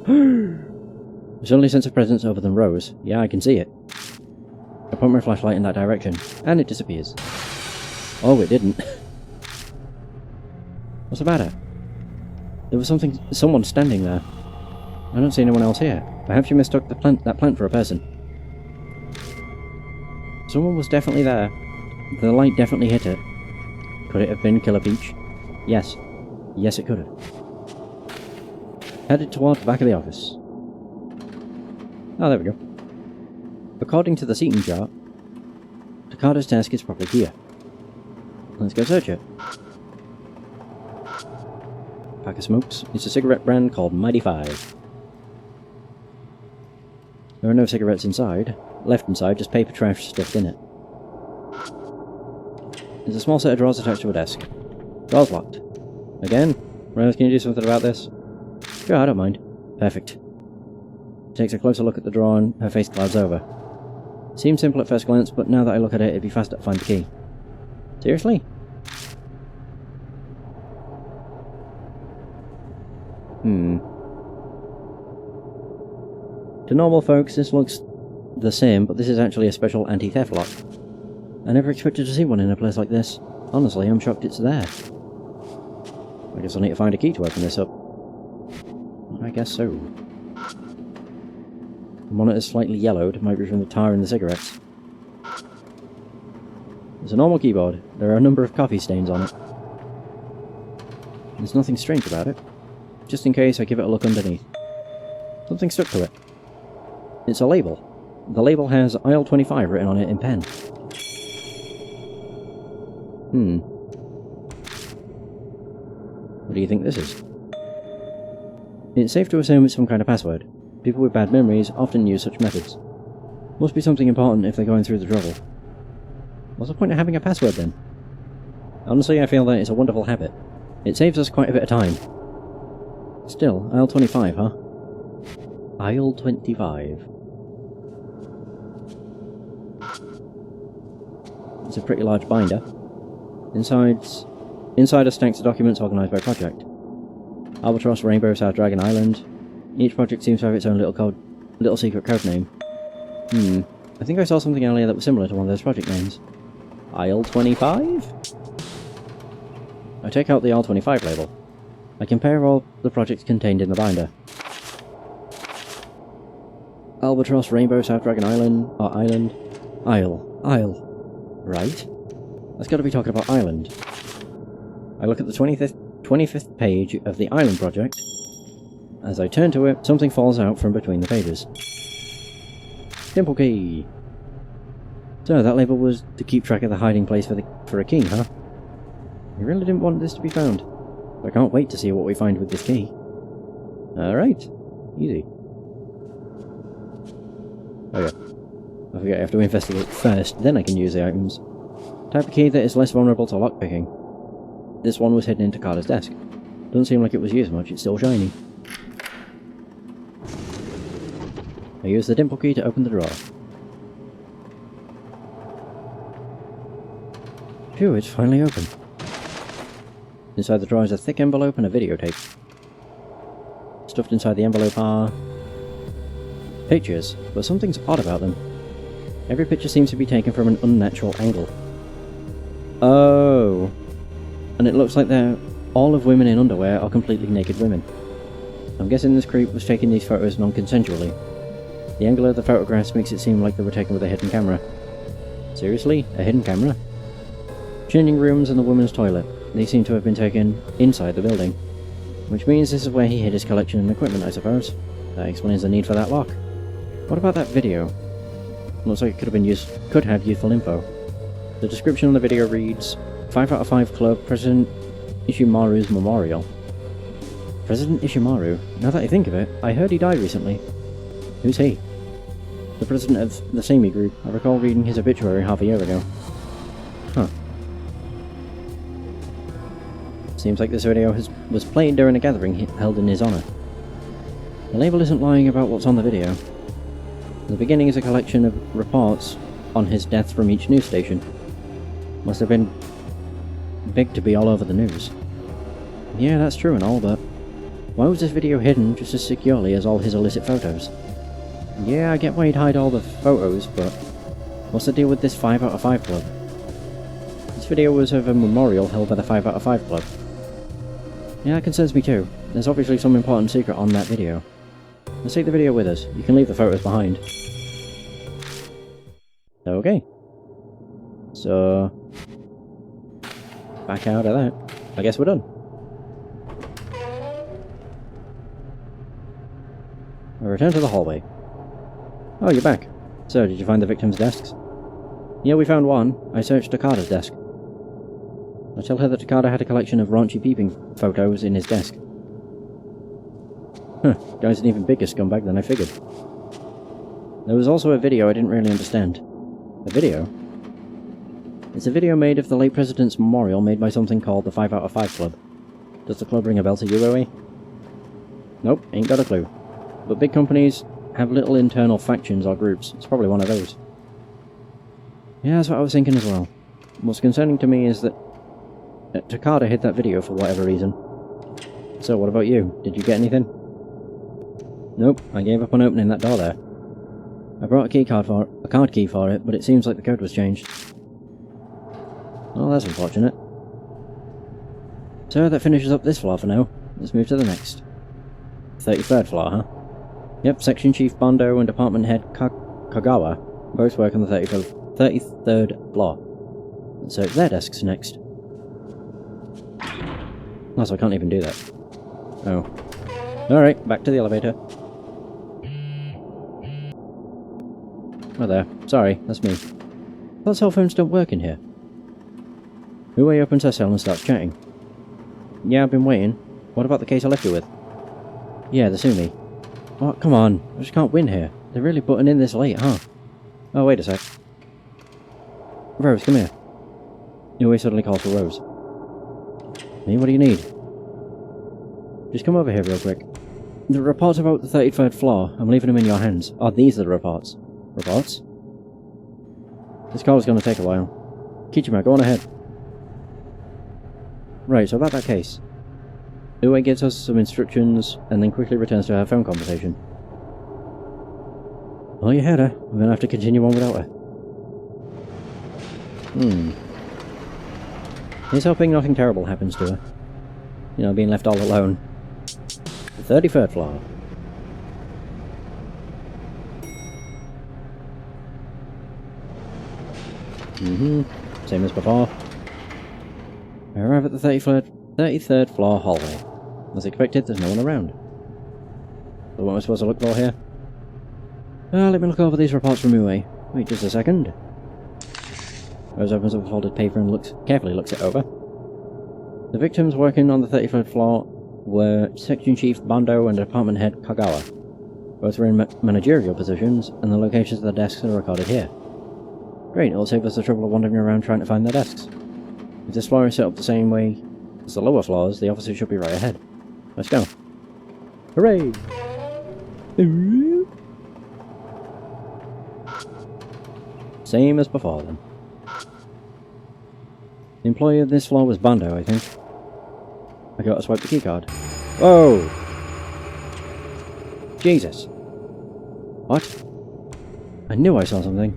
I suddenly sense a presence other than Rose. Yeah, I can see it. I point my flashlight in that direction, and it disappears. Oh, it didn't. What's the matter? There was someone standing there. I don't see anyone else here. Perhaps you mistook that plant for a person. Someone was definitely there. The light definitely hit it. Could it have been Killer Peach? Yes. Yes, it could have. Headed toward the back of the office. Oh, there we go. According to the seating chart, Takada's desk is probably here. Let's go search it. Pack of smokes. It's a cigarette brand called Mighty 5. There are no cigarettes inside. Left inside, just paper trash stuffed in it. There's a small set of drawers attached to a desk. Door's locked. Again? Rose, can you do something about this? Sure, I don't mind. Perfect. Takes a closer look at the drawer and her face clouds over. Seems simple at first glance, but now that I look at it, it'd be faster to find the key. Seriously? To normal folks, this looks the same, but this is actually a special anti-theft lock. I never expected to see one in a place like this. Honestly, I'm shocked it's there. I guess I'll need to find a key to open this up. I guess so. The monitor's slightly yellowed, might be from the tar in the cigarettes. There's a normal keyboard. There are a number of coffee stains on it. There's nothing strange about it. Just in case, I give it a look underneath. Something stuck to it. It's a label. The label has aisle 25 written on it in pen. What do you think this is? It's safe to assume it's some kind of password. People with bad memories often use such methods. Must be something important if they're going through the trouble. What's the point of having a password then? Honestly, I feel that it's a wonderful habit. It saves us quite a bit of time. Still, aisle 25, huh? Aisle 25. It's a pretty large binder. Inside are stacks of documents organised by project. Albatross, Rainbow, South Dragon Island. Each project seems to have its own little secret code name. I think I saw something earlier that was similar to one of those project names. Aisle 25? I take out the aisle 25 label. I compare all the projects contained in the binder. Albatross, Rainbow, South Dragon Island, or Island? Isle. Right? That's gotta be talking about Island. I look at the 25th page of the Island project. As I turn to it, something falls out from between the pages. Dimple key! So, that label was to keep track of the hiding place for a key, huh? You really didn't want this to be found. I can't wait to see what we find with this key. Alright. Easy. Okay. I forget I have to investigate first, then I can use the items. Type of key that is less vulnerable to lockpicking. This one was hidden into Carter's desk. Doesn't seem like it was used much, it's still shiny. I use the dimple key to open the drawer. Phew, it's finally open. Inside the drawer is a thick envelope and a videotape. Stuffed inside the envelope are pictures, but something's odd about them. Every picture seems to be taken from an unnatural angle. Oh. And it looks like all of women in underwear are completely naked women. I'm guessing this creep was taking these photos non-consensually. The angle of the photographs makes it seem like they were taken with a hidden camera. Seriously? A hidden camera? Changing rooms and the women's toilet. They seem to have been taken inside the building. Which means this is where he hid his collection and equipment, I suppose. That explains the need for that lock. What about that video? Looks like it could have useful info. The description on the video reads, 5 out of 5 Club, President Ishimaru's Memorial. President Ishimaru? Now that I think of it, I heard he died recently. Who's he? The president of the Semi Group. I recall reading his obituary half a year ago. Huh. Seems like this video was played during a gathering held in his honour. The label isn't lying about what's on the video. The beginning is a collection of reports on his death from each news station. Must have been big to be all over the news. Yeah, that's true and all, but why was this video hidden just as securely as all his illicit photos? Yeah, I get why he'd hide all the photos, but what's the deal with this 5 out of 5 club? This video was of a memorial held by the 5 out of 5 club. Yeah, that concerns me too. There's obviously some important secret on that video. Let's take the video with us. You can leave the photos behind. Okay. So, back out of that. I guess we're done. I return to the hallway. Oh, you're back. So, did you find the victim's desks? Yeah, we found one. I searched Takada's desk. I tell her that Takada had a collection of raunchy peeping photos in his desk. Huh, guy's an even bigger scumbag than I figured. There was also a video I didn't really understand. A video? It's a video made of the late president's memorial made by something called the 5 out of 5 Club. Does the club ring a bell to you, Oe? Nope, ain't got a clue. But big companies have little internal factions or groups. It's probably one of those. Yeah, that's what I was thinking as well. What's concerning to me is that Takada hid that video for whatever reason. So, what about you? Did you get anything? Nope, I gave up on opening that door there. I brought a card key for it, but it seems like the code was changed. Well, that's unfortunate. So, that finishes up this floor for now. Let's move to the next. 33rd floor, huh? Yep, Section Chief Bondo and Department Head Kagawa both work on the 33rd floor. Let's search their desks next. Also, I can't even do that. Oh. Alright, back to the elevator. Oh there. Sorry, that's me. Thought cell phones don't work in here. Uwe opens her cell and starts chatting. Yeah, I've been waiting. What about the case I left you with? Yeah, the Sumi. Oh, come on. I just can't win here. They're really butting in this late, huh? Oh, wait a sec. Rose, come here. Uwe suddenly calls for Rose. Me, what do you need? Just come over here real quick. The reports about the 33rd floor, I'm leaving them in your hands. Oh, these are the reports. Reports? This call is going to take a while. Kichima, go on ahead. Right, so about that case. Uwe gives us some instructions, and then quickly returns to her phone conversation. Well, you heard her. We're going to have to continue on without her. Here's hoping nothing terrible happens to her. You know, being left all alone. The 33rd floor. Same as before. I arrive at the 33rd floor hallway. As expected, there's no one around. So what am I supposed to look for here? Let me look over these reports from Uwe. Wait just a second. Rose opens up a folded paper and carefully looks it over. The victims working on the 33rd floor were Section Chief Bando and Department Head Kagawa. Both were in managerial positions, and the locations of the desks are recorded here. Great, it'll save us the trouble of wandering around trying to find their desks. If this floor is set up the same way as the lower floors, the officers should be right ahead. Let's go. Hooray! Same as before then. The employee of this floor was Bando, I think. I gotta swipe the keycard. Whoa! Jesus. What? I knew I saw something.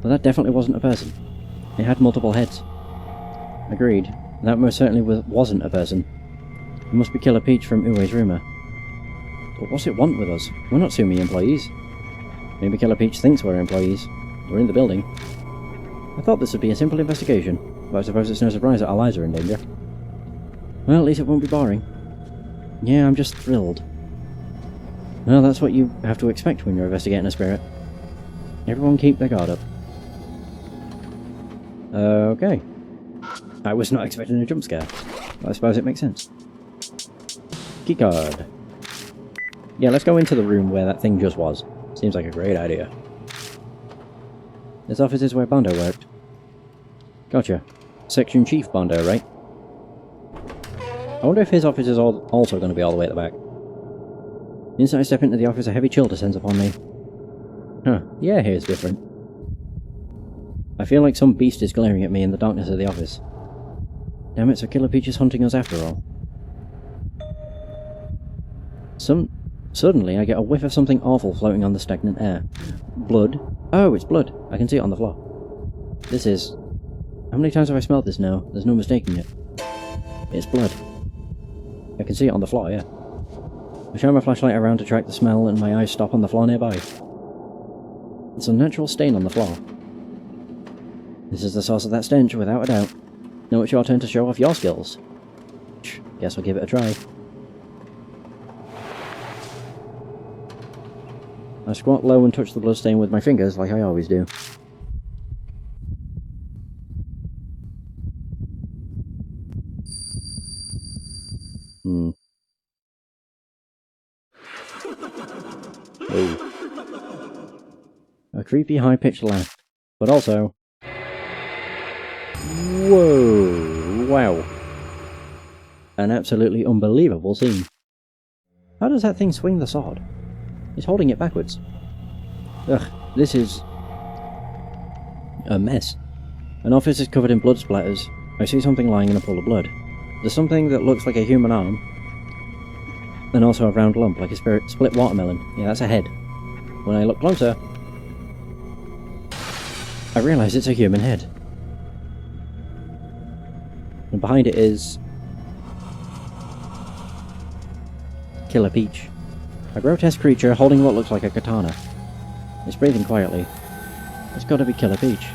But that definitely wasn't a person. It had multiple heads. Agreed. That most certainly wasn't a person. It must be Killer Peach from Uwe's rumour. But what's it want with us? We're not Sumi employees. Maybe Killer Peach thinks we're employees. We're in the building. I thought this would be a simple investigation, but I suppose it's no surprise that our lives are in danger. Well, at least it won't be boring. Yeah, I'm just thrilled. Well, that's what you have to expect when you're investigating a spirit. Everyone keep their guard up. Okay. I was not expecting a jump scare. I suppose it makes sense. Keycard. Yeah, let's go into the room where that thing just was. Seems like a great idea. This office is where Bando worked. Gotcha. Section Chief Bando, right? I wonder if his office is also going to be all the way at the back. The instant I step into the office, a heavy chill descends upon me. Huh, yeah, here's different. I feel like some beast is glaring at me in the darkness of the office. Damn it, so Killer Peach is hunting us after all. Suddenly I get a whiff of something awful floating on the stagnant air. Blood? Oh, it's blood. I can see it on the floor. This is... How many times have I smelled this now? There's no mistaking it. It's blood. I can see it on the floor, yeah. I shine my flashlight around to track the smell and my eyes stop on the floor nearby. It's a natural stain on the floor. This is the source of that stench, without a doubt. Now it's your turn to show off your skills. Guess I'll give it a try. I squat low and touch the bloodstain with my fingers like I always do. Oh. A creepy high-pitched laugh, but also... Whoa! Wow. An absolutely unbelievable scene. How does that thing swing the sword? It's holding it backwards. Ugh, this is... a mess. An office is covered in blood splatters. I see something lying in a pool of blood. There's something that looks like a human arm. And also a round lump, like a split watermelon. Yeah, that's a head. When I look closer... I realise it's a human head. And behind it is... Killer Peach. A grotesque creature holding what looks like a katana. It's breathing quietly. It's gotta be Killer Peach.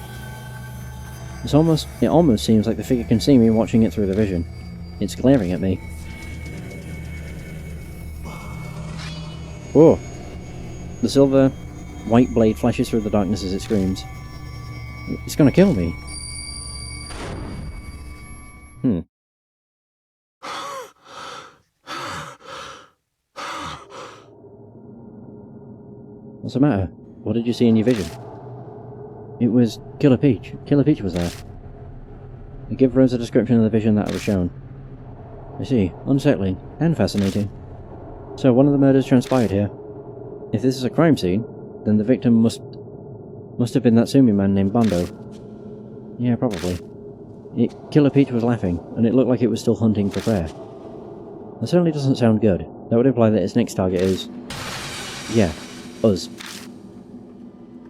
It almost seems like the figure can see me watching it through the vision. It's glaring at me. Whoa! The silver, white blade flashes through the darkness as it screams. It's gonna kill me. What's the matter? What did you see in your vision? It was Killer Peach. Killer Peach was there. I give Rose a description of the vision that I was shown. I see. Unsettling. And fascinating. So one of the murders transpired here. If this is a crime scene, then the victim must have been that Sumi man named Bando. Yeah, probably. Killer Peach was laughing, and it looked like it was still hunting for prey. That certainly doesn't sound good. That would imply that its next target is... yeah, us.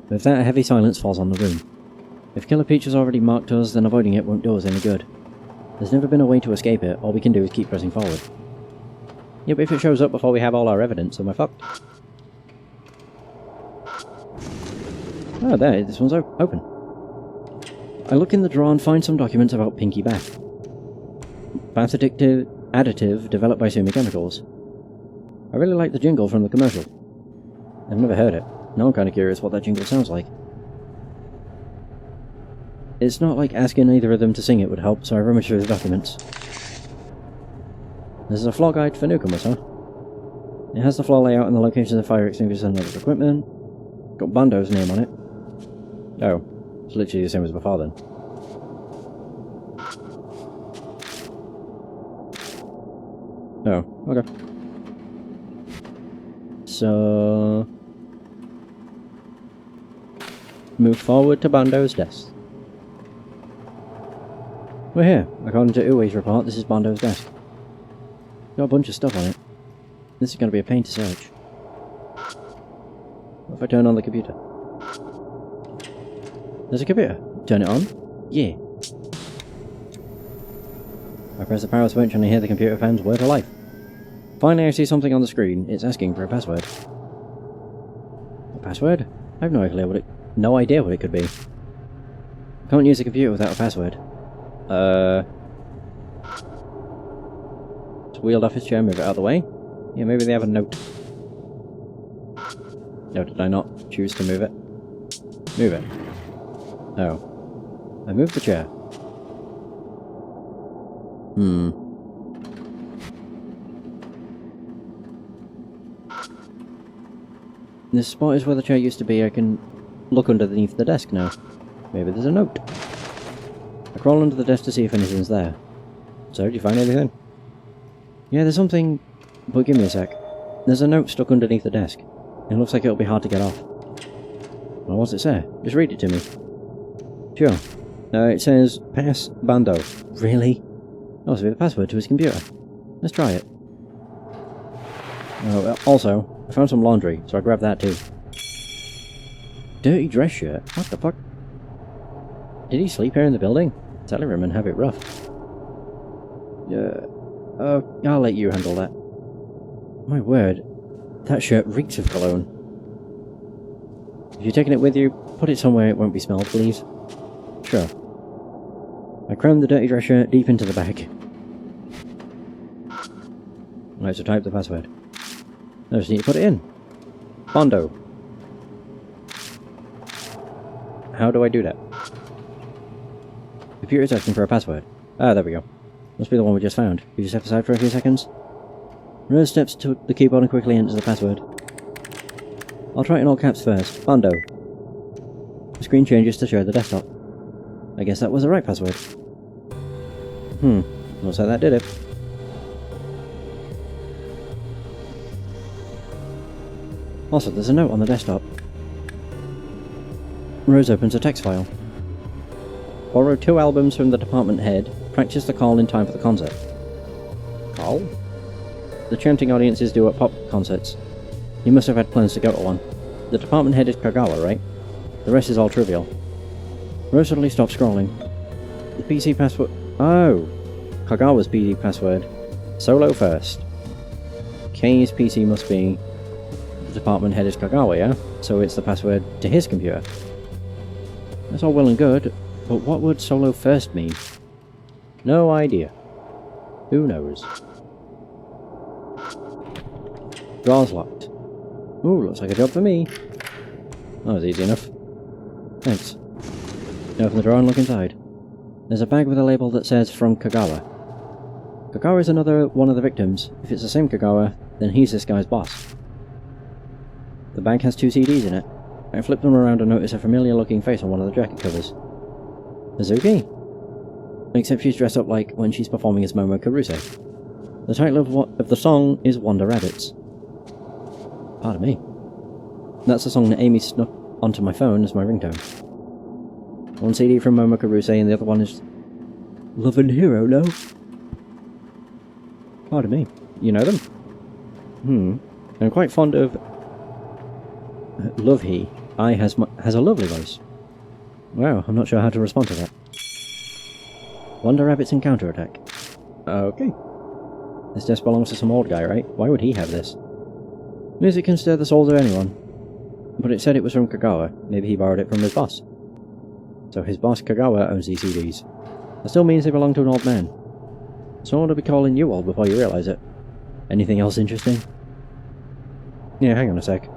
With that, a heavy silence falls on the room. If Killer Peach has already marked us, then avoiding it won't do us any good. There's never been a way to escape it. All we can do is keep pressing forward. Yeah, but if it shows up before we have all our evidence, then we're fucked. Oh, there, this one's open. I look in the drawer and find some documents about Pinky Bath. Bath additive developed by Sumi Chemicals. I really like the jingle from the commercial. I've never heard it. Now I'm kind of curious what that jingle sounds like. It's not like asking either of them to sing it would help, so I rummage through the documents. This is a floor guide for newcomers, huh? It has the floor layout and the locations of fire extinguishers and other equipment. Got Bando's name on it. Oh, it's literally the same as before then. Oh, okay. So... move forward to Bando's desk. We're here. According to Uwe's report, this is Bando's desk. Got a bunch of stuff on it. This is going to be a pain to search. What if I turn on the computer? There's a computer. Turn it on. Yeah. I press the power switch and I hear the computer fan's word of life. Finally I see something on the screen. It's asking for a password. A password? I have no idea what it could be. I can't use a computer without a password. It's wheeled off his chair, move it out of the way. Yeah, maybe they have a note. No, did I not choose to move it? Move it. Oh. I moved the chair. This spot is where the chair used to be. I can look underneath the desk now. Maybe there's a note. I crawl under the desk to see if anything's there. So, did you find anything? Yeah, there's something... but give me a sec. There's a note stuck underneath the desk. It looks like it'll be hard to get off. Well, what's it say? Just read it to me. Sure. It says, Pass Bando. Really? Oh, so we have a password to his computer. Let's try it. Oh, also, I found some laundry, so I grabbed that too. Dirty dress shirt? What the fuck? Did he sleep here in the building? Teleroom and have it rough. I'll let you handle that. My word, that shirt reeks of cologne. If you're taking it with you, put it somewhere it won't be smelled, please. Sure. I crammed the dirty dress shirt deep into the bag. Right, so type the password. I just need to put it in. Bondo. How do I do that? Computer's asking for a password. Ah, there we go. Must be the one we just found. You just step aside for a few seconds. Rose steps to the keyboard and quickly enters the password. I'll try it in all caps first. Bondo. The screen changes to show the desktop. I guess that was the right password. Looks like that did it. Also, there's a note on the desktop. Rose opens a text file. Borrow 2 albums from the department head. Practice the call in time for the concert. Call? The chanting audiences do at pop concerts. You must have had plans to go to one. The department head is Kagawa, right? The rest is all trivial. Rose suddenly stops scrolling. The PC password... Oh! Kagawa's PC password. Solo first. K's PC must be... The department head is Kagawa, yeah? So it's the password to his computer. That's all well and good, but what would solo first mean? No idea. Who knows? Door's locked. Ooh, looks like a job for me. That was easy enough. Thanks. Open the drawer and look inside. There's a bag with a label that says, From Kagawa. Kagawa is another one of the victims. If it's the same Kagawa, then he's this guy's boss. The bag has 2 CDs in it. I flip them around and notice a familiar looking face on one of the jacket covers. Hazuki? Except she's dressed up like when she's performing as Momo Karuse. The title of the song is Wonder Rabbits. Pardon me. That's the song that Amy snuck onto my phone as my ringtone. One CD from Momo Karuse and the other one is... Love and Hero, no? Pardon me. You know them? I'm quite fond of... Love He. Has a lovely voice. Wow, I'm not sure how to respond to that. Wonder Rabbits and Counterattack. Okay. This desk belongs to some old guy, right? Why would he have this? Music can stir the souls of anyone. But it said it was from Kagawa. Maybe he borrowed it from his boss. So his boss Kagawa owns these CDs. That still means they belong to an old man. Someone will be calling you old before you realise it. Anything else interesting? Yeah, hang on a sec.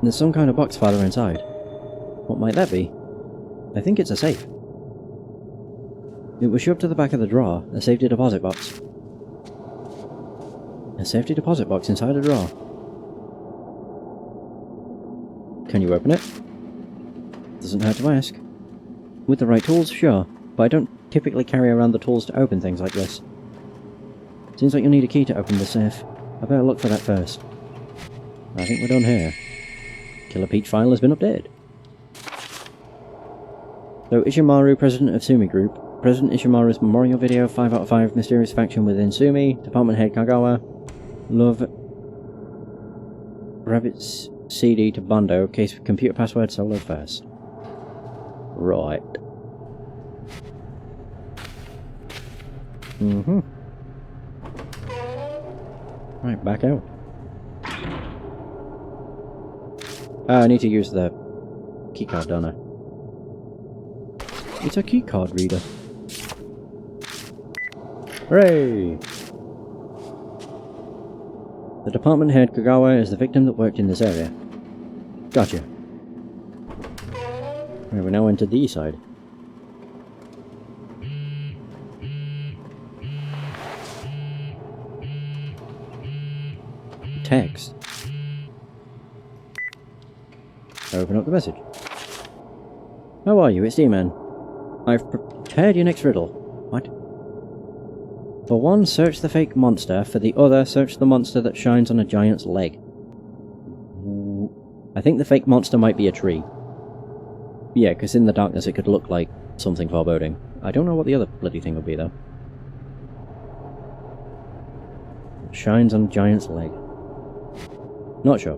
There's some kind of box farther inside. What might that be? I think it's a safe. It was shoved to the back of the drawer, a safety deposit box. A safety deposit box inside a drawer. Can you open it? Doesn't hurt to ask. With the right tools, sure, but I don't typically carry around the tools to open things like this. Seems like you'll need a key to open the safe. I better look for that first. I think we're done here. Killer Peach file has been updated. So Ishimaru, president of Sumi Group. President Ishimaru's memorial video, 5 out of 5, mysterious faction within Sumi. Department head Kagawa. Love. Rabbit's CD to Bondo. Case computer password solo first. Right. Right, back out. Oh, I need to use the keycard, don't I? It's a keycard reader. Hooray! The department head, Kagawa, is the victim that worked in this area. Gotcha. Right, we now enter the side. Text. Open up the message. How are you? It's D-Man. I've prepared your next riddle. What? For one, search the fake monster. For the other, search the monster that shines on a giant's leg. I think the fake monster might be a tree. Yeah, because in the darkness it could look like something foreboding. I don't know what the other bloody thing would be, though. It shines on a giant's leg. Not sure.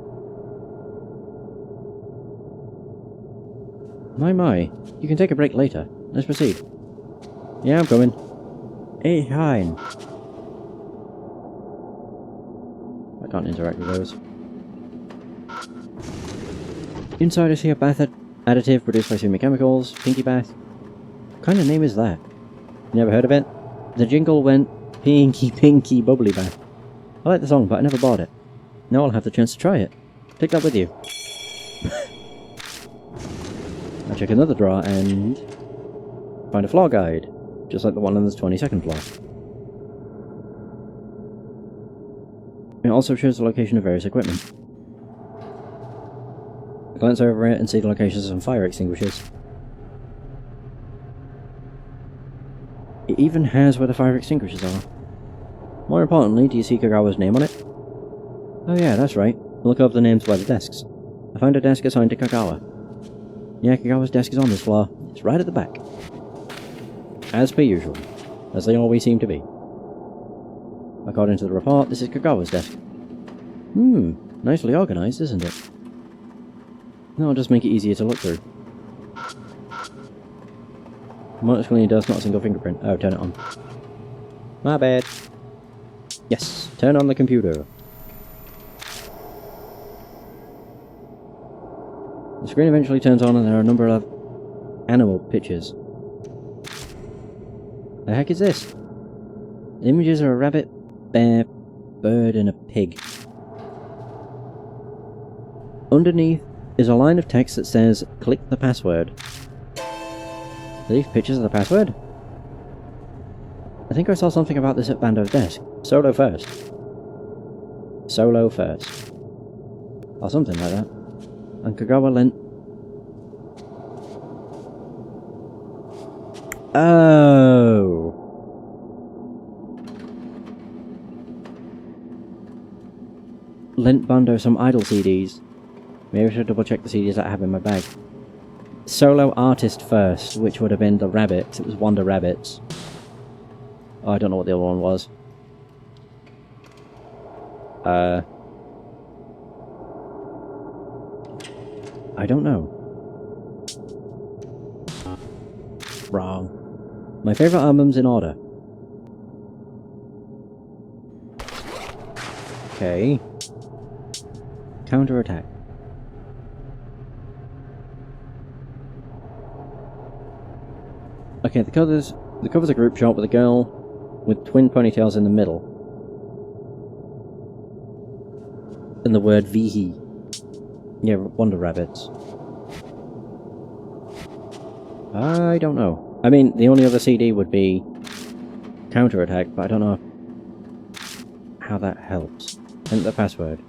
My. You can take a break later. Let's proceed. Yeah, I'm coming. Hey, Hein. I can't interact with those. Inside I see a bath additive produced by Sumi Chemicals. Pinky Bath. What kind of name is that? Never heard of it? The jingle went Pinky Pinky Bubbly Bath. I like the song, but I never bought it. Now I'll have the chance to try it. Take that with you. I check another drawer and find a floor guide, just like the one on the 22nd floor. It also shows the location of various equipment. I glance over it and see the locations of some fire extinguishers. It even has where the fire extinguishers are. More importantly, do you see Kagawa's name on it? Oh yeah, that's right. Look over the names by the desks. I found a desk assigned to Kagawa. Yeah, Kagawa's desk is on this floor. It's right at the back. As per usual. As they always seem to be. According to the report, this is Kagawa's desk. Nicely organised, isn't it? That'll just make it easier to look through. Monitor screen does not a single fingerprint. Oh, turn it on. My bad. Yes, turn on the computer. The screen eventually turns on and there are a number of animal pictures. The heck is this? The images are a rabbit, bear, bird and a pig. Underneath is a line of text that says, click the password. Are these pictures of the password? I think I saw something about this at Bando's desk. Solo first. Solo first. Or something like that. And Kagawa lent... Oh! Lent Bando some idol CDs. Maybe I should double check the CDs that I have in my bag. Solo artist first, which would have been the Rabbits. It was Wonder Rabbits. Oh, I don't know what the other one was. I don't know. Wrong. My favourite album's in order. Okay. Counter-attack. Okay, the cover's a group shot with a girl with twin ponytails in the middle. And the word Vihi. Yeah, Wonder Rabbits. I don't know. I mean, the only other CD would be Counterattack, but I don't know how that helps. Enter the password.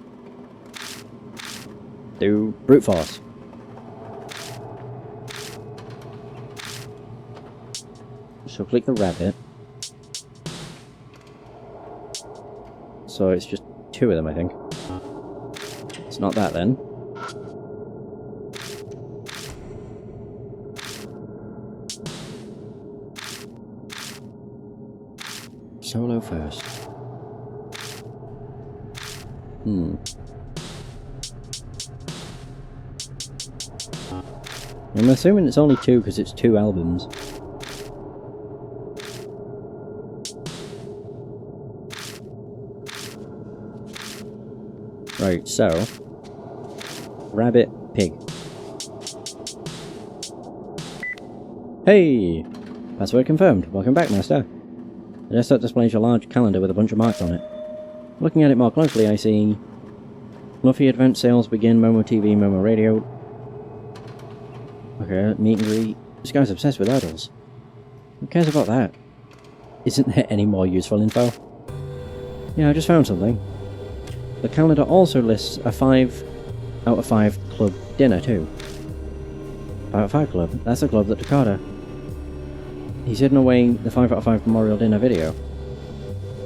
Do brute force. So click the rabbit. So it's just 2 of them, I think. It's not that then. Solo first. I'm assuming it's only 2 because it's 2 albums. Right, so... Rabbit, pig. Hey! Password confirmed. Welcome back, Master. The desktop displays a large calendar with a bunch of marks on it. Looking at it more closely, I see... Fluffy advanced sales begin, Momo TV, Momo Radio. Okay, meet and greet. This guy's obsessed with idols. Who cares about that? Isn't there any more useful info? Yeah, I just found something. The calendar also lists a 5 out of 5 club dinner too. 5 out of 5 club? That's the club that Takada. He's hidden away the 5 out of 5 Memorial Dinner video.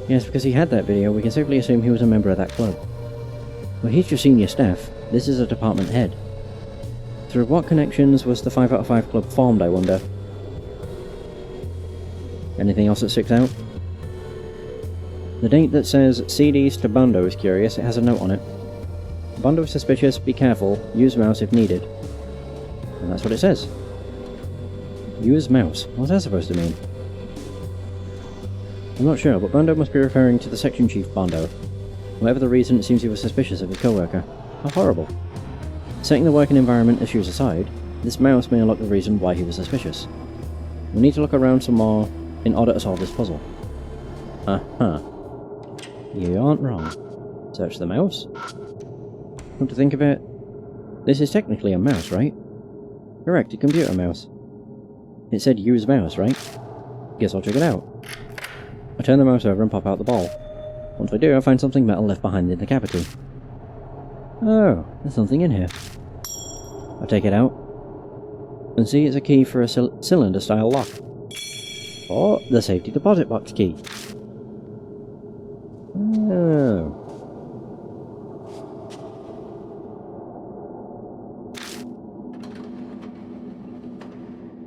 Yes, because he had that video, we can safely assume he was a member of that club. Well, he's your senior staff. This is a department head. Through what connections was the 5 out of 5 club formed, I wonder? Anything else that sticks out? The date that says CDs to Bando is curious, it has a note on it. Bando is suspicious, be careful, use mouse if needed. And that's what it says. Use mouse. What's that supposed to mean? I'm not sure, but Bando must be referring to the section chief Bando. Whatever the reason, it seems he was suspicious of his co-worker. How horrible. Setting the working environment issues aside, this mouse may unlock the reason why he was suspicious. We need to look around some more in order to solve this puzzle. Uh-huh. You aren't wrong. Search the mouse. Come to think of it, this is technically a mouse, right? Correct, a computer mouse. It said use mouse, right? Guess I'll check it out. I turn the mouse over and pop out the ball. Once I do, I find something metal left behind in the cavity. Oh, there's something in here. I take it out, and see it's a key for a cylinder-style lock. Or the safety deposit box key. Oh.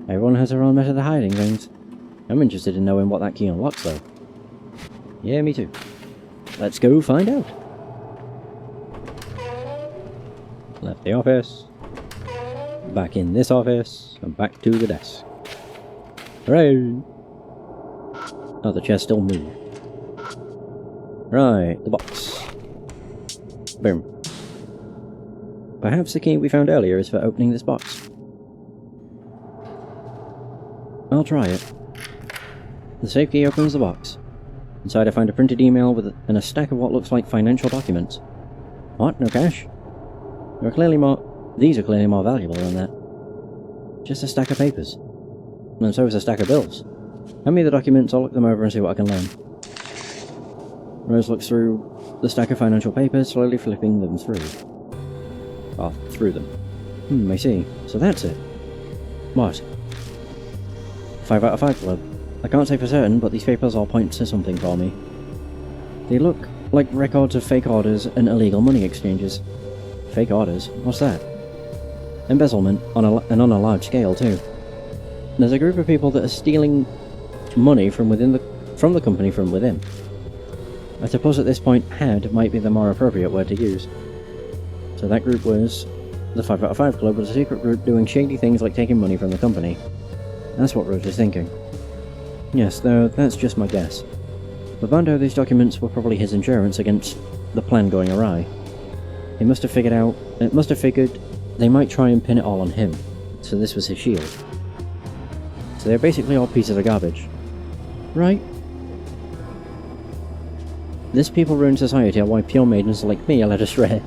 Everyone has their own method of hiding things. I'm interested in knowing what that key unlocks, though. Yeah, me too. Let's go find out. Left the office. Back in this office. And back to the desk. Hooray! Oh, the chair still moved. Right, the box. Boom. Perhaps the key we found earlier is for opening this box. I'll try it. The safe key opens the box. Inside I find a printed email and a stack of what looks like financial documents. What? No cash? These are clearly more valuable than that. Just a stack of papers. And so is a stack of bills. Hand me the documents, I'll look them over and see what I can learn. Rose looks through the stack of financial papers, slowly flipping them through. Oh, through them. I see. So that's it. What? 5 out of 5 club. I can't say for certain, but these papers all point to something for me. They look like records of fake orders and illegal money exchanges. Fake orders? What's that? Embezzlement, on a large scale too. There's a group of people that are stealing money from the company from within. I suppose at this point, had might be the more appropriate word to use. So that group was... the 5 out of 5 club was a secret group doing shady things like taking money from the company. That's what Rose is thinking. Yes, though that's just my guess. For Bando, these documents were probably his insurance against the plan going awry. It must have figured they might try and pin it all on him, so this was his shield. So they're basically all pieces of garbage. Right? This people ruin society are why pure maidens like me are led astray.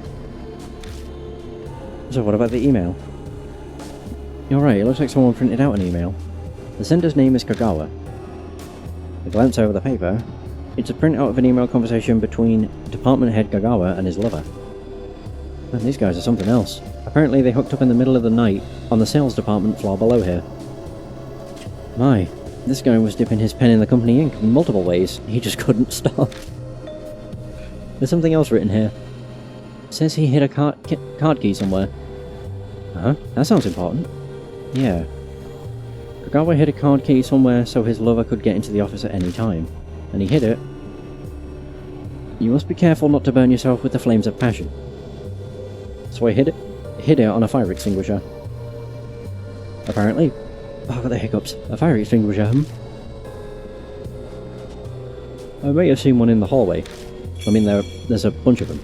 So what about the email? You're right, it looks like someone printed out an email. The sender's name is Kagawa. I glance over the paper. It's a printout of an email conversation between Department Head Kagawa and his lover. Man, these guys are something else. Apparently they hooked up in the middle of the night on the sales department floor below here. My, this guy was dipping his pen in the company ink in multiple ways. He just couldn't stop. There's something else written here. It says he hid a card key somewhere. Uh-huh, that sounds important. Yeah. Kagawa hid a card key somewhere so his lover could get into the office at any time. And he hid it. You must be careful not to burn yourself with the flames of passion. So I hid it on a fire extinguisher. Apparently. Oh, I've got the hiccups. A fire extinguisher, I may have seen one in the hallway. I mean, there's a bunch of them.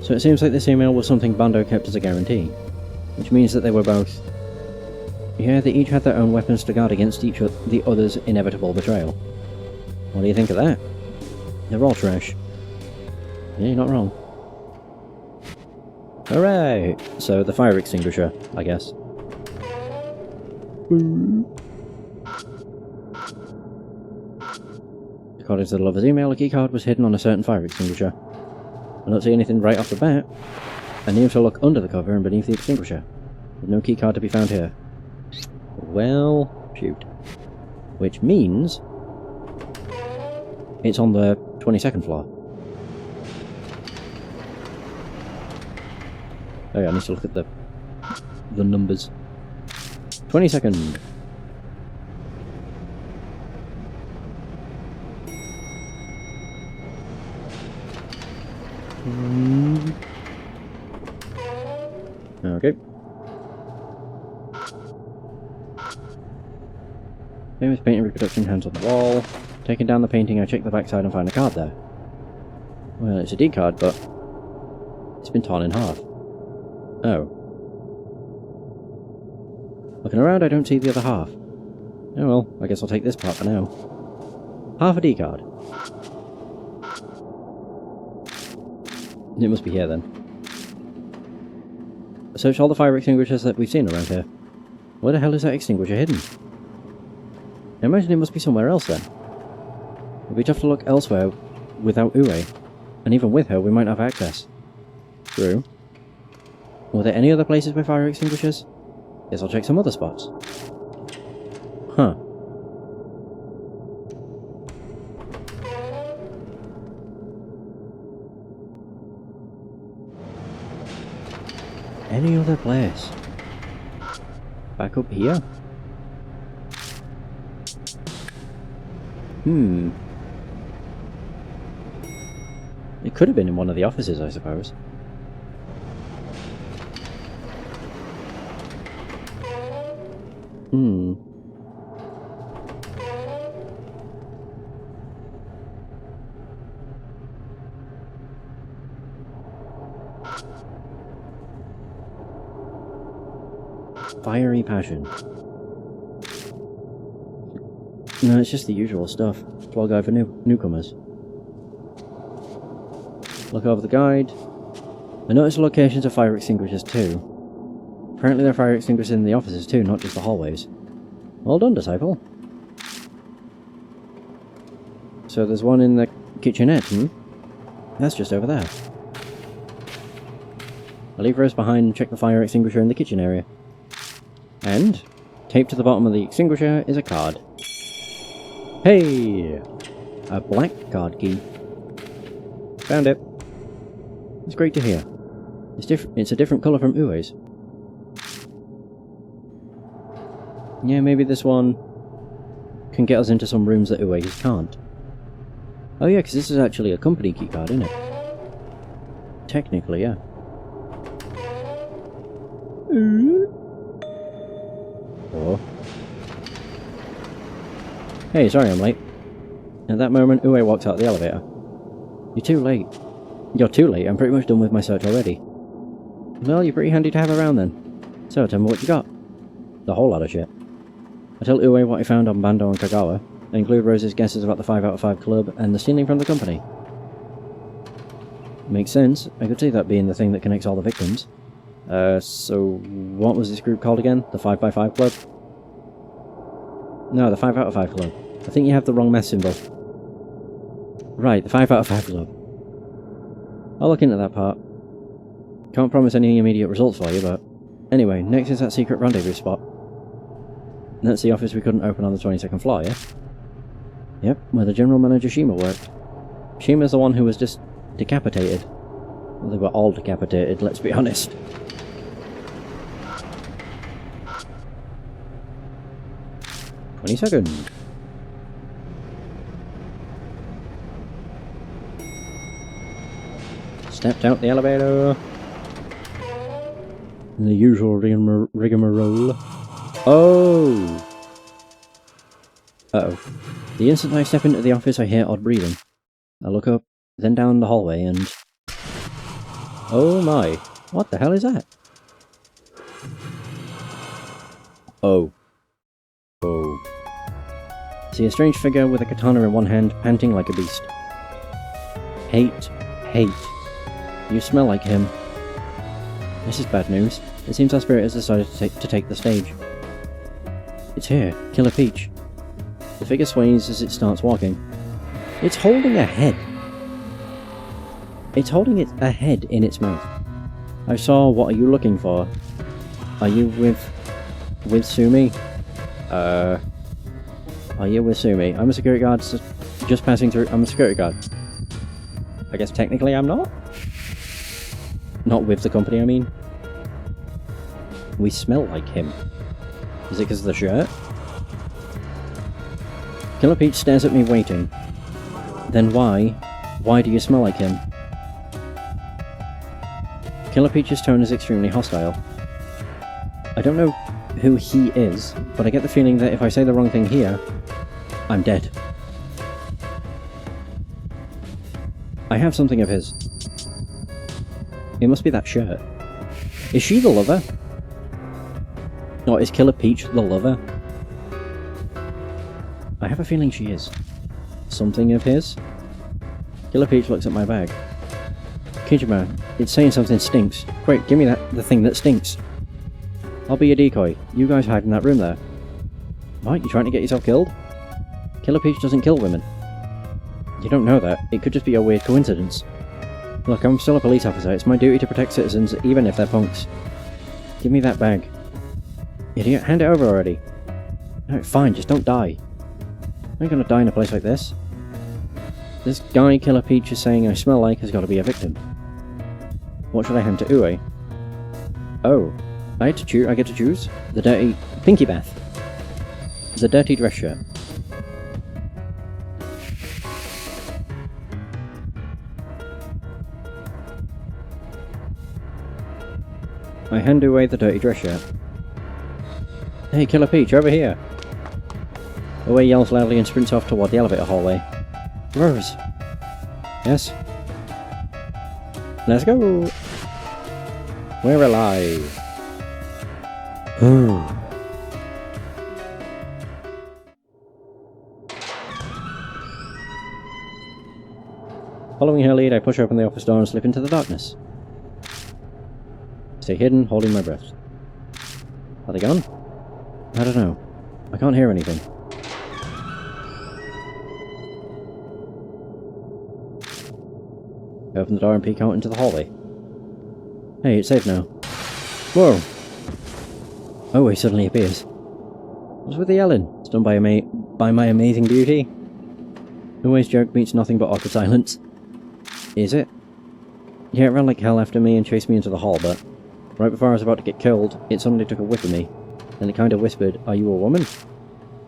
So it seems like this email was something Bando kept as a guarantee. Which means that they were both... Yeah, they each had their own weapons to guard against the other's inevitable betrayal. What do you think of that? They're all trash. Yeah, you're not wrong. Hooray! So, the fire extinguisher, I guess. According to the lover's email, a keycard was hidden on a certain fire extinguisher. I don't see anything right off the bat. I need to look under the cover and beneath the extinguisher. There's no keycard to be found here. Well, shoot. Which means... it's on the 22nd floor. Oh yeah, I need to look at the numbers. 22nd. Okay. Famous painting reproduction hands on the wall. Taking down the painting, I check the backside and find a card there. Well, it's a D card, but it's been torn in half. Oh. Looking around, I don't see the other half. Oh well, I guess I'll take this part for now. Half a D card. It must be here then. Search all the fire extinguishers that we've seen around here. Where the hell is that extinguisher hidden? I imagine it must be somewhere else then. It'll be tough to look elsewhere without Ue, and even with her we might not have access. True. Were there any other places with fire extinguishers? Guess I'll check some other spots. Huh. Any other place? Back up here? It could have been in one of the offices, I suppose. Fiery passion. No, it's just the usual stuff. Twelve guide for newcomers. Look over the guide. I notice the locations of fire extinguishers too. Apparently there are fire extinguishers in the offices too, not just the hallways. Well done, Disciple. So there's one in the kitchenette, That's just over there. I'll leave Rose behind and check the fire extinguisher in the kitchen area. And, taped to the bottom of the extinguisher is a card. Hey! A black card key. Found it. It's great to hear. It's a different colour from Ue's. Yeah, maybe this one can get us into some rooms that Ue's can't. Oh yeah, because this is actually a company keycard, isn't it? Technically, yeah. Oh. Hey, sorry I'm late. At that moment, Ue walks out of the elevator. You're too late. You're too late, I'm pretty much done with my search already. Well, you're pretty handy to have around then. So, tell me what you got. the whole lot of shit. I tell Uwe what I found on Bando and Kagawa, and include Rose's guesses about the 5 out of 5 club and the stealing from the company. Makes sense. I could see that being the thing that connects all the victims. So what was this group called again? The 5x5 club? No, the 5 out of 5 club. I think you have the wrong math symbol. Right, the 5 out of 5 club. I'll look into that part. Can't promise any immediate results for you, but... Anyway, next is that secret rendezvous spot. That's the office we couldn't open on the 22nd floor, yeah? Yep, where the general manager Shima worked. Shima's the one who was just decapitated. Well, they were all decapitated, let's be honest. "20 seconds. Stepped out the elevator. The usual rigmarole. Oh! Uh-oh. The instant I step into the office, I hear odd breathing. I look up, then down the hallway, and... Oh my! What the hell is that? Oh. Oh. See a strange figure with a katana in one hand, panting like a beast. Hate. Hate. You smell like him. This is bad news. It seems our spirit has decided to take the stage. It's here, Killer Peach. The figure sways as it starts walking. It's holding a head. It's holding a head in its mouth. I saw, what are you looking for? Are you with Sumi? Are you with Sumi? I'm a security guard, just passing through. I'm a security guard. I guess technically I'm not? Not with the company, I mean. We smell like him. Is it because of the shirt? Killer Peach stares at me waiting. Then why? Why do you smell like him? Killer Peach's tone is extremely hostile. I don't know who he is, but I get the feeling that if I say the wrong thing here, I'm dead. I have something of his. It must be that shirt. Is she the lover? Or is Killer Peach the lover? I have a feeling she is. Something of his? Killer Peach looks at my bag. Kijima, it's saying something stinks. Quick, give me the thing that stinks. I'll be a decoy. You guys hide in that room there. What, you trying to get yourself killed? Killer Peach doesn't kill women. You don't know that. It could just be a weird coincidence. Look, I'm still a police officer. It's my duty to protect citizens, even if they're punks. Give me that bag. Idiot, hand it over already. No, fine, just don't die. I ain't gonna die in a place like this. This guy Killer Peach is saying I smell like has got to be a victim. What should I hand to Uwe? Oh, I get to choose? The dirty... Pinky bath. The dirty dress shirt. I hand Uwe the dirty dress shirt. Hey, Killer Peach, over here! Uwe yells loudly and sprints off toward the elevator hallway. Rose! Yes? Let's go! We're alive! Oh. Following her lead, I push open the office door and slip into the darkness. Stay hidden, holding my breath. Are they gone? I don't know. I can't hear anything. I open the door and peek out into the hallway. Hey, it's safe now. Whoa! Oh, he suddenly appears. What's with the yelling? It's done by my amazing beauty? Uwe's joke meets nothing but awkward silence. Is it? Yeah, it ran like hell after me and chased me into the hall, but right before I was about to get killed, it suddenly took a whiff of me. Then it kind of whispered, "Are you a woman?"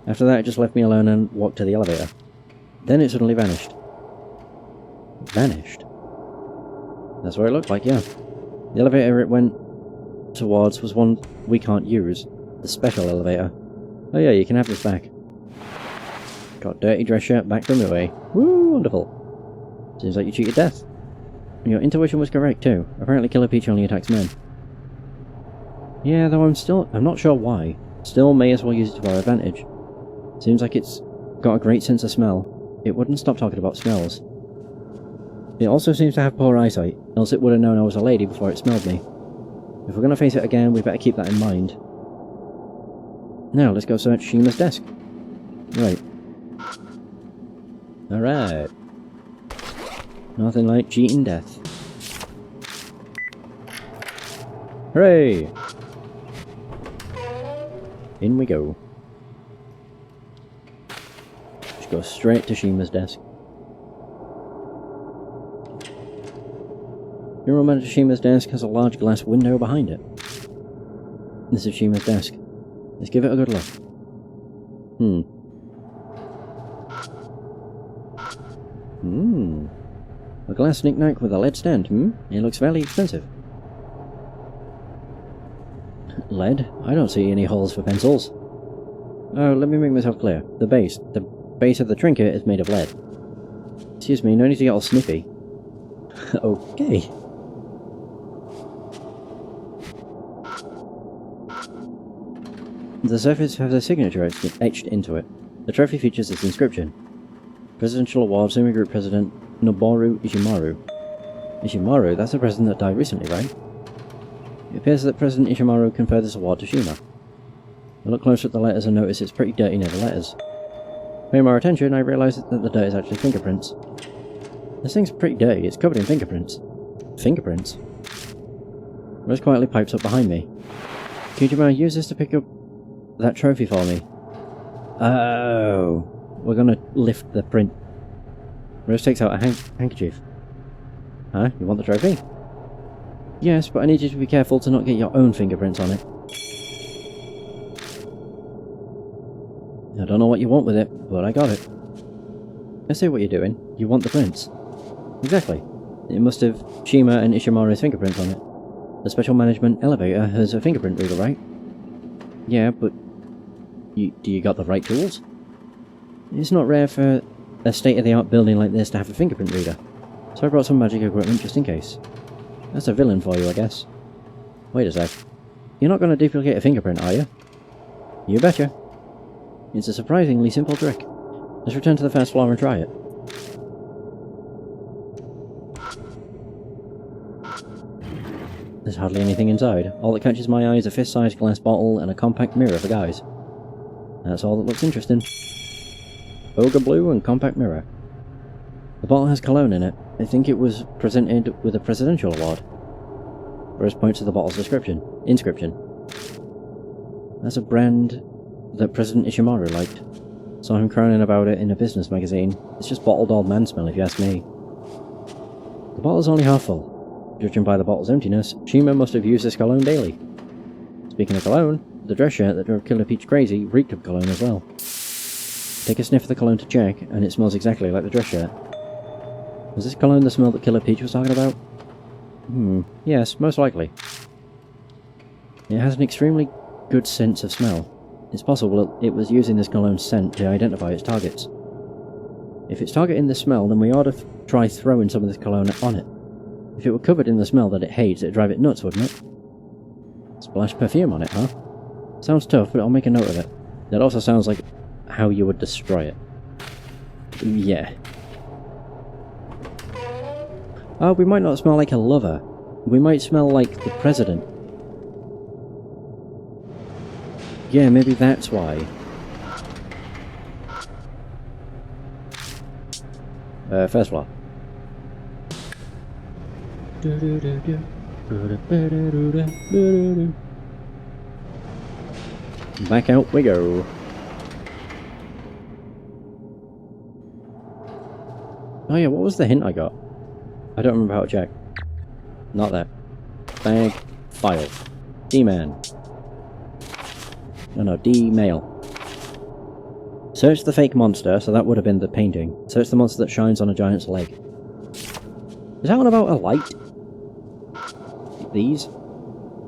After that, it just left me alone and walked to the elevator. Then it suddenly vanished. Vanished? That's what it looked like, yeah. The elevator it went towards was one we can't use. The special elevator. Oh yeah, you can have this back. Got dirty dress shirt back from Uwe. Woo, wonderful. Seems like you cheated death. And your intuition was correct too. Apparently Killer Peach only attacks men. Yeah, though I'm not sure why. Still, may as well use it to our advantage. Seems like it's got a great sense of smell. It wouldn't stop talking about smells. It also seems to have poor eyesight, else it would have known I was a lady before it smelled me. If we're going to face it again, we better keep that in mind. Now, let's go search Shima's desk. Right. Alright. Nothing like cheating death. Hooray! In we go. Just go straight to Shima's desk. Your room at Shima's desk has a large glass window behind it. This is Shima's desk. Let's give it a good look. A glass knick-knack with a lead stand, It looks fairly expensive. Lead? I don't see any holes for pencils. Oh, let me make myself clear. The base of the trinket is made of lead. Excuse me, no need to get all snippy. Okay. The surface has a signature etched into it. The trophy features this inscription. Presidential Award Semi-Group President Noboru Ishimaru. Ishimaru? That's the president that died recently, right? It appears that President Ishimaru conferred this award to Shima. I look closer at the letters and notice it's pretty dirty near the letters. Paying more attention, I realise that the dirt is actually fingerprints. This thing's pretty dirty, it's covered in fingerprints. Fingerprints? Rose quietly pipes up behind me. Could you mind use this to pick up that trophy for me? Oh, we're gonna lift the print. Rose takes out a handkerchief. Huh? You want the trophy? Yes, but I need you to be careful to not get your own fingerprints on it. I don't know what you want with it, but I got it. I see what you're doing. You want the prints. Exactly. It must have Shima and Ishimaru's fingerprints on it. The special management elevator has a fingerprint reader, right? Yeah, but do you got the right tools? It's not rare for a state-of-the-art building like this to have a fingerprint reader, so I brought some magic equipment just in case. That's a villain for you, I guess. Wait a sec. You're not going to duplicate a fingerprint, are you? You betcha. It's a surprisingly simple trick. Let's return to the first floor and try it. There's hardly anything inside. All that catches my eye is a fist-sized glass bottle and a compact mirror for guys. That's all that looks interesting. Ogre blue and compact mirror. The bottle has cologne in it. I think it was presented with a presidential award. Rose points to the bottle's inscription. That's a brand that President Ishimaru liked. Saw him crowing about it in a business magazine. It's just bottled old man smell if you ask me. The bottle's only half full. Judging by the bottle's emptiness, Shima must have used this cologne daily. Speaking of cologne, the dress shirt that drove Killer Peach crazy reeked of cologne as well. Take a sniff of the cologne to check, and it smells exactly like the dress shirt. Was this cologne the smell that Killer Peach was talking about? Yes, most likely. It has an extremely good sense of smell. It's possible it was using this cologne scent to identify its targets. If it's targeting the smell, then we ought to try throwing some of this cologne on it. If it were covered in the smell that it hates, it'd drive it nuts, wouldn't it? Splash perfume on it, huh? Sounds tough, but I'll make a note of it. That also sounds like how you would destroy it. Yeah. Oh, we might not smell like a lover. We might smell like the president. Yeah, maybe that's why. First floor. Back out we go. Oh yeah, what was the hint I got? I don't remember how to check. Not that. Bag. File. D-man. No, D-mail. Search the fake monster, so that would have been the painting. Search the monster that shines on a giant's leg. Is that one about a light? These?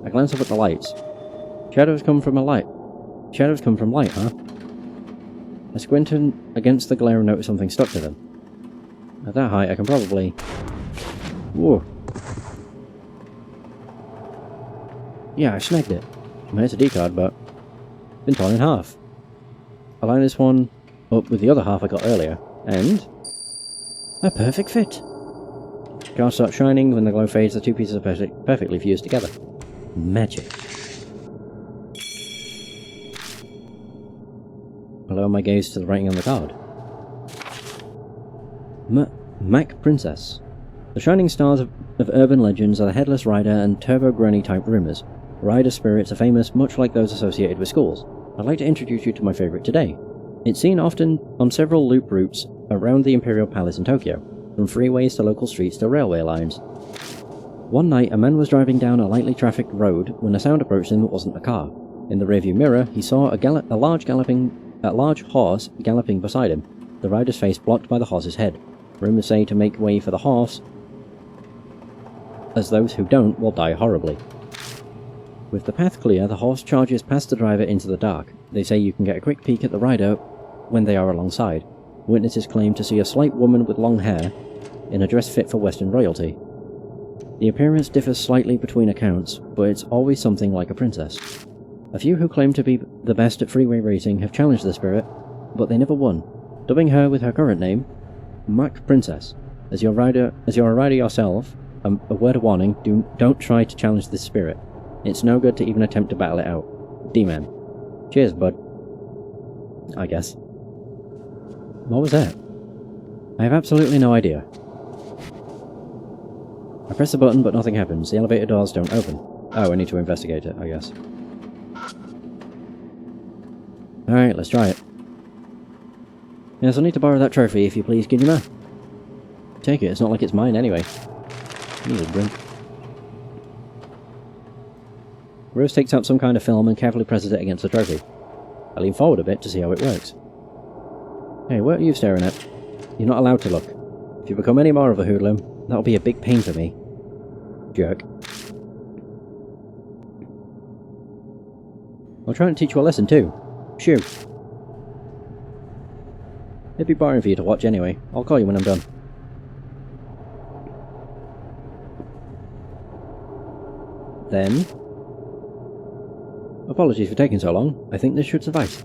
I glance up at the lights. Shadows come from light, huh? I squint against the glare and notice something stuck to them. At that height, I can probably... Whoa. Yeah, I snagged it. I mean, it's a D card, but... been torn in half. I line this one up with the other half I got earlier, and a perfect fit. The car starts shining. When the glow fades, the two pieces are perfectly fused together. Magic. I lower my gaze to the writing on the card. Mac Princess. The shining stars of urban legends are the headless rider and turbo granny type rumours. Rider spirits are famous, much like those associated with schools. I'd like to introduce you to my favourite today. It's seen often on several loop routes around the Imperial Palace in Tokyo, from freeways to local streets to railway lines. One night, a man was driving down a lightly trafficked road when a sound approached him that wasn't a car. In the rearview mirror, he saw a large horse galloping beside him, the rider's face blocked by the horse's head. Rumours say to make way for the horse, as those who don't will die horribly. With the path clear, the horse charges past the driver into the dark. They say you can get a quick peek at the rider when they are alongside. Witnesses claim to see a slight woman with long hair, in a dress fit for Western royalty. The appearance differs slightly between accounts, but it's always something like a princess. A few who claim to be the best at freeway racing have challenged the spirit, but they never won, dubbing her with her current name, Mac Princess. As you're a rider yourself, a word of warning, don't try to challenge this spirit. It's no good to even attempt to battle it out. D-Man. Cheers, bud. I guess. What was that? I have absolutely no idea. I press the button, but nothing happens. The elevator doors don't open. Oh, I need to investigate it, I guess. Alright, let's try it. Yes, I need to borrow that trophy, if you please, Gijima. Take it, it's not like it's mine anyway. Need a drink. Rose takes out some kind of film and carefully presses it against the trophy. I lean forward a bit to see how it works. Hey, what are you staring at? You're not allowed to look. If you become any more of a hoodlum, that'll be a big pain for me. Jerk. I'll try and teach you a lesson too. Shoo. It'd be boring for you to watch anyway. I'll call you when I'm done. Then... Apologies for taking so long. I think this should suffice.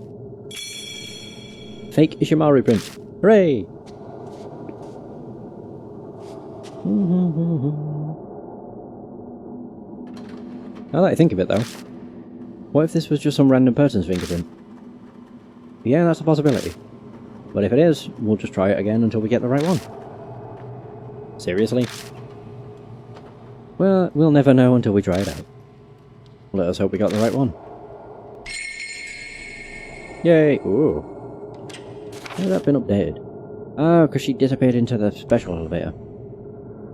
Fake Ishimaru print. Hooray! Now that I think of it though, what if this was just some random person's fingerprint? Yeah, that's a possibility. But if it is, we'll just try it again until we get the right one. Seriously? Well, we'll never know until we try it out. Let us hope we got the right one. Yay! Ooh. How has that been updated? Oh, because she disappeared into the special elevator.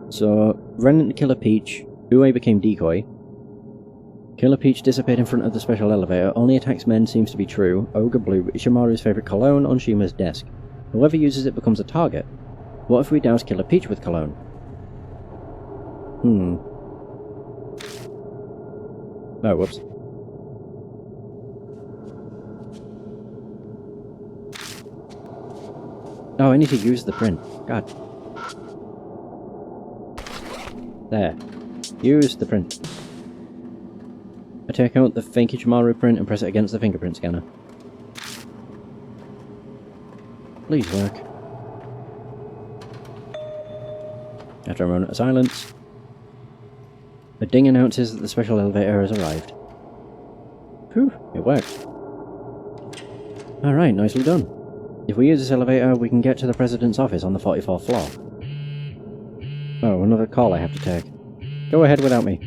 So, ran into Killer Peach, Ue became decoy. Killer Peach disappeared in front of the special elevator, only attacks men seems to be true. Ogre Blue, Ishimaru's favourite cologne, on Shima's desk. Whoever uses it becomes a target. What if we douse Killer Peach with cologne? Oh, whoops. Oh, I need to use the print. God. There. Use the print. I take out the fake Ichimaru print and press it against the fingerprint scanner. Please work. After a moment of silence, a ding announces that the special elevator has arrived. Phew, it worked. Alright, nicely done. If we use this elevator, we can get to the President's office on the 44th floor. Oh, another call I have to take. Go ahead without me.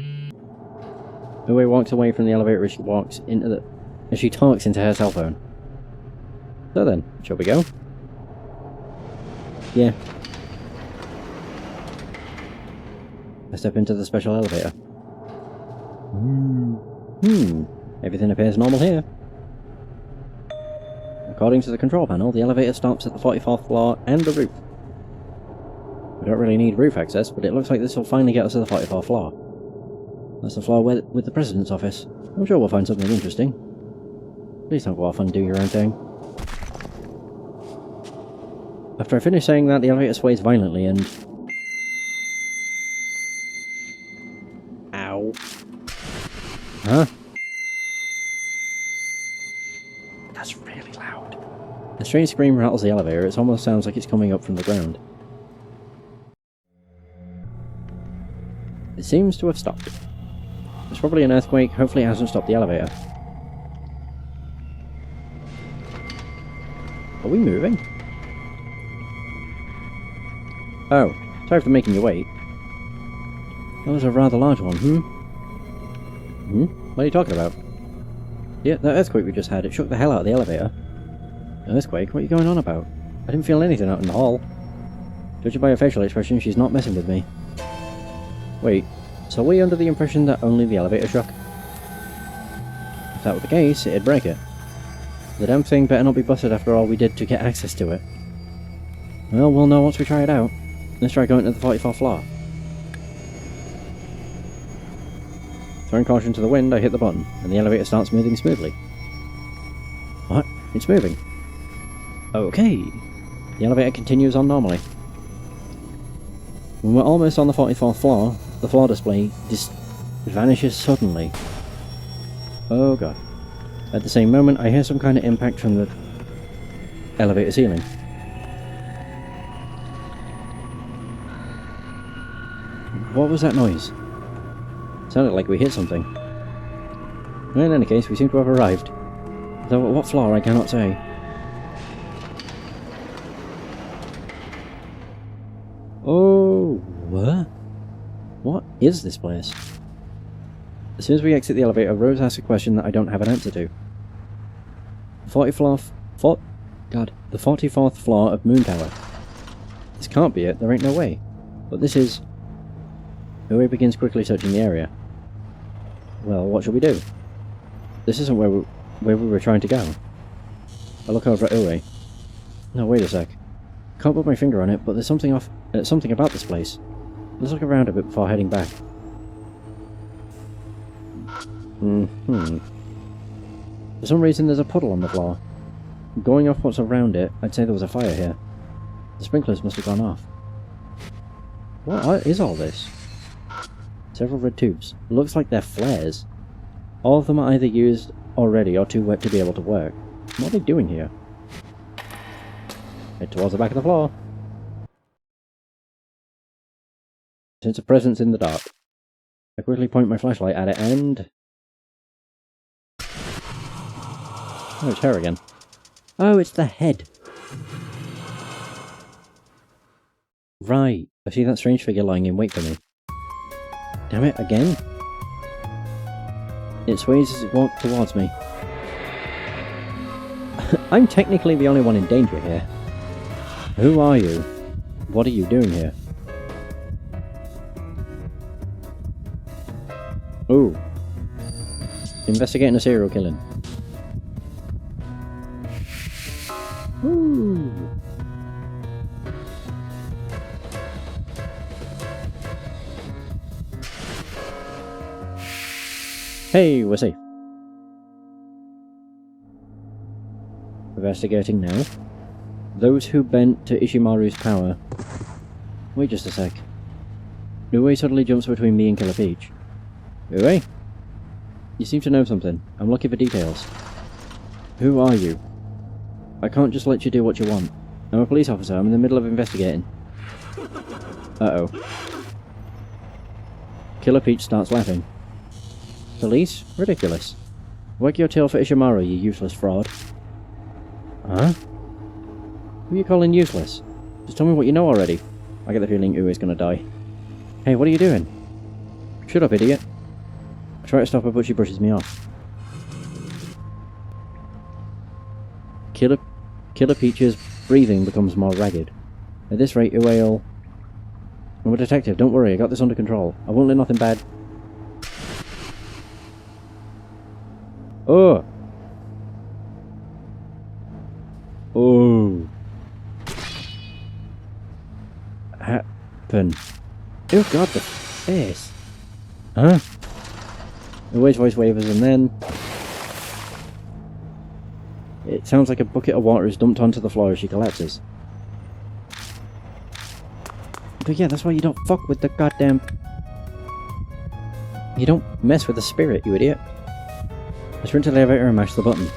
Ue walks away from the elevator as she talks into her cell phone. So then, shall we go? Yeah. I step into the special elevator. Everything appears normal here. According to the control panel, the elevator stops at the 44th floor and the roof. We don't really need roof access, but it looks like this will finally get us to the 44th floor. That's the floor with the President's office. I'm sure we'll find something interesting. Please don't go off and do your own thing. After I finish saying that, the elevator sways violently and... Ow. Huh? A strange scream rattles the elevator. It almost sounds like it's coming up from the ground. It seems to have stopped. It's probably an earthquake. Hopefully it hasn't stopped the elevator. Are we moving? Oh, sorry for making you wait. That was a rather large one, What are you talking about? Yeah, that earthquake we just had, it shook the hell out of the elevator. Earthquake? What are you going on about? I didn't feel anything out in the hall. Judging by her facial expression, she's not messing with me. Wait, so were you under the impression that only the elevator shook? If that were the case, it'd break it. The damn thing better not be busted after all we did to get access to it. Well, we'll know once we try it out. Let's try going to the 44th floor. Throwing caution to the wind, I hit the button, and the elevator starts moving smoothly. What? It's moving. Okay. The elevator continues on normally. When we're almost on the 44th floor, the floor display just vanishes suddenly. Oh god. At the same moment, I hear some kind of impact from the elevator ceiling. What was that noise? Sounded like we hit something. In any case, we seem to have arrived. Though at what floor, I cannot say. Oh, what? What is this place? As soon as we exit the elevator, Rose asks a question that I don't have an answer to. The 44th floor of Moon Tower. This can't be it, there ain't no way. But this is... Uwe begins quickly searching the area. Well, what shall we do? This isn't where we were trying to go. I look over at Uwe. No, wait a sec. Can't put my finger on it, but there's something about this place. Let's look around a bit before heading back. For some reason there's a puddle on the floor. Going off what's around it, I'd say there was a fire here. The sprinklers must have gone off. What is all this? Several red tubes. Looks like they're flares. All of them are either used already or too wet to be able to work. What are they doing here? Head towards the back of the floor. Sense a presence in the dark. I quickly point my flashlight at it and... Oh, it's her again. Oh, it's the head. Right. I see that strange figure lying in wait for me. Damn it, again? It sways as it walks towards me. I'm technically the only one in danger here. Who are you? What are you doing here? Ooh. Investigating a serial killing. Ooh. Hey, we're safe. Investigating now. Those who bent to Ishimaru's power. Wait just a sec. Uwe suddenly jumps between me and Killer Peach. Uwe? You seem to know something. I'm looking for details. Who are you? I can't just let you do what you want. I'm a police officer. I'm in the middle of investigating. Uh-oh. Killer Peach starts laughing. Police? Ridiculous. Wag your tail for Ishimaru, you useless fraud. Huh? Who are you calling useless? Just tell me what you know already. I get the feeling Uwe's gonna die. Hey, what are you doing? Shut up, idiot. I try to stop her, but she brushes me off. Killer Peach's breathing becomes more ragged. At this rate, Uwe'll... I'm a detective, don't worry, I got this under control. I won't let nothing bad... Oh! Oh! Happen. Oh god, the face! Huh? Uwe's voice wavers and then... It sounds like a bucket of water is dumped onto the floor as she collapses. But yeah, that's why you don't fuck with the goddamn... You don't mess with the spirit, you idiot. I sprint to the elevator and mash the button.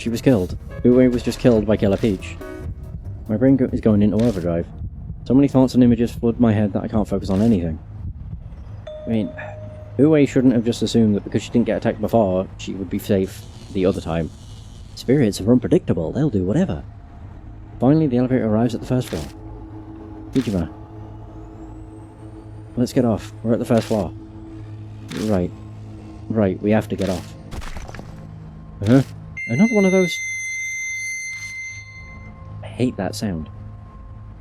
She was killed. Uwe was just killed by Killer Peach. My brain is going into overdrive. So many thoughts and images flood my head that I can't focus on anything. I mean, Uwe shouldn't have just assumed that because she didn't get attacked before, she would be safe the other time. Spirits are unpredictable, they'll do whatever. Finally, the elevator arrives at the first floor. Bijima. Let's get off. We're at the first floor. Right. Right, we have to get off. Uh-huh. Another one of those... I hate that sound.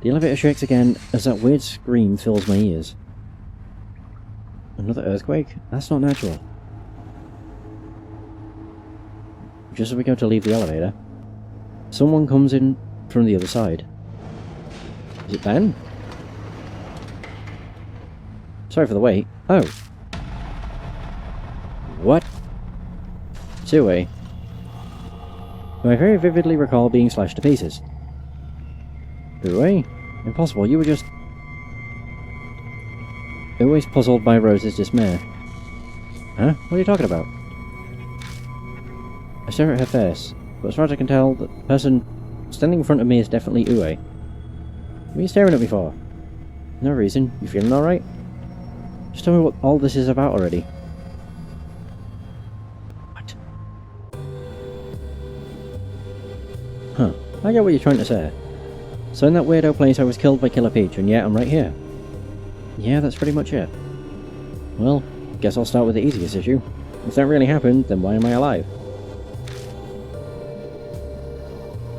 The elevator shakes again as that weird scream fills my ears. Another earthquake? That's not natural. Just as we go to leave the elevator, someone comes in from the other side. Is it Ben? Sorry for the wait. Oh. What? Two-way. I very vividly recall being slashed to pieces. Uwe? Impossible, you were just... Uwe's puzzled by Rose's dismay. Huh? What are you talking about? I stare at her face, but as far as I can tell, the person standing in front of me is definitely Uwe. What are you staring at me for? No reason. You feeling alright? Just tell me what all this is about already. What? Huh. I get what you're trying to say. So in that weirdo place I was killed by Killer Peach, and yet I'm right here. Yeah, that's pretty much it. Well, guess I'll start with the easiest issue. If that really happened, then why am I alive?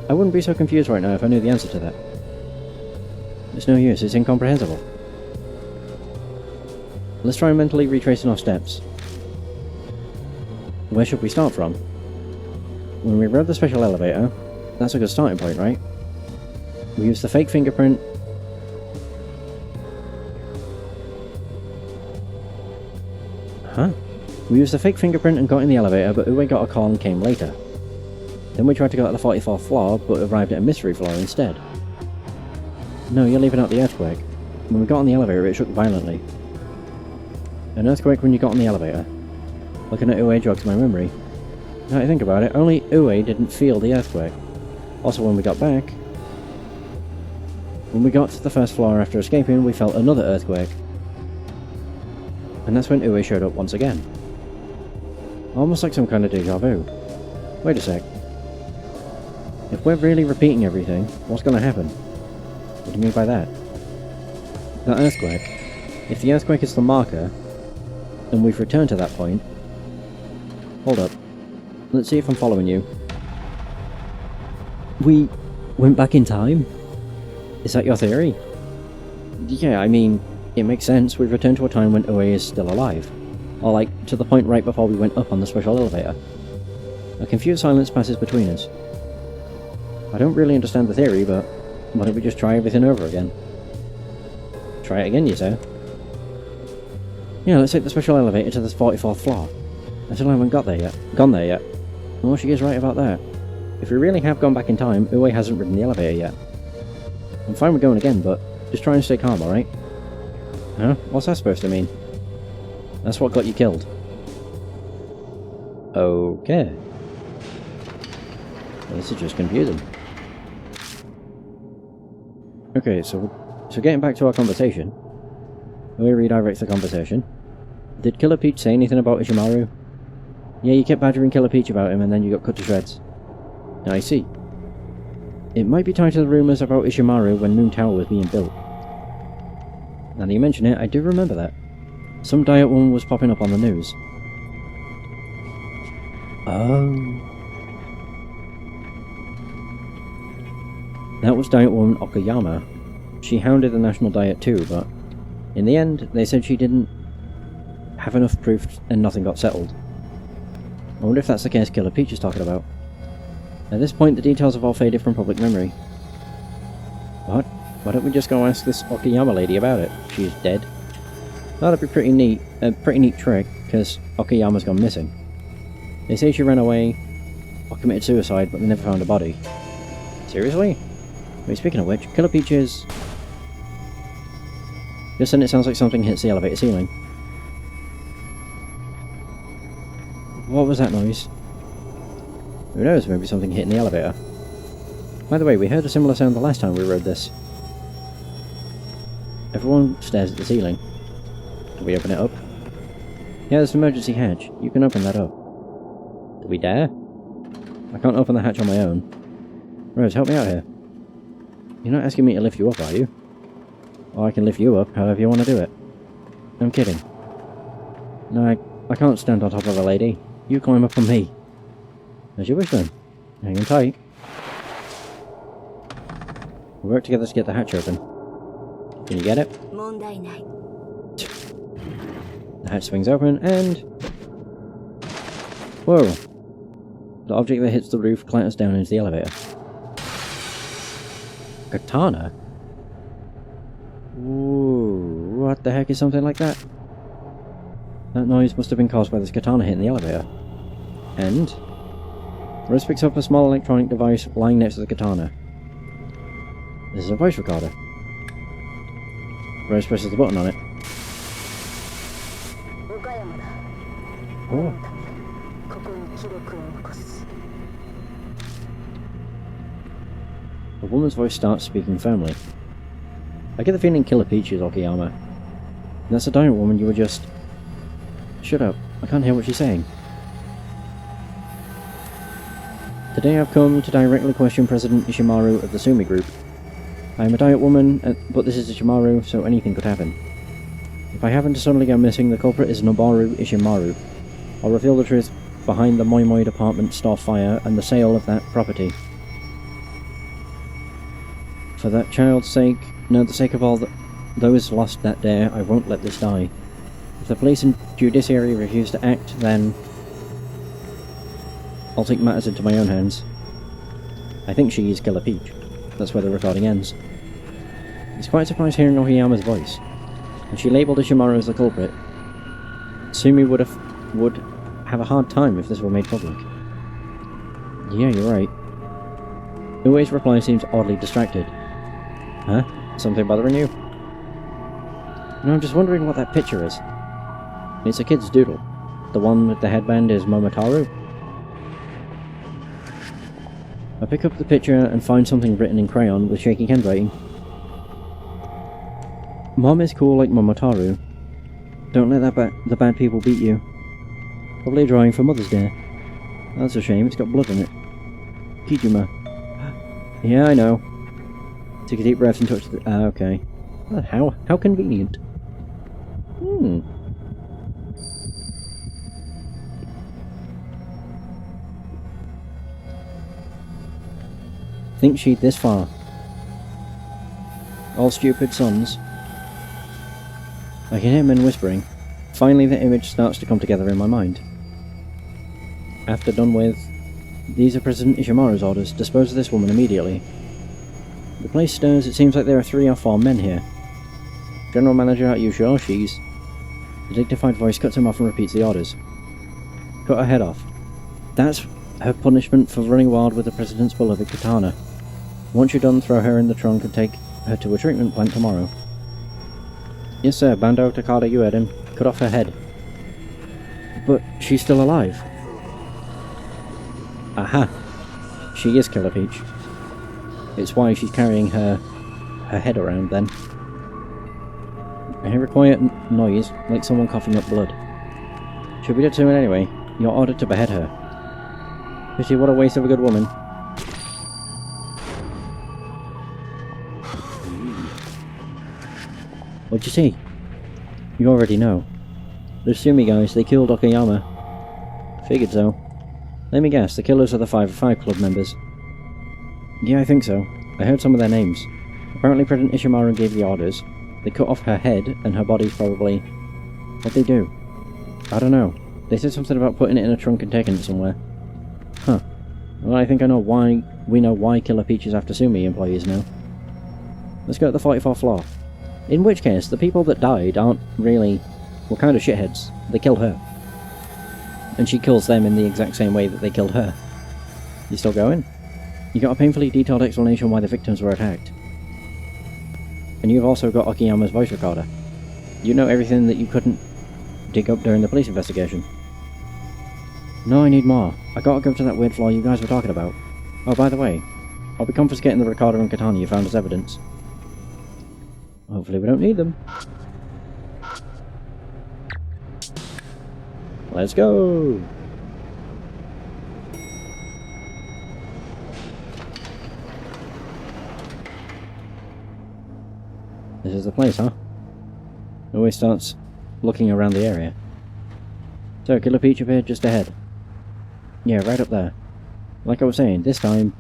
I wouldn't be so confused right now if I knew the answer to that. It's no use, it's incomprehensible. Let's try mentally retracing our steps. Where should we start from? When we rode the special elevator, that's a good starting point, right? We used the fake fingerprint. Huh? We used the fake fingerprint and got in the elevator, but Uwe got a call and came later. Then we tried to go to the 44th floor, but arrived at a mystery floor instead. No, you're leaving out the earthquake. When we got on the elevator, it shook violently. An earthquake when you got on the elevator. Looking at Uwe jogs my memory. Now I think about it, only Uwe didn't feel the earthquake. Also, when we got back... When we got to the first floor after escaping, we felt another earthquake. And that's when Uwe showed up once again. Almost like some kind of deja vu. Wait a sec. If we're really repeating everything, what's gonna happen? What do you mean by that? That earthquake. If the earthquake is the marker, and we've returned to that point... Hold up. Let's see if I'm following you. We went back in time? Is that your theory? Yeah, I mean, it makes sense. We've returned to a time when Uwe is still alive. Or like, to the point right before we went up on the special elevator. A confused silence passes between us. I don't really understand the theory, but why don't we just try everything over again? Try it again, you say? Yeah, let's take the special elevator to the 44th floor. I still haven't gone there yet. Well, she is right about that. If we really have gone back in time, Uwe hasn't ridden the elevator yet. I'm fine with going again, but just try and stay calm, alright? Huh? What's that supposed to mean? That's what got you killed. Okay. This is just confusing. Okay, so getting back to our conversation. We redirect the conversation. Did Killer Peach say anything about Ishimaru? Yeah, you kept badgering Killer Peach about him and then you got cut to shreds. I see. It might be tied to the rumours about Ishimaru when Moon Tower was being built. Now that you mention it, I do remember that. Some diet woman was popping up on the news. Oh. That was diet woman Okayama. She hounded the national diet too, but in the end, they said she didn't have enough proof and nothing got settled. I wonder if that's the case Killer Peach is talking about. At this point, the details have all faded from public memory. What? Why don't we just go ask this Okayama lady about it? She's dead. That'd be pretty neat. A pretty neat trick, because Okayama's gone missing. They say she ran away or committed suicide, but they never found a body. Seriously? Wait, speaking of which, Killer Peach is... Just then it sounds like something hits the elevator ceiling. What was that noise? Who knows, maybe something hit in the elevator. By the way, we heard a similar sound the last time we rode this. Everyone stares at the ceiling. Can we open it up? Yeah, there's an emergency hatch. You can open that up. Do we dare? I can't open the hatch on my own. Rose, help me out here. You're not asking me to lift you up, are you? Or I can lift you up however you want to do it. I'm kidding. No, I can't stand on top of a lady. You climb up on me. As you wish then. Hang on tight. We'll work together to get the hatch open. Can you get it? The hatch swings open and... Whoa! The object that hits the roof clatters down into the elevator. Katana? Ooh, what the heck is something like that? That noise must have been caused by this katana hitting the elevator. And... Rose picks up a small electronic device lying next to the katana. This is a voice recorder. Rose presses the button on it. Oh. The woman's voice starts speaking firmly. I get the feeling Killer Peach is Okayama. That's a giant woman you were just... Shut up, I can't hear what she's saying. Today I've come to directly question President Ishimaru of the Sumi Group. I am a diet woman, but this is Ishimaru, so anything could happen. If I happen to suddenly go missing, the culprit is Noboru Ishimaru. I'll reveal the truth behind the Moi Moi department store fire and the sale of that property. For that child's sake, no, the sake of all those lost that day, I won't let this die. If the police and judiciary refuse to act, then... I'll take matters into my own hands. I think she is Killer Peach. That's where the recording ends. It's quite surprised hearing Okayama's voice. And she labelled Ishimaru as the culprit. Sumi would have a hard time if this were made public. Yeah, you're right. Ue's reply seems oddly distracted. Huh? Something bothering you? No, I'm just wondering what that picture is. It's a kid's doodle. The one with the headband is Momotaru. I pick up the picture and find something written in crayon with shaky handwriting. Mom is cool like Momotaru. Don't let the bad people beat you. Probably a drawing for Mother's Day. That's a shame, it's got blood in it. Kijima. Yeah, I know. Took a deep breath and touched the... okay. How convenient. Think she'd this far. All stupid sons. I can hear men whispering. Finally the image starts to come together in my mind. After done with... These are President Ishimaru's orders. Dispose of this woman immediately. The place stirs. It seems like there are 3 or 4 men here. General Manager, are you sure she's... The dignified voice cuts him off and repeats the orders. Cut her head off. That's her punishment for running wild with the President's beloved katana. Once you're done, throw her in the trunk and take her to a treatment plant tomorrow. Yes sir, Bando Takada, you heard him. Cut off her head. But she's still alive. Aha! She is Killer Peach. It's why she's carrying her head around then. I hear a quiet noise, like someone coughing up blood. Should we get to it anyway? You're ordered to behead her. Pity, what a waste of a good woman. What'd you see? You already know. The Sumi guys, they killed Okayama. Figured so. Let me guess, the killers are the 5 Club members. Yeah, I think so. I heard some of their names. Apparently President Ishimaru gave the orders. They cut off her head, and her body's probably... What'd they do? I don't know. They said something about putting it in a trunk and taking it somewhere. Huh. Well, I think I know why... We know why Killer Peach is after Sumi employees now. Let's go to the 44th floor. In which case, the people that died aren't really... Well, kind of shitheads. They killed her. And she kills them in the exact same way that they killed her. You still going? You got a painfully detailed explanation why the victims were attacked. And you've also got Okayama's voice recorder. You know everything that you couldn't dig up during the police investigation. No, I need more. I gotta go to that weird floor you guys were talking about. Oh, by the way, I'll be confiscating the recorder and katana you found as evidence. Hopefully we don't need them. Let's go! This is the place, huh? Always starts looking around the area. So, Killer Peach appeared just ahead. Yeah, right up there. Like I was saying, this time...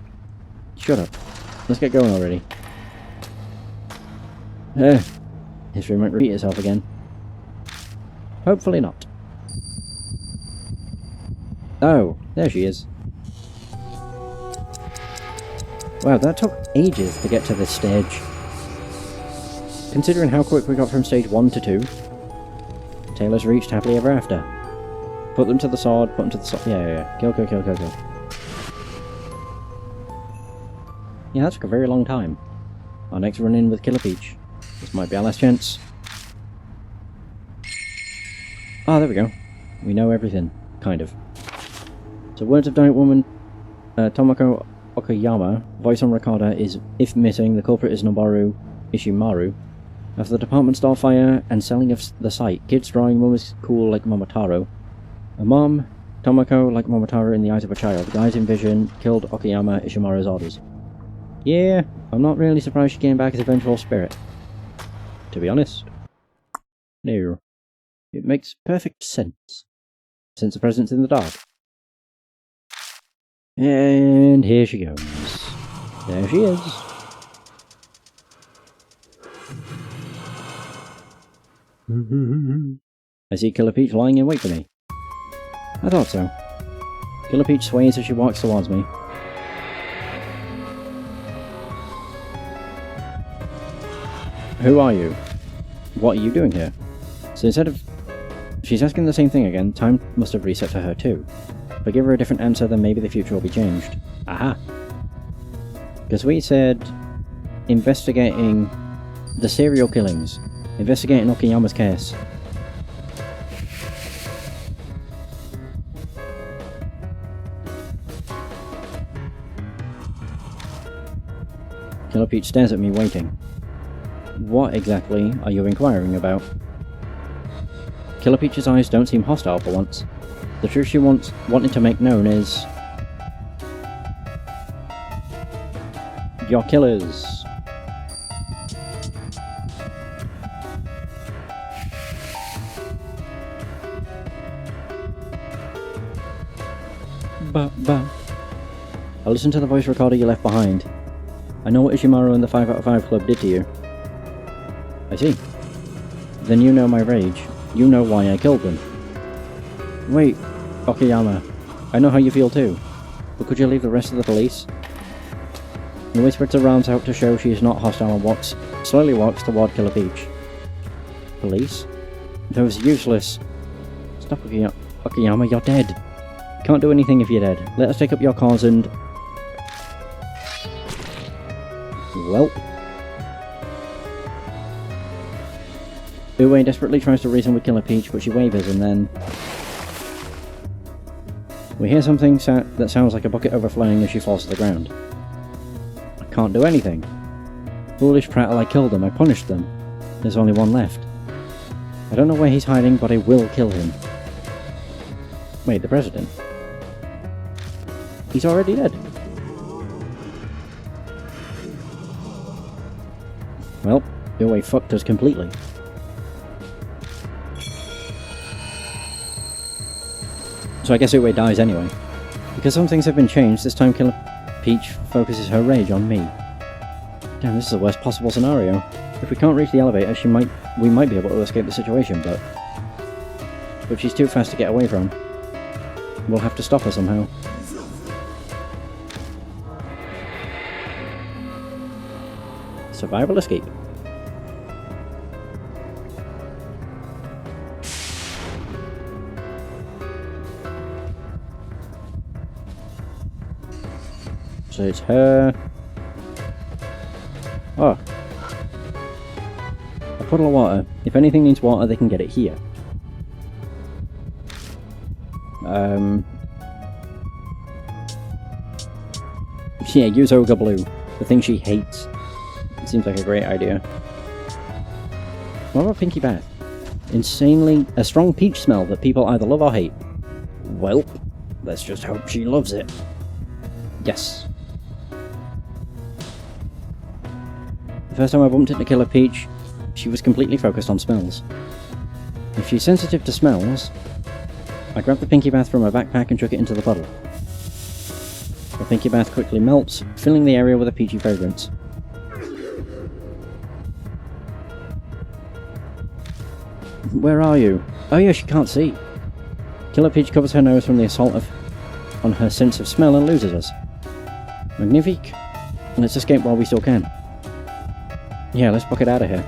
Shut up. Let's get going already. History might repeat itself again. Hopefully not. Oh, there she is. Wow, that took ages to get to this stage. Considering how quick we got from stage 1 to 2. Taylor's reached happily ever after. Put them to the sword, put them to the sword. Yeah. Kill. Yeah, that took a very long time. Our next run-in with Killer Peach. This might be our last chance. Ah, there we go. We know everything. Kind of. So, words of Night Woman, Tomoko Okayama, voice on recorder is, if missing, the culprit is Noboru Ishimaru. After the department store fire and selling of the site, kids drawing mum is cool like Momotaro. A mom, Tomoko like Momotaro in the eyes of a child. Guys in vision killed Okayama Ishimaru's orders. Yeah, I'm not really surprised she came back as a vengeful spirit. To be honest. No. It makes perfect sense. Since the presence in the dark. And here she goes. There she is. I see Killer Peach lying in wait for me. I thought so. Killer Peach sways as she walks towards me. Who are you? What are you doing here? So instead of... She's asking the same thing again. Time must have reset for her too. If I give her a different answer, then maybe the future will be changed. Aha! Because we said... investigating the serial killings. Investigating Okayama's case. Killer Peach stares at me, waiting. What exactly are you inquiring about? Killer Peach's eyes don't seem hostile for once. The truth she wanted to make known is... You're killers. Ba. I listened to the voice recorder you left behind. I know what Ishimaru and the 5 out of 5 Club did to you. I see. Then you know my rage. You know why I killed them. Wait, Okayama. I know how you feel too. But could you leave the rest of the police? He whispers her arms out to show she is not hostile and slowly walks toward Killer Peach. Police? Those useless. Stop, Okayama, you're dead. Can't do anything if you're dead. Let us take up your cause and... Well. Ue desperately tries to reason with Killer Peach, but she wavers and then... We hear something that sounds like a bucket overflowing as she falls to the ground. I can't do anything. Foolish prattle, I killed them, I punished them. There's only one left. I don't know where he's hiding, but I will kill him. Wait, the president? He's already dead. Well, Ue fucked us completely. So I guess Ue dies anyway. Because some things have been changed, this time Killer Peach focuses her rage on me. Damn, this is the worst possible scenario. If we can't reach the elevator, we might be able to escape the situation, but she's too fast to get away from. We'll have to stop her somehow. Survival escape. So it's her. Oh. A puddle of water. If anything needs water, they can get it here. Yeah, use Ogre Blue. The thing she hates. It seems like a great idea. What about Pinky Bath? Insanely a strong peach smell that people either love or hate. Welp, let's just hope she loves it. Yes. The first time I bumped into Killer Peach, she was completely focused on smells. If she's sensitive to smells, I grabbed the Pinky Bath from her backpack and chuck it into the puddle. The Pinky Bath quickly melts, filling the area with a peachy fragrance. Where are you? Oh yeah, she can't see. Killer Peach covers her nose from the assault on her sense of smell and loses us. Magnifique. Let's escape while we still can. Yeah, let's book it out of here.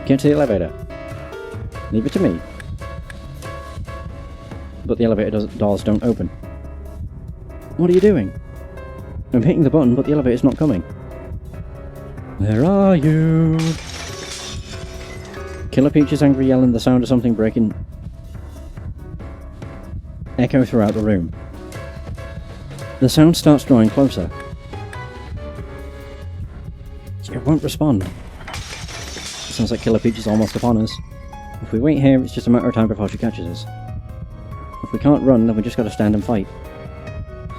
Get to the elevator. Leave it to me. But the elevator doors don't open. What are you doing? I'm hitting the button, but the elevator's not coming. Where are you? Killer Peach's angry yell and the sound of something breaking echo throughout the room. The sound starts drawing closer. It won't respond. Sounds like Killer Peach is almost upon us. If we wait here, it's just a matter of time before she catches us. If we can't run, then we just gotta stand and fight.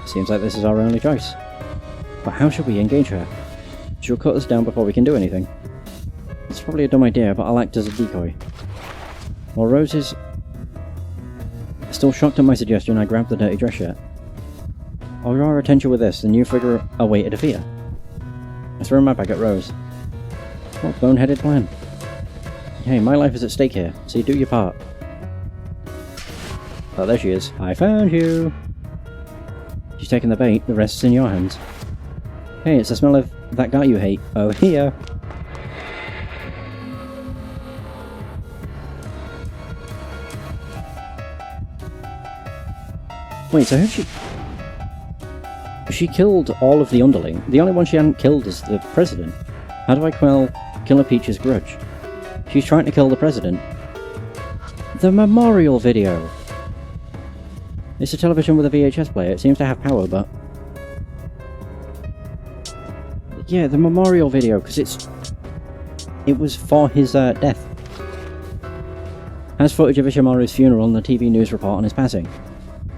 Seems like this is our only choice. But how should we engage her? She'll cut us down before we can do anything. It's probably a dumb idea, but I'll act as a decoy. While Rose is still shocked at my suggestion, I grab the dirty dress shirt. I'll draw her attention with this, and you figure a way to defeat her. I throw my back at Rose. What boneheaded plan? Hey, my life is at stake here, so you do your part. Oh, there she is. I found you! She's taking the bait, the rest's in your hands. Hey, it's the smell of that guy you hate. Oh, here! Wait, so she killed all of the underling. The only one she hadn't killed is the president. How do I quell Killer Peach's grudge? She's trying to kill the president. The memorial video! It's a television with a VHS player. It seems to have power, but... yeah, the memorial video, because it was for his death. Has footage of Ishimaru's funeral and the TV news report on his passing.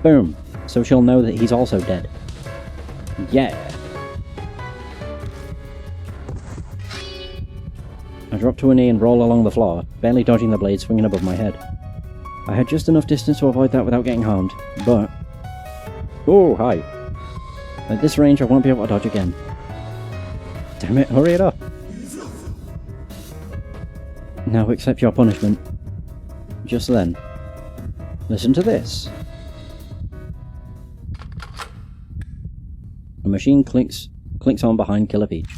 Boom. So she'll know that he's also dead. Yeah. I drop to a knee and roll along the floor, barely dodging the blade swinging above my head. I had just enough distance to avoid that without getting harmed, but... oh, hi. At this range I won't be able to dodge again. Damn it, hurry it up! Now accept your punishment. Just then. Listen to this. A machine clicks on behind Killer Peach.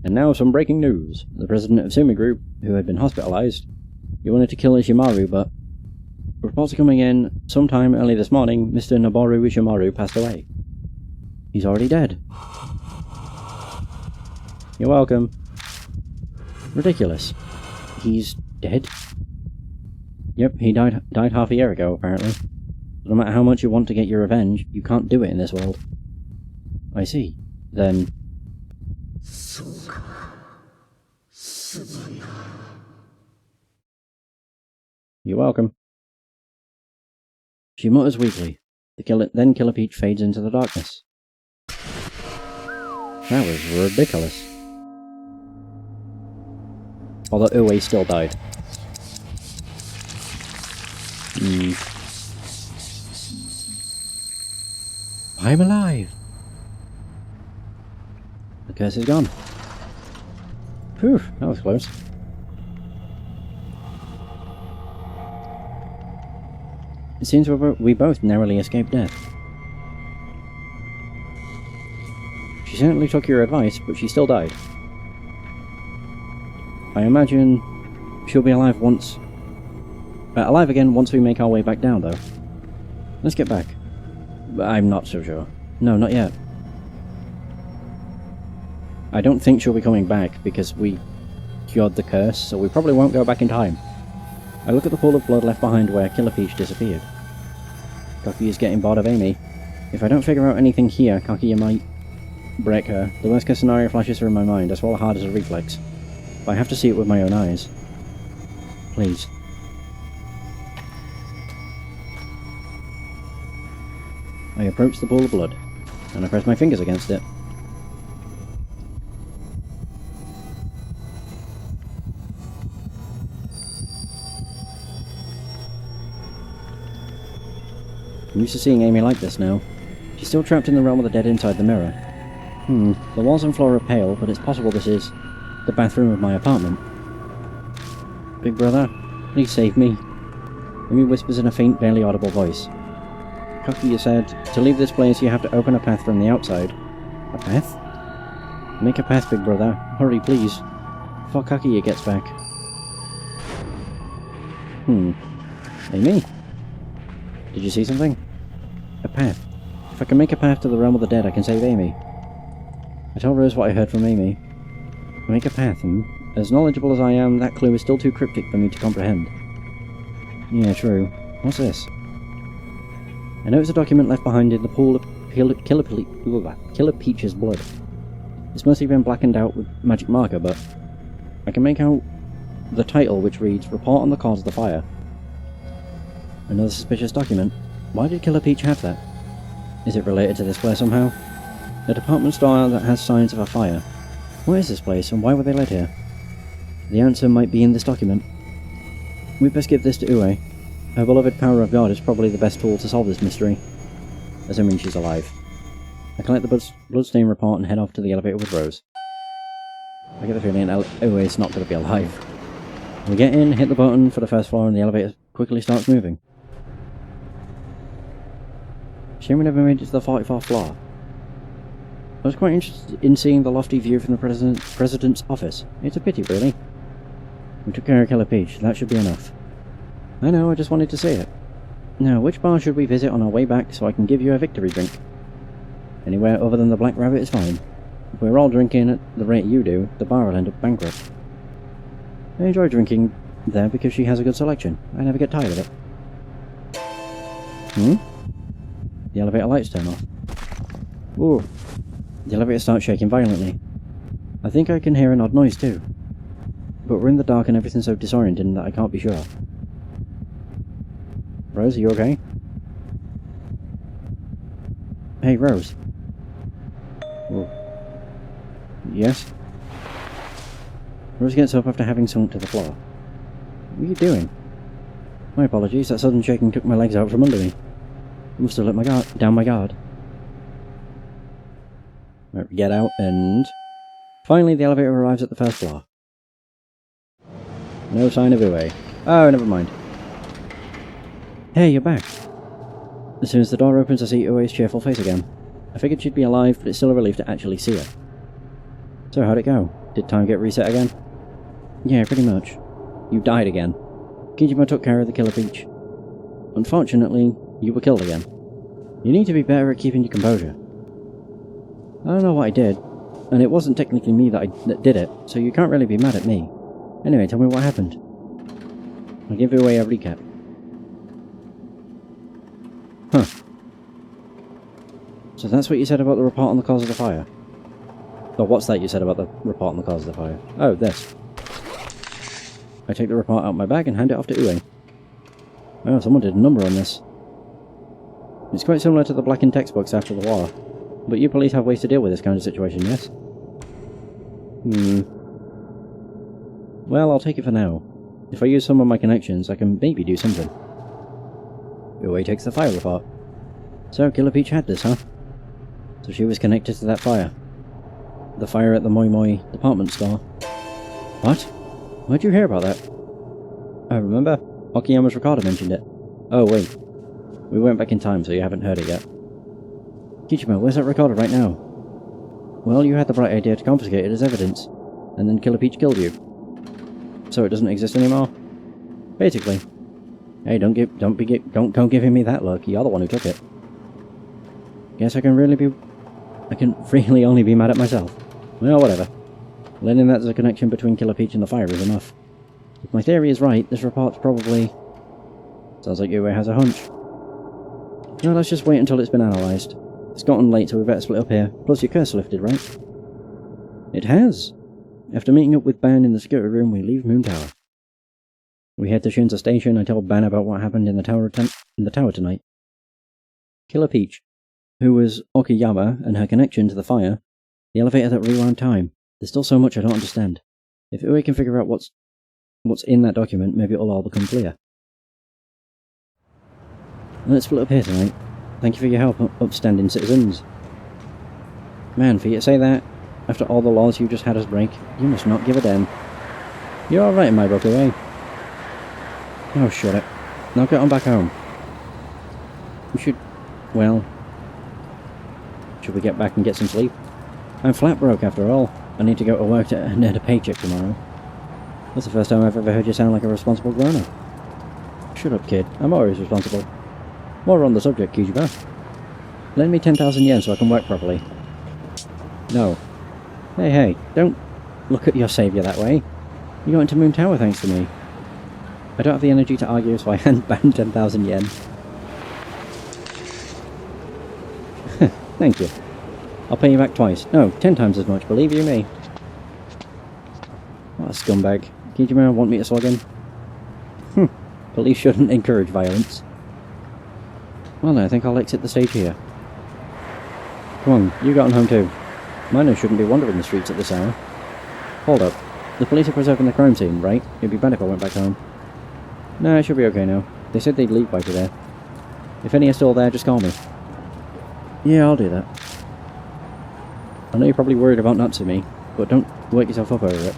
And now some breaking news. The president of Sumi Group, who had been hospitalized, he wanted to kill Ishimaru, but reports are coming in sometime early this morning, Mr. Noboru Ishimaru passed away. He's already dead. You're welcome. Ridiculous. He's dead? Yep, he died half a year ago, apparently. No matter how much you want to get your revenge, you can't do it in this world. I see. Then... you're welcome. She mutters weakly. Then Killer Peach fades into the darkness. That was ridiculous. Although Uwe still died. I'm alive! The curse is gone. Phew, that was close. It seems we both narrowly escaped death. She certainly took your advice, but she still died. I imagine she'll be alive again once we make our way back down, though. Let's get back. I'm not so sure. No, not yet. I don't think she'll be coming back because we cured the curse, so we probably won't go back in time. I look at the pool of blood left behind where Killer Peach disappeared. Cocky is getting bored of Amy. If I don't figure out anything here, Cocky might break her. The worst case scenario flashes through my mind. I swallow hard as a reflex. But I have to see it with my own eyes. Please. I approach the pool of blood, and I press my fingers against it. I'm used to seeing Amy like this now. She's still trapped in the realm of the dead inside the mirror. The walls and floor are pale, but it's possible this is the bathroom of my apartment. Big brother, please save me. Amy whispers in a faint, barely audible voice. Cocky, you said, to leave this place you have to open a path from the outside. A path? Make a path, big brother. Hurry, please. Before Cocky gets back. Amy? Did you see something? A path. If I can make a path to the realm of the dead, I can save Amy. I tell Rose what I heard from Amy. Make a path, As knowledgeable as I am, that clue is still too cryptic for me to comprehend. Yeah, true. What's this? I know it's a document left behind in the pool of Killer Peach's blood. It's mostly been blackened out with magic marker, but I can make out the title, which reads, Report on the Cause of the Fire. Another suspicious document. Why did Killer Peach have that? Is it related to this place somehow? A department store that has signs of a fire. What is this place, and why were they led here? The answer might be in this document. We'd best give this to Ue. Her beloved power of God is probably the best tool to solve this mystery. Assuming she's alive. I collect the bloodstain report and head off to the elevator with Rose. I get the feeling Ue's not going to be alive. We get in, hit the button for the first floor, and the elevator quickly starts moving. Shame we never made it to the 44th floor. I was quite interested in seeing the lofty view from the President's office. It's a pity, really. We took care of Killer Peach, that should be enough. I know, I just wanted to see it. Now, which bar should we visit on our way back so I can give you a victory drink? Anywhere other than the Black Rabbit is fine. If we're all drinking at the rate you do, the bar will end up bankrupt. I enjoy drinking there because she has a good selection. I never get tired of it. The elevator lights turn off. Ooh. The elevator starts shaking violently. I think I can hear an odd noise too. But we're in the dark and everything's so disorienting that I can't be sure. Rose, are you okay? Hey, Rose. Whoa. Yes? Rose gets up after having sunk to the floor. What are you doing? My apologies, that sudden shaking took my legs out from under me. I must have let down my guard. Right, we get out and... Finally, the elevator arrives at the first floor. No sign of Ue. Oh, never mind. Hey, you're back. As soon as the door opens, I see Ue's cheerful face again. I figured she'd be alive, but it's still a relief to actually see her. So, how'd it go? Did time get reset again? Yeah, pretty much. You died again. Kijima took care of the Killer Peach. Unfortunately, you were killed again. You need to be better at keeping your composure. I don't know what I did, and it wasn't technically me that did it, so you can't really be mad at me. Anyway, tell me what happened. I'll give you away a recap. Huh. So that's what you said about the report on the cause of the fire? Or what's that you said about the report on the cause of the fire? Oh, this. I take the report out of my bag and hand it off to Ue. Oh, someone did a number on this. It's quite similar to the blackened textbooks after the war. But you police have ways to deal with this kind of situation, yes? Well, I'll take it for now. If I use some of my connections, I can maybe do something. Ue takes the fire report. So, Killer Peach had this, huh? So she was connected to that fire. The fire at the Moi Moi department store. What? Where'd you hear about that? I remember. Okiyama's recorder mentioned it. Oh, wait. We went back in time, so you haven't heard it yet. Kijima, where's that recorder right now? Well, you had the bright idea to confiscate it as evidence, and then Killer Peach killed you. So it doesn't exist anymore? Basically. Hey, don't come giving me that look. You're the one who took it. Guess I can really only be mad at myself. Well, whatever. Learning that there's a connection between Killer Peach and the fire is enough. If my theory is right, this report's probably... Sounds like Yue has a hunch. No, let's just wait until it's been analysed. It's gotten late, so we better split up here. Plus your curse lifted, right? It has! After meeting up with Ban in the security room, we leave Moon Tower. We head to Shinza Station. I tell Ban about what happened in the tower tonight. Killer Peach, who was Okayama and her connection to the fire, the elevator that rewound time. There's still so much I don't understand. If we can figure out what's in that document, maybe it'll all become clear. Let's split up here tonight. Thank you for your help, upstanding citizens. Man, for you to say that, after all the laws you just had us break, you must not give a damn. You're alright in my book, eh? Oh, shut it. Now get on back home. We should... well... should we get back and get some sleep? I'm flat broke after all. I need to go to work to earn a paycheck tomorrow. That's the first time I've ever heard you sound like a responsible grown-up. Shut up, kid. I'm always responsible. More on the subject, Kijiba. Lend me 10,000 yen so I can work properly. No. Hey, don't look at your saviour that way. You got into Moon Tower thanks to me. I don't have the energy to argue, so I hand Ban 10,000 yen. Thank you. I'll pay you back twice. No, 10 times as much, believe you me. What a scumbag. Kijima want me to slug him? Police shouldn't encourage violence. Well then, I think I'll exit the stage here. Come on, you got on home too. Minors shouldn't be wandering the streets at this hour. Hold up. The police are preserving the crime scene, right? It'd be bad if I went back home. Nah, it should be okay now. They said they'd leave by today. If any are still there, just call me. Yeah, I'll do that. I know you're probably worried about Natsumi, but don't work yourself up over it.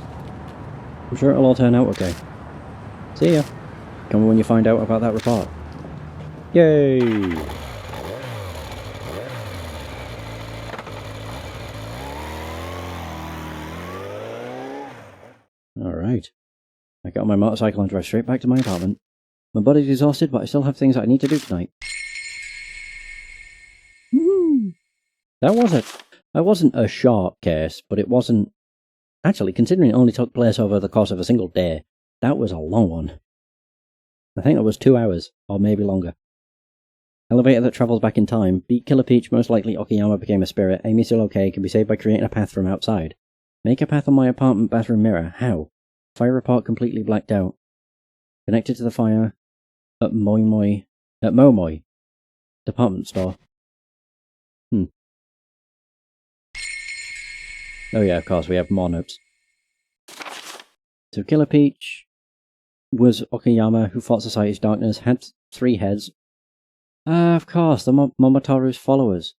I'm sure it'll all turn out okay. See ya. Come when you find out about that report. Yay! Alright. I get on my motorcycle and drive straight back to my apartment. My body's exhausted, but I still have things that I need to do tonight. Woo! That wasn't a short case, but it wasn't... Actually, considering it only took place over the course of a single day, that was a long one. I think it was 2 hours, or maybe longer. Elevator that travels back in time. Beat Killer Peach, most likely Okayama became a spirit. Amy still okay, can be saved by creating a path from outside. Make a path on my apartment bathroom mirror. How? Fire report completely blacked out. Connected to the fire at Momoi department store. Oh yeah, of course, we have more notes. So Killer Peach was Okayama, who fought Society's darkness, had 3 heads. Of course, the Momotaro's followers.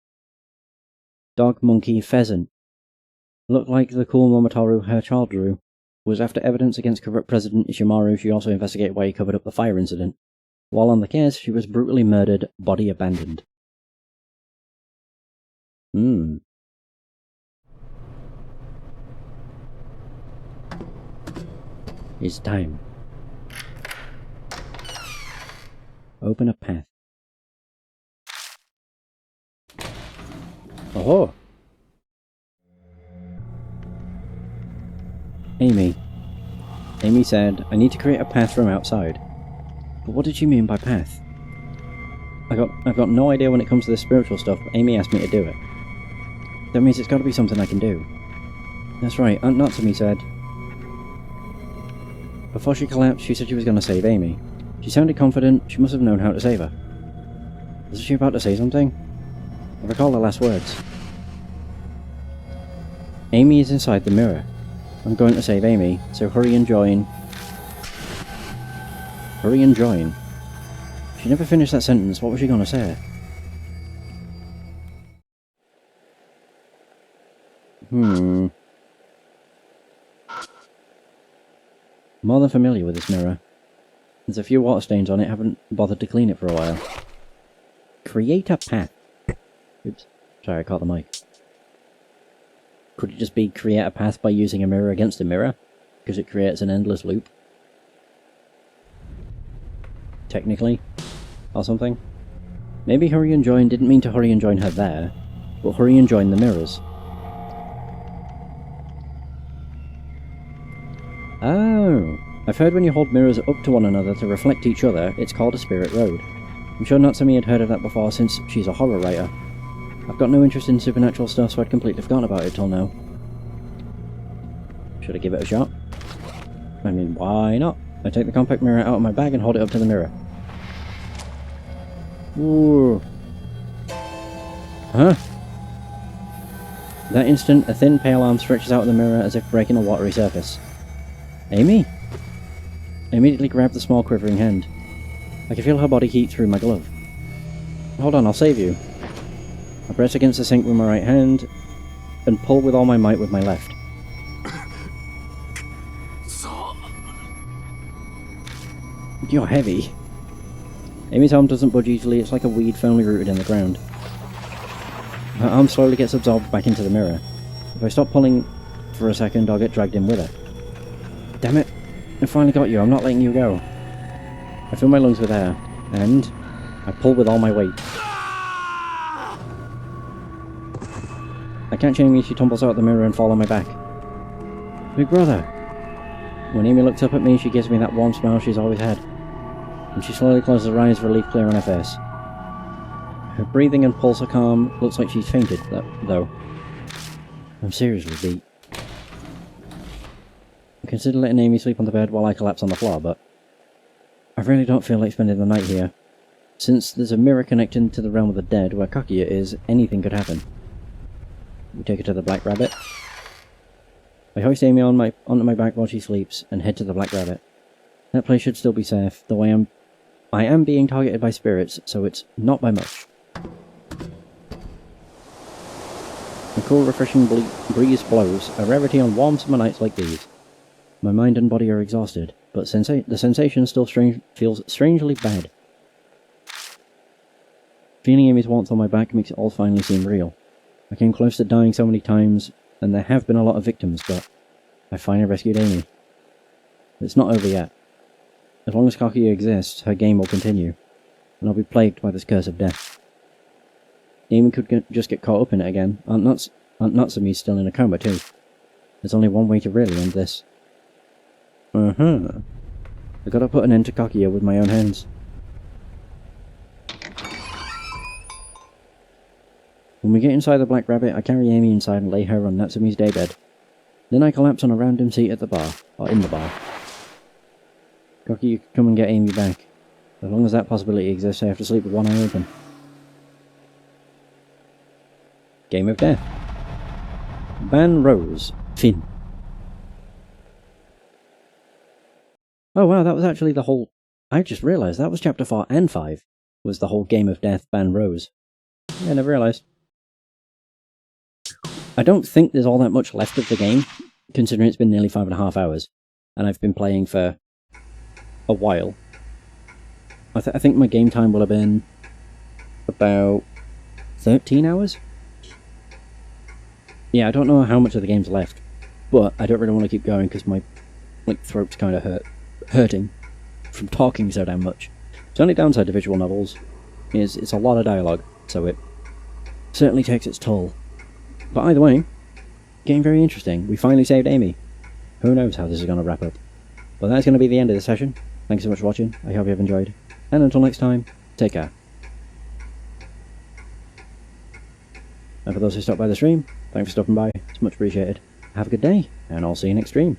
Dog, monkey, pheasant. Looked like the cool Momotaro her child drew. Was after evidence against corrupt President Ishimaru. She also investigated why he covered up the fire incident. While on the case, she was brutally murdered, body abandoned. It's time. Open a path. Oh! Amy. Amy said, I need to create a path from outside. But what did she mean by path? I've got no idea when it comes to this spiritual stuff, but Amy asked me to do it. That means it's got to be something I can do. That's right, Aunt Natsumi said. Before she collapsed, she said she was going to save Amy. She sounded confident, she must have known how to save her. Was she about to say something? I recall her last words. Amy is inside the mirror. I'm going to save Amy, so hurry and join. Hurry and join. She never finished that sentence, what was she going to say? More than familiar with this mirror. There's a few water stains on it, haven't bothered to clean it for a while. Create a path. Oops, sorry, I caught the mic. Could it just be create a path by using a mirror against a mirror? Because it creates an endless loop? Technically? Or something? Maybe hurry and join didn't mean to hurry and join her there, but hurry and join the mirrors. Oh, I've heard when you hold mirrors up to one another to reflect each other, it's called a spirit road. I'm sure Natsumi had heard of that before since she's a horror writer. I've got no interest in supernatural stuff, so I'd completely forgotten about it till now. Should I give it a shot? I mean, why not? I take the compact mirror out of my bag and hold it up to the mirror. Ooh. Huh? That instant, a thin, pale arm stretches out of the mirror as if breaking a watery surface. Amy? I immediately grab the small, quivering hand. I can feel her body heat through my glove. Hold on, I'll save you. I press against the sink with my right hand and pull with all my might with my left. You're heavy. Amy's arm doesn't budge easily, it's like a weed firmly rooted in the ground. Her arm slowly gets absorbed back into the mirror. If I stop pulling for a second, I'll get dragged in with her. Damn it! I finally got you, I'm not letting you go. I fill my lungs with air, and I pull with all my weight. I catch Amy as she tumbles out of the mirror and falls on my back. Big brother! When Amy looks up at me, she gives me that warm smile she's always had. And she slowly closes her eyes, relief clear on her face. Her breathing and pulse are calm, looks like she's fainted, though. I'm seriously beat. I consider letting Amy sleep on the bed while I collapse on the floor, but I really don't feel like spending the night here. Since there's a mirror connecting to the realm of the dead where Kaguya is, anything could happen. We take her to the Black Rabbit. I hoist Amy onto my back while she sleeps, and head to the Black Rabbit. That place should still be safe, though I am being targeted by spirits, so it's not by much. A cool, refreshing breeze blows, a rarity on warm summer nights like these. My mind and body are exhausted, but the sensation still feels strangely bad. Feeling Amy's warmth on my back makes it all finally seem real. I came close to dying so many times, and there have been a lot of victims, but I finally rescued Amy. It's not over yet. As long as Kaguya exists, her game will continue, and I'll be plagued by this curse of death. Amy could just get caught up in it again. Aunt Natsumi's still in a coma too. There's only one way to really end this. I gotta put an end to Kaguya with my own hands. When we get inside the Black Rabbit, I carry Amy inside and lay her on Natsumi's daybed. Then I collapse on a random seat at the bar, or in the bar. Kaguya can come and get Amy back. As long as that possibility exists, I have to sleep with one eye open. Game of Death. Ban Rose. Finn. Oh wow, that was actually the whole... I just realised that was chapter 4 and 5. Was the whole Game of Death, Ban Rose. Yeah, I never realised. I don't think there's all that much left of the game, considering it's been nearly 5.5 hours. And I've been playing for a while. I think my game time will have been about 13 hours? Yeah, I don't know how much of the game's left, but I don't really want to keep going because my throat's kind of hurting from talking so damn much. The only downside to visual novels is it's a lot of dialogue, so it certainly takes its toll. But either way, getting very interesting. We finally saved Amy. Who knows how this is going to wrap up. But that's going to be the end of the session. Thanks so much for watching. I hope you have enjoyed. And until next time, take care. And for those who stopped by the stream, thanks for stopping by. It's much appreciated. Have a good day, and I'll see you next stream.